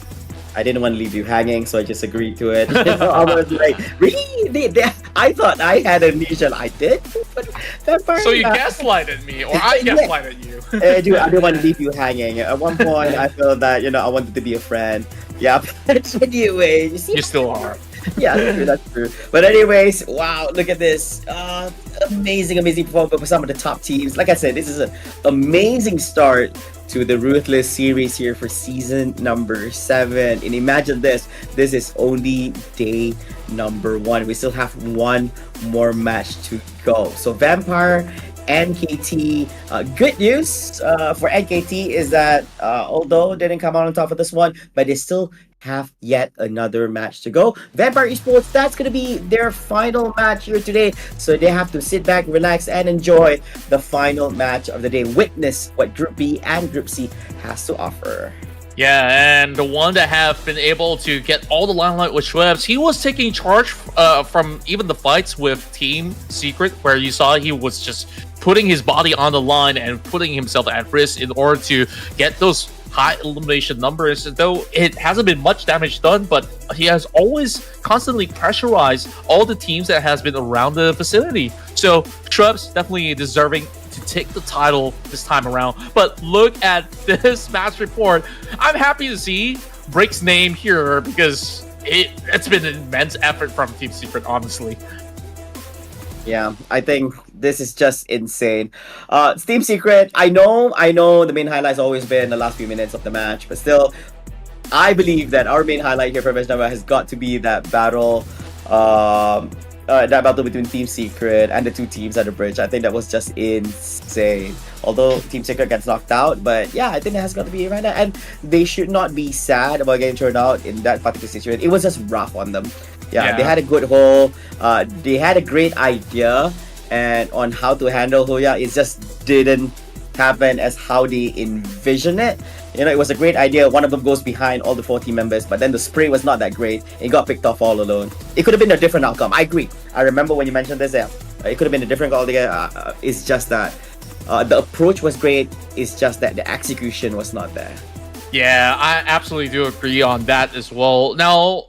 [SPEAKER 2] I didn't want to leave you hanging, so I just agreed to it. I was like, really? I thought I had amnesia. I did? Vampire,
[SPEAKER 1] so you gaslighted me, or I gaslighted you.
[SPEAKER 2] Dude, I didn't want to leave you hanging. At one point, I felt that, I wanted to be a friend. Yeah, but anyway.
[SPEAKER 1] You still are.
[SPEAKER 2] Yeah, that's true. But anyways, wow, look at this. Amazing performance for some of the top teams. Like I said, this is an amazing start to the Ruthless series here for season number 7. And imagine this is only day number 1. We still have one more match to go. So Vampire, NKT, good news for NKT is that although they didn't come out on top of this one, but they still have yet another match to go. Vampire Esports, that's going to be their final match here today. So they have to sit back, relax, and enjoy the final match of the day. Witness what Group B and Group C has to offer.
[SPEAKER 1] Yeah, and the one that have been able to get all the limelight with Schweppes, he was taking charge from even the fights with Team Secret, where you saw he was just putting his body on the line and putting himself at risk in order to get those high elimination numbers. Though it hasn't been much damage done, but he has always constantly pressurized all the teams that has been around the vicinity. So Schweppes definitely deserving to take the title this time around. But look at this match report. I'm happy to see Brick's name here because it's been an immense effort from Team Secret, honestly.
[SPEAKER 2] Yeah, I think this is just insane. Team Secret, I know the main highlight's always been the last few minutes of the match, but still, I believe that our main highlight here for match number has got to be that battle that battle between Team Secret and the two teams at the bridge. I think that was just insane. Although Team Secret gets knocked out, but yeah, I think it has got to be right now. And they should not be sad about getting turned out in that particular situation. It was just rough on them. Yeah, they had a good hole. They had a great idea and on how to handle HORAA. It just didn't happen as how they envision it. You know, it was a great idea. One of them goes behind all the 4 team members, but then the spray was not that great. It got picked off all alone. It could have been a different outcome. I agree. I remember when you mentioned this. Yeah, it could have been a different call. It's just that the approach was great. It's just that the execution was not there.
[SPEAKER 1] Yeah, I absolutely do agree on that as well. Now,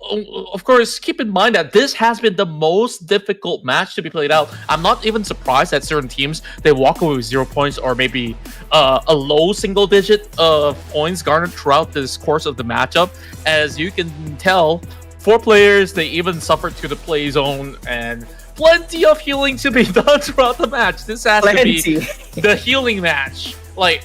[SPEAKER 1] of course, keep in mind that this has been the most difficult match to be played out. I'm not even surprised that certain teams, they walk away with 0 points or maybe a low single digit of points garnered throughout this course of the matchup. As you can tell, 4 players, they even suffered to the play zone and plenty of healing to be done throughout the match. This has to be the healing match. Like,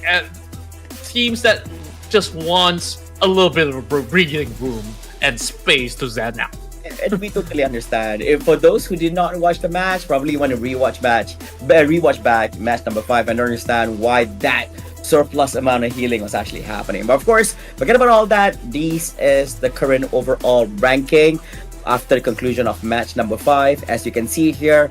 [SPEAKER 1] teams that just wants a little bit of a breathing room and space to zen out.
[SPEAKER 2] And we totally understand. If for those who did not watch the match, probably want to rewatch back match number 5 and understand why that surplus amount of healing was actually happening. But of course, forget about all that. This is the current overall ranking after the conclusion of match number 5. As you can see here,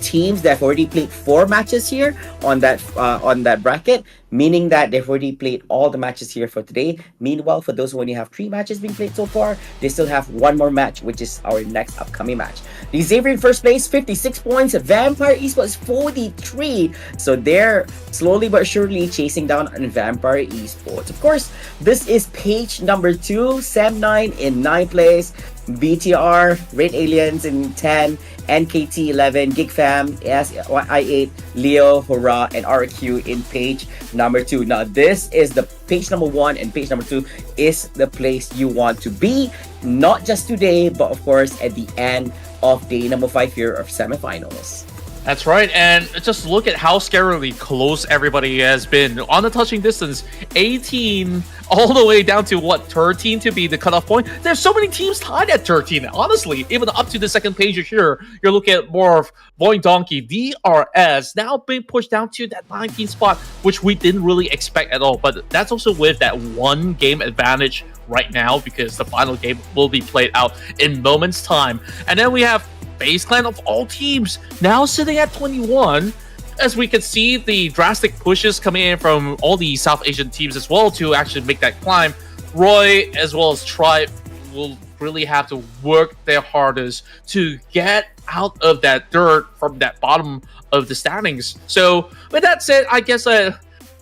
[SPEAKER 2] teams that have already played 4 matches here on that bracket, meaning that they've already played all the matches here for today. Meanwhile, for those who only have 3 matches being played so far, they still have 1 more match, which is our next upcoming match. The Xavier in first place, 56 points. Vampire Esports 43. So they're slowly but surely chasing down on Vampire Esports. Of course, this is page number 2, Sam9 in 9th place. BTR, Red Aliens in 10, NKT 11, GigFam, SI8, Leo, HORAA, and RQ in page number 2. Now, this is the page number 1 and page number 2 is the place you want to be, not just today, but of course at the end of day number 5 here of semifinals.
[SPEAKER 1] That's right, and just look at how scarily close everybody has been. On the touching distance, 18 all the way down to, what, 13 to be the cutoff point? There's so many teams tied at 13, honestly. Even up to the second page here, you're looking at more of Boing Donkey, DRS, now being pushed down to that 19th spot, which we didn't really expect at all. But that's also with that 1 game advantage right now, because the final game will be played out in moments' time. And then we have FaZe Clan of all teams now sitting at 21, as we can see the drastic pushes coming in from all the South Asian teams as well to actually make that climb. Roy as well as Tribe will really have to work their hardest to get out of that dirt from that bottom of the standings. So with that said, I guess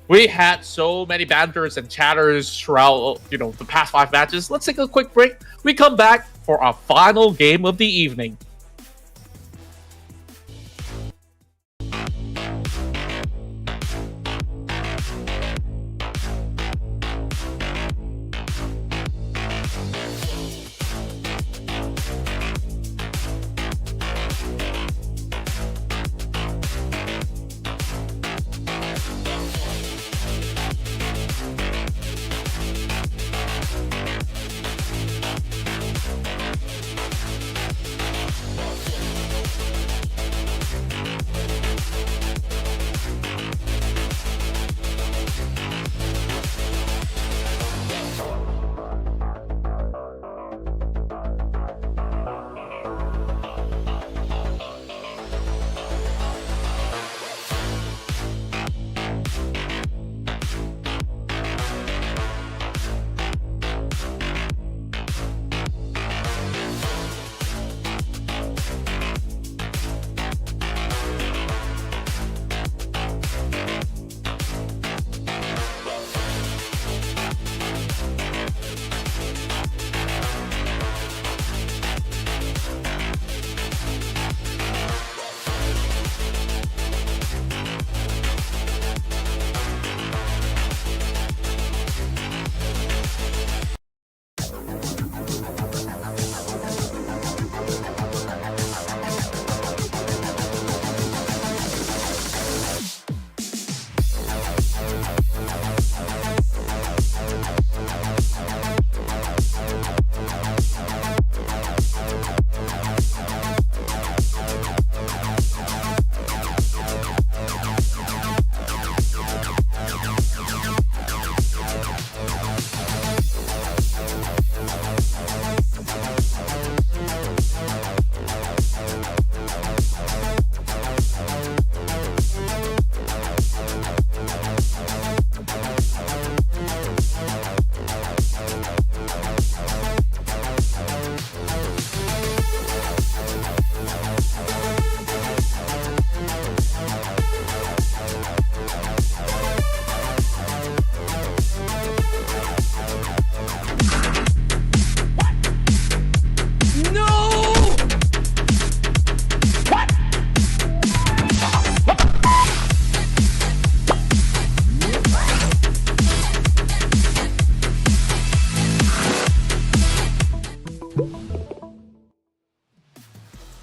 [SPEAKER 1] we had so many banters and chatters throughout, the past 5 matches. Let's take a quick break. We come back for our final game of the evening.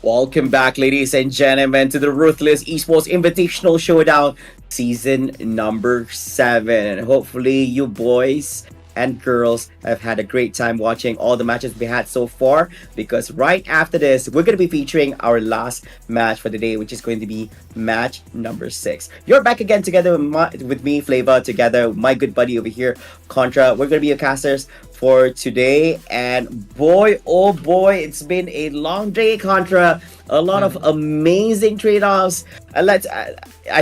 [SPEAKER 2] Welcome back, ladies and gentlemen, to the Ruthless Esports Invitational Showdown, season number 7. And hopefully, you boys and girls have had a great time watching all the matches we had so far, because right after this, we're going to be featuring our last match for the day, which is going to be match number 6. You're back again together with me, Flavor, together with my good buddy over here, Contra. We're going to be your casters for today, and boy, oh boy, it's been a long day, Contra. A lot of amazing trade-offs. I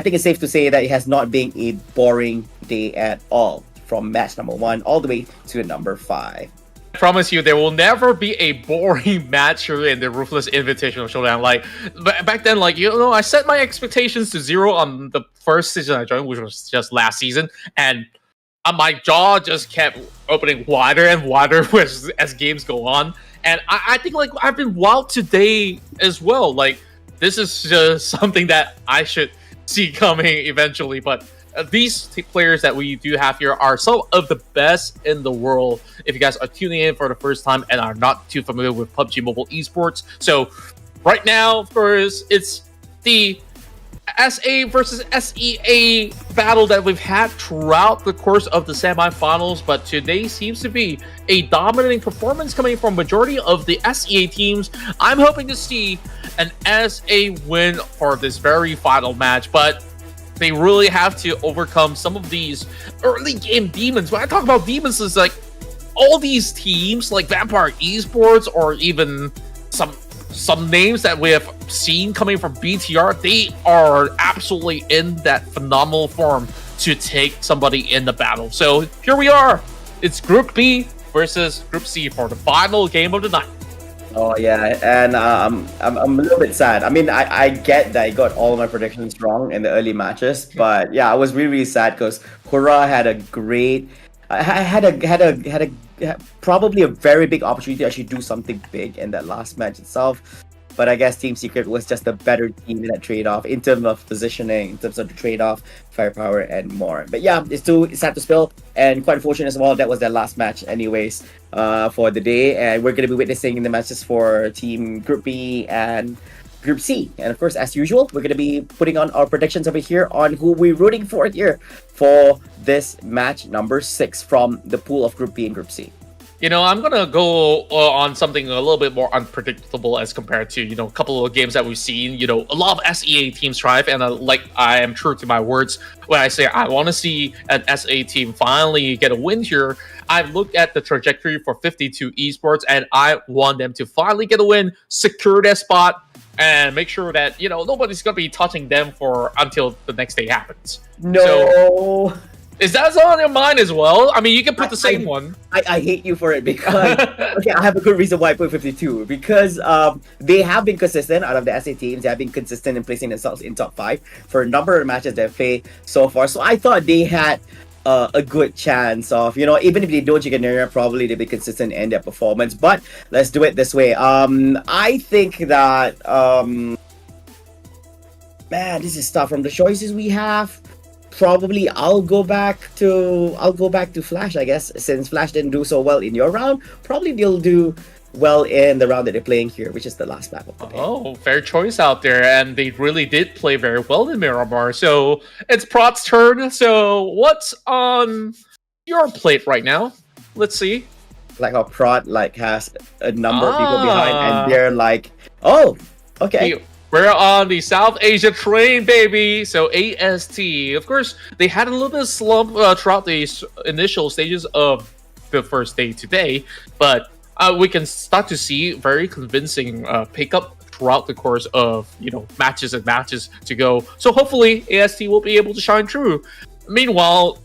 [SPEAKER 2] think it's safe to say that it has not been a boring day at all, from match number 1 all the way to number 5.
[SPEAKER 1] I promise you, there will never be a boring match here in the Ruthless Invitational Showdown. Like, back then, like, I set my expectations to 0 on the first season I joined, which was just last season, and my jaw just kept opening wider and wider as games go on. And I think, like, I've been wild today as well. Like, this is just something that I should see coming eventually. But these players that we do have here are some of the best in the world. If you guys are tuning in for the first time and are not too familiar with PUBG Mobile Esports. So right now, of course, it's the SA versus SEA battle that we've had throughout the course of the semifinals, but today seems to be a dominating performance coming from majority of the SEA teams. I'm hoping to see an SA win for this very final match, but they really have to overcome some of these early game demons. When I talk about demons, it's like all these teams like Vampire Esports, or even some names that we have seen coming from BTR, they are absolutely in that phenomenal form to take somebody in the battle. So here we are. It's Group B versus Group C for the final game of the night.
[SPEAKER 2] Oh yeah, and I'm a little bit sad. I mean, I get that I got all my predictions wrong in the early matches, but yeah, I was really sad because HORAA had a great, probably a very big opportunity to actually do something big in that last match itself. But I guess Team Secret was just a better team in that trade-off in terms of positioning, in terms of the trade-off, firepower, and more. But yeah, it's too sad to spill, and quite unfortunate as well. That was their last match anyways for the day. And we're going to be witnessing the matches for Team Group B and Group C. And of course, as usual, we're going to be putting on our predictions over here on who we're rooting for here for this match number 6 from the pool of Group B and Group C.
[SPEAKER 1] I'm going to go on something a little bit more unpredictable as compared to, a couple of games that we've seen. A lot of SEA teams thrive, and I am true to my words when I say I want to see an SA team finally get a win here. I've looked at the trajectory for 52 Esports, and I want them to finally get a win, secure their spot, and make sure that, nobody's going to be touching them until the next day happens.
[SPEAKER 2] No.
[SPEAKER 1] So, is that on your mind as well? I mean, you can put the same one.
[SPEAKER 2] I hate you for it because okay, I have a good reason why I put 52, because they have been consistent out of the SA teams. They have been consistent in placing themselves in top 5 for a number of matches they've played so far. So I thought they had a good chance of, even if they don't chicken area, probably they'll be consistent in their performance. But let's do it this way. I think that man, this is tough. From the choices we have, probably I'll go back to Flash, I guess, since Flash didn't do so well in your round. Probably they'll do well in the round that they're playing here, which is the last map of the day.
[SPEAKER 1] Oh, fair choice out there, and they really did play very well in Miramar. So it's Prot's turn. So what's on your plate right now? Let's see.
[SPEAKER 2] Like how Prot has a number of people behind, and they're like, oh, okay.
[SPEAKER 1] We're on the South Asia train, baby. So AST, of course, they had a little bit of slump throughout the initial stages of the first day today, but we can start to see very convincing pickup throughout the course of matches and matches to go. So hopefully AST will be able to shine through. Meanwhile,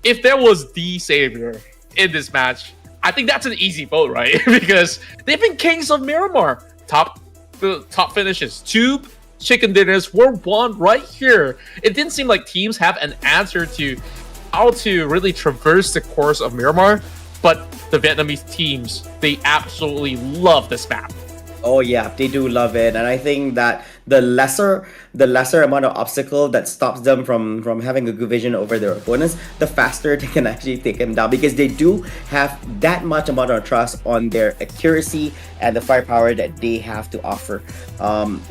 [SPEAKER 1] if there was the savior in this match, I think that's an easy vote, right? Because they've been kings of Miramar. The top finishes, 2 chicken dinners were won right here. It didn't seem like teams have an answer to how to really traverse the course of Miramar, but the Vietnamese teams, they absolutely love this map.
[SPEAKER 2] Oh yeah, they do love it, and I think that the lesser amount of obstacle that stops them from having a good vision over their opponents, the faster they can actually take them down, because they do have that much amount of trust on their accuracy and the firepower that they have to offer.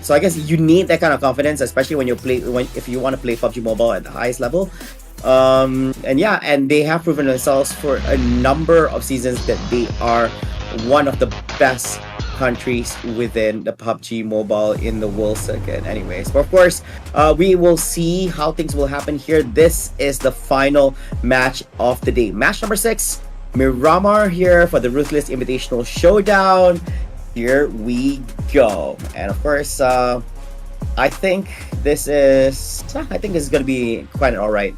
[SPEAKER 2] So I guess you need that kind of confidence, especially when if you want to play PUBG Mobile at the highest level. And yeah, and they have proven themselves for a number of seasons that they are one of the best countries within the PUBG Mobile in the world circuit. Anyways, but of course, we will see how things will happen here. This is the final match of the day. Match number 6, Miramar here for the Ruthless Invitational Showdown. Here we go. And of course, I think this is going to be quite alright.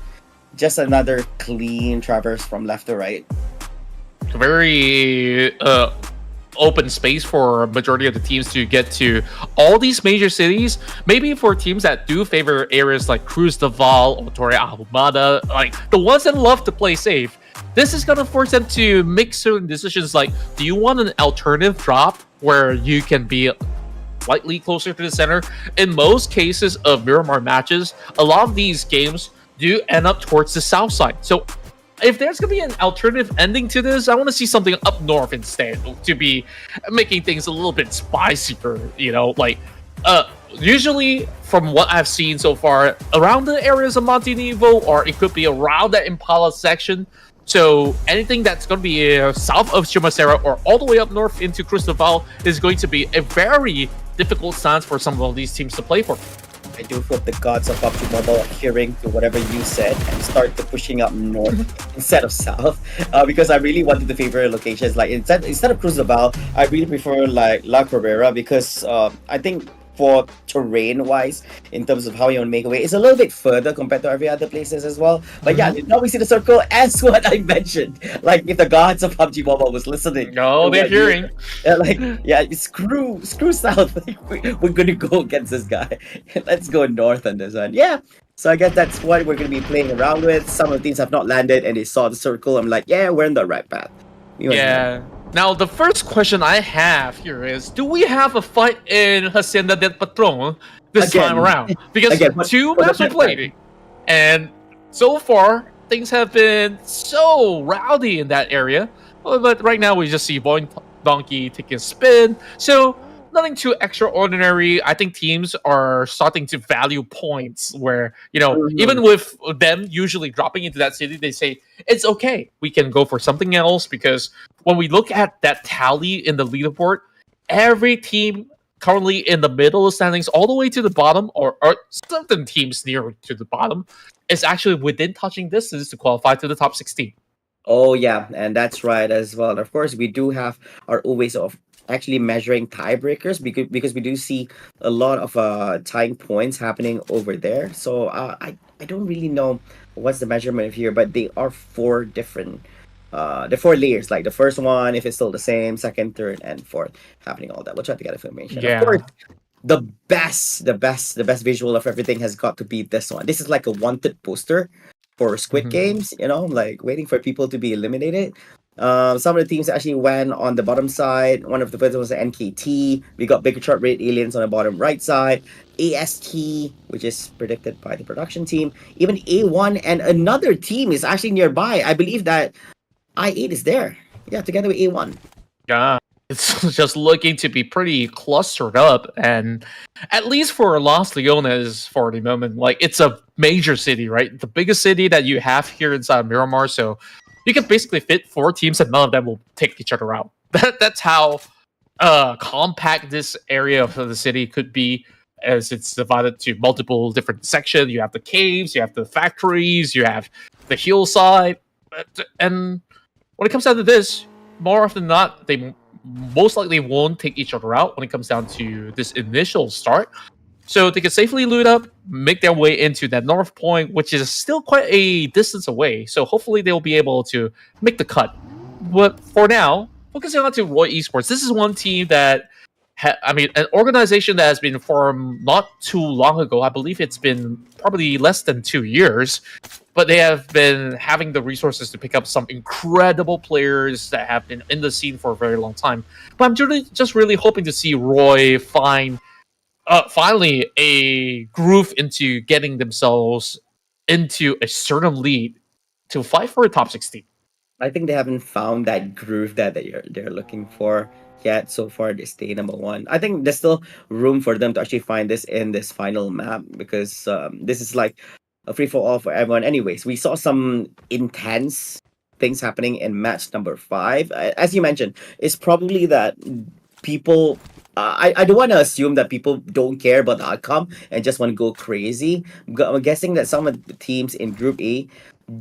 [SPEAKER 2] Just another clean traverse from left to right.
[SPEAKER 1] Very open space for majority of the teams to get to all these major cities. Maybe for teams that do favor areas like Cruz del Valle or Torre Ahumada, like the ones that love to play safe, this is going to force them to make certain decisions like, do you want an alternative drop where you can be slightly closer to the center? In most cases of Miramar matches, a lot of these games do end up towards the south side. So if there's going to be an alternative ending to this, I want to see something up north instead to be making things a little bit spicier, you know, like usually from what I've seen so far around the areas of Monte Nivo, or it could be around that Impala section. So anything that's going to be south of Chumacera or all the way up north into Cruz del Valle is going to be a very difficult stance for some of these teams to play for.
[SPEAKER 2] I do hope the gods of PUBG Mobile are hearing to whatever you said and start to pushing up north instead of south, because I really wanted to favor locations like instead of Cruz del Valle, I really prefer like La Cabrera, because I think for terrain wise, in terms of how you want to make a way, it's a little bit further compared to every other places as well. But yeah, now we see the circle as what I mentioned. Like if the gods of PUBG Mobile was listening,
[SPEAKER 1] no, they're hearing.
[SPEAKER 2] Screw south. Like, we're gonna go against this guy. Let's go north on this one. Yeah. So I guess that's what we're gonna be playing around with. Some of the teams have not landed and they saw the circle. I'm like, yeah, we're in the right path.
[SPEAKER 1] Yeah. Now, the first question I have here is, do we have a fight in Hacienda del Patron this time around? Because two maps are playing, and so far, things have been so rowdy in that area. But right now, we just see Boing Donkey taking a spin. So, nothing too extraordinary. I think teams are starting to value points where, you know, even with them usually dropping into that city, they say, it's okay. We can go for something else, because when we look at that tally in the leaderboard, every team currently in the middle of standings all the way to the bottom, or certain teams near to the bottom, is actually within touching distance to qualify to the top 16.
[SPEAKER 2] Oh, yeah, and that's right as well. And of course, we do have our ways of actually measuring tiebreakers, because we do see a lot of tying points happening over there. So I don't really know what's the measurement here, but they are 4 different the 4 layers. Like the first one, if it's still the same, second, third, and fourth, happening all that. We'll try to get information.
[SPEAKER 1] Yeah.
[SPEAKER 2] Of course, the best visual of everything has got to be this one. This is like a wanted poster for Squid Games, you know, like waiting for people to be eliminated. Some of the teams actually went on the bottom side. One of the first was the NKT. We got Bigger Chart Red Aliens on the bottom right side. AST, which is predicted by the production team. Even A1 and another team is actually nearby. I believe that I8 is there. Yeah, together with A1.
[SPEAKER 1] Yeah, it's just looking to be pretty clustered up, and at least for Los Leones for the moment, like it's a major city, right? The biggest city that you have here inside Miramar, so you can basically fit 4 teams and none of them will take each other out. That's how compact this area of the city could be, as it's divided to multiple different sections. You have the caves, you have the factories, you have the hillside, and when it comes down to this, more often than not, they most likely won't take each other out when it comes down to this initial start. So they can safely loot up, make their way into that north point, which is still quite a distance away. So hopefully they'll be able to make the cut. But for now, focusing on to Roy Esports, this is one team that, an organization that has been formed not too long ago. I believe it's been probably less than 2 years. But they have been having the resources to pick up some incredible players that have been in the scene for a very long time. But I'm just really hoping to see Roy find finally a groove into getting themselves into a certain lead to fight for a top 16.
[SPEAKER 2] I think they haven't found that groove that they're looking for yet. So far, they stay number one. I think there's still room for them to actually find this in this final map because this is like a free for all for everyone. Anyways, we saw some intense things happening in match number 5. As you mentioned, it's probably that people. I don't want to assume that people don't care about the outcome and just want to go crazy. I'm guessing that some of the teams in Group A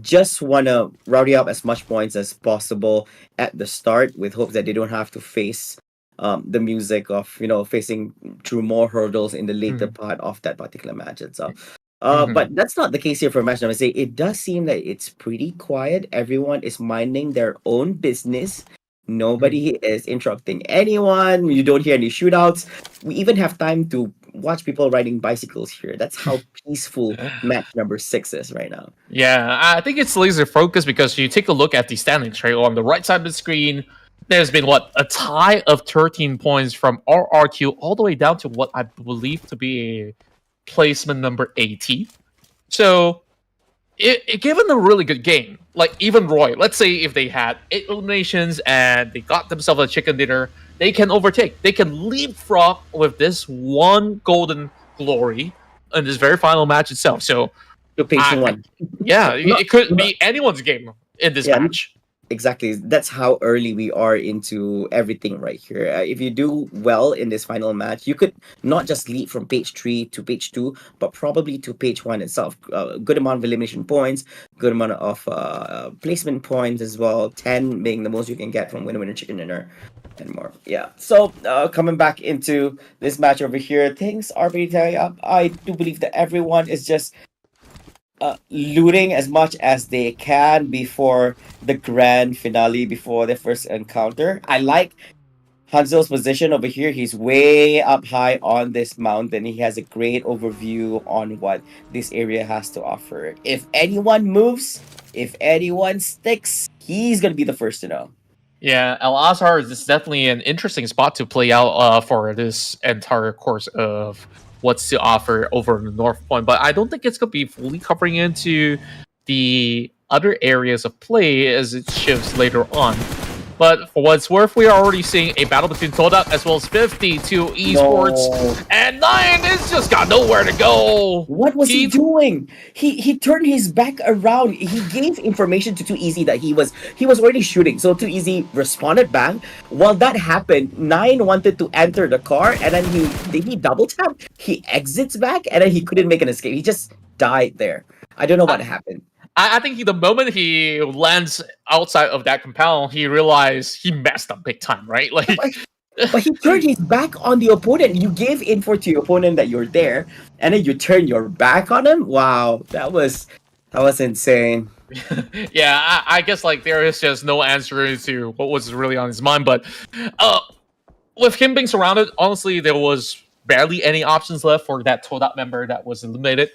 [SPEAKER 2] just want to rowdy up as much points as possible at the start with hopes that they don't have to face the music of facing through more hurdles in the later part of that particular match itself. But that's not the case here for match number 6. It does seem that it's pretty quiet. Everyone is minding their own business. Nobody is interrupting anyone. You don't hear any shootouts. We even have time to watch people riding bicycles here. That's how peaceful match number 6 is right now.
[SPEAKER 1] Yeah, I think it's laser focused because you take a look at the standings, right? On the right side of the screen, there's been a tie of 13 points from RRQ all the way down to what I believe to be a placement number 18. So it given a really good game. Like even Roy, let's say if they had 8 eliminations and they got themselves a chicken dinner, they can overtake. They can leapfrog with this one golden glory in this very final match itself. So
[SPEAKER 2] to patient one.
[SPEAKER 1] Yeah, it could be anyone's game in this match.
[SPEAKER 2] Exactly. That's how early we are into everything right here. If you do well in this final match, you could not just leap from page 3 to page 2, but probably to page 1 itself. Good amount of elimination points, good amount of placement points as well. 10 being the most you can get from winner, chicken dinner, and more. Yeah. So coming back into this match over here, things are pretty tight up. I do believe that everyone is just looting as much as they can before the grand finale, before the first encounter. I like Hansel's position over here. He's way up high on this mountain. He has a great overview on what this area has to offer. If anyone moves, if anyone sticks, he's going to be the first to know.
[SPEAKER 1] Yeah, Al Azhar is definitely an interesting spot to play out for this entire course of what's to offer over the North Point, but I don't think it's going to be fully covering into the other areas of play as it shifts later on. But for what it's worth, we are already seeing a battle between Todak as well as 52 Esports. No. And 9 is just got nowhere to go.
[SPEAKER 2] What was he doing? He turned his back around. He gave information to 2Easy that he was already shooting. So 2Easy responded back. While that happened, 9 wanted to enter the car and then he double tap. He exits back and then he couldn't make an escape. He just died there. I don't know what happened.
[SPEAKER 1] I think the moment he lands outside of that compound, he realized he messed up big time, right? Like,
[SPEAKER 2] but he turned his back on the opponent. You gave info to your opponent that you're there, and then you turn your back on him. Wow, that was insane.
[SPEAKER 1] Yeah, I guess like there is just no answer to what was really on his mind. But with him being surrounded, honestly, there was barely any options left for that Todak member that was eliminated.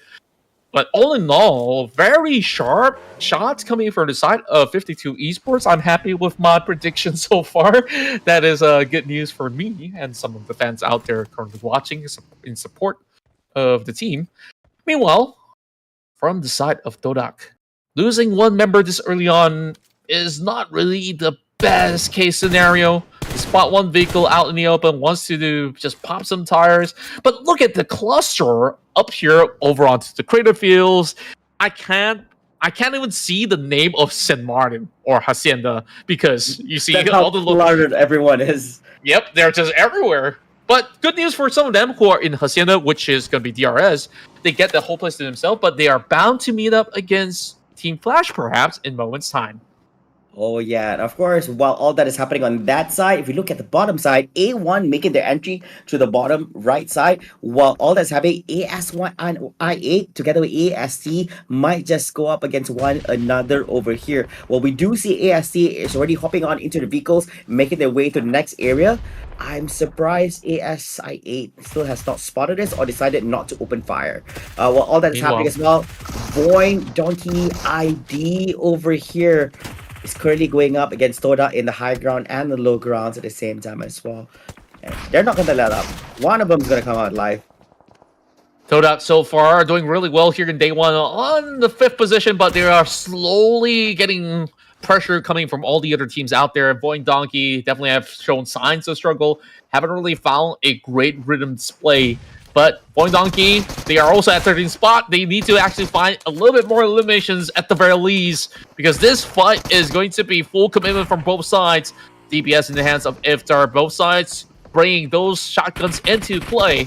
[SPEAKER 1] But all in all, very sharp shots coming from the side of 52 Esports. I'm happy with my prediction so far. That is good news for me and some of the fans out there currently watching in support of the team. Meanwhile, from the side of Todak, losing one member this early on is not really the best case scenario. Spot one vehicle out in the open, wants to just pop some tires. But look at the cluster up here over onto the crater fields. I can't even see the name of San Martin or Hacienda because you see
[SPEAKER 2] that's
[SPEAKER 1] all the
[SPEAKER 2] cluttered everyone is.
[SPEAKER 1] Yep, they're just everywhere. But good news for some of them who are in Hacienda, which is going to be DRS. They get the whole place to themselves, but they are bound to meet up against Team Flash perhaps in moments' time.
[SPEAKER 2] Oh yeah, and of course, while all that is happening on that side, if you look at the bottom side, A1 making their entry to the bottom right side, while all that's happening, AS1 and I8 together with AST might just go up against one another over here. Well, we do see AST is already hopping on into the vehicles, making their way to the next area. I'm surprised ASI8 still has not spotted this or decided not to open fire. While all that's happening as well, Boing, Donkey, ID over here is currently going up against Toda in the high ground and the low grounds at the same time as well. And they're not going to let up. One of them is going to come out alive.
[SPEAKER 1] Toadot so far are doing really well here in day one on the 5th position, but they are slowly getting pressure coming from all the other teams out there. Void Donkey definitely have shown signs of struggle. Haven't really found a great rhythm display. But Void Donkey, they are also at 13th spot. They need to actually find a little bit more eliminations at the very least, because this fight is going to be full commitment from both sides. DPS in the hands of Iftar, both sides bringing those shotguns into play.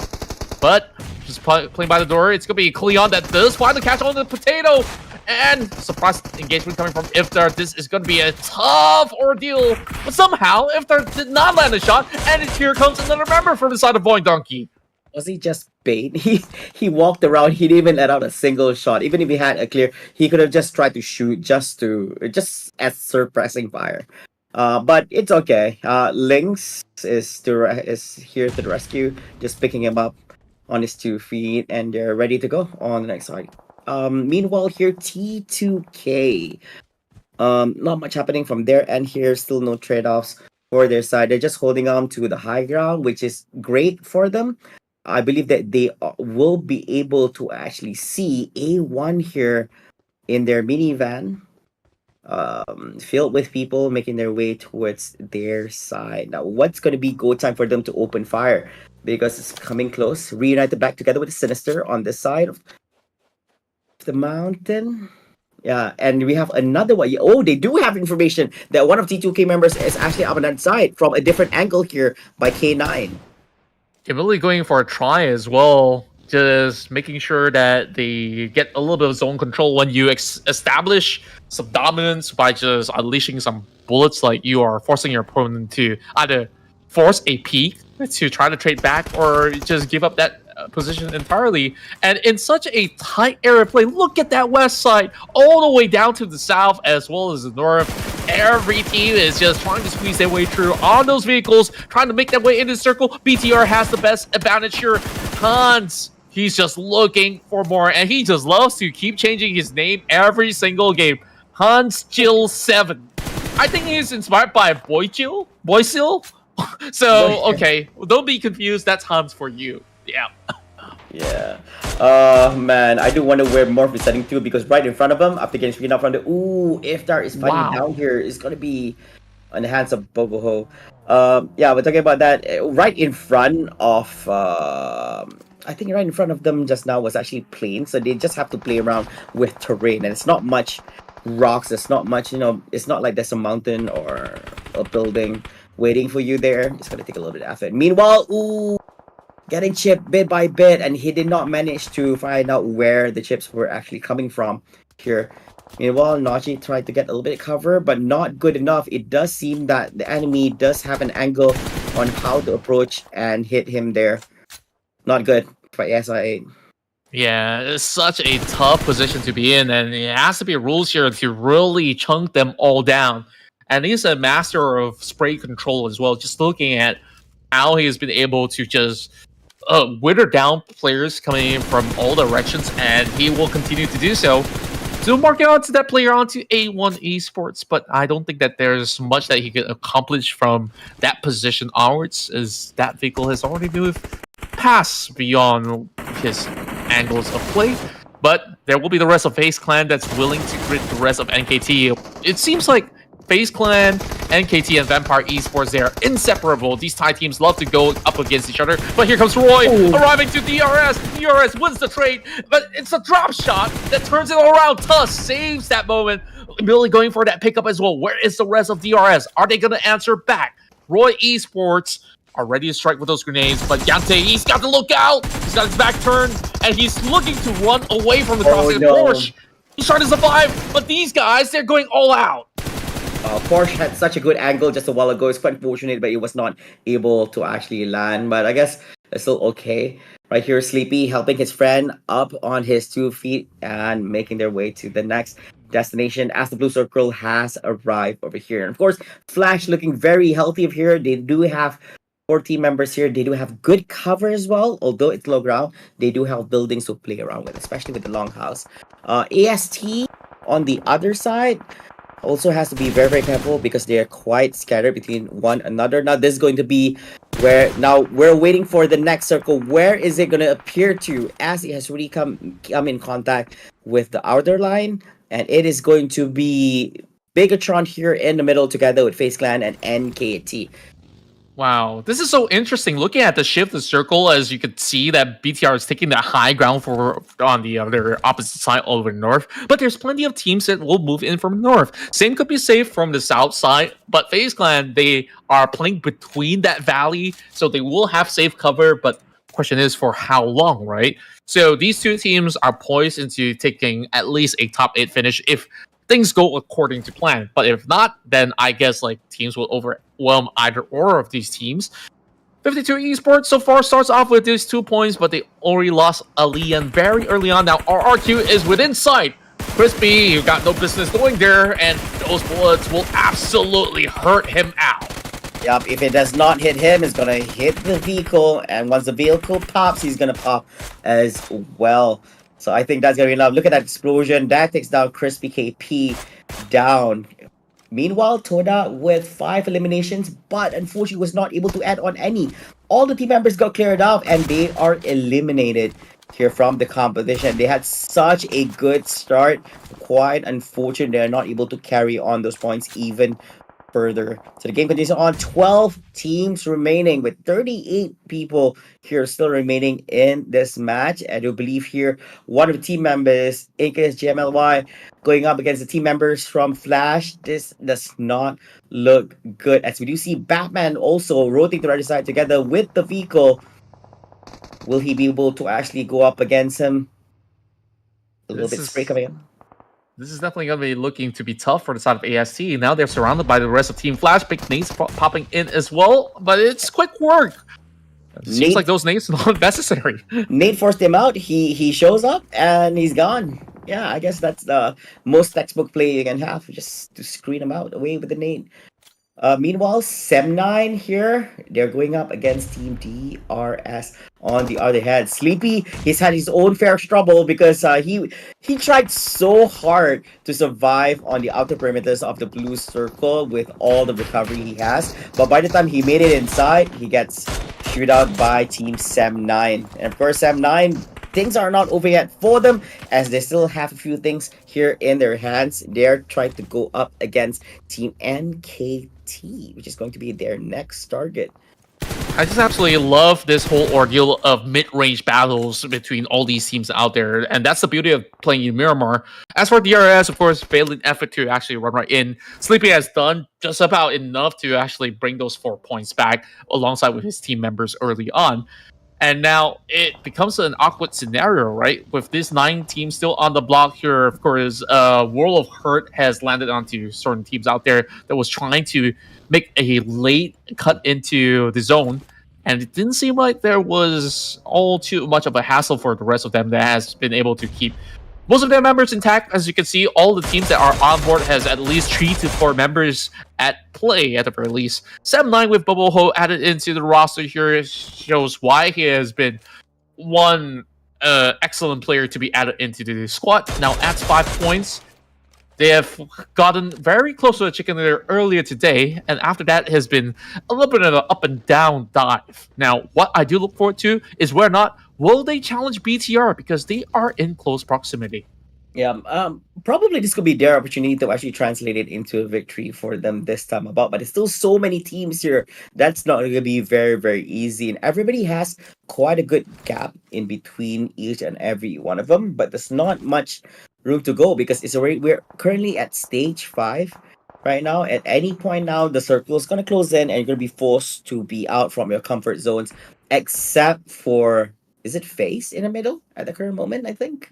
[SPEAKER 1] But just playing by the door, it's going to be Cleon that does find the catch on the potato. And surprise engagement coming from Iftar. This is going to be a tough ordeal. But somehow, Iftar did not land a shot. And here comes another member from the side of Void Donkey.
[SPEAKER 2] Was he just bait? He walked around. He didn't even let out a single shot. Even if he had a clear, he could have just tried to shoot just as suppressing fire. But it's okay. Lynx is here to the rescue, just picking him up on his 2 feet, and they're ready to go on the next side. Meanwhile, here T2K. Not much happening from their end here. Still no trade-offs for their side. They're just holding on to the high ground, which is great for them. I believe that they will be able to actually see A1 here in their minivan, filled with people making their way towards their side. Now, what's going to be go time for them to open fire? Because it's coming close. Reunited back together with the Sinister on this side of the mountain. Yeah, and we have another one. Oh, they do have information that one of T2K members is actually up on that side from a different angle here by K9.
[SPEAKER 1] They're really going for a try as well. Just making sure that they get a little bit of zone control when you establish some dominance by just unleashing some bullets. Like, you are forcing your opponent to either force a peek to try to trade back or just give up that position entirely. And in such a tight area play, look at that west side all the way down to the south as well as the north. Every team is just trying to squeeze their way through on those vehicles, trying to make their way into the circle. BTR has the best advantage here. Hans, he's just looking for more, and he just loves to keep changing his name every single game. Hans Jill 7. I think he's inspired by Boysil. So, okay, don't be confused. That's Hans for you. Yeah.
[SPEAKER 2] Yeah. Man, I do wonder where Morph is setting to, because right in front of him, after getting screened out from the Iftar is fighting down here, is gonna be on the hands of Boboho. Yeah, we're talking about that right in front of I think right in front of them just now was actually plain, so they just have to play around with terrain, and it's not much rocks, it's not much, it's not like there's a mountain or a building waiting for you there. It's gonna take a little bit of effort. Meanwhile, getting chipped bit by bit, and he did not manage to find out where the chips were actually coming from here. Meanwhile, Nachi tried to get a little bit of cover, but not good enough. It does seem that the enemy does have an angle on how to approach and hit him there. Not good for SI8.
[SPEAKER 1] Yeah, it's such a tough position to be in, and it has to be rules here to really chunk them all down. And he's a master of spray control as well, just looking at how he has been able to just wither down players coming in from all directions, and he will continue to do so. So marking on to that player onto A1 Esports, but I don't think that there's much that he can accomplish from that position onwards, as that vehicle has already moved past beyond his angles of play. But there will be the rest of FaZe Clan that's willing to grit the rest of NKT. It seems like FaZe Clan, NKT, and Vampire Esports, they are inseparable. These Thai teams love to go up against each other. But here comes Roy arriving to DRS. DRS wins the trade, but it's a drop shot that turns it all around. Tuss saves that moment. Really going for that pickup as well. Where is the rest of DRS? Are they going to answer back? Roy Esports are ready to strike with those grenades, but Yante, he's got to look out. He's got his back turned, and he's looking to run away from the crossing. Porsche, he's trying to survive, but these guys, they're going all out.
[SPEAKER 2] Porsche had such a good angle just a while ago. It's quite unfortunate, but he was not able to actually land. But I guess it's still okay. Right here, Sleepy helping his friend up on his 2 feet and making their way to the next destination as the blue circle has arrived over here. And of course, Flash looking very healthy over here. They do have 4 team members here. They do have good cover as well. Although it's low ground, they do have buildings to play around with, especially with the longhouse. AST on the other side. also has to be very, very careful because they are quite scattered between one another. Now, this is going to be where now we're waiting for the next circle. Where is it going to appear to as it has really come in contact with the outer line? And it is going to be Bigatron here in the middle together with FaZe Clan and NKT.
[SPEAKER 1] Wow, this is so interesting. Looking at the shift of circle, as you could see that BTR is taking that high ground for on the other opposite side over north. But there's plenty of teams that will move in from north. Same could be safe from the south side. But FaZe Clan, they are playing between that valley, so they will have safe cover. But question is for how long, right? So these two teams are poised into taking at least a top 8 finish if things go according to plan. But if not, then I guess like teams will overwhelm either or of these teams. 52 Esports so far starts off with these 2 points, but they already lost Alian very early on. Now RRQ is within sight. Crispy, you got no business going there, and those bullets will absolutely hurt him out.
[SPEAKER 2] Yep, if it does not hit him, it's gonna hit the vehicle, and once the vehicle pops, he's gonna pop as well. So I think that's gonna be enough. Look at that explosion. That takes down Crispy KP down. Meanwhile, Toda with 5 eliminations, but unfortunately was not able to add on any. All the team members got cleared off, and they are eliminated here from the competition. They had such a good start. Quite unfortunate they're not able to carry on those points even further. So the game continues on. 12 teams remaining with 38 people here still remaining in this match. And I do believe here one of the team members, AKS GMLY, going up against the team members from Flash. This does not look good, as we do see Batman also rotating to the other side together with the vehicle. Will he be able to actually go up against him? A little bit spray coming in.
[SPEAKER 1] This is definitely going to be looking to be tough for the side of AST. Now they're surrounded by the rest of Team Flash. Big nades popping in as well, but it's quick work. It seems like those nades are not necessary.
[SPEAKER 2] Nate forced him out. He shows up and he's gone. Yeah, I guess that's the most textbook play you can have, just to screen him out away with the nade. Meanwhile, Sem9 here, they're going up against Team DRS on the other hand. Sleepy, he's had his own fair trouble because he tried so hard to survive on the outer perimeters of the blue circle with all the recovery he has. But by the time he made it inside, he gets shoot out by Team Sem9. And of course, Sem9, things are not over yet for them, as they still have a few things here in their hands. They're trying to go up against Team NKT, which is going to be their next target.
[SPEAKER 1] I just absolutely love this whole ordeal of mid-range battles between all these teams out there, and that's the beauty of playing in Miramar. As for DRS, of course, failing effort to actually run right in. Sleepy has done just about enough to actually bring those 4 points back alongside with his team members early on. And now it becomes an awkward scenario, right? With this 9 teams still on the block here, of course, World of Hurt has landed onto certain teams out there that was trying to make a late cut into the zone. And it didn't seem like there was all too much of a hassle for the rest of them that has been able to keep most of their members intact. As you can see, all the teams that are on board has at least 3 to 4 members at play at the very least. Sem9 with Bubble Ho added into the roster here shows why he has been one excellent player to be added into the squad. Now adds 5 points. They have gotten very close to a chicken dinner earlier today, and after that has been a little bit of an up and down dive. Now, what I do look forward to is whether or not will they challenge BTR, because they are in close proximity.
[SPEAKER 2] Yeah, probably this could be their opportunity to actually translate it into a victory for them this time about. But there's still so many teams here. That's not going to be very, very easy. And everybody has quite a good gap in between each and every one of them. But there's not much room to go because we're currently at stage 5 right now. At any point now, the circle is going to close in and you're going to be forced to be out from your comfort zones, except for, is it FaZe in the middle at the current moment, I think?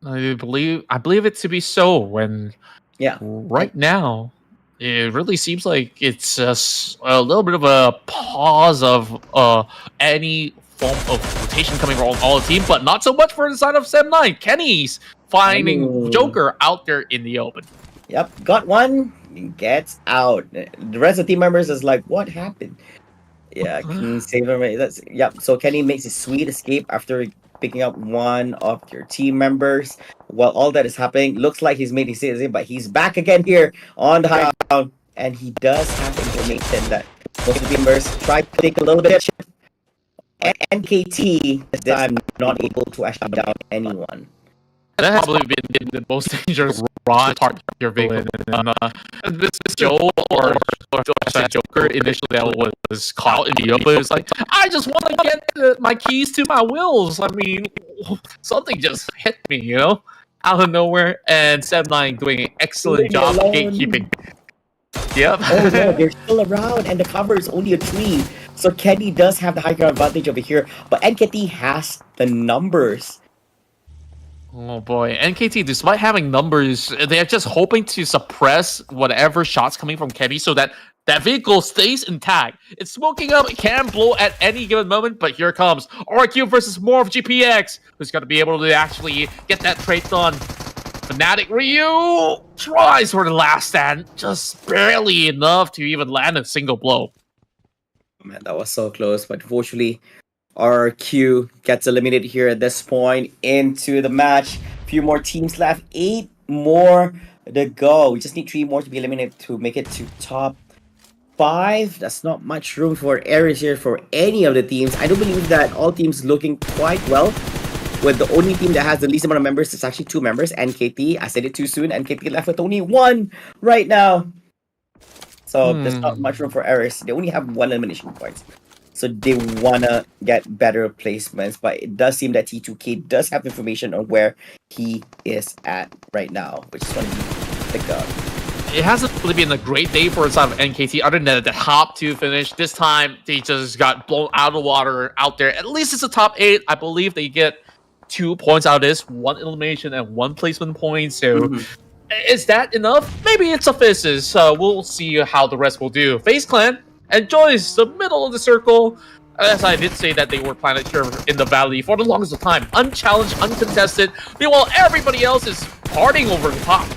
[SPEAKER 1] I believe it to be so. When right now it really seems like it's just a little bit of a pause of any form of rotation coming from all the team, but not so much for the side of Sem9. Kenny's finding Joker out there in the open.
[SPEAKER 2] Yep, got one, gets out. The rest of the team members is like, what happened? Yeah, King save him. So Kenny makes a sweet escape after picking up one of your team members. While all that is happening, looks like he's made his decision, but he's back again here on the high ground, and he does have information that most of the members try to take a little bit of chip. And NKT this time not able to actually down anyone.
[SPEAKER 1] That has probably been the most dangerous run part of your vehicle. This Joe or Joker initially that was caught in the open. It was like, I just want to get my keys to my wheels. I mean, something just hit me, you know, out of nowhere. And 7-9 doing an excellent job gatekeeping. Yep.
[SPEAKER 2] Oh no, they're still around, and the cover is only a 3. So Kenny does have the high ground advantage over here, but NKT has the numbers.
[SPEAKER 1] Oh boy, NKT, despite having numbers, they're just hoping to suppress whatever shots coming from Kenny so that that vehicle stays intact. It's smoking up, it can blow at any given moment, but here comes RQ versus more of GPX, who's going to be able to actually get that trade done. Fnatic Ryu tries for the last stand, just barely enough to even land a single blow.
[SPEAKER 2] Man, that was so close, but unfortunately, RQ gets eliminated here at this point into the match. A few more teams left, 8 more to go. We just need 3 more to be eliminated to make it to top 5. That's not much room for errors here for any of the teams. I do believe that all teams looking quite well. With the only team that has the least amount of members, it's actually 2 members, NKT. I said it too soon. NKT left with only 1 right now. So there's not much room for errors. They only have 1 elimination points. So they wanna get better placements, but it does seem that T2K does have information on where he is at right now, which is gonna be picked up.
[SPEAKER 1] It hasn't really been a great day for inside of NKT, other than the top 2 finish. This time, they just got blown out of the water out there. At least it's a top 8. I believe they get 2 points out of this, 1 elimination and 1 placement point. So is that enough? Maybe it suffices. We'll see how the rest will do. FaZe Clan enjoys the middle of the circle. As I did say that they were planted here in the valley for the longest of time. Unchallenged, uncontested. Meanwhile, everybody else is partying over the top.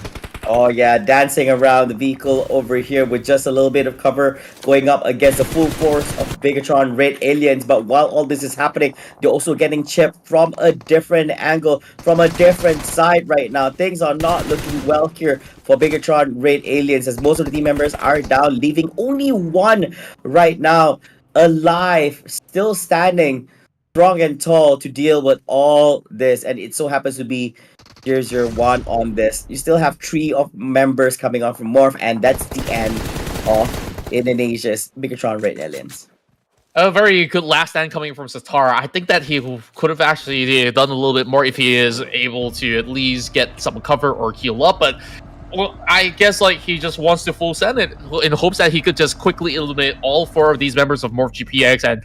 [SPEAKER 2] Oh yeah, dancing around the vehicle over here with just a little bit of cover, going up against the full force of Bigatron Red Aliens. But while all this is happening, they're also getting chipped from a different angle, from a different side right now. Things are not looking well here for Bigatron Red Aliens, as most of the team members are down, leaving only 1 right now alive, still standing strong and tall to deal with all this. And it so happens to be here's your 1 on this. You still have 3 of members coming on from Morph, and that's the end of Indonesia's Bigatron Red Aliens.
[SPEAKER 1] A very good last stand coming from Satara. I think that he could have actually done a little bit more if he is able to at least get some cover or heal up, but well, I guess like he just wants to full send it in hopes that he could just quickly eliminate all 4 of these members of Morph GPX. And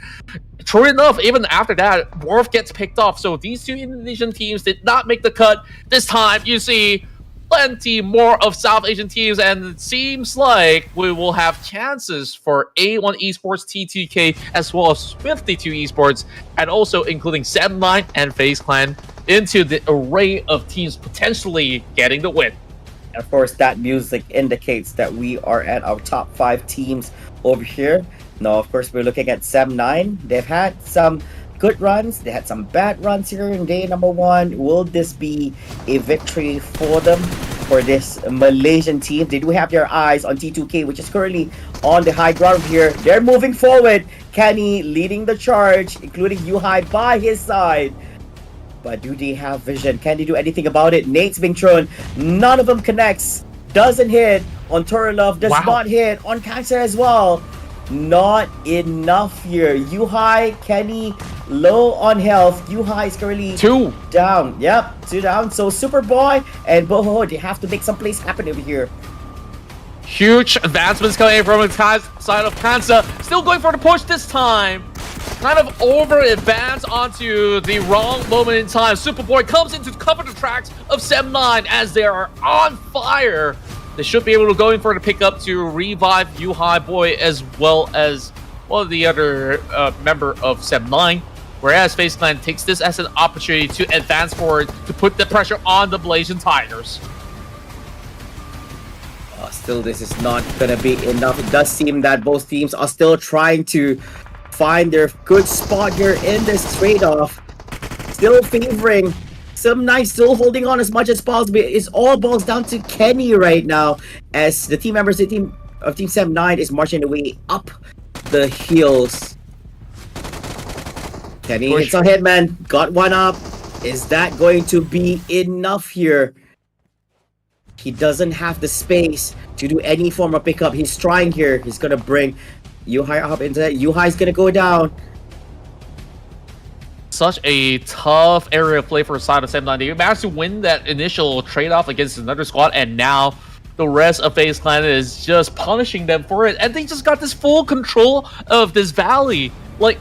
[SPEAKER 1] true enough, even after that, Morph gets picked off. So these 2 Indonesian teams did not make the cut. This time, you see plenty more of South Asian teams, and it seems like we will have chances for A1 Esports, T2K, as well as 52 Esports, and also including 7-9 and FaZe Clan into the array of teams potentially getting the win.
[SPEAKER 2] Of course, that music indicates that we are at our top 5 teams over here. Now, of course, we're looking at 7-9. They've had some good runs. They had some bad runs here in day number 1. Will this be a victory for them, for this Malaysian team? They do have their eyes on T2K, which is currently on the high ground here. They're moving forward. Kenny leading the charge, including Yuhai by his side. But do they have vision? Can they do anything about it? Nate's being thrown. None of them connects. Doesn't hit on Turlov. Does not hit on Cancer as well. Not enough here. Yuhai, Kenny, low on health. Yuhai is currently
[SPEAKER 1] 2
[SPEAKER 2] down. Yep, 2 down. So Superboy and Boho, they have to make some plays happen over here.
[SPEAKER 1] Huge advancements coming from the side of Kansa. Still going for the push this time. Kind of over advance onto the wrong moment in time. Superboy comes in to cover the tracks of 7-9 as they are on fire. They should be able to go in for the pickup to revive Yuhai Boy as well as one of the other member of 7-9. Whereas FaZe Clan takes this as an opportunity to advance forward to put the pressure on the Malaysian Tigers.
[SPEAKER 2] Still, this is not gonna be enough. It does seem that both teams are still trying to find their good spot here in this trade-off. still favoring. Sem9 still holding on as much as possible. It all boils down to Kenny right now, as the team members of Team Sem9 is marching their way up the hills. Kenny hits on Hitman, got one up. Is that going to be enough here? He doesn't have the space to do any form of pickup. He's trying here. He's gonna bring Yuhai up into that. Yuhai's gonna go down.
[SPEAKER 1] Such a tough area of play for a side of Sem9. They managed to win that initial trade-off against another squad, and now the rest of FaZe Clan is just punishing them for it. And they just got this full control of this valley. Like,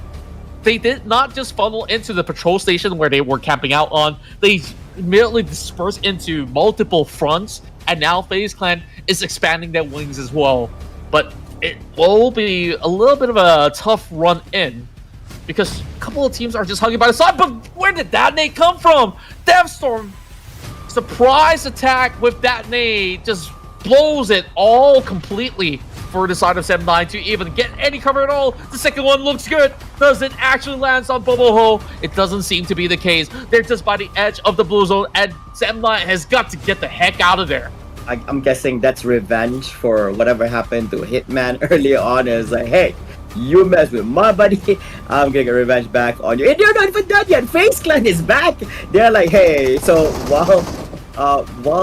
[SPEAKER 1] they did not just funnel into the patrol station where they were camping out on. They immediately dispersed into multiple fronts, and now FaZe Clan is expanding their wings as well. But it will be a little bit of a tough run in, because a couple of teams are just hugging by the side. But where did that nade come from? Deathstorm, surprise attack with that nade, just blows it all completely for the side of Sem9 to even get any cover at all. The second one looks good. Does it actually land on Bubble Hole? It doesn't seem to be the case. They're just by the edge of the blue zone, and Sem9 has got to get the heck out of there.
[SPEAKER 2] I'm guessing that's revenge for whatever happened to Hitman earlier on. It's like, hey, you mess with my buddy, I'm gonna get revenge back on you. And they're not even done yet. FaZe Clan is back. They're like, hey, so while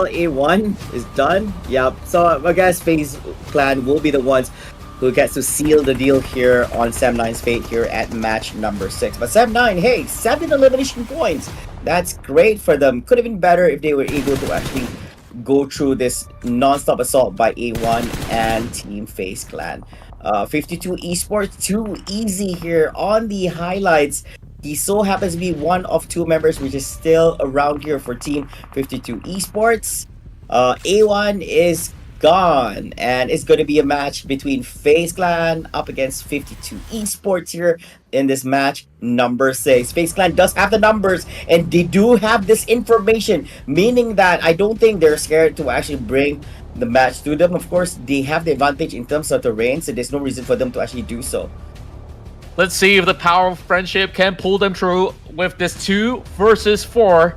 [SPEAKER 2] A1 is done, yep. So I guess FaZe Clan will be the ones who gets to seal the deal here on Sem9's fate here at match number 6. But Sem9, hey, 7 elimination points. That's great for them. Could have been better if they were able to actually go through this non-stop assault by A1 and Team FaZe Clan. 52 Esports, too easy here on the highlights. He so happens to be one of 2 members which is still around here for Team 52 Esports. A1 is gone, and it's going to be a match between FaZe Clan up against 52 Esports here in this match number 6. FaZe Clan does have the numbers, and they do have this information, meaning that I don't think they're scared to actually bring the match to them. Of course, they have the advantage in terms of terrain, so there's no reason for them to actually do so.
[SPEAKER 1] Let's see if the power of friendship can pull them through with this 2 versus 4.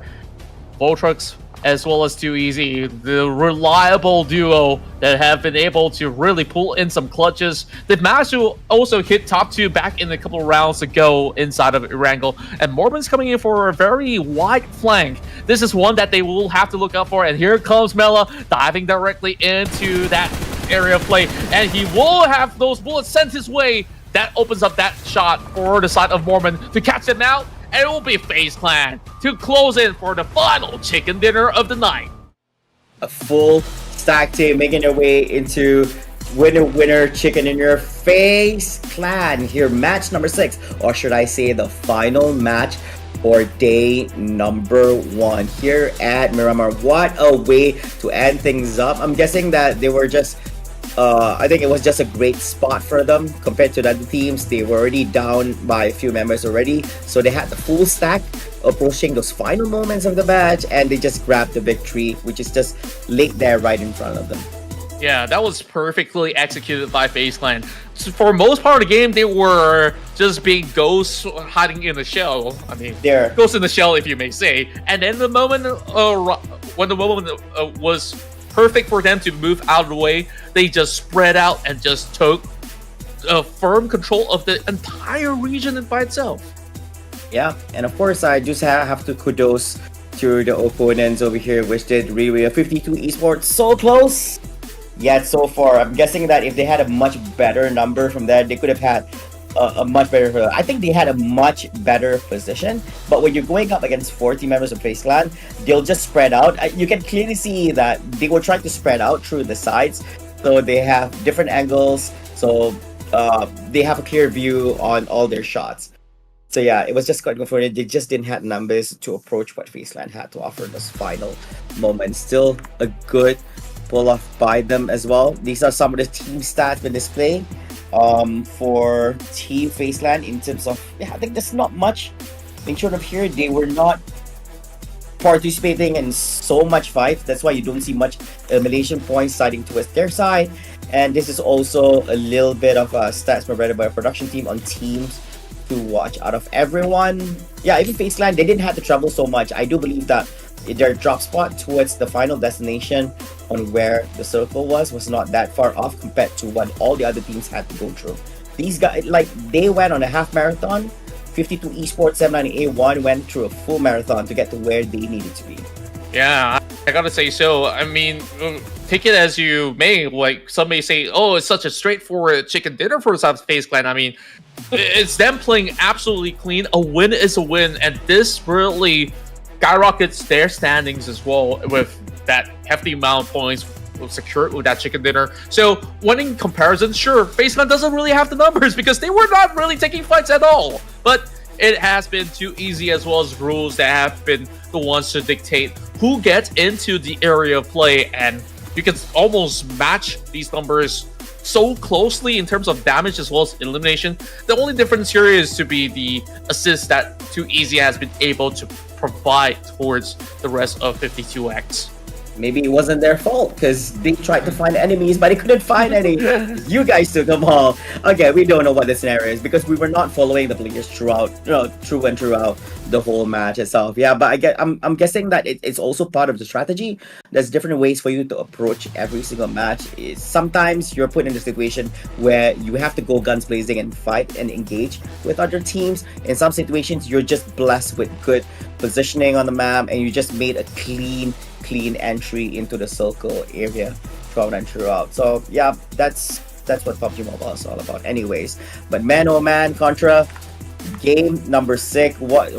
[SPEAKER 1] Voltrux as well as 2EZ, the reliable duo that have been able to really pull in some clutches. They've managed to also hit top 2 back in a couple of rounds ago inside of Erangel, and Mormon's coming in for a very wide flank. This is one that they will have to look out for, and here comes Mela diving directly into that area of play, and he will have those bullets sent his way. That opens up that shot for the side of Mormon to catch them out, and it will be FaZe Clan to close in for the final chicken dinner of the night.
[SPEAKER 2] A full stack team making their way into winner chicken in your FaZe Clan here, match number 6, or should I say the final match for day number 1 here at Miramar. What a way to end things up. I'm guessing that they were just I think it was just a great spot for them compared to the other teams. They were already down by a few members already, so they had the full stack approaching those final moments of the match, and they just grabbed the victory, which is just laid there right in front of them.
[SPEAKER 1] Yeah, that was perfectly executed by FaZe Clan. So for most part of the game, they were just being ghosts hiding in the shell. I mean,
[SPEAKER 2] There.
[SPEAKER 1] ghosts in the shell, if you may say. And then the moment when the moment was perfect for them to move out of the way, they just spread out and just took firm control of the entire region by itself.
[SPEAKER 2] Yeah, and of course, I just have to kudos to the opponents over here, which did really 52 Esports so close, yet so far. I'm guessing that if they had a much better number from there, they could have had a much better. I think they had a much better position, but when you're going up against 40 members of FaZe Clan, they'll just spread out. You can clearly see that they were trying to spread out through the sides, so they have different angles, so they have a clear view on all their shots. So yeah, it was just quite good for it. They just didn't have numbers to approach what FaZe Clan had to offer in those final moments. Still a good pull off by them as well. These are some of the team stats been displayed for Team FaZe Clan in terms of, yeah, I think there's not much being shown up here. They were not participating in so much fight. That's why you don't see much elimination points siding towards their side. And this is also a little bit of stats provided by a production team on teams to watch. Out of everyone, yeah, even FaZe Clan, they didn't have to travel so much. I do believe that their drop spot towards the final destination on where the circle was not that far off compared to what all the other teams had to go through. These guys, like, they went on a half marathon. 52 Esports 790A1 went through a full marathon to get to where they needed to be.
[SPEAKER 1] Yeah, I gotta say so. I mean, take it as you may. Like, some may say, oh, it's such a straightforward chicken dinner for South FaZe Clan. I mean, it's them playing absolutely clean. A win is a win, and this really skyrockets their standings as well with that hefty amount of points secured with that chicken dinner. So, winning comparison, sure, FaZe Clan doesn't really have the numbers because they were not really taking fights at all. But it has been too easy, as well as rules that have been the ones to dictate who gets into the area of play, and you can almost match these numbers so closely in terms of damage as well as elimination. The only difference here is to be the assist that Too Easy has been able to provide towards the rest of 52X.
[SPEAKER 2] Maybe it wasn't their fault because they tried to find enemies, but they couldn't find any. You guys took them all. Okay, we don't know what the scenario is because we were not following the players throughout the whole match itself. Yeah, but I'm guessing that it's also part of the strategy. There's different ways for you to approach every single match. Sometimes you're put in a situation where you have to go guns blazing and fight and engage with other teams. In some situations, you're just blessed with good positioning on the map and you just made a clean entry into the circle area throughout and throughout. So yeah, that's what PUBG Mobile is all about anyways. But man, oh man, Contra, game number 6, what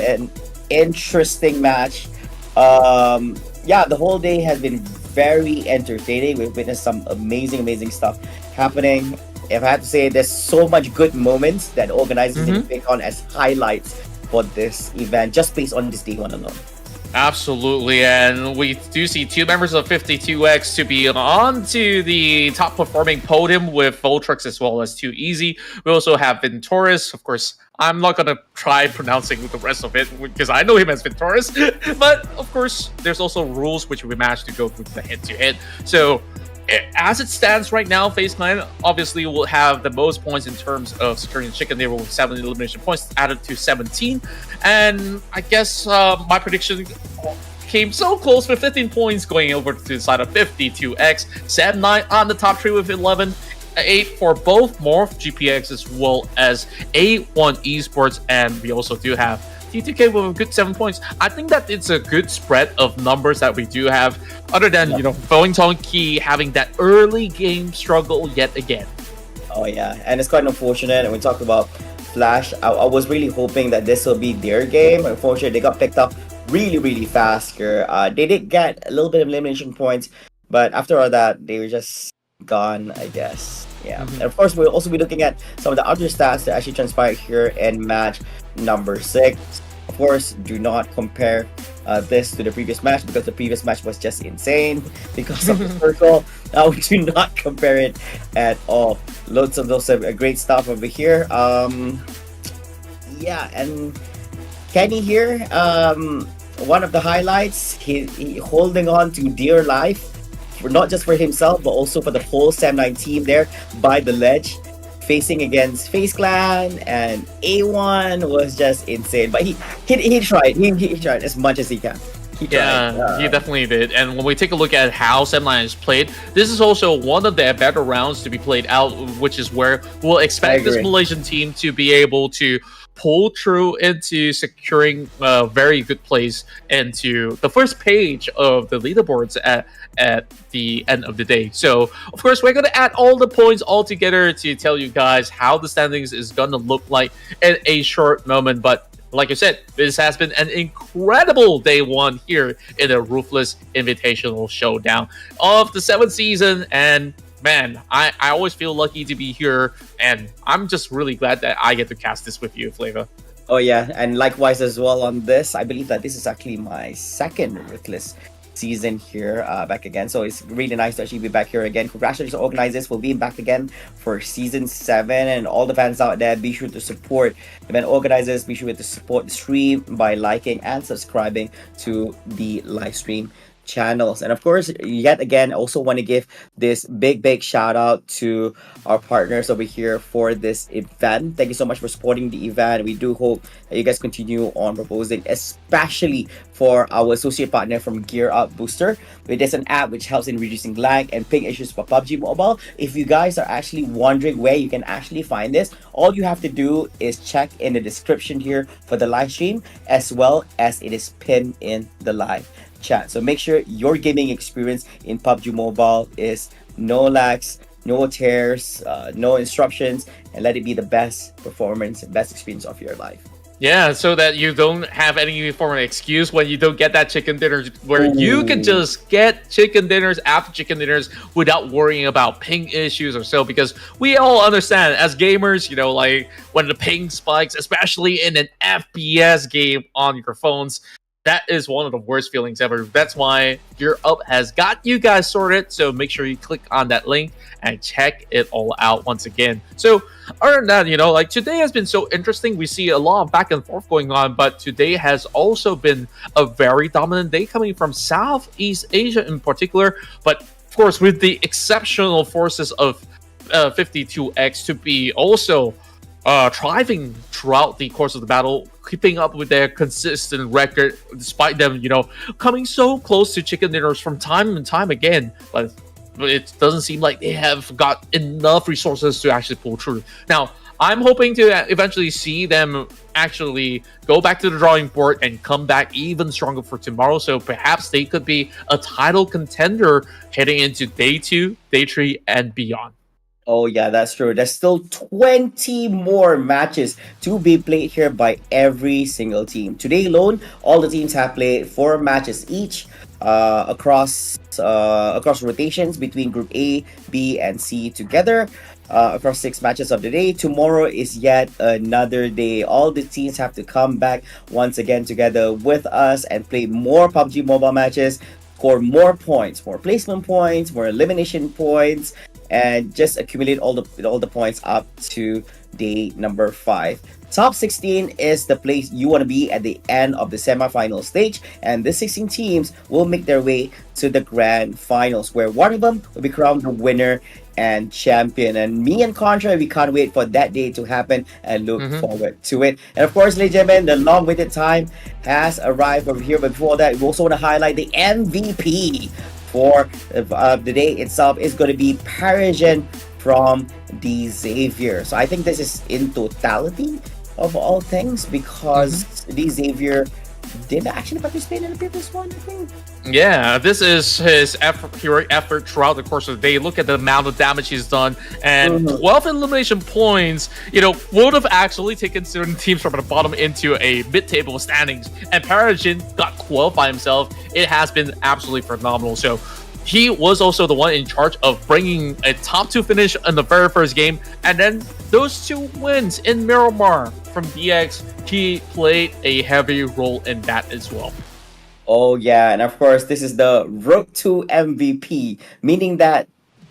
[SPEAKER 2] an interesting match. Yeah, the whole day has been very entertaining. We've witnessed some amazing stuff happening. If I have to say, there's so much good moments that organizers can pick on as highlights for this event just based on this day one alone.
[SPEAKER 1] Absolutely, and we do see 2 members of 52X to be on to the top performing podium with Voltrix as well as Too Easy. We also have Ventoris. Of course, I'm not going to try pronouncing the rest of it because I know him as Ventoris. But, of course, there's also rules which we managed to go through the head-to-head. So, as it stands right now, FaZe Clan obviously will have the most points in terms of securing the chicken dinner with 7 elimination points added to 17. And I guess my prediction came so close with 15 points going over to the side of 52X. 7-9 on the top 3 with 11. 8 for both Morph, GPX, as well as A1 Esports. And we also do have T2K with a good 7 points. I think that it's a good spread of numbers that we do have, other than, Wellington Key having that early game struggle yet again.
[SPEAKER 2] Oh yeah, and it's quite unfortunate. And we talked about Flash. I was really hoping that this will be their game. Unfortunately, they got picked up really fast here. They did get a little bit of elimination points, but after all that, they were just gone, I guess. Yeah, and of course, we'll also be looking at some of the other stats that actually transpired here in match number 6. Of course, do not compare this to the previous match because the previous match was just insane because of the circle. We do not compare it at all. Loads of those great stuff over here. Yeah, and Kenny here, one of the highlights, he holding on to dear life, for not just for himself but also for the whole Sam9 team there by the ledge, facing against FaZe Clan, and A1 was just insane. But he tried. He tried as much as he can. He
[SPEAKER 1] definitely did. And when we take a look at how Sam9 is played, this is also one of their better rounds to be played out, which is where we'll expect this Malaysian team to be able to pull through into securing very good plays into the first page of the leaderboards at the end of the day. So, of course, we're going to add all the points all together to tell you guys how the standings is going to look like in a short moment. But like I said, this has been an incredible day one here in the Ruthless Invitational Showdown of the 7th season. And man, I always feel lucky to be here, and I'm just really glad that I get to cast this with you, Flavor.
[SPEAKER 2] Oh yeah, and likewise as well on this. I believe that this is actually my 2nd Ruthless season here back again, so it's really nice to actually be back here again. Congratulations to organizers for being back again for season 7, and all the fans out there, be sure to support event organizers. Be sure to support the stream by liking and subscribing to the live stream channels. And of course, yet again, I also want to give this big shout out to our partners over here for this event. Thank you so much for supporting the event. We do hope that you guys continue on proposing, especially for our associate partner from GearUP Booster. It is an app which helps in reducing lag and ping issues for PUBG Mobile. If you guys are actually wondering where you can actually find this, all you have to do is check in the description here for the live stream, as well as it is pinned in the live chat. So make sure your gaming experience in PUBG Mobile is no lags, no tears, no instructions, and let it be the best performance, best experience of your life.
[SPEAKER 1] Yeah, so that you don't have any form of excuse when you don't get that chicken dinner, where you can just get chicken dinners after chicken dinners without worrying about ping issues or so, because we all understand as gamers, you know, like when the ping spikes, especially in an FPS game on your phones, that is one of the worst feelings ever. That's why GearUP has got you guys sorted. So make sure you click on that link and check it all out once again. So other than that, you know, like today has been so interesting. We see a lot of back and forth going on, but today has also been a very dominant day coming from Southeast Asia in particular. But of course, with the exceptional forces of 52X to be also thriving throughout the course of the battle, keeping up with their consistent record, despite them, you know, coming so close to chicken dinners from time and time again. But it doesn't seem like they have got enough resources to actually pull through. Now, I'm hoping to eventually see them actually go back to the drawing board and come back even stronger for tomorrow. So perhaps they could be a title contender heading into day 2, day 3, and beyond.
[SPEAKER 2] Oh yeah, that's true. There's still 20 more matches to be played here by every single team. Today alone, all the teams have played 4 matches each across rotations between Group A, B, and C together. Across 6 matches of the day. Tomorrow is yet another day. All the teams have to come back once again together with us and play more PUBG Mobile matches, score more points, more placement points, more elimination points, and just accumulate all the points up to day number 5. Top 16 is the place you want to be at the end of the semifinal stage, and the 16 teams will make their way to the grand finals, where one of them will be crowned the winner and champion. And me and Contra, we can't wait for that day to happen and look forward to it. And of course, ladies and gentlemen, the long-waited time has arrived over here. But before that, we also want to highlight the MVP for the day itself is going to be Parisian from the Xavier. So I think this is in totality of all things, because the Xavier did actually participate in the previous one, I think.
[SPEAKER 1] Yeah, this is his heroic effort throughout the course of the day. Look at the amount of damage he's done, and 12 elimination points, you know, would have actually taken certain teams from the bottom into a mid-table standings, and Parisian got 12 by himself. It has been absolutely phenomenal. So he was also the one in charge of bringing a top 2 finish in the very first game, and then those 2 wins in Miramar from DX. He played a heavy role in that as well.
[SPEAKER 2] Oh yeah, and of course this is the road to MVP, meaning that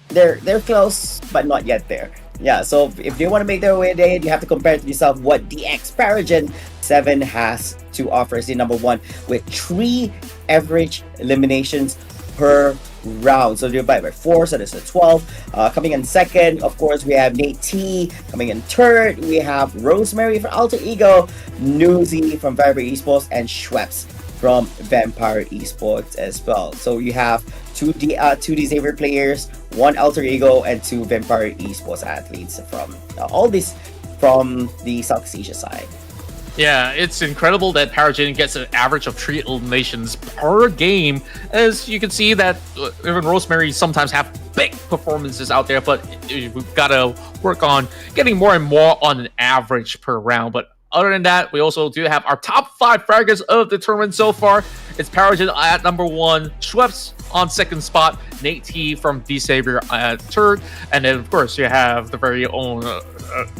[SPEAKER 2] they're close but not yet there. Yeah, so if they want to make their way there, you have to compare to yourself what DX Parisian 7 has to offer. Is the number 1 with 3 average eliminations per round. So divided by 4, so that's a 12. Coming in second, of course, we have Nate T. Coming in third, we have Rosemary from Alter Ego, Newsy from Viber Esports, and Schweppes from Vampire Esports as well. So you have 2 Xavier players, 1 Alter Ego, and 2 Vampire Esports athletes from all this from the Southeast Asia side.
[SPEAKER 1] Yeah, it's incredible that Paragin gets an average of 3 eliminations per game. As you can see that even Rosemary sometimes have big performances out there, but we've got to work on getting more and more on an average per round. But other than that, we also do have our top 5 fraggers of the tournament so far. It's Paragin at number 1, Schweppes on second spot, Nate T from D-Savior at third, and then of course you have the very own,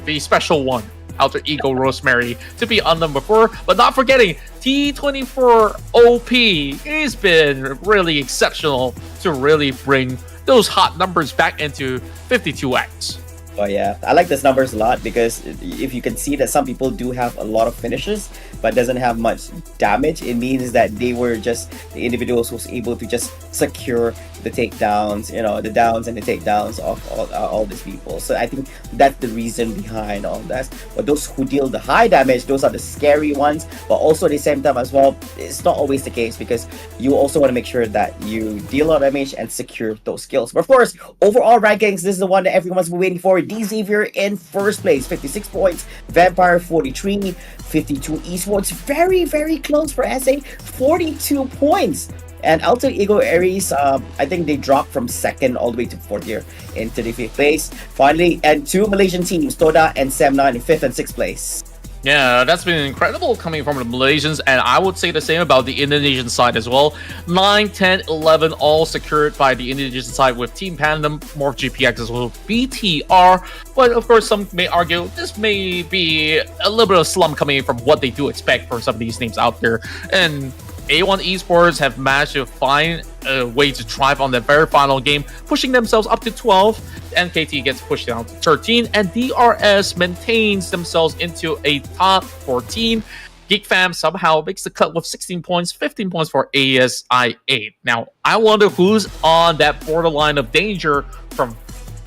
[SPEAKER 1] the special one, Alter Ego Rosemary, to be on number 4, but not forgetting T24 OP. He's been really exceptional to really bring those hot numbers back into 52X.
[SPEAKER 2] Oh yeah, I like these numbers a lot because if you can see that some people do have a lot of finishes but doesn't have much damage, it means that they were just the individuals who was able to just secure the takedowns, the downs and the takedowns of all these people. So I think that's the reason behind all that. But those who deal the high damage, those are the scary ones. But also at the same time as well, it's not always the case because you also want to make sure that you deal a lot of damage and secure those skills. But of course, overall rankings, this is the one that everyone's been waiting for. D Xavier in first place, 56 points. Vampire 43, 52 Esports, very, very close for SA, 42 points. And Alter Ego Aries, I think they dropped from second all the way to fourth here into the fifth place. Finally, and two Malaysian teams, Toda and Sam9 in fifth and sixth place.
[SPEAKER 1] Yeah, that's been incredible coming from the Malaysians, and I would say the same about the Indonesian side as well. 9, 10, 11 all secured by the Indonesian side with Team Pandem, Morph GPX as well, BTR. But of course, some may argue this may be a little bit of slump coming from what they do expect for some of these names out there. And A1 Esports have managed to find a way to thrive on their very final game, pushing themselves up to 12. NKT gets pushed down to 13, and DRS maintains themselves into a top 14. Geek Fam somehow makes the cut with 16 points, 15 points for ASI 8. Now, I wonder who's on that borderline of danger from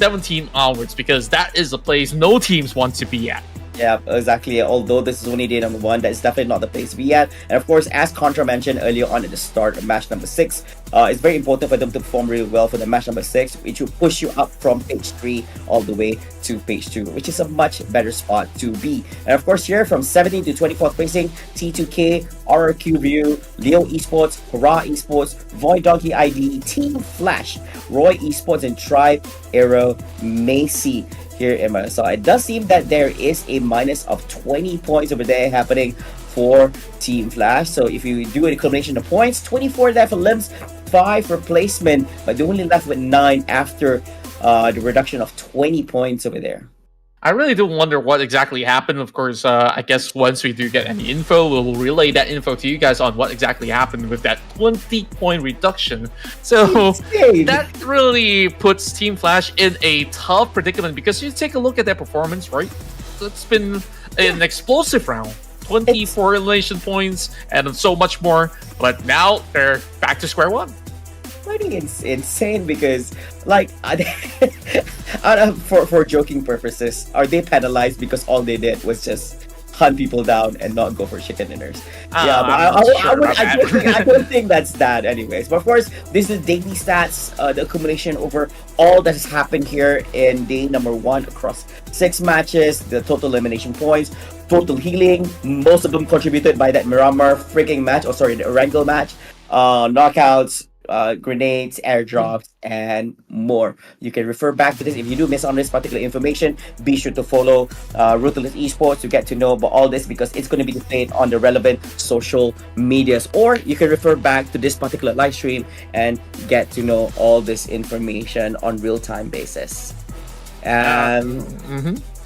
[SPEAKER 1] 17 onwards, because that is a place no teams want to be at.
[SPEAKER 2] Yeah, exactly. Although this is only day number 1, that is definitely not the place to be at. And of course, as Contra mentioned earlier on at the start of match number 6, it's very important for them to perform really well for the match number 6, which will push you up from page 3 all the way to page 2, which is a much better spot to be. And of course, here from 17th to 24th placing, T2K, RRQ View, Leo Esports, HORAA Esports, Void Donkey ID, Team Flash, Roy Esports, and Tribe Aero Macy here in my. So it does seem that there is a minus of 20 points over there happening for Team Flash. So if you do a combination of points, 24 there for Limbs, 5 for placement, but they're only left with 9 after the reduction of 20 points over there.
[SPEAKER 1] I really do wonder what exactly happened. Of course, I guess once we do get any info, we'll relay that info to you guys on what exactly happened with that 20-point reduction. So that really puts Team Flash in a tough predicament, because you take a look at their performance, right? It's been an explosive round. 24 elimination points and so much more. But now they're back to square one.
[SPEAKER 2] I think it's insane because, like, for joking purposes, are they penalized because all they did was just hunt people down and not go for chicken dinners? Yeah, but I don't think that's that anyways. But of course, this is daily stats, the accumulation over all that has happened here in day number 1 across 6 matches, the total elimination points, total healing, most of them contributed by that Miramar freaking match, the Erangel match, knockouts, grenades, airdrops, and more. You can refer back to this if you do miss on this particular information. Be sure to follow Ruthless Esports to get to know about all this, because it's going to be displayed on the relevant social medias, or you can refer back to this particular live stream and get to know all this information on real-time basis. And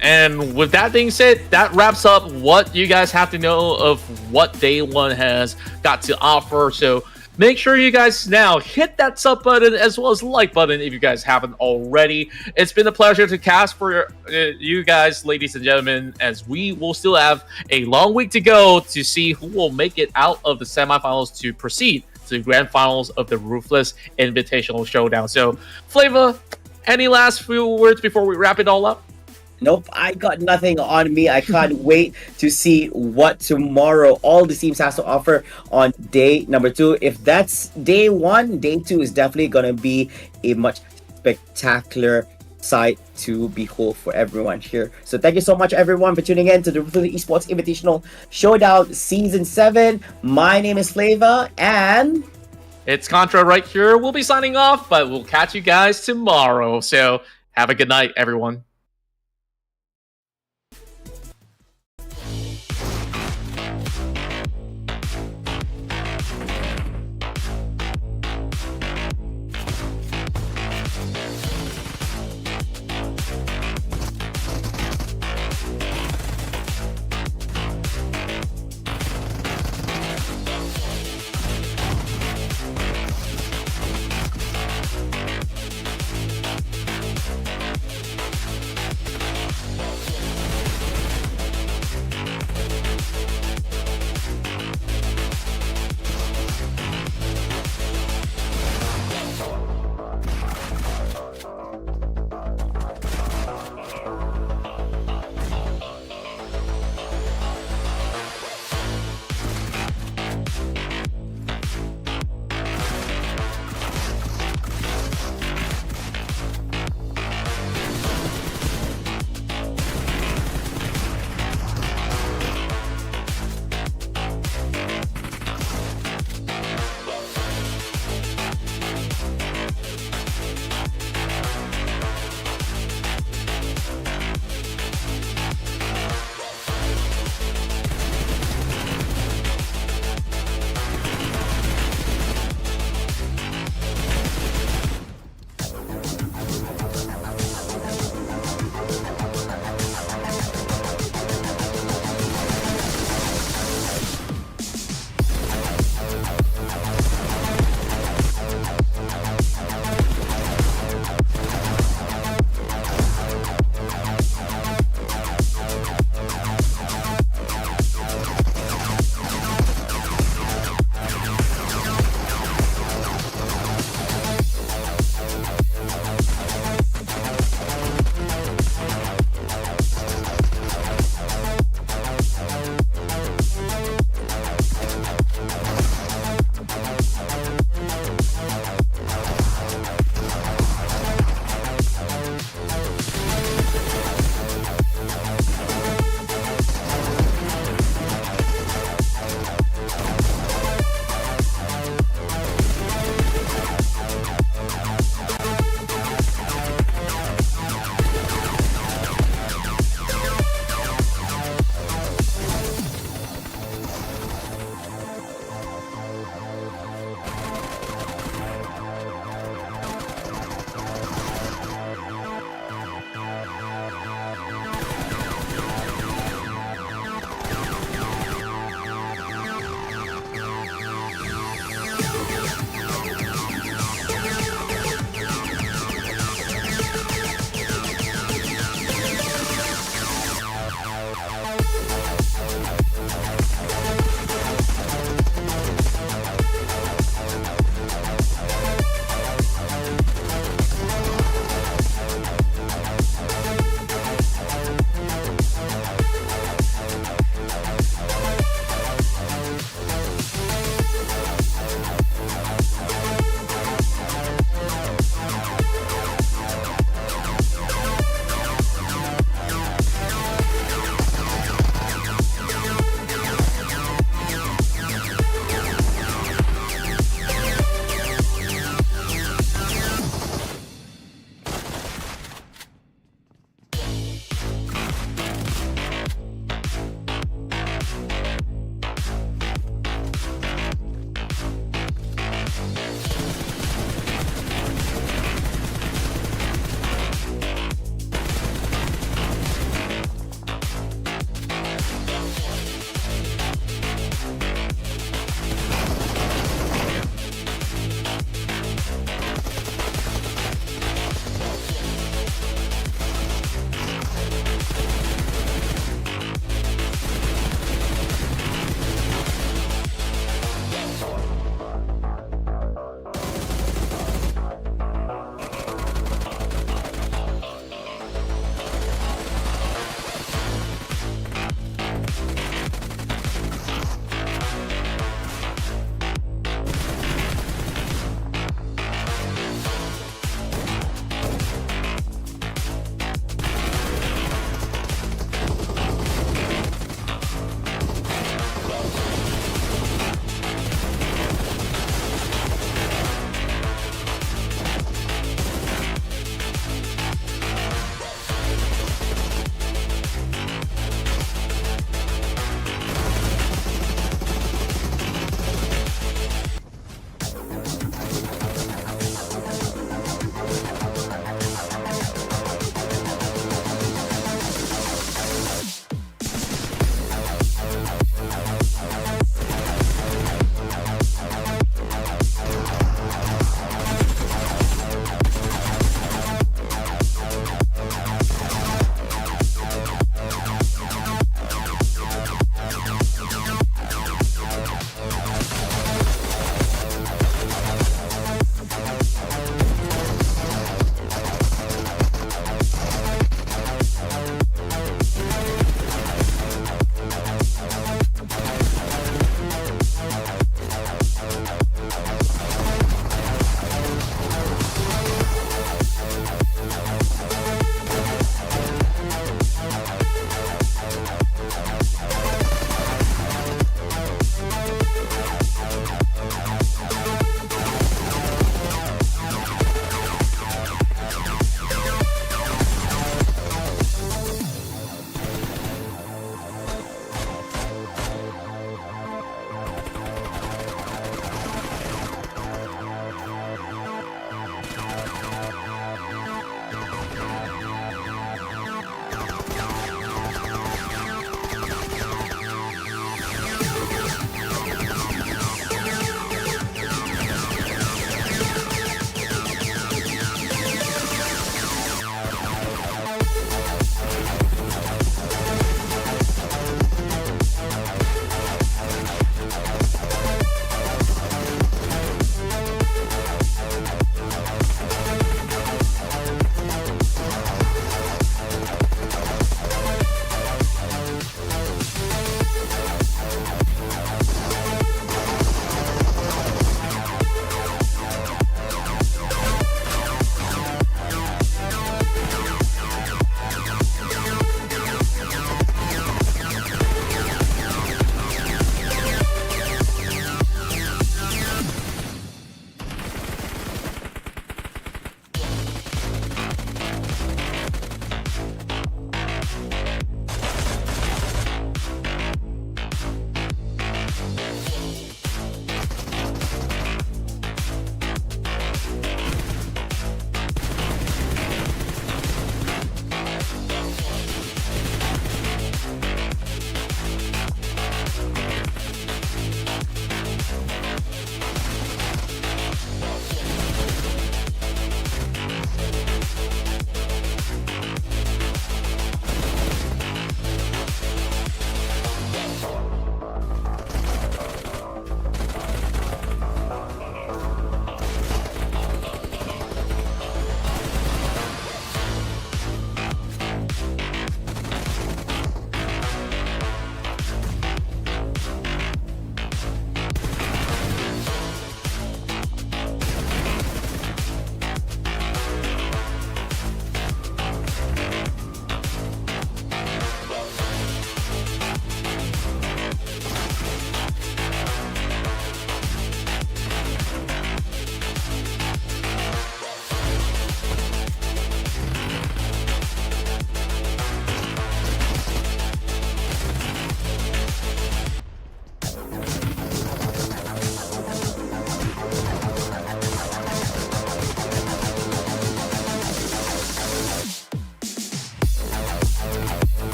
[SPEAKER 1] And with that being said, that wraps up what you guys have to know of what day 1 has got to offer. So make sure you guys now hit that sub button as well as like button if you guys haven't already. It's been a pleasure to cast for you guys, ladies and gentlemen, as we will still have a long week to go to see who will make it out of the semifinals to proceed to the grand finals of the Ruthless Invitational Showdown. So, Flavor, any last few words before we wrap it all up?
[SPEAKER 2] Nope, I got nothing on me. I can't wait to see what tomorrow all the teams has to offer on day number 2. If that's day 1, day 2 is definitely going to be a much spectacular sight to behold for everyone here. So thank you so much, everyone, for tuning in to the Ruthless Esports Invitational Showdown Season 7. My name is Flava, and
[SPEAKER 1] it's Contra right here. We'll be signing off, but we'll catch you guys tomorrow. So have a good night, everyone.